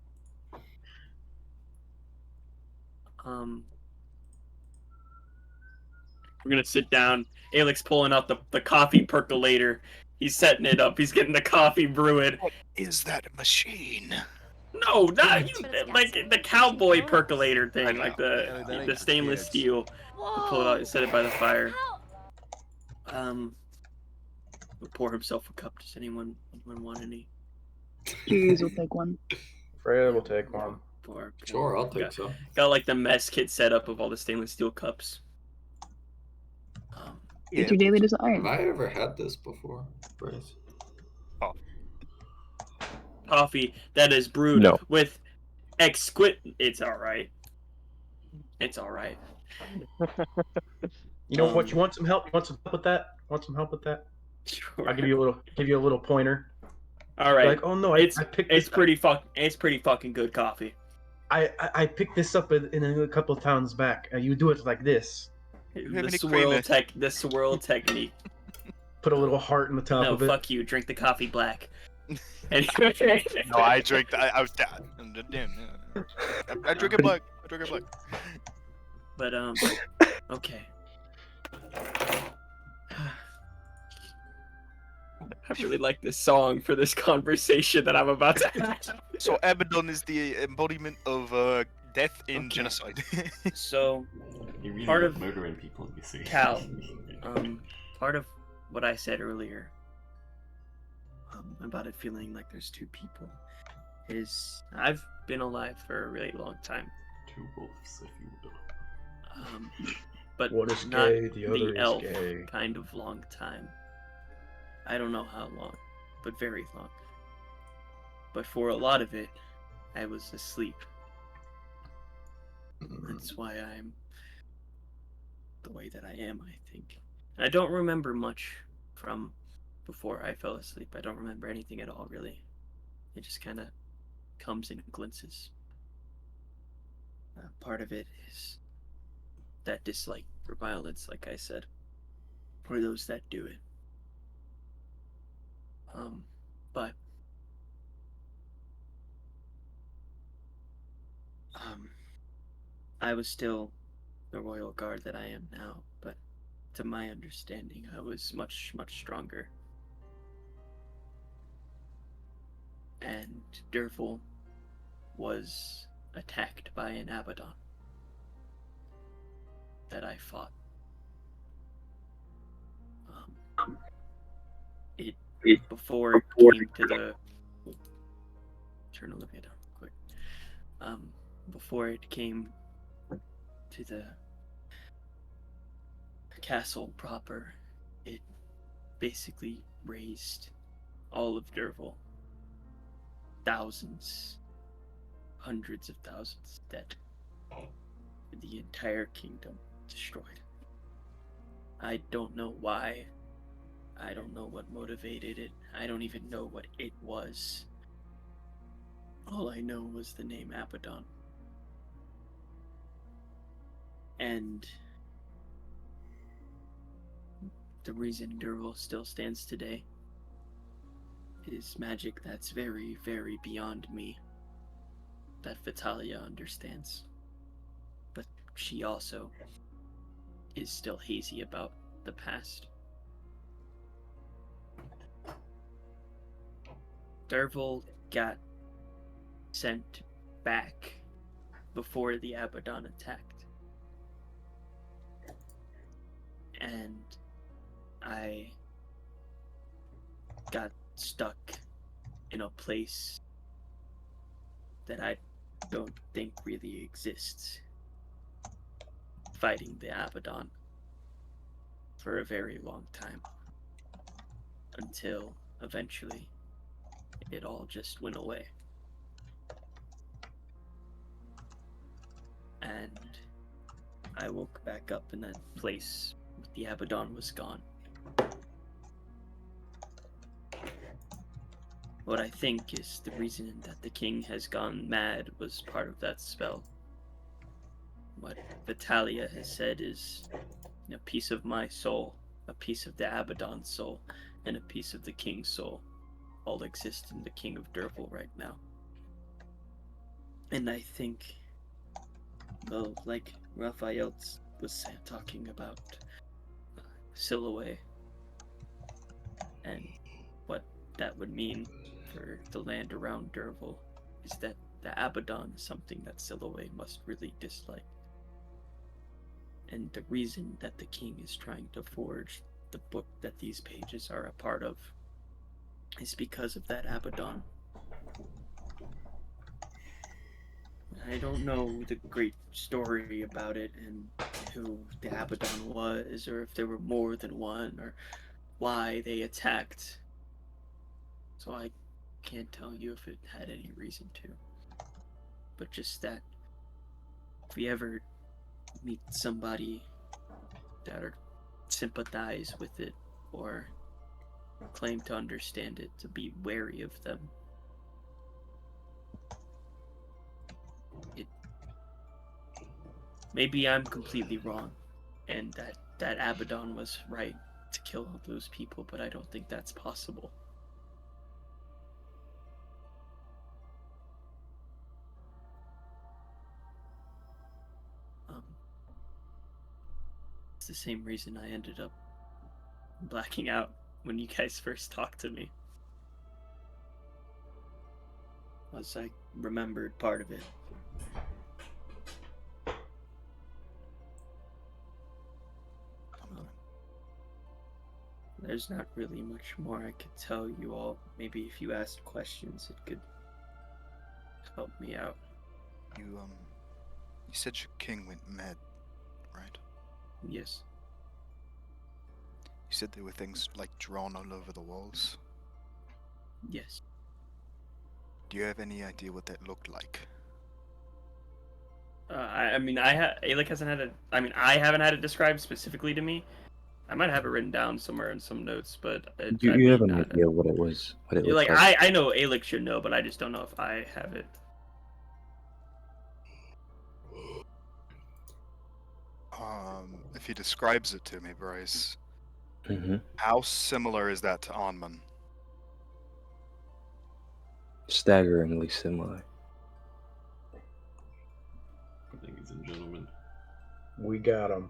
We're gonna sit down. Alec's pulling out the coffee percolator. He's setting it up. He's getting the coffee brewing. What is that machine? No, not you, like the cowboy percolator I thing, know. like Yeah, that the ain't stainless kids. steel. Pull it out and set it by the fire. He'll pour himself a cup. Does anyone want any? Jeez, we'll take one. Freya will take one. Sure, I'll take got, some. Got like the mess kit set up of all the stainless steel cups. Get your daily dose of Have iron. I ever had this before, Bryce? Coffee that is brewed No. with exquisite. It's all right. It's all right. You know what? You want some help? You want some help with that? Want some help with that? Sure. I'll give you a little pointer. All right. Like, oh no, I picked this. It's pretty fucking good coffee. I picked this up in a couple of towns back. You do it like this. The swirl technique. Put a little heart in the top No, of it. fuck you. Drink the coffee black. No, I drink. I was down. I drink it black. I drink it black. But okay. I really like this song for this conversation that I'm about to have. So Abaddon is the embodiment of death in genocide. So You really part love of murdering people, you see. Cal, part of what I said earlier about it feeling like there's two people is I've been alive for a really long time. Two wolves, if you will. But One is not gay, the other is elf gay. kind of long time. I don't know how long, but very long. But for a lot of it, I was asleep. That's why I'm the way that I am, I think. And I don't remember much from before I fell asleep. I don't remember anything at all, really. It just kind of comes in glimpses. Part of it is that dislike for violence, like I said, for those that do it. But I was still the royal guard that I am now, but to my understanding, I was much, much stronger. And Derval was attacked by an Abaddon that I fought. Before it came to the... Turn Olivia down quick. Before it came to the castle proper, it basically raised all of Derval. Thousands, hundreds of thousands dead. The entire kingdom destroyed. I don't know why. I don't know what motivated it. I don't even know what it was. All I know was the name Abaddon. And the reason Derval still stands today is magic that's very, very beyond me, that Vitalia understands. But she also is still hazy about the past. Derval got sent back before the Abaddon attacked. And I got stuck in a place that I don't think really exists, fighting the Abaddon for a very long time, until eventually it all just went away. And I woke back up in that place with the Abaddon was gone. What I think is the reason that the king has gone mad was part of that spell. What Vitalia has said is a piece of my soul, a piece of the Abaddon's soul, and a piece of the king's soul all exist in the king of Derval right now. And I think, well, like Raphael was talking about Siloé and what that would mean for the land around Derval, is that the Abaddon is something that Siloé must really dislike. And the reason that the king is trying to forge the book that these pages are a part of is because of that Abaddon. I don't know the great story about it, and who the Abaddon was, or if there were more than one, or why they attacked. So I can't tell you if it had any reason to. But just that if we ever meet somebody that are sympathize with it or claim to understand it, to be wary of them. Maybe I'm completely wrong, and that Abaddon was right to kill all those people, but I don't think that's possible. It's the same reason I ended up blacking out when you guys first talked to me. Was I remembered part of it. There's not really much more I could tell you all. Maybe if you asked questions, it could help me out. You said your king went mad, right? Yes. You said there were things like drawn all over the walls. Yes. Do you have any idea what that looked like? Alec hasn't had it. I haven't had it described specifically to me. I might have it written down somewhere in some notes, but You have an idea what it was, what it looks like. I know Alec should know, but I just don't know if I have it. If he describes it to me, Bryce, Mm-hmm. how similar is that to Onman? Staggeringly similar. Ladies and gentlemen, We got him.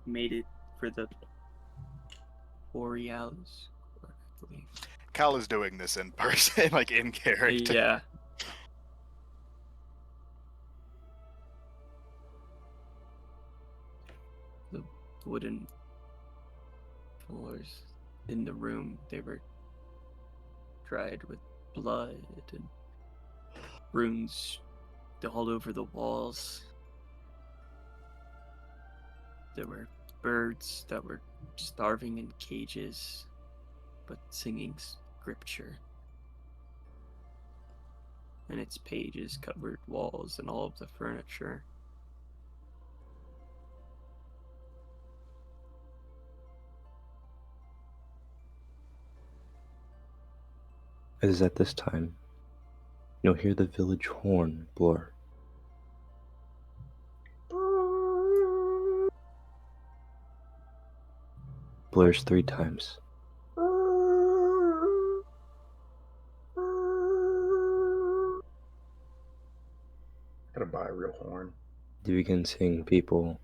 Made it for the Borealis, I believe. Cal is doing this in person, like in character. Yeah. The wooden floors in the room, they were dried with blood and runes all over the walls. There were birds that were starving in cages, but singing scripture. And its pages covered walls and all of the furniture. It is at this time you'll hear the village horn blur. Blurs 3 times. Gotta buy a real horn. You begin seeing people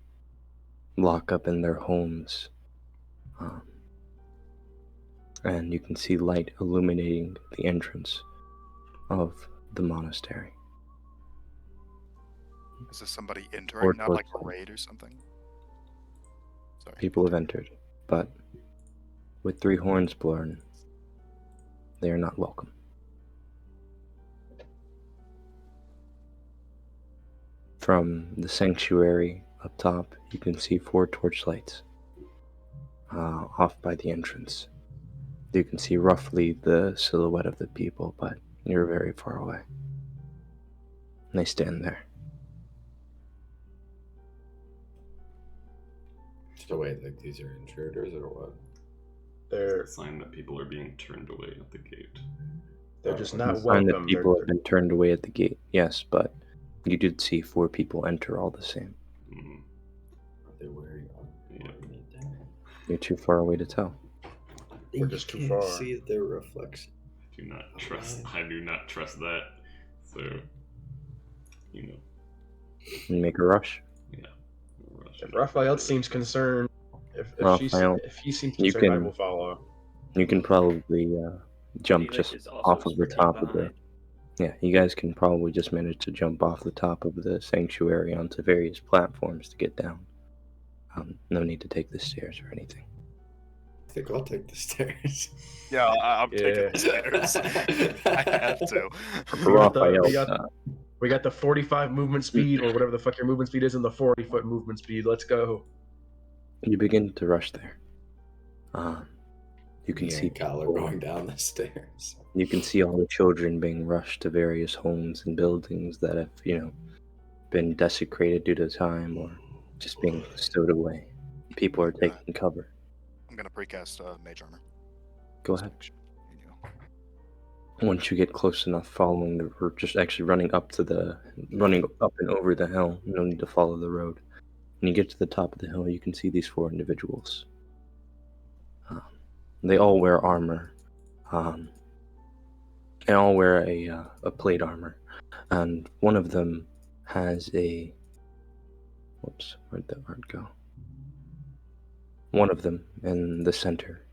lock up in their homes. And you can see light illuminating the entrance of the monastery. Is this somebody entering, not like a torchlight. raid or something? Sorry. People have entered, but with 3 horns blown, they are not welcome. From the sanctuary up top, you can see 4 torchlights off by the entrance. You can see roughly the silhouette of the people, but you're very far away. And they stand there. So wait, like these are intruders or what? They're it's a sign that people are being turned away at the gate. they're just It's a not sign that welcome. people have been turned away at the gate, yes, but you did see 4 people enter all the same. Mm-hmm. Are they wearing armor? You're too far away to tell. We're just too You far. can't see their reflection. I do not trust that. So, you know. You make a rush. Yeah. Rush. If Raphael seems concerned, if he seems you concerned, I can- will follow. You can probably jump Alec just is also off of the staying top of the... behind. Yeah, you guys can probably just manage to jump off the top of the sanctuary onto various platforms to get down. No need to take the stairs or anything. I think I'll take the stairs. Yeah, I'm taking the stairs. I have to. We got the 45 movement speed, or whatever the fuck your movement speed is, and the 40-foot movement speed. Let's go. You begin to rush there. You can Me see and Kyle are going down the stairs. You can see all the children being rushed to various homes and buildings that have, been desecrated due to time or just being stowed away. People are taking cover. I'm gonna precast mage armor. Go ahead. Once you get close enough, or just actually running up and over the hill, no need to follow the road. When you get to the top of the hill, you can see these 4 individuals. They all wear armor. They all wear a plate armor, and one of them has a. Whoops, where'd that word go? One of them in the center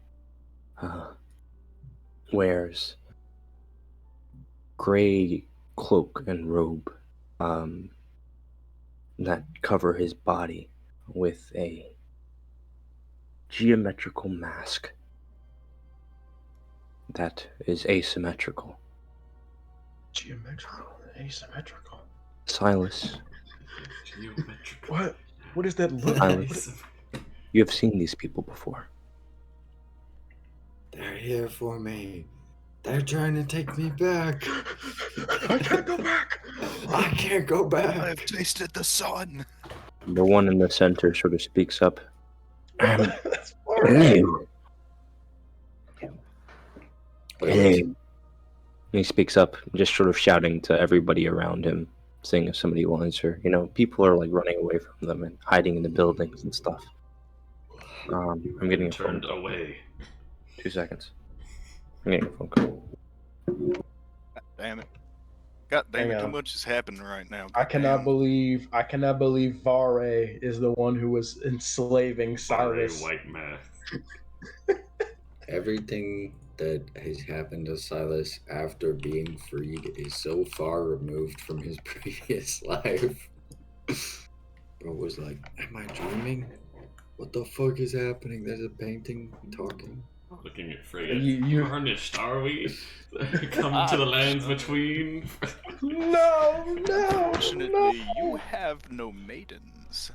wears gray cloak and robe that cover his body with a geometrical mask that is asymmetrical. Geometrical, asymmetrical. Silas. What? What does that look Silas, you have seen these people before. They're here for me. They're trying to take me back. I can't go back. I can't go back. I've tasted the sun. The one in the center sort of speaks up. That's Hello. Hello. He speaks up, just sort of shouting to everybody around him, saying if somebody will answer. People are like running away from them and hiding in the buildings and stuff. I'm getting a phone call. Away. 2 seconds. I'm getting a phone call. Damn it. God damn Hang it, too on. much is happening right now. I cannot Damn. believe Vare is the one who was enslaving Silas. White math. Everything that has happened to Silas after being freed is so far removed from his previous life. Bro was like, am I dreaming? What the fuck is happening? There's a painting talking. Looking at Freya. You- Tarnished, are we? Come to the lands between. No. Unfortunately, you have no maidens.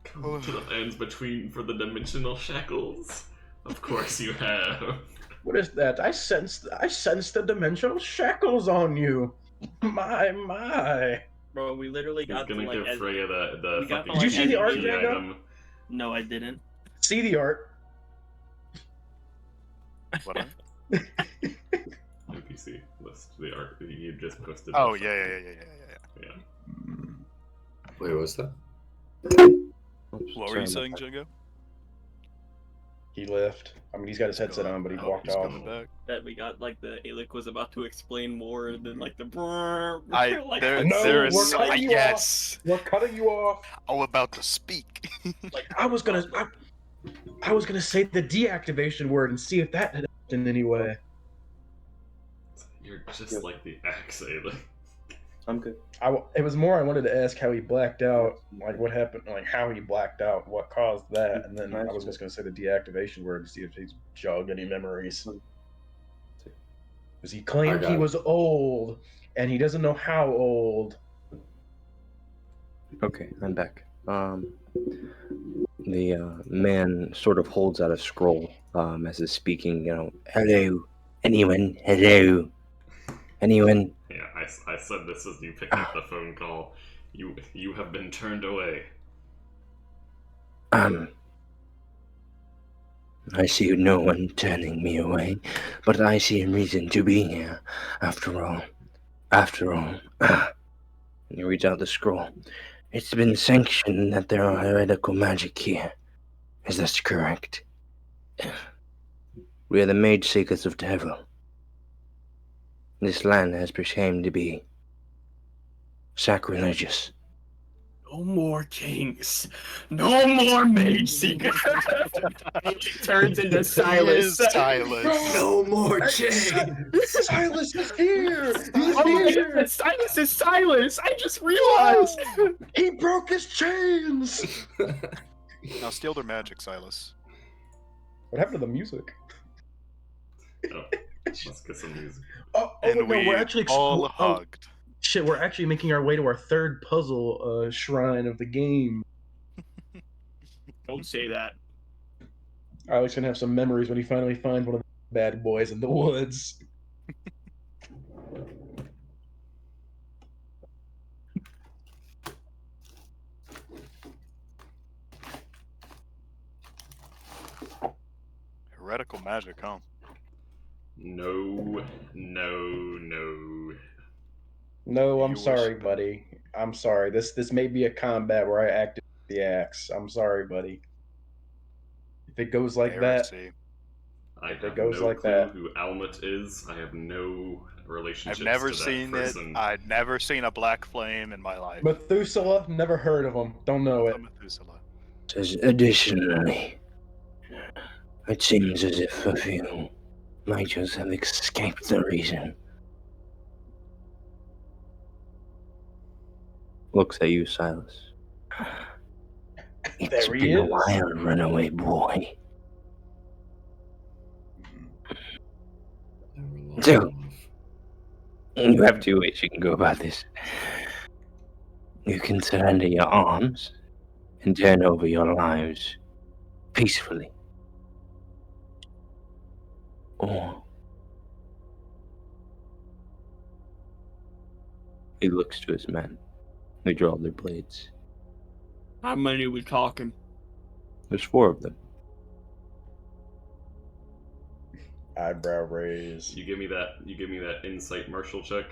Come to the lands between for the dimensional shackles. Of course you have. What is that? I sense the dimensional shackles on you. My. Bro, we literally He's got to gonna like. give Freya the we got fucking. to, Did you see the art, key Django? item. No, I didn't. See the art. What? NPC list the art that you just posted. Oh, yeah. Wait, what's that? What were you saying, Django? He left. I mean, he's got his headset on, but he walked He's off. coming back. That we got like the Alec was about to explain more, and then like the There is we're so cutting you yes. We're cutting you off. I'm about to speak. I was gonna say the deactivation word and see if that had helped in any way. You're just like the axe, Alec. I'm good. It was more I wanted to ask how he blacked out, like what happened, like how he blacked out, what caused that, and then I was just gonna say the deactivation word to see if he's jogged any memories. Because he claimed he was old, and he doesn't know how old. Okay, I'm back. The man sort of holds out a scroll as he's speaking. Hello, anyone? Hello, anyone? Yeah, I said this as you picked up the phone call. You have been turned away. I see no one turning me away, but I see a reason to be here. After all, you read out the scroll. It's been sanctioned that there are heretical magic here. Is that correct? We are the Mage Seekers of Terror. This land has proclaimed to be sacrilegious. No more kings. No more mage seekers. Turns into Silas. Silas. No more chains. Silas is here. He's Oh my here. God, Silas is Silas. I just realized. He broke his chains. Now steal their magic, Silas. What happened to the music? Oh, let's get some music. Oh And no, we we're actually all oh, hugged. shit, we're actually making our way to our third puzzle shrine of the game. Don't say that. Alex gonna have some memories when he finally finds one of the bad boys in the woods. Heretical magic, huh? No, no. No, I'm You sorry, wish- buddy. I'm sorry. This may be a combat where I activate the axe. I'm sorry, buddy. If it goes like that, Heresy. I if it have goes no like clue that, who Almut is. I have no relationships I've never to that seen it. person. I'd never seen a black flame in my life. Methuselah, never heard of him. Don't know What's it. a Methuselah? Says additionally, it seems as if a few mages have escaped the region. Looks at you, Silas. It's There he been a is. while, runaway boy. Never long So- enough. You have two ways you can go about this. You can surrender your arms and turn over your lives peacefully. Or he looks to his men. They draw their blades. How many we talking? There's 4 of them. Eyebrow raise. You give me that insight martial check.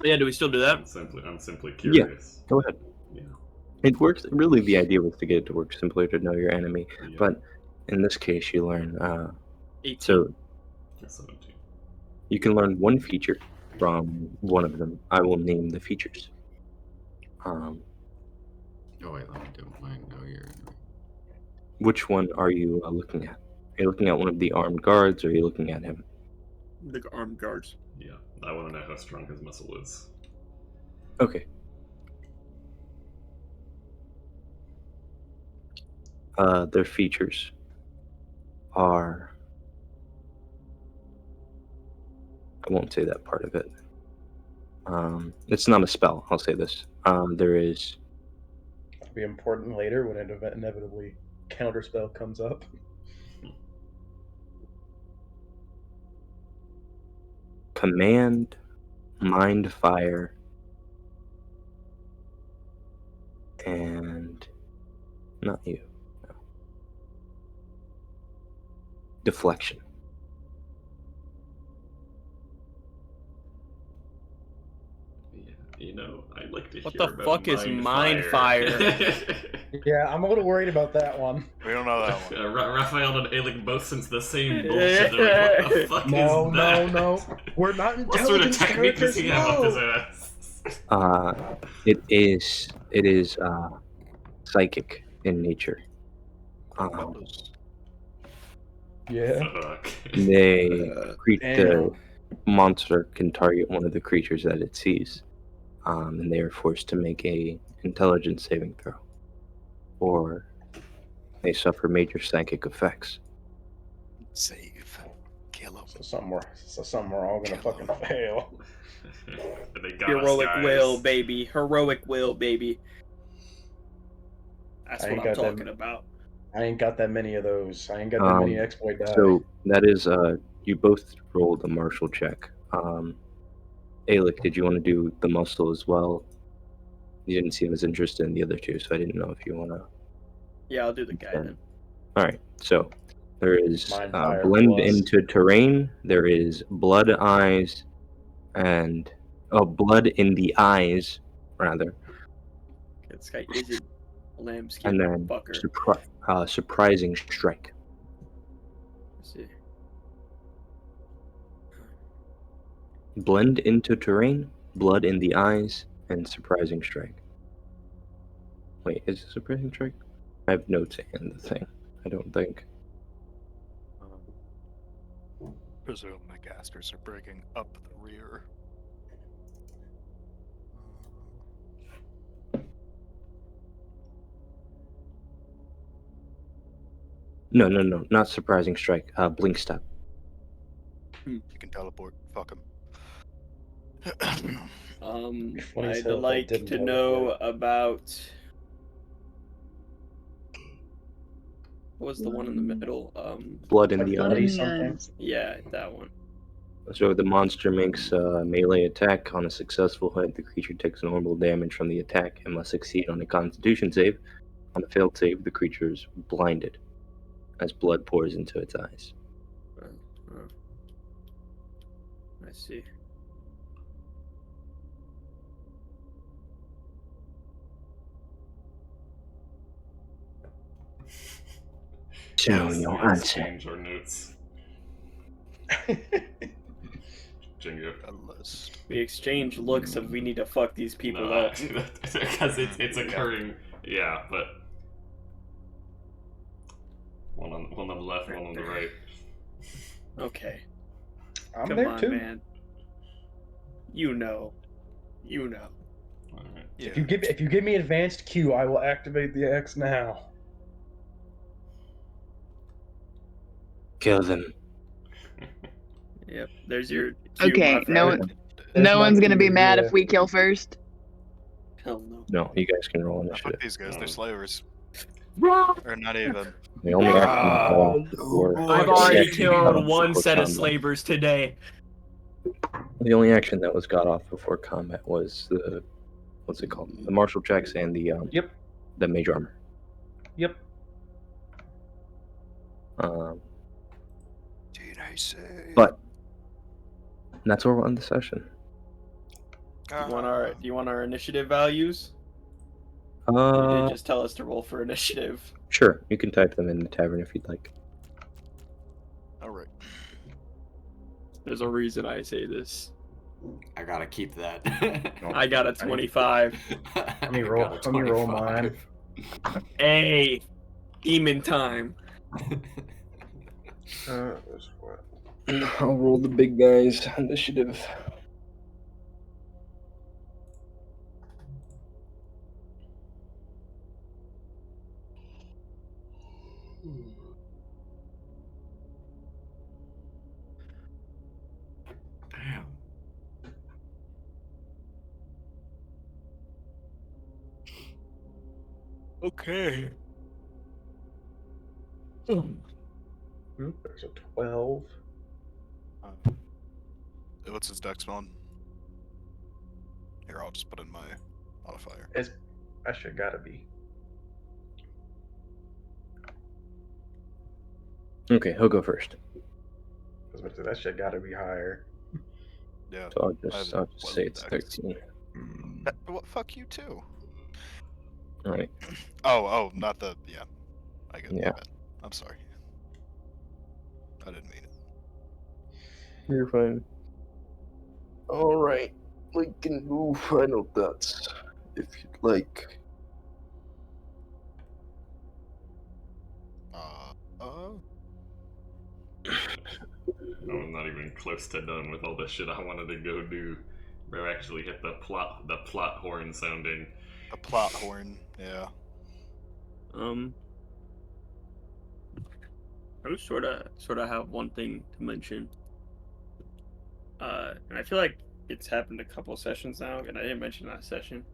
Yeah, do we still do that? I'm simply curious. Go ahead. Yeah. It works. Really, the idea was to get it to work simpler to know your enemy. Yeah. But in this case, you learn. 18. So 17. you can learn one feature from one of them. I will name the features. Oh wait, let me do mine. No, you're. Which one are you looking at? Are you looking at one of the armed guards, or are you looking at him? The armed guards. Yeah. I want to know how strong his muscle is. Okay. Their features are. I won't say that part of it. It's not a spell. I'll say this. There is It'll be important later when it inevitably counterspell comes up. command, mind fire, and not you. No. Deflection. Yeah, I'd like to What hear the about fuck is mind fire? Yeah, I'm a little worried about that one. We don't know that one. Raphael and Alec both sense the same bullshit. They're like, what the fuck No, is that? no. We're not What sort of intelligence technique does characters. he have up his No. ass? It is psychic in nature. Yeah. Fuck. The Damn. monster can target one of the creatures that it sees, and they are forced to make a intelligence saving throw, or they suffer major psychic effects. Save. Kill him. So something we're all gonna fucking fail. They got Heroic us, guys. will, baby. Heroic will, baby. That's I what ain't I'm got that- talking about. I ain't got that many of those. I ain't got that many exploit die. So that is you both rolled a martial check. Alec, did you want to do the muscle as well? You didn't seem as interested in the other two, so I didn't know if you want to. Yeah, I'll do the guy then. All right, so there is Mind fire blend plus. into terrain. There is blood eyes, and blood in the eyes, rather, This guy isn't a lambskin and then fucker. surprising strike. Let's see. Blend into terrain, blood in the eyes, and surprising strike. Wait, is it surprising strike? I have notes in the thing. I don't think. Presume the casters are breaking up the rear. No, not surprising strike. Blink step. You can teleport. Fuck him. funny as I'd hell if I like didn't to teleport. know about what was the one in the middle? Blood in the Blood in eyes. the eyes. Yeah, that one. So the monster makes a melee attack. On a successful hit, the creature takes normal damage from the attack and must succeed on a Constitution save. On a failed save, the creature is blinded as blood pours into its eyes. I see. So Yes, your we answer. exchange our notes. Jingo. A list. We exchange looks of we need to fuck these people No, up. because it's occurring. Yeah, but one on the left, one on the right. Okay. I'm Come there on, too. man. You know. All right. Yeah. If you give me advanced Q, I will activate the X now. Kill them. Yep. There's your cue, Okay, my no friend. one, There's no my one's gonna be Q, mad yeah. if we kill first. Hell no. No, you guys can roll Fuck initiative. these guys, they're Oh. slavers. Or not even. The only action that got off Oh, before boy. I've the already action that got killed off one before set of combat. slavers today. The only action that was got off before combat was the what's it called? The martial checks and the Yep. the mage armor. Yep. But that's where we'll end the session. Do you want our initiative values? Or did it just tell us to roll for initiative? Sure, you can type them in the tavern if you'd like. Alright. There's a reason I say this. I gotta keep that. I got a 25. Let me roll mine. Hey, demon time. That's what? I'll roll the big guys initiative. Damn. Okay. There's a 12. What's his dex mod? Here, I'll just put in my modifier. That shit gotta be. Okay, he'll go first. That shit gotta be higher. Yeah. So I'll just say it's dex. 13. What? Fuck you too. Alright. Oh, not the. Yeah. I get Yeah. that. I'm sorry. I didn't mean it. You're fine. Alright. We can do final thoughts if you'd like. No, I'm not even close to done with all the shit I wanted to go do. Bro, actually hit the plot horn sounding. The plot horn, yeah. I just sort of have one thing to mention. And I feel like it's happened a couple sessions now, and I didn't mention that session,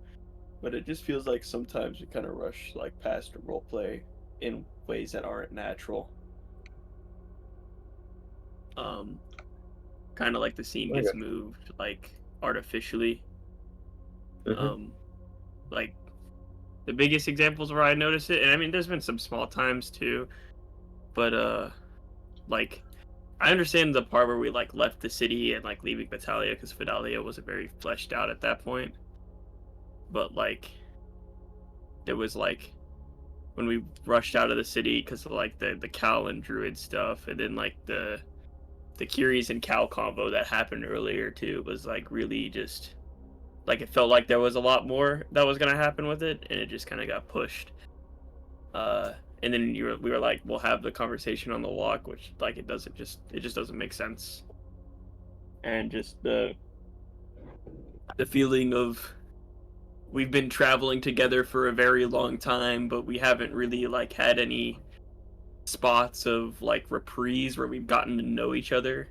but it just feels like sometimes we kind of rush like past the roleplay in ways that aren't natural. Kind of like the scene gets moved like artificially. Like the biggest examples where I notice it, and I mean there's been some small times too, but like I understand the part where we like left the city and like leaving Vitalia because Vidalia wasn't very fleshed out at that point. But like there was like when we rushed out of the city because of like the Cal and Druid stuff, and then like the Curies and Cal combo that happened earlier too was like really just like it felt like there was a lot more that was gonna happen with it, and it just kind of got pushed. And then we were like, we'll have the conversation on the walk, which like it just doesn't make sense. And just the feeling of we've been traveling together for a very long time, but we haven't really like had any spots of like reprise where we've gotten to know each other,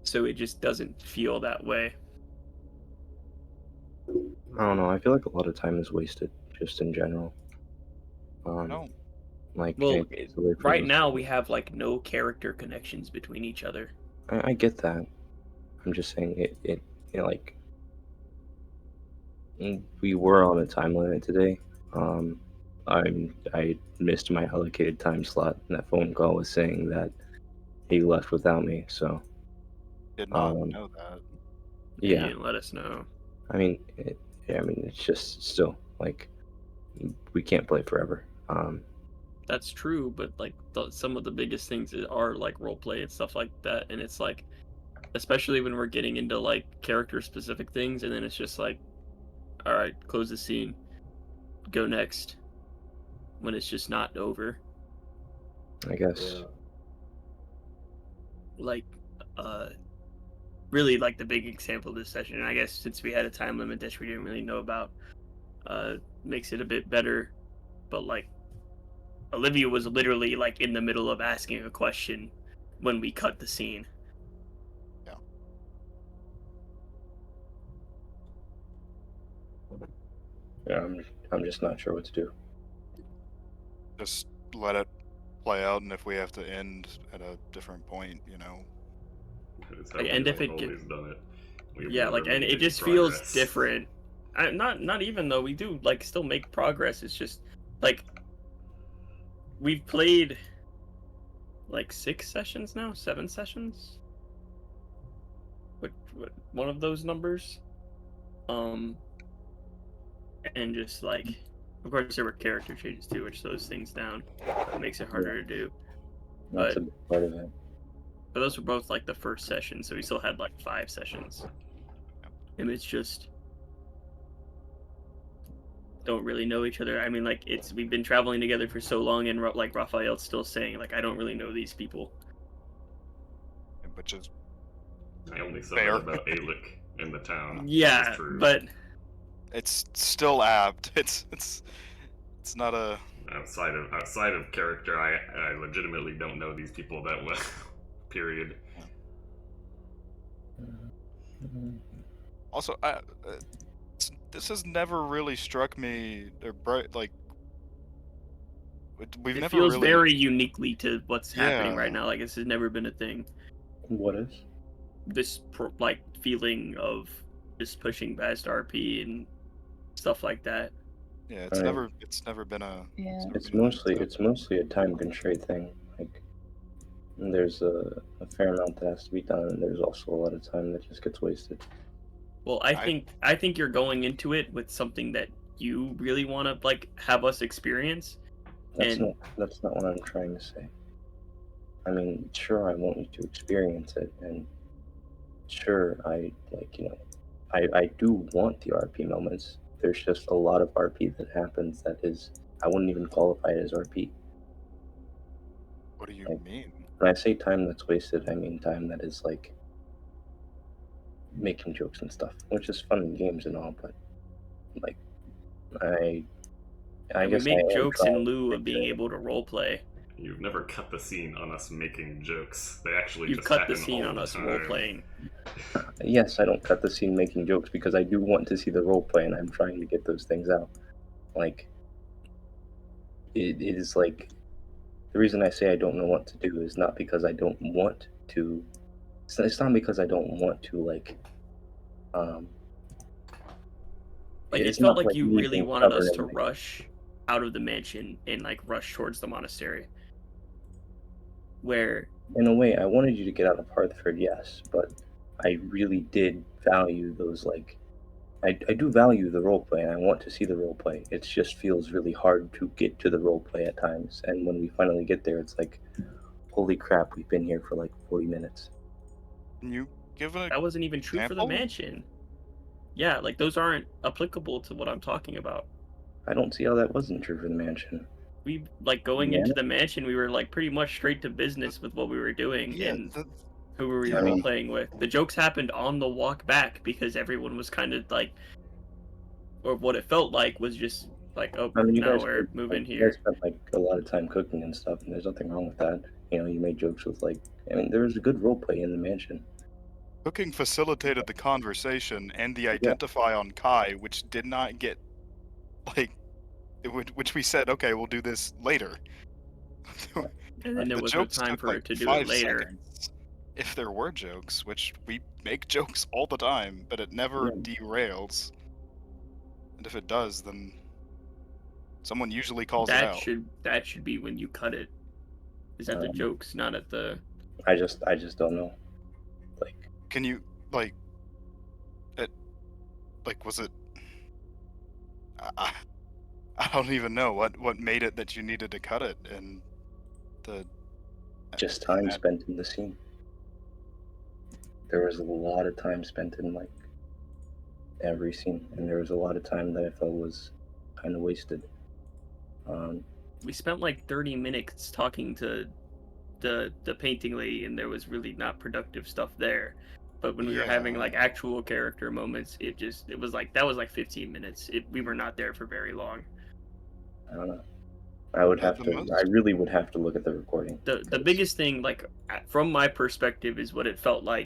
so it just doesn't feel that way. I don't know. I feel like a lot of time is wasted just in general. No. Like Well, it takes away from right those- now we have like no character connections between each other. I get that. I'm just saying it like we were on a time limit today. I missed my allocated time slot, and that phone call was saying that he left without me. So Did not know that. He yeah, didn't let us know. I mean, it's just still like we can't play forever. That's true, but like some of the biggest things are like role play and stuff like that, and it's like, especially when we're getting into like character specific things, and then it's just like, all right, close the scene, go next, when it's just not over. I guess. Like, really like the big example of this session, and I guess since we had a time limit that we didn't really know about, makes it a bit better. But like, Olivia was literally like in the middle of asking a question when we cut the scene. Yeah, I'm just not sure what to do. Just let it play out, and if we have to end at a different point, you know. It's how Like, we've and if it always done it. We've yeah, never like, and made it any just feels progress. different. Not even though we do like still make progress. It's just like we've played like 6 sessions now, 7 sessions. What one of those numbers? And just like, of course, there were character changes too, which slows things down. It makes it harder to do. That's But a big part of it. those were both like the first session, so we still had like 5 sessions. And it's just don't really know each other. I mean, like we've been traveling together for so long, and like Raphael's still saying like I don't really know these people. Which is I only said fair. that about Alec in the town. Yeah, That is true. but it's still apt. It's not a outside of character, I legitimately don't know these people that well. Period. Also, this has never really struck me, or like we've it never feels really. very uniquely to what's happening Yeah. right now. Like this has never been a thing. What is? This like feeling of just pushing past RP and stuff like that. Yeah, it's Right. never been a. Yeah. It's mostly a time constraint thing. Like there's a fair amount that has to be done, and there's also a lot of time that just gets wasted. Well, I think you're going into it with something that you really want to like have us experience. That's not what I'm trying to say. I mean, sure, I want you to experience it, and sure, I I do want the RP moments. There's just a lot of RP that happens that is I wouldn't even qualify it as RP. What do you Like, mean? when I say time that's wasted, I mean time that is like making jokes and stuff, which is fun in games and all, but like I And we guess I make am jokes in trying lieu to of being able to role play. You've never cut the scene on us making jokes. They actually You've just cut happen the scene all on the us time. role playing. Yes, I don't cut the scene making jokes because I do want to see the role play, and I'm trying to get those things out. Like it is like the reason I say I don't know what to do is not because I don't want to. It's not because I don't want to um. Like it It's felt not like like you me really being wanted stubborn us and to like, rush out of the mansion and like rush towards the monastery. Where in a way, I wanted you to get out of Hartford, yes, but I really did value those like. I do value the role play, and I want to see the role play. It just feels really hard to get to the role play at times, and when we finally get there, it's like, holy crap, we've been here for like 40 minutes. Can you give an that wasn't even true for the example? mansion. Yeah, like those aren't applicable to what I'm talking about. I don't see how that wasn't true for the mansion. We like going Yeah. into the mansion, we were like pretty much straight to business with what we were doing Yeah, and who were we yeah. role playing with. The jokes happened on the walk back because everyone was kind of like, or what it felt like was just Like, oh, I mean, you now guys, we're moving you here. guys spent like a lot of time cooking and stuff, and there's nothing wrong with that. You know, you made jokes with like, I mean, there was a good role play in the mansion. Cooking facilitated the conversation and the Yeah. identify on Kai, which did not get, like, which we said, okay, we'll do this later. And then there The was no jokes time took for like it to do it 5 later. seconds. If there were jokes, which we make jokes all the time, but it never Yeah. derails. And if it does, then someone usually calls it That out. should be when you cut it. Is at the jokes, not at the. I just don't know. Like, Can you like? Was it? I don't even know what made it that you needed to cut it, and the. just time spent in the scene. There was a lot of time spent in like every scene, and there was a lot of time that I felt was kind of wasted. We spent like 30 minutes talking to the painting lady, and there was really not productive stuff there. But when we were having like actual character moments, it was like that was like 15 minutes. We were not there for very long. I don't know. I really would have to look at the recording. The biggest thing, like from my perspective, is what it felt like